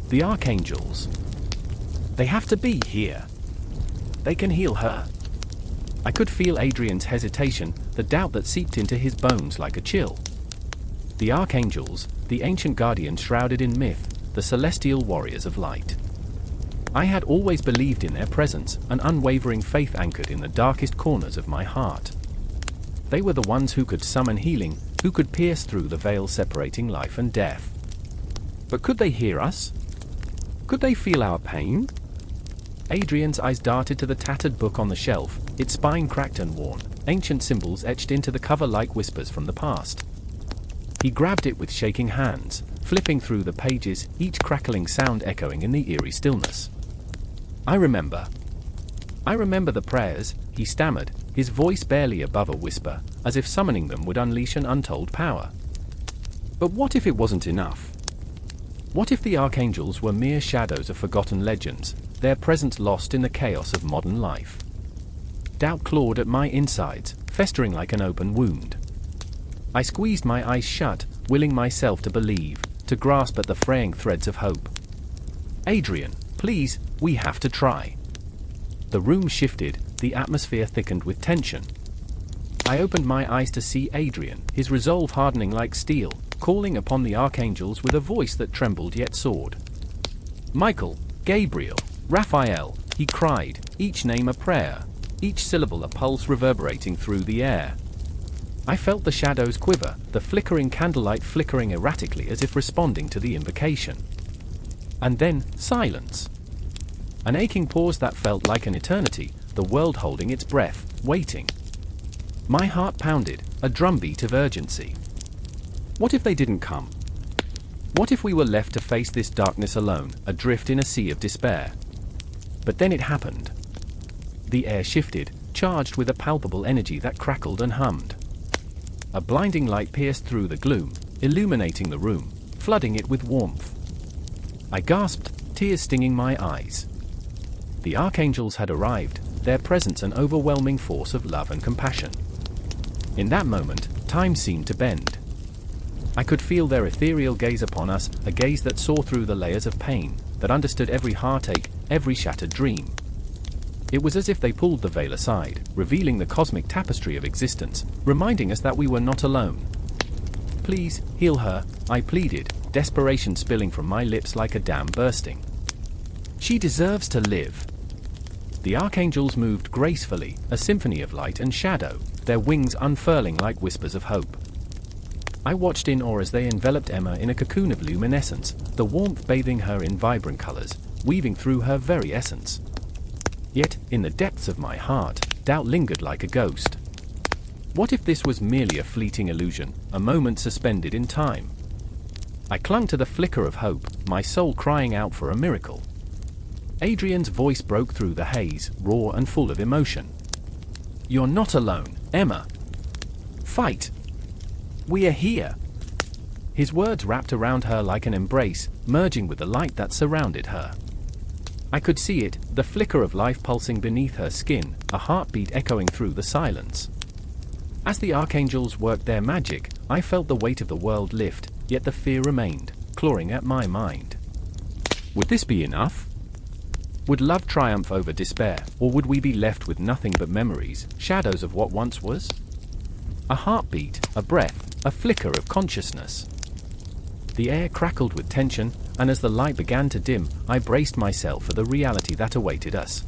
"The Archangels. They have to be here. They can heal her." I could feel Adrian's hesitation, the doubt that seeped into his bones like a chill. The Archangels, the ancient guardians shrouded in myth, the celestial warriors of light. I had always believed in their presence, an unwavering faith anchored in the darkest corners of my heart. They were the ones who could summon healing, who could pierce through the veil separating life and death. But could they hear us? Could they feel our pain? Adrian's eyes darted to the tattered book on the shelf, its spine cracked and worn, ancient symbols etched into the cover like whispers from the past. He grabbed it with shaking hands, flipping through the pages, each crackling sound echoing in the eerie stillness. I remember the prayers," he stammered, his voice barely above a whisper, as if summoning them would unleash an untold power. "But what if it wasn't enough? What if the Archangels were mere shadows of forgotten legends, their presence lost in the chaos of modern life? Doubt clawed at my insides, festering like an open wound. I squeezed my eyes shut, willing myself to believe, to grasp at the fraying threads of hope. Adrian, please, we have to try. The room shifted, the atmosphere thickened with tension. I opened my eyes to see Adrian, his resolve hardening like steel, calling upon the Archangels with a voice that trembled yet soared. Michael, Gabriel, Raphael, he cried, each name a prayer, each syllable a pulse reverberating through the air. I felt the shadows quiver, the flickering candlelight flickering erratically as if responding to the invocation. And then, silence. An aching pause that felt like an eternity, the world holding its breath, waiting. My heart pounded, a drumbeat of urgency. What if they didn't come? What if we were left to face this darkness alone, adrift in a sea of despair? But then it happened. The air shifted, charged with a palpable energy that crackled and hummed. A blinding light pierced through the gloom, illuminating the room, flooding it with warmth. I gasped, tears stinging my eyes. The Archangels had arrived, their presence an overwhelming force of love and compassion. In that moment, time seemed to bend. I could feel their ethereal gaze upon us, a gaze that saw through the layers of pain, that understood every heartache, every shattered dream. It was as if they pulled the veil aside, revealing the cosmic tapestry of existence, reminding us that we were not alone. Please, heal her, I pleaded, desperation spilling from my lips like a dam bursting. She deserves to live. The Archangels moved gracefully, a symphony of light and shadow, their wings unfurling like whispers of hope. I watched in awe as they enveloped Emma in a cocoon of luminescence, the warmth bathing her in vibrant colors, weaving through her very essence. Yet, in the depths of my heart, doubt lingered like a ghost. What if this was merely a fleeting illusion, a moment suspended in time? I clung to the flicker of hope, my soul crying out for a miracle. Adrian's voice broke through the haze, raw and full of emotion. You're not alone, Emma. Fight! We are here. His words wrapped around her like an embrace, merging with the light that surrounded her. I could see it, the flicker of life pulsing beneath her skin, a heartbeat echoing through the silence. As the Archangels worked their magic, I felt the weight of the world lift, yet the fear remained, clawing at my mind. Would this be enough? Would love triumph over despair, or would we be left with nothing but memories, shadows of what once was? A heartbeat, a breath, a flicker of consciousness. The air crackled with tension, and as the light began to dim, I braced myself for the reality that awaited us.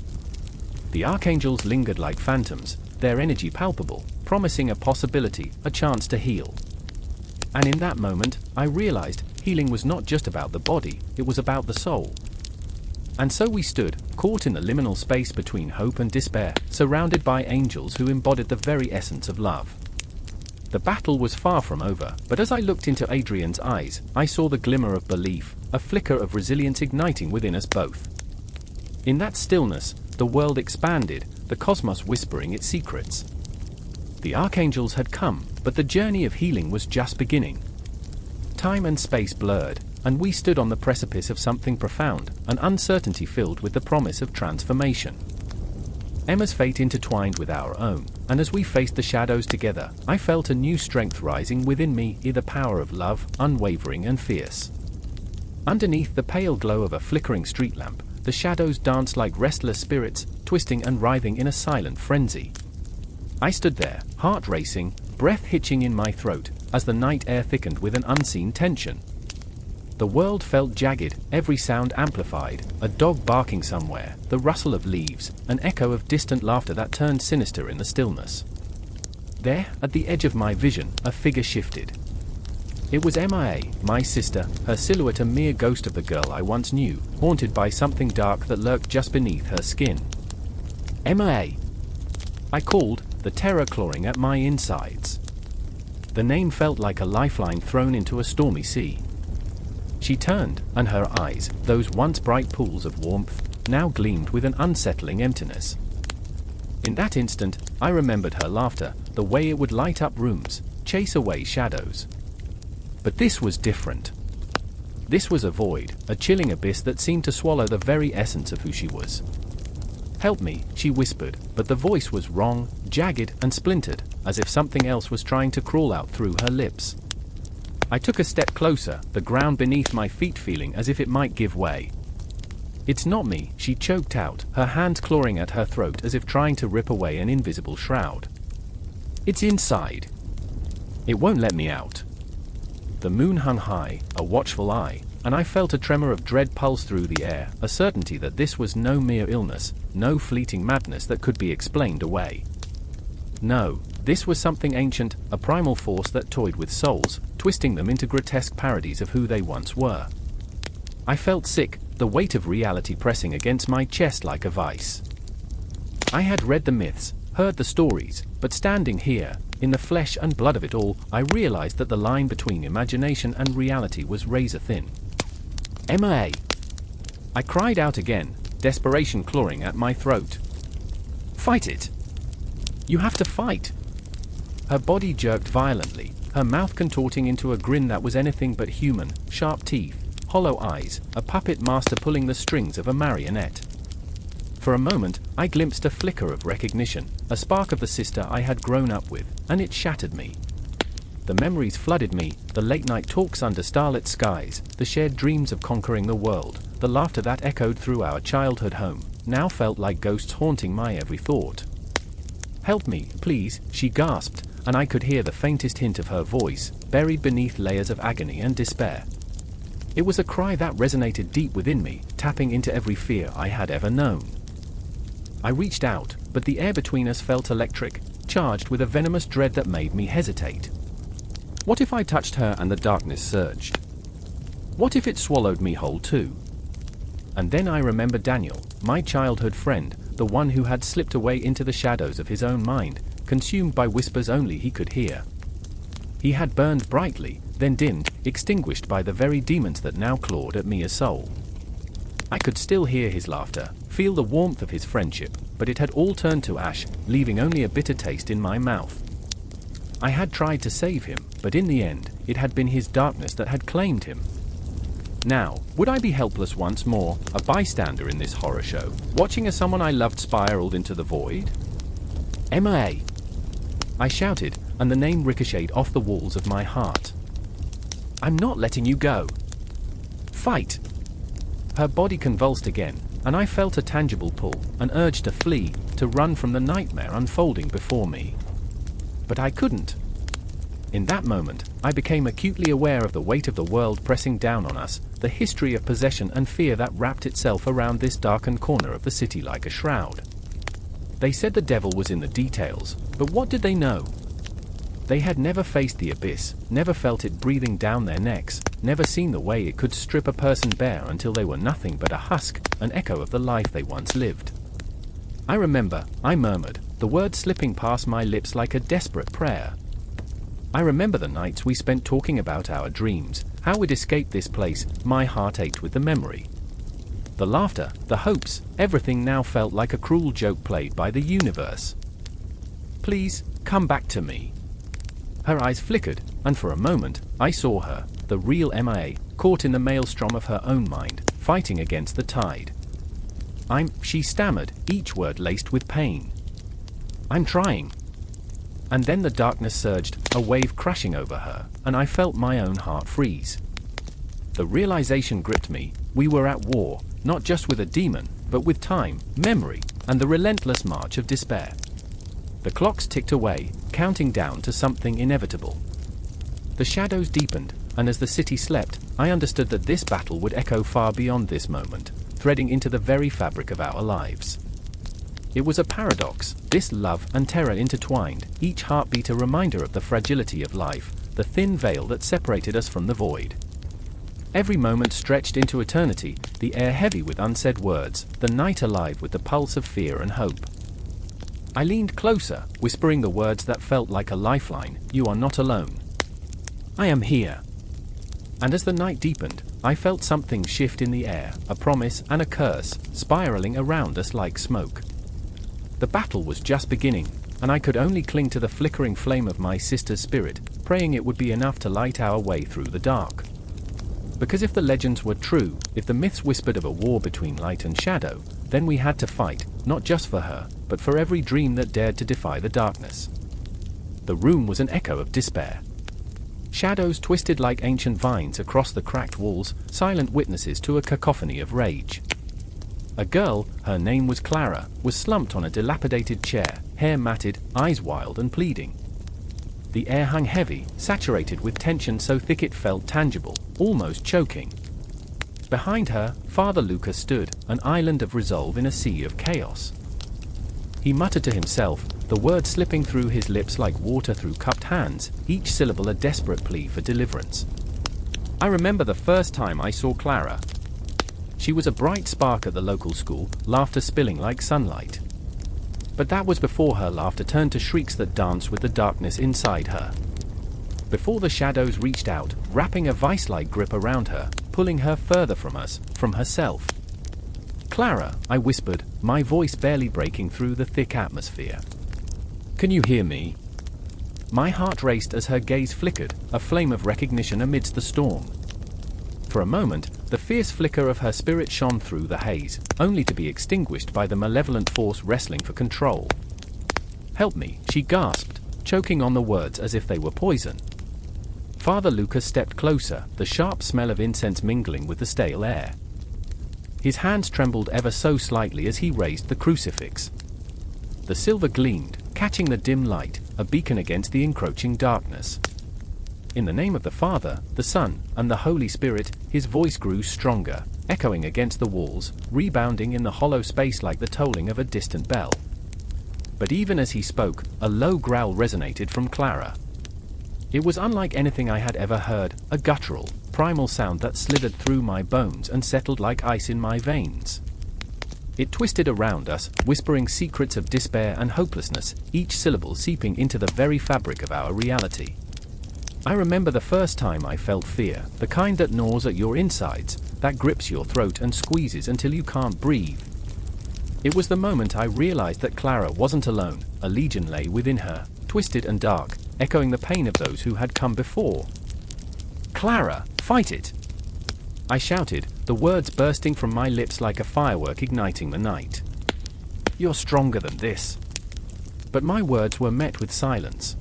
The Archangels lingered like phantoms, their energy palpable, promising a possibility, a chance to heal. And in that moment, I realized healing was not just about the body, it was about the soul. And so we stood, caught in the liminal space between hope and despair, surrounded by angels who embodied the very essence of love. The battle was far from over, but as I looked into Adrian's eyes, I saw the glimmer of belief, a flicker of resilience igniting within us both. In that stillness, the world expanded, the cosmos whispering its secrets. The Archangels had come, but the journey of healing was just beginning. Time and space blurred, and we stood on the precipice of something profound, an uncertainty filled with the promise of transformation. Emma's fate intertwined with our own, and as we faced the shadows together, I felt a new strength rising within me, the power of love, unwavering and fierce. Underneath the pale glow of a flickering street lamp, the shadows danced like restless spirits, twisting and writhing in a silent frenzy. I stood there, heart racing, breath hitching in my throat, as the night air thickened with an unseen tension. The world felt jagged, every sound amplified, a dog barking somewhere, the rustle of leaves, an echo of distant laughter that turned sinister in the stillness. There, at the edge of my vision, a figure shifted. It was Emma, my sister, her silhouette a mere ghost of the girl I once knew, haunted by something dark that lurked just beneath her skin. Emma! I called, the terror clawing at my insides. The name felt like a lifeline thrown into a stormy sea. She turned, and her eyes, those once bright pools of warmth, now gleamed with an unsettling emptiness. In that instant, I remembered her laughter, the way it would light up rooms, chase away shadows. But this was different. This was a void, a chilling abyss that seemed to swallow the very essence of who she was. "Help me," she whispered, but the voice was wrong, jagged, and splintered, as if something else was trying to crawl out through her lips. I took a step closer, the ground beneath my feet feeling as if it might give way. "It's not me," she choked out, her hands clawing at her throat as if trying to rip away an invisible shroud. "It's inside. It won't let me out." The moon hung high, a watchful eye, and I felt a tremor of dread pulse through the air, a certainty that this was no mere illness, no fleeting madness that could be explained away. No, this was something ancient, a primal force that toyed with souls, twisting them into grotesque parodies of who they once were. I felt sick, the weight of reality pressing against my chest like a vice. I had read the myths, heard the stories, but standing here, in the flesh and blood of it all, I realized that the line between imagination and reality was razor thin. "Emma!" I cried out again, desperation clawing at my throat. "Fight it! You have to fight!" Her body jerked violently, her mouth contorting into a grin that was anything but human, sharp teeth, hollow eyes, a puppet master pulling the strings of a marionette. For a moment, I glimpsed a flicker of recognition, a spark of the sister I had grown up with, and it shattered me. The memories flooded me, the late-night talks under starlit skies, the shared dreams of conquering the world, the laughter that echoed through our childhood home, now felt like ghosts haunting my every thought. "Help me, please," she gasped, and I could hear the faintest hint of her voice, buried beneath layers of agony and despair. It was a cry that resonated deep within me, tapping into every fear I had ever known. I reached out, but the air between us felt electric, charged with a venomous dread that made me hesitate. What if I touched her and the darkness surged? What if it swallowed me whole too? And then I remembered Daniel, my childhood friend, the one who had slipped away into the shadows of his own mind, consumed by whispers only he could hear. He had burned brightly, then dimmed, extinguished by the very demons that now clawed at me as soul. I could still hear his laughter, feel the warmth of his friendship, but it had all turned to ash, leaving only a bitter taste in my mouth. I had tried to save him, but in the end, it had been his darkness that had claimed him. Now, would I be helpless once more, a bystander in this horror show, watching as someone I loved spiraled into the void? "Emma!" I shouted, and the name ricocheted off the walls of my heart. "I'm not letting you go. Fight!" Her body convulsed again, and I felt a tangible pull, an urge to flee, to run from the nightmare unfolding before me. But I couldn't. In that moment, I became acutely aware of the weight of the world pressing down on us, the history of possession and fear that wrapped itself around this darkened corner of the city like a shroud. They said the devil was in the details, but what did they know? They had never faced the abyss, never felt it breathing down their necks, never seen the way it could strip a person bare until they were nothing but a husk, an echo of the life they once lived. I remember, I murmured, the words slipping past my lips like a desperate prayer. I remember the nights we spent talking about our dreams, how we'd escape this place. My heart ached with the memory. The laughter, the hopes, everything now felt like a cruel joke played by the universe. "Please, come back to me." Her eyes flickered, and for a moment, I saw her, the real Emma, caught in the maelstrom of her own mind, fighting against the tide. She stammered, each word laced with pain. "I'm trying." And then the darkness surged, a wave crashing over her, and I felt my own heart freeze. The realization gripped me, we were at war, not just with a demon, but with time, memory, and the relentless march of despair. The clocks ticked away, counting down to something inevitable. The shadows deepened, and as the city slept, I understood that this battle would echo far beyond this moment, threading into the very fabric of our lives. It was a paradox, this love and terror intertwined, each heartbeat a reminder of the fragility of life, the thin veil that separated us from the void. Every moment stretched into eternity, the air heavy with unsaid words, the night alive with the pulse of fear and hope. I leaned closer, whispering the words that felt like a lifeline, "You are not alone. I am here." And as the night deepened, I felt something shift in the air, a promise and a curse, spiraling around us like smoke. The battle was just beginning, and I could only cling to the flickering flame of my sister's spirit, praying it would be enough to light our way through the dark. Because if the legends were true, if the myths whispered of a war between light and shadow, then we had to fight, not just for her, but for every dream that dared to defy the darkness. The room was an echo of despair. Shadows twisted like ancient vines across the cracked walls, silent witnesses to a cacophony of rage. A girl, her name was Clara, was slumped on a dilapidated chair, hair matted, eyes wild and pleading. The air hung heavy, saturated with tension so thick it felt tangible, almost choking. Behind her, Father Lucas stood, an island of resolve in a sea of chaos. He muttered to himself, the words slipping through his lips like water through cupped hands, each syllable a desperate plea for deliverance. I remember the first time I saw Clara. She was a bright spark at the local school, laughter spilling like sunlight. But that was before her laughter turned to shrieks that danced with the darkness inside her. Before the shadows reached out, wrapping a vice-like grip around her, pulling her further from us, from herself. Clara, I whispered, my voice barely breaking through the thick atmosphere. Can you hear me? My heart raced as her gaze flickered, a flame of recognition amidst the storm. For a moment, the fierce flicker of her spirit shone through the haze, only to be extinguished by the malevolent force wrestling for control. Help me, she gasped, choking on the words as if they were poison. Father Lucas stepped closer, the sharp smell of incense mingling with the stale air. His hands trembled ever so slightly as he raised the crucifix. The silver gleamed, catching the dim light, a beacon against the encroaching darkness. In the name of the Father, the Son, and the Holy Spirit, his voice grew stronger, echoing against the walls, rebounding in the hollow space like the tolling of a distant bell. But even as he spoke, a low growl resonated from Clara. It was unlike anything I had ever heard, a guttural, primal sound that slithered through my bones and settled like ice in my veins. It twisted around us, whispering secrets of despair and hopelessness, each syllable seeping into the very fabric of our reality. I remember the first time I felt fear, the kind that gnaws at your insides, that grips your throat and squeezes until you can't breathe. It was the moment I realized that Clara wasn't alone, a legion lay within her, twisted and dark, echoing the pain of those who had come before. Clara, fight it! I shouted, the words bursting from my lips like a firework igniting the night. You're stronger than this. But my words were met with silence.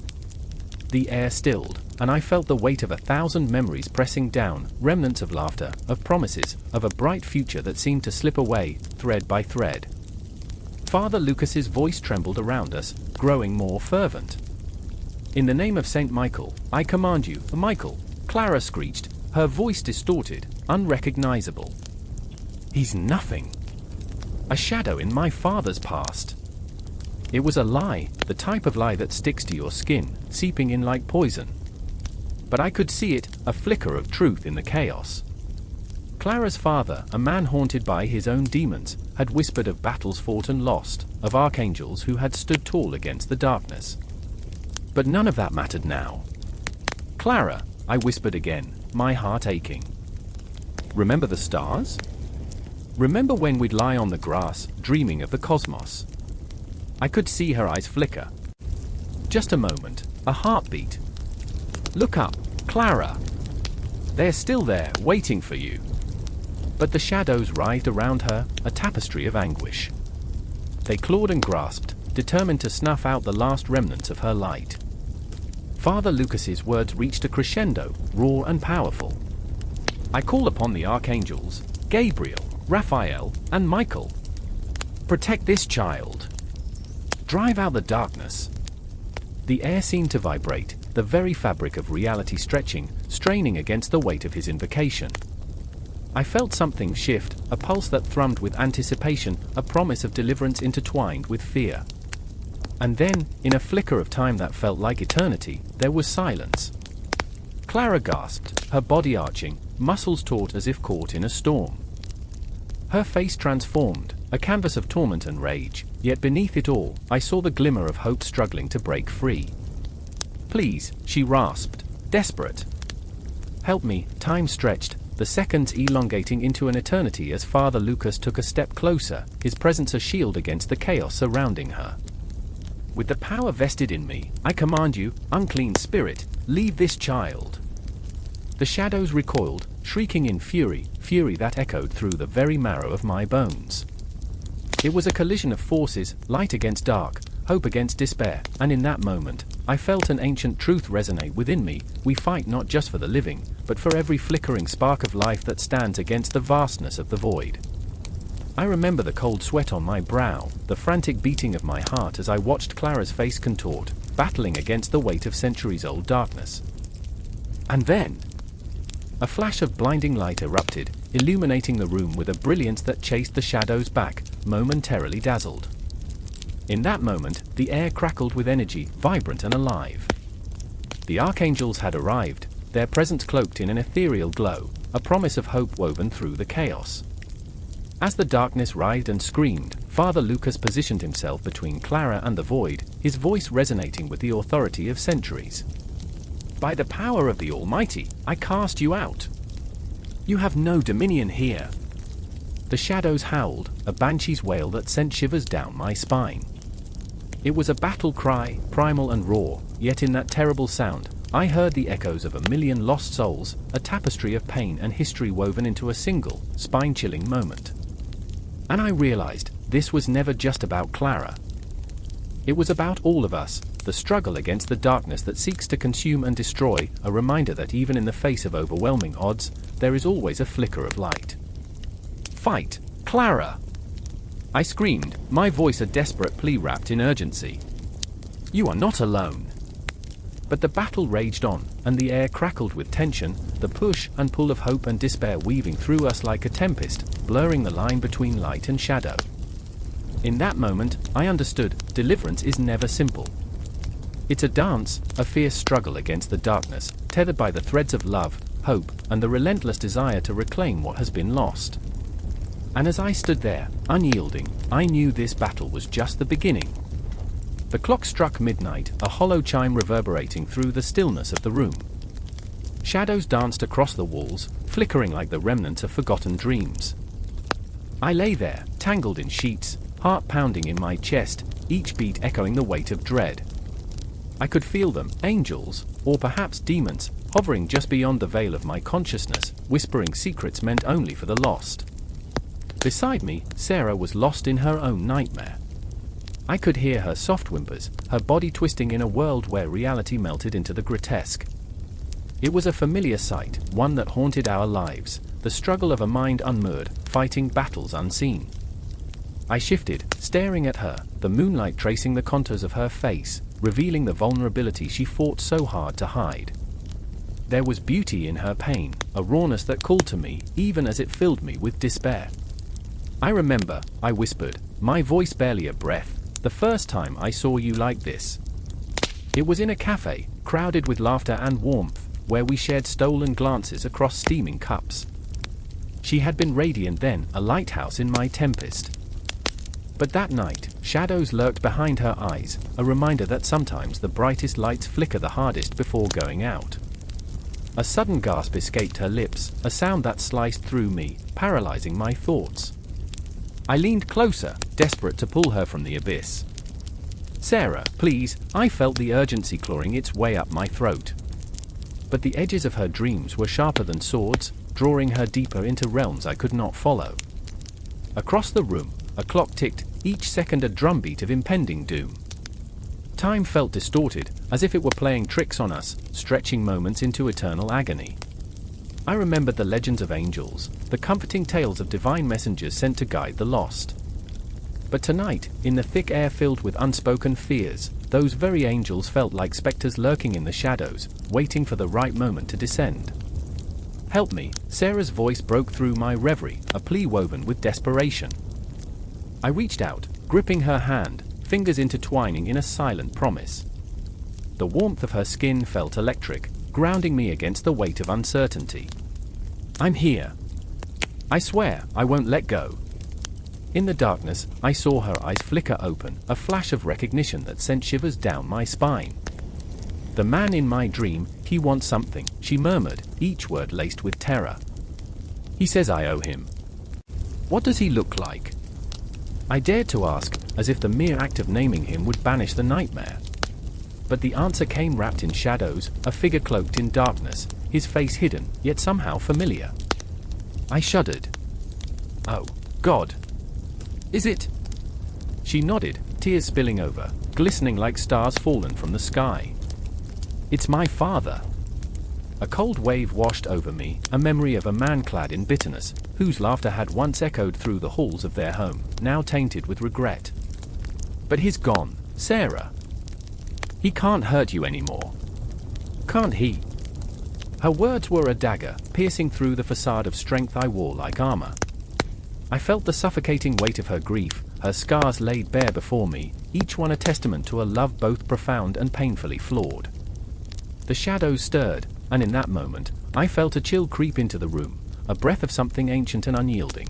The air stilled, and I felt the weight of 1,000 memories pressing down, remnants of laughter, of promises, of a bright future that seemed to slip away, thread by thread. Father Lucas's voice trembled around us, growing more fervent. In the name of Saint Michael, I command you, Michael, Clara screeched, her voice distorted, unrecognizable. He's nothing. A shadow in my father's past. It was a lie, the type of lie that sticks to your skin, seeping in like poison. But I could see it, a flicker of truth in the chaos. Clara's father, a man haunted by his own demons, had whispered of battles fought and lost, of archangels who had stood tall against the darkness. But none of that mattered now. Clara, I whispered again, my heart aching. Remember the stars? Remember when we'd lie on the grass, dreaming of the cosmos? I could see her eyes flicker. Just a moment, a heartbeat. Look up, Clara. They're still there, waiting for you. But the shadows writhed around her, a tapestry of anguish. They clawed and grasped, determined to snuff out the last remnants of her light. Father Lucas's words reached a crescendo, raw and powerful. I call upon the Archangels, Gabriel, Raphael, and Michael. Protect this child. Drive out the darkness. The air seemed to vibrate, the very fabric of reality stretching, straining against the weight of his invocation. I felt something shift, a pulse that thrummed with anticipation, a promise of deliverance intertwined with fear. And then, in a flicker of time that felt like eternity, there was silence. Clara gasped, her body arching, muscles taut as if caught in a storm. Her face transformed, a canvas of torment and rage, yet beneath it all, I saw the glimmer of hope struggling to break free. Please, she rasped, desperate. Help me, time stretched, the seconds elongating into an eternity as Father Lucas took a step closer, his presence a shield against the chaos surrounding her. With the power vested in me, I command you, unclean spirit, leave this child. The shadows recoiled, shrieking in fury that echoed through the very marrow of my bones. It was a collision of forces, light against dark, hope against despair, and in that moment, I felt an ancient truth resonate within me: we fight not just for the living, but for every flickering spark of life that stands against the vastness of the void. I remember the cold sweat on my brow, the frantic beating of my heart as I watched Clara's face contort, battling against the weight of centuries-old darkness. And then, a flash of blinding light erupted, illuminating the room with a brilliance that chased the shadows back, momentarily dazzled. In that moment, the air crackled with energy, vibrant and alive. The Archangels had arrived, their presence cloaked in an ethereal glow, a promise of hope woven through the chaos. As the darkness writhed and screamed, Father Lucas positioned himself between Clara and the void, his voice resonating with the authority of centuries. "By the power of the Almighty, I cast you out. You have no dominion here." The shadows howled, a banshee's wail that sent shivers down my spine. It was a battle cry, primal and raw, yet in that terrible sound, I heard the echoes of a million lost souls, a tapestry of pain and history woven into a single, spine-chilling moment. And I realized, this was never just about Clara. It was about all of us, the struggle against the darkness that seeks to consume and destroy, a reminder that even in the face of overwhelming odds, there is always a flicker of light. "Fight, Clara!" I screamed, my voice a desperate plea wrapped in urgency. "You are not alone." But the battle raged on, and the air crackled with tension, the push and pull of hope and despair weaving through us like a tempest, blurring the line between light and shadow. In that moment, I understood, deliverance is never simple. It's a dance, a fierce struggle against the darkness, tethered by the threads of love, hope, and the relentless desire to reclaim what has been lost. And as I stood there, unyielding, I knew this battle was just the beginning. The clock struck midnight, a hollow chime reverberating through the stillness of the room. Shadows danced across the walls, flickering like the remnants of forgotten dreams. I lay there, tangled in sheets, heart pounding in my chest, each beat echoing the weight of dread. I could feel them, angels, or perhaps demons, hovering just beyond the veil of my consciousness, whispering secrets meant only for the lost. Beside me, Sarah was lost in her own nightmare. I could hear her soft whimpers, her body twisting in a world where reality melted into the grotesque. It was a familiar sight, one that haunted our lives, the struggle of a mind unmoored, fighting battles unseen. I shifted, staring at her, the moonlight tracing the contours of her face, revealing the vulnerability she fought so hard to hide. There was beauty in her pain, a rawness that called to me, even as it filled me with despair. "I remember," I whispered, my voice barely a breath, "the first time I saw you like this. It was in a cafe, crowded with laughter and warmth, where we shared stolen glances across steaming cups." She had been radiant then, a lighthouse in my tempest. But that night, shadows lurked behind her eyes, a reminder that sometimes the brightest lights flicker the hardest before going out. A sudden gasp escaped her lips, a sound that sliced through me, paralyzing my thoughts. I leaned closer, desperate to pull her from the abyss. "Sarah, please," I felt the urgency clawing its way up my throat. But the edges of her dreams were sharper than swords, drawing her deeper into realms I could not follow. Across the room, a clock ticked, each second a drumbeat of impending doom. Time felt distorted, as if it were playing tricks on us, stretching moments into eternal agony. I remembered the legends of angels, the comforting tales of divine messengers sent to guide the lost. But tonight, in the thick air filled with unspoken fears, those very angels felt like specters lurking in the shadows, waiting for the right moment to descend. "Help me," Sarah's voice broke through my reverie, a plea woven with desperation. I reached out, gripping her hand, fingers intertwining in a silent promise. The warmth of her skin felt electric, grounding me against the weight of uncertainty. "I'm here. I swear, I won't let go." In the darkness, I saw her eyes flicker open, a flash of recognition that sent shivers down my spine. "The man in my dream, he wants something," she murmured, each word laced with terror. "He says I owe him. What does he look like?" I dared to ask, as if the mere act of naming him would banish the nightmare. But the answer came wrapped in shadows, a figure cloaked in darkness, his face hidden, yet somehow familiar. I shuddered. "Oh, God. Is it?" She nodded, tears spilling over, glistening like stars fallen from the sky. "It's my father." A cold wave washed over me, a memory of a man clad in bitterness, whose laughter had once echoed through the halls of their home, now tainted with regret. "But he's gone, Sarah. He can't hurt you anymore. Can't he?" Her words were a dagger, piercing through the facade of strength I wore like armor. I felt the suffocating weight of her grief, her scars laid bare before me, each one a testament to a love both profound and painfully flawed. The shadows stirred, and in that moment, I felt a chill creep into the room, a breath of something ancient and unyielding.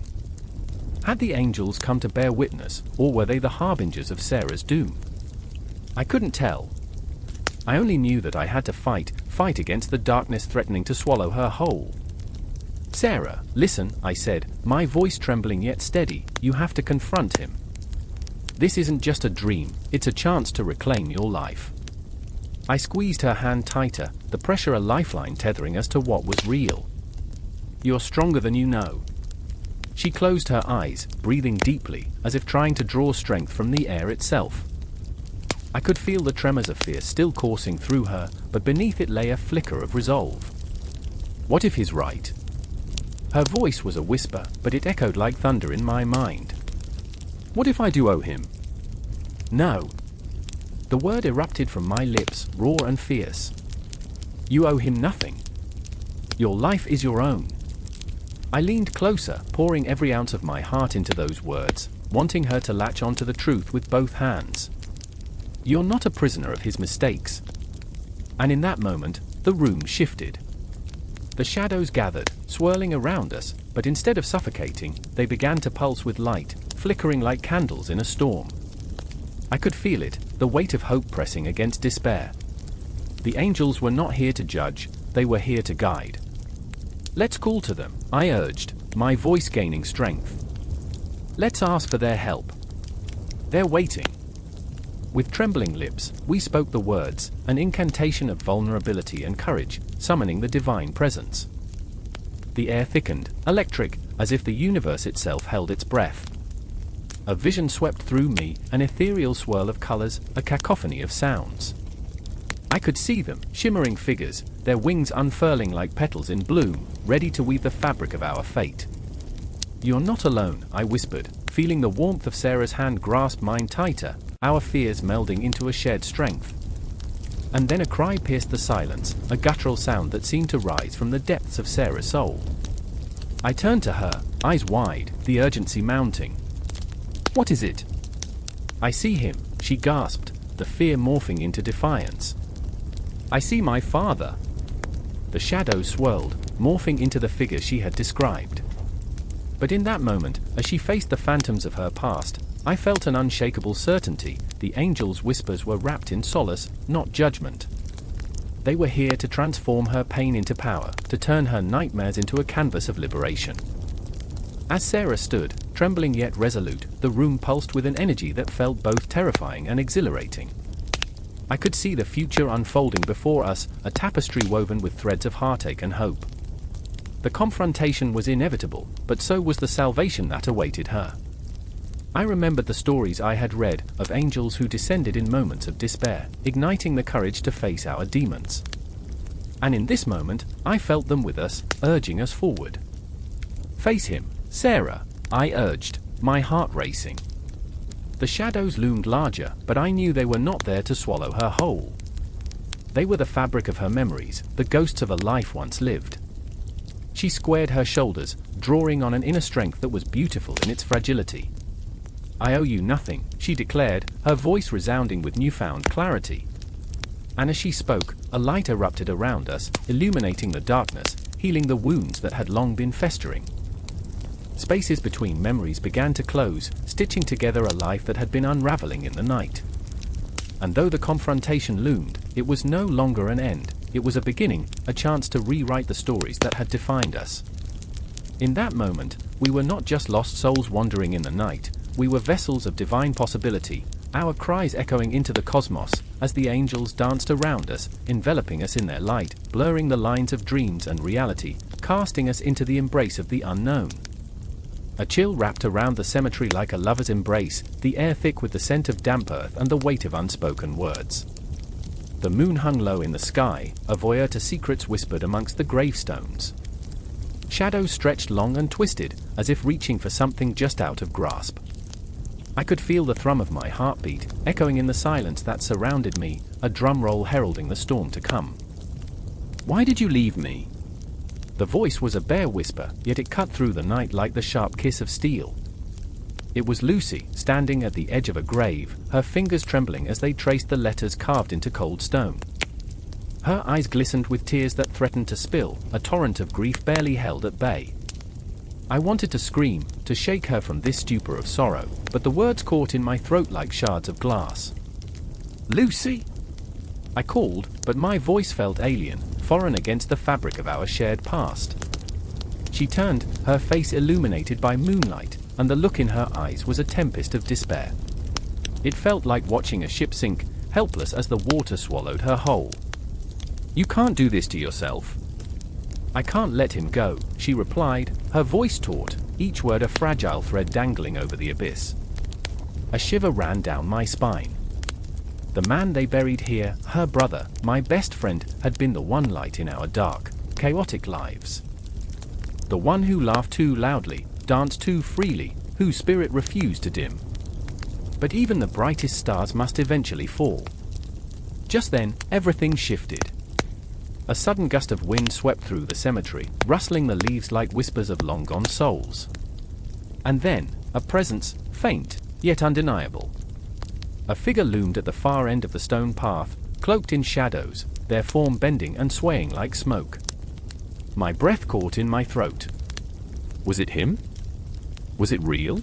Had the angels come to bear witness, or were they the harbingers of Sarah's doom? I couldn't tell. I only knew that I had to fight against the darkness threatening to swallow her whole. "Sarah, listen," I said, my voice trembling yet steady, "you have to confront him. This isn't just a dream, it's a chance to reclaim your life." I squeezed her hand tighter, the pressure a lifeline tethering us to what was real. "You're stronger than you know." She closed her eyes, breathing deeply, as if trying to draw strength from the air itself. I could feel the tremors of fear still coursing through her, but beneath it lay a flicker of resolve. What if he's right? Her voice was a whisper, but it echoed like thunder in my mind. What if I do owe him? No. The word erupted from my lips, raw and fierce. You owe him nothing. Your life is your own. I leaned closer, pouring every ounce of my heart into those words, wanting her to latch onto the truth with both hands. You're not a prisoner of his mistakes. And in that moment, the room shifted. The shadows gathered, swirling around us, but instead of suffocating, they began to pulse with light, flickering like candles in a storm. I could feel it, the weight of hope pressing against despair. The angels were not here to judge, they were here to guide. Let's call to them, I urged, my voice gaining strength. Let's ask for their help. They're waiting. With trembling lips, we spoke the words, an incantation of vulnerability and courage, summoning the divine presence. The air thickened, electric, as if the universe itself held its breath. A vision swept through me, an ethereal swirl of colors, a cacophony of sounds. I could see them, shimmering figures, their wings unfurling like petals in bloom, ready to weave the fabric of our fate. You're not alone, I whispered, feeling the warmth of Sarah's hand grasp mine tighter, our fears melding into a shared strength. And then a cry pierced the silence, a guttural sound that seemed to rise from the depths of Sarah's soul. I turned to her, eyes wide, the urgency mounting. What is it? I see him, she gasped, the fear morphing into defiance. I see my father. The shadows swirled, morphing into the figure she had described. But in that moment, as she faced the phantoms of her past, I felt an unshakable certainty. The angels' whispers were wrapped in solace, not judgment. They were here to transform her pain into power, to turn her nightmares into a canvas of liberation. As Sarah stood, trembling yet resolute, the room pulsed with an energy that felt both terrifying and exhilarating. I could see the future unfolding before us, a tapestry woven with threads of heartache and hope. The confrontation was inevitable, but so was the salvation that awaited her. I remembered the stories I had read of angels who descended in moments of despair, igniting the courage to face our demons. And in this moment, I felt them with us, urging us forward. Face him, Sarah, I urged, my heart racing. The shadows loomed larger, but I knew they were not there to swallow her whole. They were the fabric of her memories, the ghosts of a life once lived. She squared her shoulders, drawing on an inner strength that was beautiful in its fragility. I owe you nothing, she declared, her voice resounding with newfound clarity. And as she spoke, a light erupted around us, illuminating the darkness, healing the wounds that had long been festering. Spaces between memories began to close, stitching together a life that had been unraveling in the night. And though the confrontation loomed, it was no longer an end, it was a beginning, a chance to rewrite the stories that had defined us. In that moment, we were not just lost souls wandering in the night, we were vessels of divine possibility, our cries echoing into the cosmos, as the angels danced around us, enveloping us in their light, blurring the lines of dreams and reality, casting us into the embrace of the unknown. A chill wrapped around the cemetery like a lover's embrace, the air thick with the scent of damp earth and the weight of unspoken words. The moon hung low in the sky, a voyeur to secrets whispered amongst the gravestones. Shadows stretched long and twisted, as if reaching for something just out of grasp. I could feel the thrum of my heartbeat, echoing in the silence that surrounded me, a drum roll heralding the storm to come. "Why did you leave me?" The voice was a bare whisper, yet it cut through the night like the sharp kiss of steel. It was Lucy, standing at the edge of a grave, her fingers trembling as they traced the letters carved into cold stone. Her eyes glistened with tears that threatened to spill, a torrent of grief barely held at bay. I wanted to scream, to shake her from this stupor of sorrow, but the words caught in my throat like shards of glass. "Lucy!" I called, but my voice felt alien, foreign against the fabric of our shared past. She turned, her face illuminated by moonlight, and the look in her eyes was a tempest of despair. It felt like watching a ship sink, helpless as the water swallowed her whole. "You can't do this to yourself." "I can't let him go," she replied, her voice taut, each word a fragile thread dangling over the abyss. A shiver ran down my spine. The man they buried here, her brother, my best friend, had been the one light in our dark, chaotic lives. The one who laughed too loudly, danced too freely, whose spirit refused to dim. But even the brightest stars must eventually fall. Just then, everything shifted. A sudden gust of wind swept through the cemetery, rustling the leaves like whispers of long-gone souls. And then, a presence, faint, yet undeniable. A figure loomed at the far end of the stone path, cloaked in shadows, their form bending and swaying like smoke. My breath caught in my throat. Was it him? Was it real?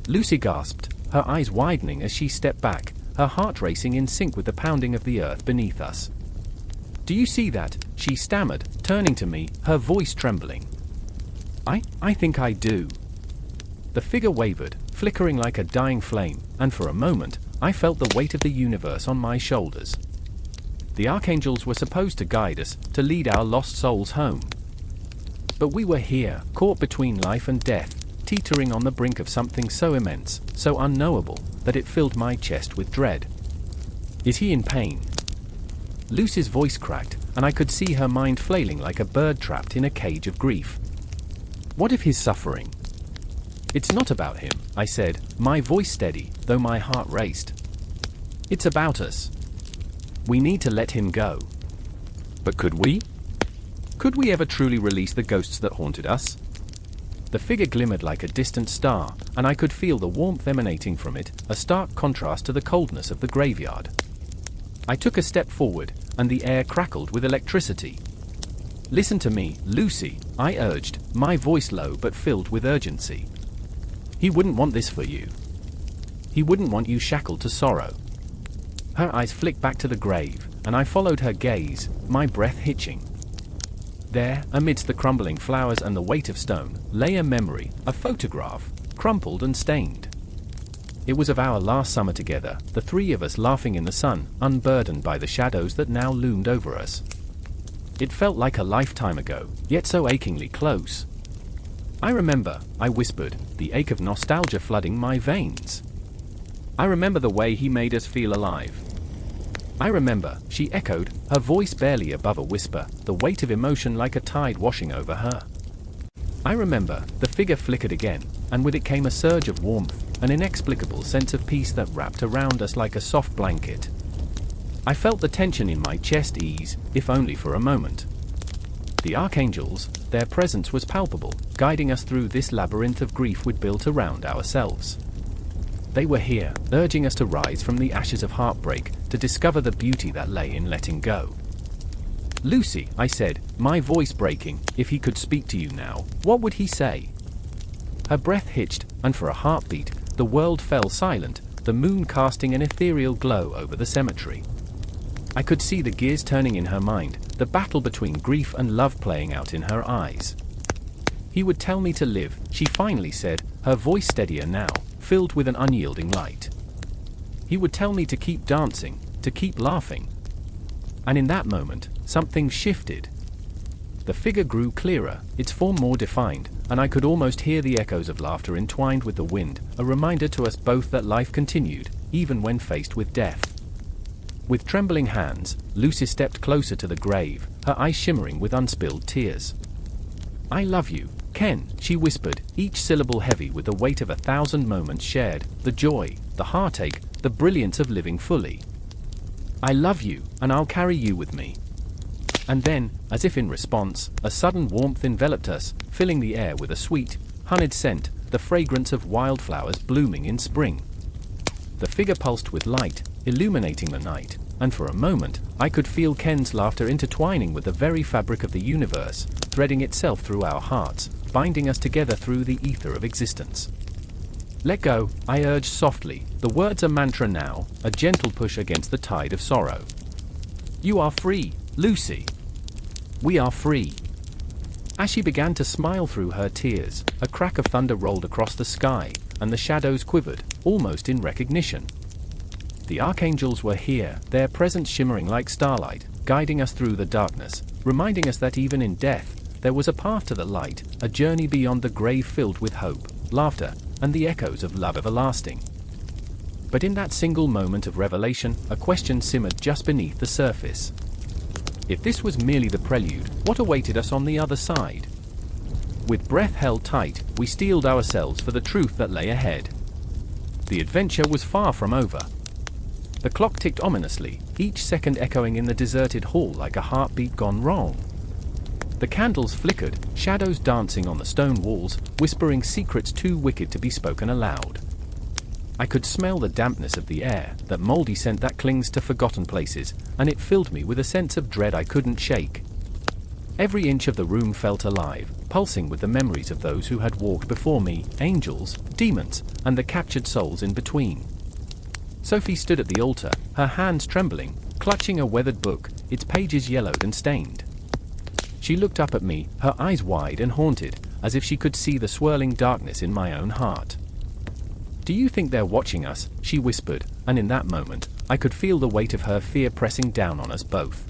Lucy gasped, her eyes widening as she stepped back, her heart racing in sync with the pounding of the earth beneath us. "Do you see that?" she stammered, turning to me, her voice trembling. I think I do." The figure wavered, flickering like a dying flame, and for a moment, I felt the weight of the universe on my shoulders. The Archangels were supposed to guide us, to lead our lost souls home. But we were here, caught between life and death, teetering on the brink of something so immense, so unknowable, that it filled my chest with dread. "Is he in pain?" Lucy's voice cracked, and I could see her mind flailing like a bird trapped in a cage of grief. "What if he's suffering?" "It's not about him," I said, my voice steady, though my heart raced. "It's about us. We need to let him go." "But could we? Could we ever truly release the ghosts that haunted us?" The figure glimmered like a distant star, and I could feel the warmth emanating from it, a stark contrast to the coldness of the graveyard. I took a step forward, and the air crackled with electricity. "Listen to me, Lucy," I urged, my voice low but filled with urgency. "He wouldn't want this for you. He wouldn't want you shackled to sorrow." Her eyes flicked back to the grave, and I followed her gaze, my breath hitching. There, amidst the crumbling flowers and the weight of stone, lay a memory, a photograph, crumpled and stained. It was of our last summer together, the three of us laughing in the sun, unburdened by the shadows that now loomed over us. It felt like a lifetime ago, yet so achingly close. "I remember," I whispered, the ache of nostalgia flooding my veins. "I remember the way he made us feel alive." "I remember," she echoed, her voice barely above a whisper, the weight of emotion like a tide washing over her. "I remember," the figure flickered again, and with it came a surge of warmth, an inexplicable sense of peace that wrapped around us like a soft blanket. I felt the tension in my chest ease, if only for a moment. The Archangels, their presence was palpable, guiding us through this labyrinth of grief we'd built around ourselves. They were here, urging us to rise from the ashes of heartbreak, to discover the beauty that lay in letting go. "Lucy," I said, my voice breaking, "if he could speak to you now, what would he say?" Her breath hitched, and for a heartbeat, the world fell silent, the moon casting an ethereal glow over the cemetery. I could see the gears turning in her mind, the battle between grief and love playing out in her eyes. "He would tell me to live," she finally said, her voice steadier now, filled with an unyielding light. He would tell me to keep dancing, to keep laughing. And in that moment, something shifted. The figure grew clearer, its form more defined, and I could almost hear the echoes of laughter entwined with the wind, a reminder to us both that life continued, even when faced with death. With trembling hands, Lucy stepped closer to the grave, her eyes shimmering with unspilled tears. "I love you, Ken," she whispered, each syllable heavy with the weight of 1,000 moments shared, the joy, the heartache, the brilliance of living fully. "I love you, and I'll carry you with me." And then, as if in response, a sudden warmth enveloped us, filling the air with a sweet, honeyed scent, the fragrance of wildflowers blooming in spring. The figure pulsed with light, illuminating the night, and for a moment, I could feel Ken's laughter intertwining with the very fabric of the universe, threading itself through our hearts, binding us together through the ether of existence. "Let go," I urged softly, the words a mantra now, a gentle push against the tide of sorrow. "You are free, Lucy. We are free." As she began to smile through her tears, a crack of thunder rolled across the sky, and the shadows quivered, almost in recognition. The Archangels were here, their presence shimmering like starlight, guiding us through the darkness, reminding us that even in death, there was a path to the light, a journey beyond the grave filled with hope, laughter, and the echoes of love everlasting. But in that single moment of revelation, a question simmered just beneath the surface. If this was merely the prelude, what awaited us on the other side? With breath held tight, we steeled ourselves for the truth that lay ahead. The adventure was far from over. The clock ticked ominously, each second echoing in the deserted hall like a heartbeat gone wrong. The candles flickered, shadows dancing on the stone walls, whispering secrets too wicked to be spoken aloud. I could smell the dampness of the air, that moldy scent that clings to forgotten places, and it filled me with a sense of dread I couldn't shake. Every inch of the room felt alive, pulsing with the memories of those who had walked before me, angels, demons, and the captured souls in between. Sophie stood at the altar, her hands trembling, clutching a weathered book, its pages yellowed and stained. She looked up at me, her eyes wide and haunted, as if she could see the swirling darkness in my own heart. "Do you think they're watching us?" she whispered, and in that moment, I could feel the weight of her fear pressing down on us both.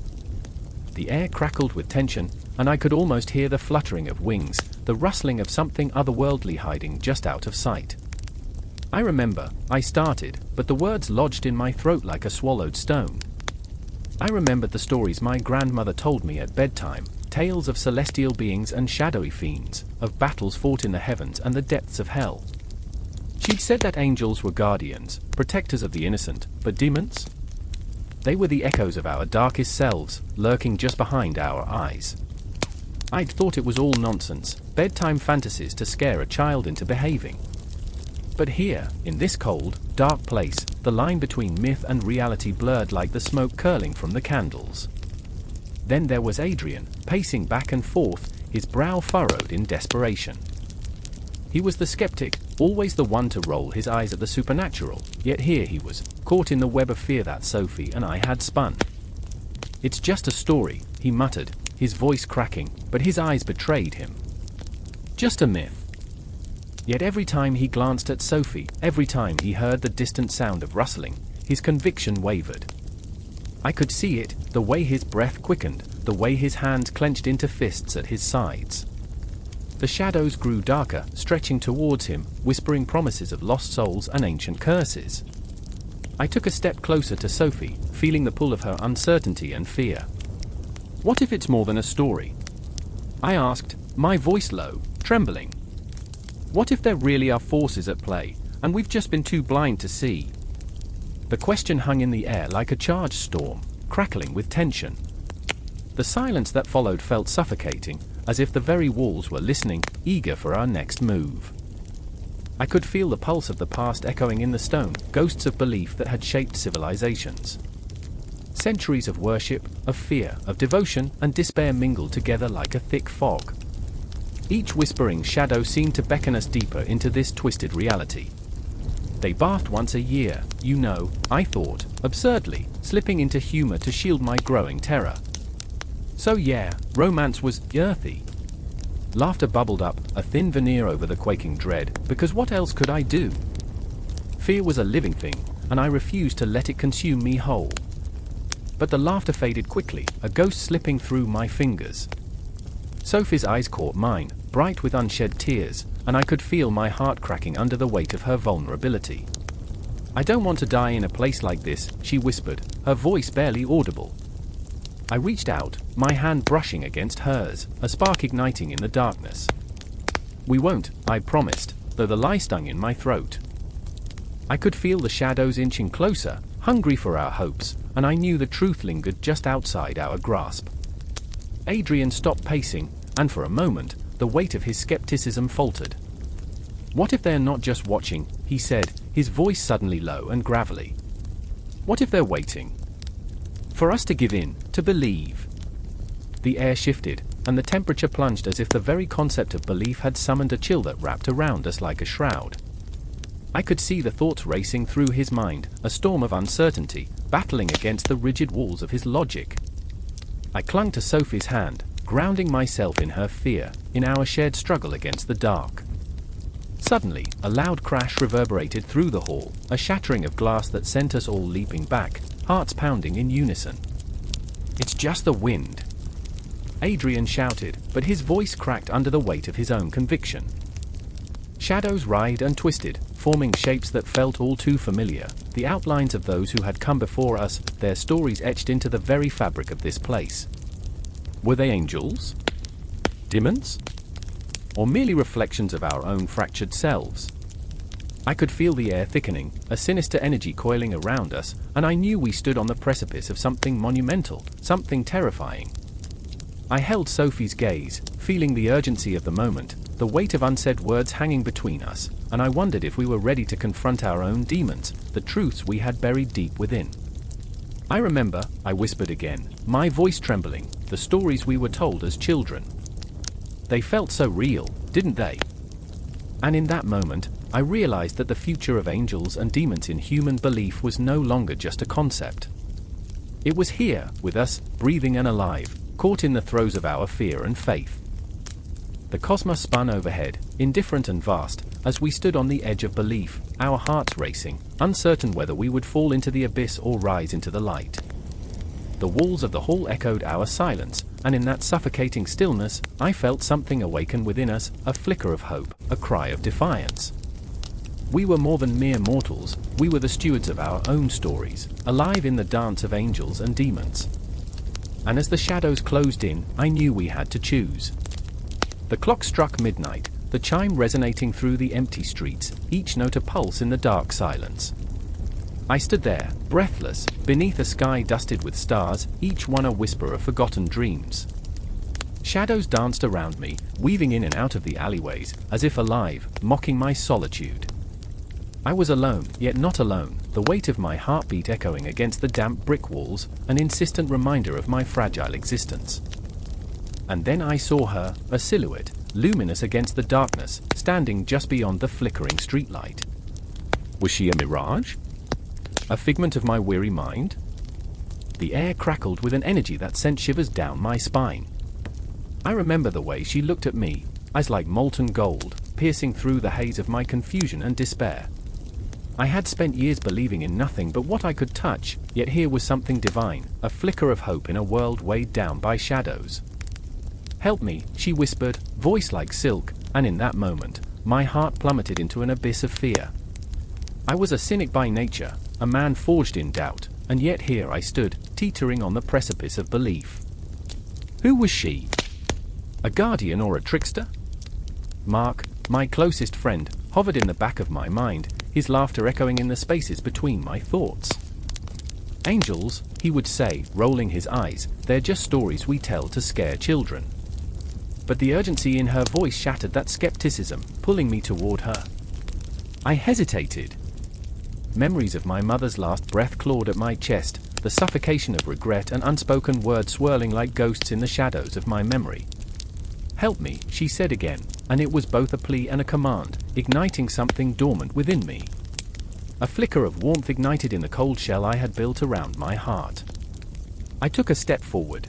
The air crackled with tension, and I could almost hear the fluttering of wings, the rustling of something otherworldly hiding just out of sight. I remember, I started, but the words lodged in my throat like a swallowed stone. I remembered the stories my grandmother told me at bedtime, tales of celestial beings and shadowy fiends, of battles fought in the heavens and the depths of hell. She'd said that angels were guardians, protectors of the innocent, but demons? They were the echoes of our darkest selves, lurking just behind our eyes. I'd thought it was all nonsense, bedtime fantasies to scare a child into behaving. But here, in this cold, dark place, the line between myth and reality blurred like the smoke curling from the candles. Then there was Adrian, pacing back and forth, his brow furrowed in desperation. He was the skeptic, always the one to roll his eyes at the supernatural, yet here he was, caught in the web of fear that Sophie and I had spun. "It's just a story," he muttered, his voice cracking, but his eyes betrayed him. "Just a myth." Yet every time he glanced at Sophie, every time he heard the distant sound of rustling, his conviction wavered. I could see it, the way his breath quickened, the way his hands clenched into fists at his sides. The shadows grew darker, stretching towards him, whispering promises of lost souls and ancient curses. I took a step closer to Sophie, feeling the pull of her uncertainty and fear. "What if it's more than a story?" I asked, my voice low, trembling. "What if there really are forces at play, and we've just been too blind to see?" The question hung in the air like a charged storm, crackling with tension. The silence that followed felt suffocating, as if the very walls were listening, eager for our next move. I could feel the pulse of the past echoing in the stone, ghosts of belief that had shaped civilizations. Centuries of worship, of fear, of devotion, and despair mingled together like a thick fog. Each whispering shadow seemed to beckon us deeper into this twisted reality. They bathed once a year, you know, I thought, absurdly, slipping into humor to shield my growing terror. So yeah, romance was earthy. Laughter bubbled up, a thin veneer over the quaking dread, because what else could I do? Fear was a living thing, and I refused to let it consume me whole. But the laughter faded quickly, a ghost slipping through my fingers. Sophie's eyes caught mine, bright with unshed tears, and I could feel my heart cracking under the weight of her vulnerability. "I don't want to die in a place like this," she whispered, her voice barely audible. I reached out, my hand brushing against hers, a spark igniting in the darkness. "We won't," I promised, though the lie stung in my throat. I could feel the shadows inching closer, hungry for our hopes, and I knew the truth lingered just outside our grasp. Adrian stopped pacing, and for a moment, the weight of his skepticism faltered. "What if they're not just watching?" he said, his voice suddenly low and gravelly. "What if they're waiting for us to give in, to believe?" The air shifted, and the temperature plunged as if the very concept of belief had summoned a chill that wrapped around us like a shroud. I could see the thoughts racing through his mind, a storm of uncertainty, battling against the rigid walls of his logic. I clung to Sophie's hand, grounding myself in her fear, in our shared struggle against the dark. Suddenly, a loud crash reverberated through the hall, a shattering of glass that sent us all leaping back, hearts pounding in unison. "It's just the wind," Adrian shouted, but his voice cracked under the weight of his own conviction. Shadows writhed and twisted, forming shapes that felt all too familiar, the outlines of those who had come before us, their stories etched into the very fabric of this place. Were they angels? Demons? Or merely reflections of our own fractured selves? I could feel the air thickening, a sinister energy coiling around us, and I knew we stood on the precipice of something monumental, something terrifying. I held Sophie's gaze, feeling the urgency of the moment, the weight of unsaid words hanging between us, and I wondered if we were ready to confront our own demons, the truths we had buried deep within. "I remember," I whispered again, my voice trembling, "the stories we were told as children. They felt so real, didn't they?" And in that moment, I realized that the future of angels and demons in human belief was no longer just a concept. It was here, with us, breathing and alive, caught in the throes of our fear and faith. The cosmos spun overhead, indifferent and vast, as we stood on the edge of belief, our hearts racing, uncertain whether we would fall into the abyss or rise into the light. The walls of the hall echoed our silence, and in that suffocating stillness, I felt something awaken within us, a flicker of hope, a cry of defiance. We were more than mere mortals, we were the stewards of our own stories, alive in the dance of angels and demons. And as the shadows closed in, I knew we had to choose. The clock struck midnight, the chime resonating through the empty streets, each note a pulse in the dark silence. I stood there, breathless, beneath a sky dusted with stars, each one a whisper of forgotten dreams. Shadows danced around me, weaving in and out of the alleyways, as if alive, mocking my solitude. I was alone, yet not alone, the weight of my heartbeat echoing against the damp brick walls, an insistent reminder of my fragile existence. And then I saw her, a silhouette, luminous against the darkness, standing just beyond the flickering streetlight. Was she a mirage? A figment of my weary mind? The air crackled with an energy that sent shivers down my spine. I remember the way she looked at me, eyes like molten gold, piercing through the haze of my confusion and despair. I had spent years believing in nothing but what I could touch, yet here was something divine, a flicker of hope in a world weighed down by shadows. "Help me," she whispered, voice like silk, and in that moment, my heart plummeted into an abyss of fear. I was a cynic by nature, a man forged in doubt, and yet here I stood, teetering on the precipice of belief. Who was she? A guardian or a trickster? Mark, my closest friend, hovered in the back of my mind, his laughter echoing in the spaces between my thoughts. "Angels," he would say, rolling his eyes, "they're just stories we tell to scare children." But the urgency in her voice shattered that skepticism, pulling me toward her. I hesitated. Memories of my mother's last breath clawed at my chest, the suffocation of regret and unspoken words swirling like ghosts in the shadows of my memory. "Help me," she said again, and it was both a plea and a command, igniting something dormant within me. A flicker of warmth ignited in the cold shell I had built around my heart. I took a step forward.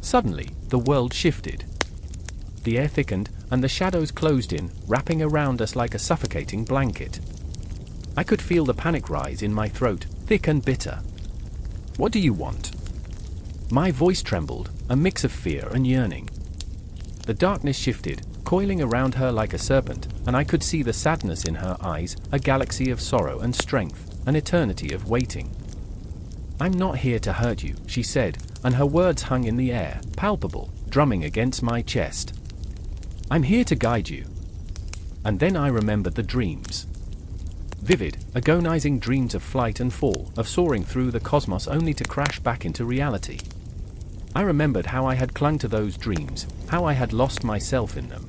Suddenly, the world shifted. The air thickened, and the shadows closed in, wrapping around us like a suffocating blanket. I could feel the panic rise in my throat, thick and bitter. "What do you want?" My voice trembled, a mix of fear and yearning. The darkness shifted, coiling around her like a serpent, and I could see the sadness in her eyes, a galaxy of sorrow and strength, an eternity of waiting. "I'm not here to hurt you," she said, and her words hung in the air, palpable, drumming against my chest. "I'm here to guide you." And then I remembered the dreams. Vivid, agonizing dreams of flight and fall, of soaring through the cosmos only to crash back into reality. I remembered how I had clung to those dreams, how I had lost myself in them.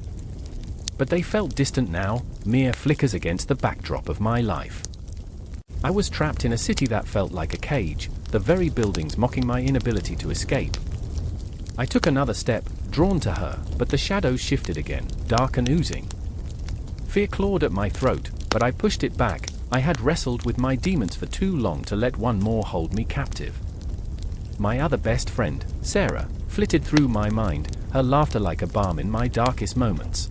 But they felt distant now, mere flickers against the backdrop of my life. I was trapped in a city that felt like a cage, the very buildings mocking my inability to escape. I took another step, drawn to her, but the shadows shifted again, dark and oozing. Fear clawed at my throat, but I pushed it back. I had wrestled with my demons for too long to let one more hold me captive. My other best friend, Sarah, flitted through my mind, her laughter like a balm in my darkest moments.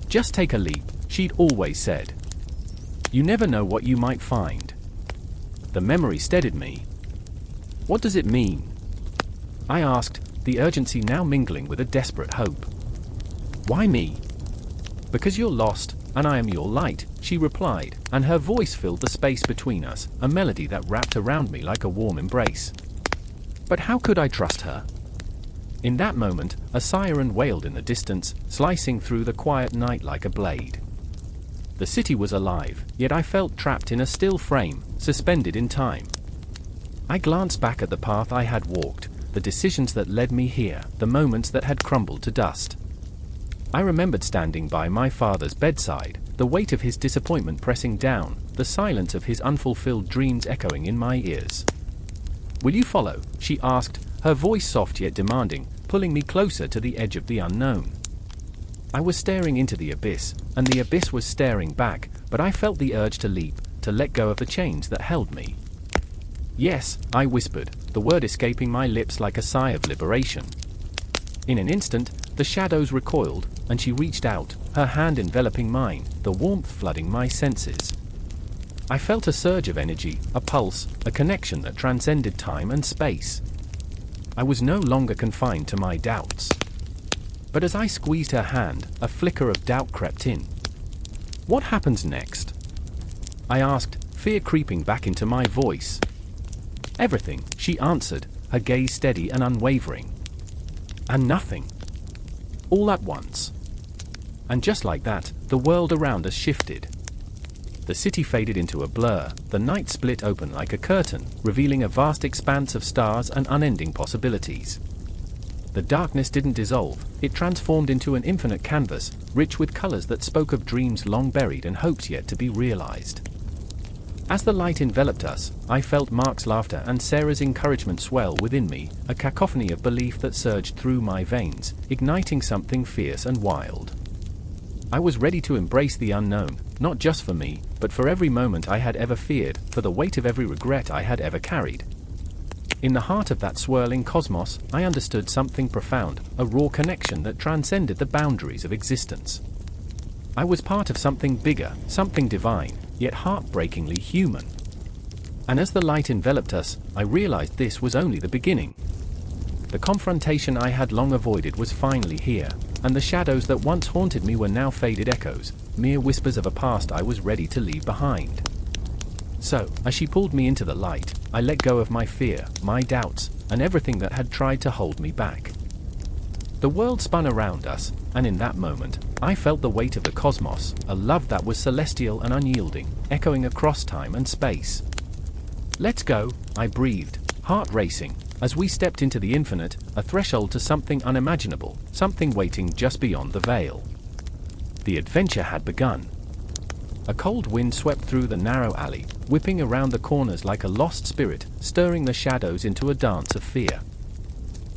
"Just take a leap," she'd always said. "You never know what you might find." The memory steadied me. "What does it mean?" I asked, the urgency now mingling with a desperate hope. "Why me?" "Because you're lost, and I am your light," she replied, and her voice filled the space between us, a melody that wrapped around me like a warm embrace. But how could I trust her? In that moment, a siren wailed in the distance, slicing through the quiet night like a blade. The city was alive, yet I felt trapped in a still frame, suspended in time. I glanced back at the path I had walked, the decisions that led me here, the moments that had crumbled to dust. I remembered standing by my father's bedside, the weight of his disappointment pressing down, the silence of his unfulfilled dreams echoing in my ears. "Will you follow?" she asked, her voice soft yet demanding, pulling me closer to the edge of the unknown. I was staring into the abyss, and the abyss was staring back, but I felt the urge to leap, to let go of the chains that held me. "Yes," I whispered, the word escaping my lips like a sigh of liberation. In an instant, the shadows recoiled, and she reached out, her hand enveloping mine, the warmth flooding my senses. I felt a surge of energy, a pulse, a connection that transcended time and space. I was no longer confined to my doubts. But as I squeezed her hand, a flicker of doubt crept in. "What happens next?" I asked, fear creeping back into my voice. "Everything," she answered, her gaze steady and unwavering. "And nothing. All at once." And just like that, the world around us shifted. The city faded into a blur, the night split open like a curtain, revealing a vast expanse of stars and unending possibilities. The darkness didn't dissolve, it transformed into an infinite canvas, rich with colors that spoke of dreams long buried and hopes yet to be realized. As the light enveloped us, I felt Mark's laughter and Sarah's encouragement swell within me, a cacophony of belief that surged through my veins, igniting something fierce and wild. I was ready to embrace the unknown, not just for me, but for every moment I had ever feared, for the weight of every regret I had ever carried. In the heart of that swirling cosmos, I understood something profound, a raw connection that transcended the boundaries of existence. I was part of something bigger, something divine, yet heartbreakingly human. And as the light enveloped us, I realized this was only the beginning. The confrontation I had long avoided was finally here, and the shadows that once haunted me were now faded echoes, mere whispers of a past I was ready to leave behind. So, as she pulled me into the light, I let go of my fear, my doubts, and everything that had tried to hold me back. The world spun around us, and in that moment, I felt the weight of the cosmos, a love that was celestial and unyielding, echoing across time and space. "Let's go," I breathed, heart racing, as we stepped into the infinite, a threshold to something unimaginable, something waiting just beyond the veil. The adventure had begun. A cold wind swept through the narrow alley, whipping around the corners like a lost spirit, stirring the shadows into a dance of fear.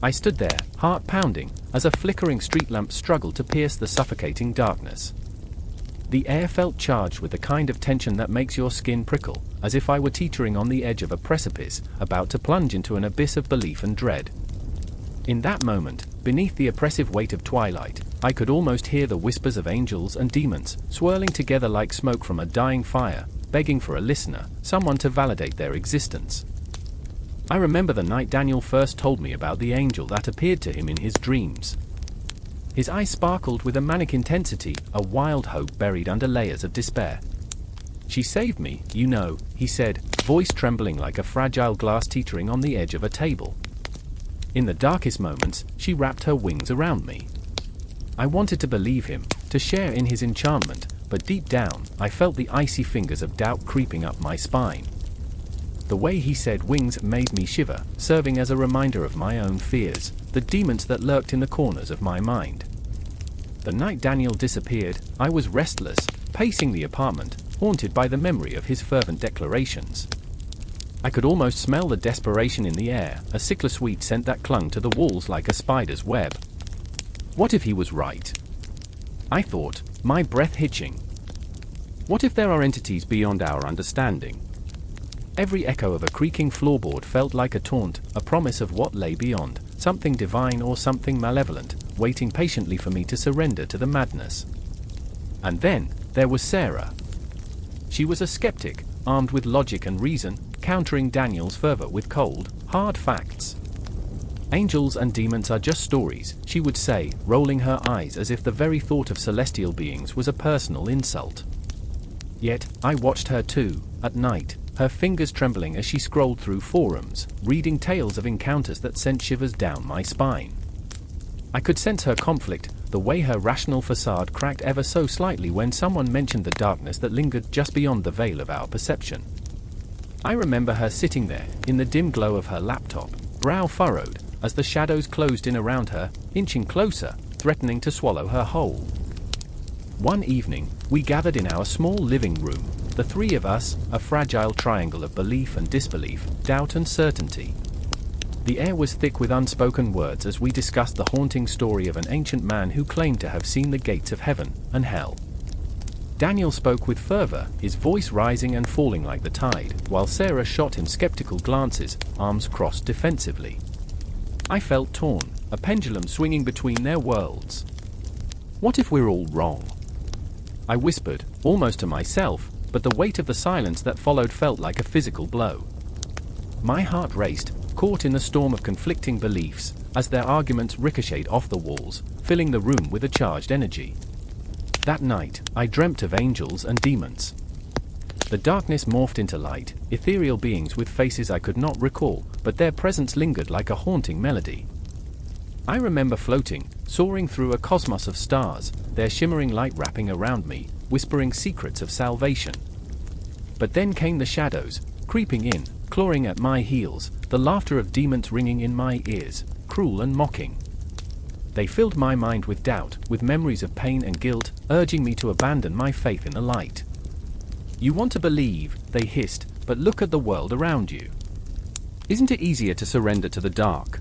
I stood there, heart pounding, as a flickering street lamp struggled to pierce the suffocating darkness. The air felt charged with the kind of tension that makes your skin prickle, as if I were teetering on the edge of a precipice, about to plunge into an abyss of belief and dread. In that moment, beneath the oppressive weight of twilight, I could almost hear the whispers of angels and demons, swirling together like smoke from a dying fire, begging for a listener, someone to validate their existence. I remember the night Daniel first told me about the angel that appeared to him in his dreams. His eyes sparkled with a manic intensity, a wild hope buried under layers of despair. "She saved me, you know," he said, voice trembling like a fragile glass teetering on the edge of a table. "In the darkest moments, she wrapped her wings around me." I wanted to believe him, to share in his enchantment, but deep down, I felt the icy fingers of doubt creeping up my spine. The way he said wings made me shiver, serving as a reminder of my own fears, the demons that lurked in the corners of my mind. The night Daniel disappeared, I was restless, pacing the apartment, haunted by the memory of his fervent declarations. I could almost smell the desperation in the air, a sickly sweet scent that clung to the walls like a spider's web. What if he was right? I thought, my breath hitching. What if there are entities beyond our understanding? Every echo of a creaking floorboard felt like a taunt, a promise of what lay beyond, something divine or something malevolent, waiting patiently for me to surrender to the madness. And then, there was Sarah. She was a skeptic, armed with logic and reason, countering Daniel's fervor with cold, hard facts. "Angels and demons are just stories," she would say, rolling her eyes as if the very thought of celestial beings was a personal insult. Yet, I watched her too, at night, her fingers trembling as she scrolled through forums, reading tales of encounters that sent shivers down my spine. I could sense her conflict, the way her rational facade cracked ever so slightly when someone mentioned the darkness that lingered just beyond the veil of our perception. I remember her sitting there, in the dim glow of her laptop, brow furrowed, as the shadows closed in around her, inching closer, threatening to swallow her whole. One evening, we gathered in our small living room, the three of us, a fragile triangle of belief and disbelief, doubt and certainty. The air was thick with unspoken words as we discussed the haunting story of an ancient man who claimed to have seen the gates of heaven and hell. Daniel spoke with fervor, his voice rising and falling like the tide, while Sarah shot him skeptical glances, arms crossed defensively. I felt torn, a pendulum swinging between their worlds. What if we're all wrong? I whispered, almost to myself, but the weight of the silence that followed felt like a physical blow. My heart raced, caught in the storm of conflicting beliefs, as their arguments ricocheted off the walls, filling the room with a charged energy. That night, I dreamt of angels and demons. The darkness morphed into light, ethereal beings with faces I could not recall, but their presence lingered like a haunting melody. I remember floating, soaring through a cosmos of stars, their shimmering light wrapping around me, whispering secrets of salvation. But then came the shadows, creeping in, clawing at my heels, the laughter of demons ringing in my ears, cruel and mocking. They filled my mind with doubt, with memories of pain and guilt, urging me to abandon my faith in the light. "You want to believe," they hissed, "but look at the world around you. Isn't it easier to surrender to the dark?"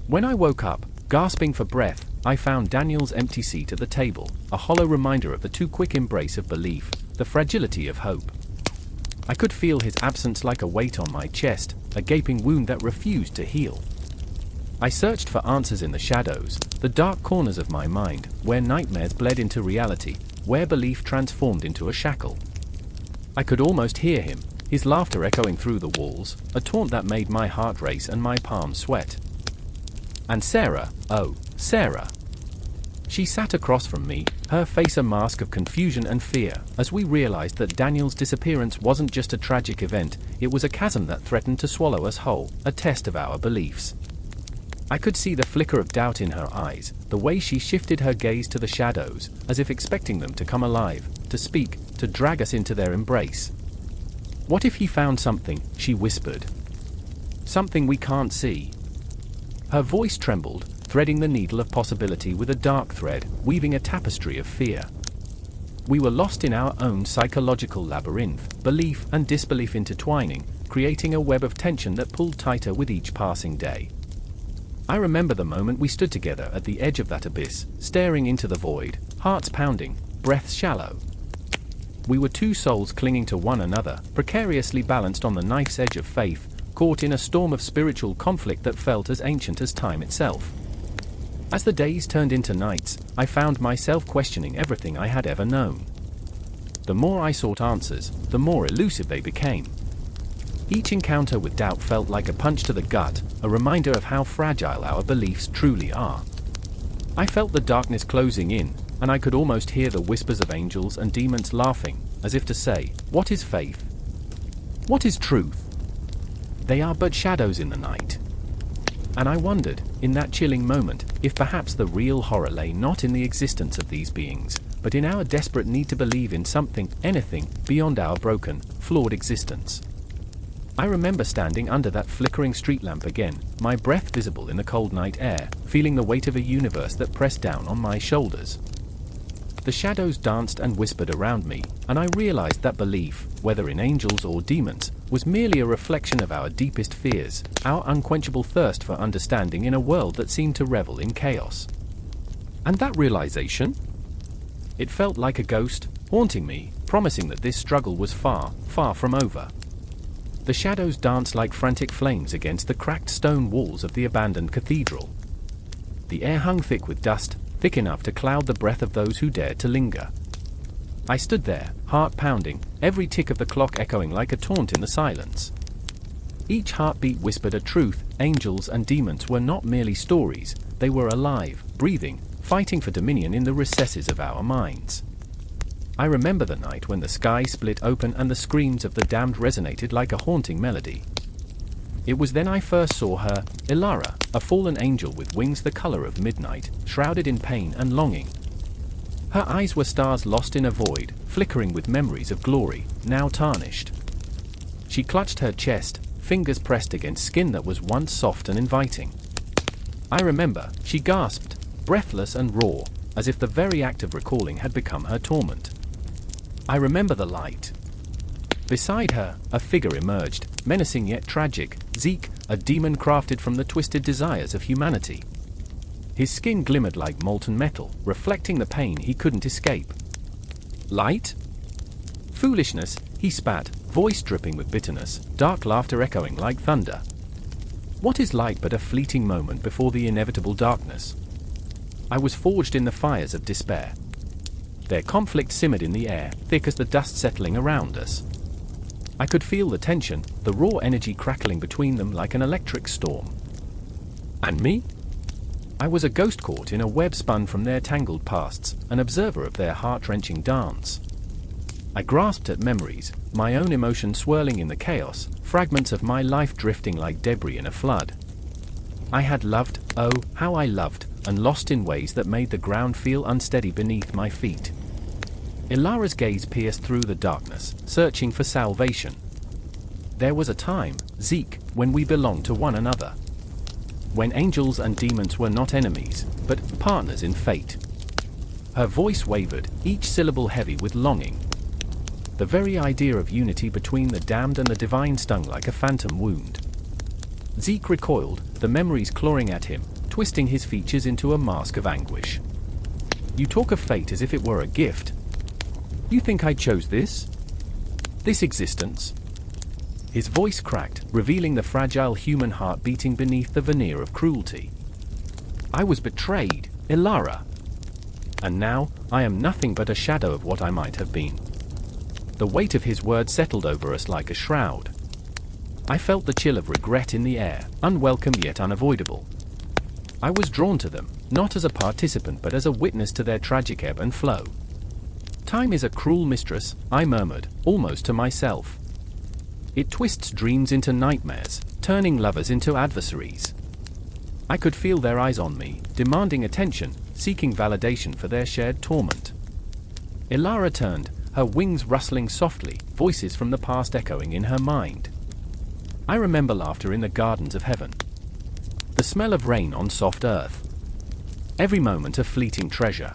When I woke up, gasping for breath, I found Daniel's empty seat at the table, a hollow reminder of the too quick embrace of belief, the fragility of hope. I could feel his absence like a weight on my chest, a gaping wound that refused to heal. I searched for answers in the shadows, the dark corners of my mind, where nightmares bled into reality, where belief transformed into a shackle. I could almost hear him, his laughter echoing through the walls, a taunt that made my heart race and my palms sweat. And Sarah, oh, Sarah. She sat across from me, her face a mask of confusion and fear, as we realized that Daniel's disappearance wasn't just a tragic event, it was a chasm that threatened to swallow us whole, a test of our beliefs. I could see the flicker of doubt in her eyes, the way she shifted her gaze to the shadows, as if expecting them to come alive, to speak, to drag us into their embrace. "What if he found something?" she whispered. "Something we can't see." Her voice trembled, threading the needle of possibility with a dark thread, weaving a tapestry of fear. We were lost in our own psychological labyrinth, belief and disbelief intertwining, creating a web of tension that pulled tighter with each passing day. I remember the moment we stood together at the edge of that abyss, staring into the void, hearts pounding, breaths shallow. We were two souls clinging to one another, precariously balanced on the knife's edge of faith, caught in a storm of spiritual conflict that felt as ancient as time itself. As the days turned into nights, I found myself questioning everything I had ever known. The more I sought answers, the more elusive they became. Each encounter with doubt felt like a punch to the gut, a reminder of how fragile our beliefs truly are. I felt the darkness closing in, and I could almost hear the whispers of angels and demons laughing, as if to say, "What is faith? What is truth? They are but shadows in the night." And I wondered, in that chilling moment, if perhaps the real horror lay not in the existence of these beings, but in our desperate need to believe in something, anything, beyond our broken, flawed existence. I remember standing under that flickering street lamp again, my breath visible in the cold night air, feeling the weight of a universe that pressed down on my shoulders. The shadows danced and whispered around me, and I realized that belief, whether in angels or demons, was merely a reflection of our deepest fears, our unquenchable thirst for understanding in a world that seemed to revel in chaos. And that realization? It felt like a ghost, haunting me, promising that this struggle was far, far from over. The shadows danced like frantic flames against the cracked stone walls of the abandoned cathedral. The air hung thick with dust, thick enough to cloud the breath of those who dared to linger. I stood there, heart pounding, every tick of the clock echoing like a taunt in the silence. Each heartbeat whispered a truth: angels and demons were not merely stories, they were alive, breathing, fighting for dominion in the recesses of our minds. I remember the night when the sky split open and the screams of the damned resonated like a haunting melody. It was then I first saw her, Ilara, a fallen angel with wings the color of midnight, shrouded in pain and longing. Her eyes were stars lost in a void, flickering with memories of glory, now tarnished. She clutched her chest, fingers pressed against skin that was once soft and inviting. I remember, she gasped, breathless and raw, as if the very act of recalling had become her torment. I remember the light. Beside her, a figure emerged, menacing yet tragic, Zeke, a demon crafted from the twisted desires of humanity. His skin glimmered like molten metal, reflecting the pain he couldn't escape. Light? Foolishness, he spat, voice dripping with bitterness, dark laughter echoing like thunder. What is light but a fleeting moment before the inevitable darkness? I was forged in the fires of despair. Their conflict simmered in the air, thick as the dust settling around us. I could feel the tension, the raw energy crackling between them like an electric storm. And me? I was a ghost caught in a web spun from their tangled pasts, an observer of their heart-wrenching dance. I grasped at memories, my own emotions swirling in the chaos, fragments of my life drifting like debris in a flood. I had loved, oh, how I loved, and lost in ways that made the ground feel unsteady beneath my feet. Ilara's gaze pierced through the darkness, searching for salvation. There was a time, Zeke, when we belonged to one another. When angels and demons were not enemies, but partners in fate. Her voice wavered, each syllable heavy with longing. The very idea of unity between the damned and the divine stung like a phantom wound. Zeke recoiled, the memories clawing at him, twisting his features into a mask of anguish. You talk of fate as if it were a gift. You think I chose this? This existence? His voice cracked, revealing the fragile human heart beating beneath the veneer of cruelty. I was betrayed, Ilara. And now, I am nothing but a shadow of what I might have been. The weight of his words settled over us like a shroud. I felt the chill of regret in the air, unwelcome yet unavoidable. I was drawn to them, not as a participant but as a witness to their tragic ebb and flow. Time is a cruel mistress, I murmured, almost to myself. It twists dreams into nightmares, turning lovers into adversaries. I could feel their eyes on me, demanding attention, seeking validation for their shared torment. Ilara turned, her wings rustling softly, voices from the past echoing in her mind. I remember laughter in the gardens of heaven. The smell of rain on soft earth. Every moment a fleeting treasure.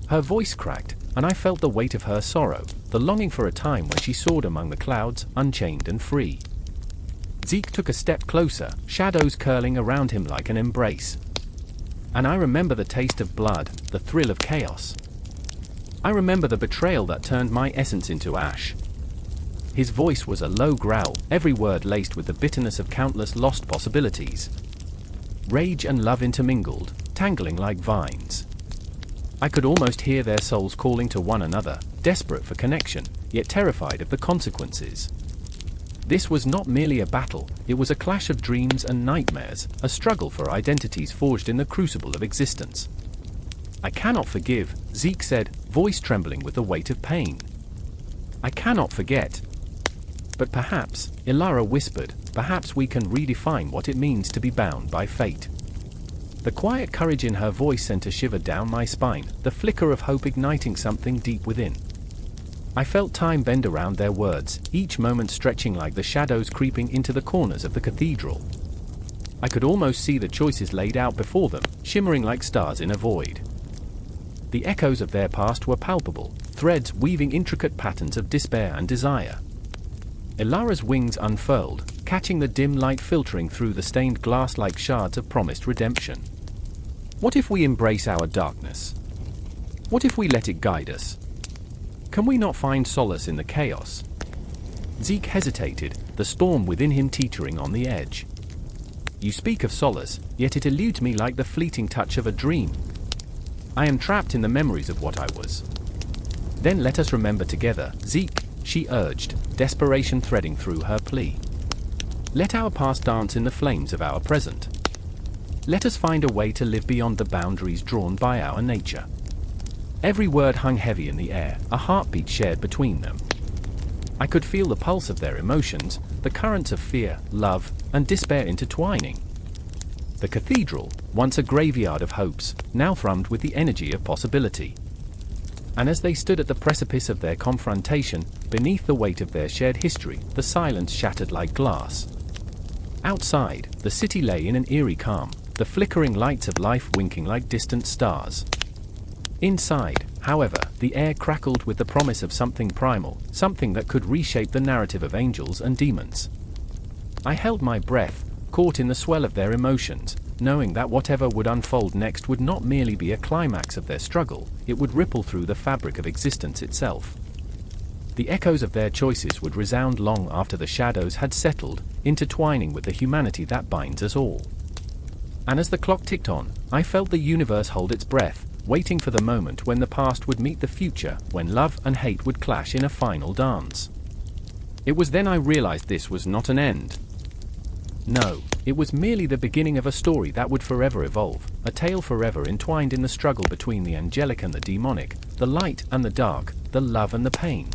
Her voice cracked, and I felt the weight of her sorrow, the longing for a time when she soared among the clouds, unchained and free. Zeke took a step closer, shadows curling around him like an embrace. And I remember the taste of blood, the thrill of chaos. I remember the betrayal that turned my essence into ash. His voice was a low growl, every word laced with the bitterness of countless lost possibilities. Rage and love intermingled, tangling like vines. I could almost hear their souls calling to one another, desperate for connection, yet terrified of the consequences. This was not merely a battle, it was a clash of dreams and nightmares, a struggle for identities forged in the crucible of existence. "I cannot forgive," Zeke said, voice trembling with the weight of pain. "I cannot forget." "But perhaps," Ilara whispered, "perhaps we can redefine what it means to be bound by fate." The quiet courage in her voice sent a shiver down my spine, the flicker of hope igniting something deep within. I felt time bend around their words, each moment stretching like the shadows creeping into the corners of the cathedral. I could almost see the choices laid out before them, shimmering like stars in a void. The echoes of their past were palpable, threads weaving intricate patterns of despair and desire. Ilara's wings unfurled, catching the dim light filtering through the stained glass like shards of promised redemption. What if we embrace our darkness? What if we let it guide us? Can we not find solace in the chaos? Zeke hesitated, the storm within him teetering on the edge. "You speak of solace, yet it eludes me like the fleeting touch of a dream. I am trapped in the memories of what I was." "Then let us remember together, Zeke," she urged, desperation threading through her plea. "Let our past dance in the flames of our present. Let us find a way to live beyond the boundaries drawn by our nature." Every word hung heavy in the air, a heartbeat shared between them. I could feel the pulse of their emotions, the currents of fear, love, and despair intertwining. The cathedral, once a graveyard of hopes, now thrummed with the energy of possibility. And as they stood at the precipice of their confrontation, beneath the weight of their shared history, the silence shattered like glass. Outside, the city lay in an eerie calm, the flickering lights of life winking like distant stars. Inside, however, the air crackled with the promise of something primal, something that could reshape the narrative of angels and demons. I held my breath, caught in the swell of their emotions, knowing that whatever would unfold next would not merely be a climax of their struggle, it would ripple through the fabric of existence itself. The echoes of their choices would resound long after the shadows had settled, intertwining with the humanity that binds us all. And as the clock ticked on, I felt the universe hold its breath, waiting for the moment when the past would meet the future, when love and hate would clash in a final dance. It was then I realized this was not an end. No, it was merely the beginning of a story that would forever evolve, a tale forever entwined in the struggle between the angelic and the demonic, the light and the dark, the love and the pain.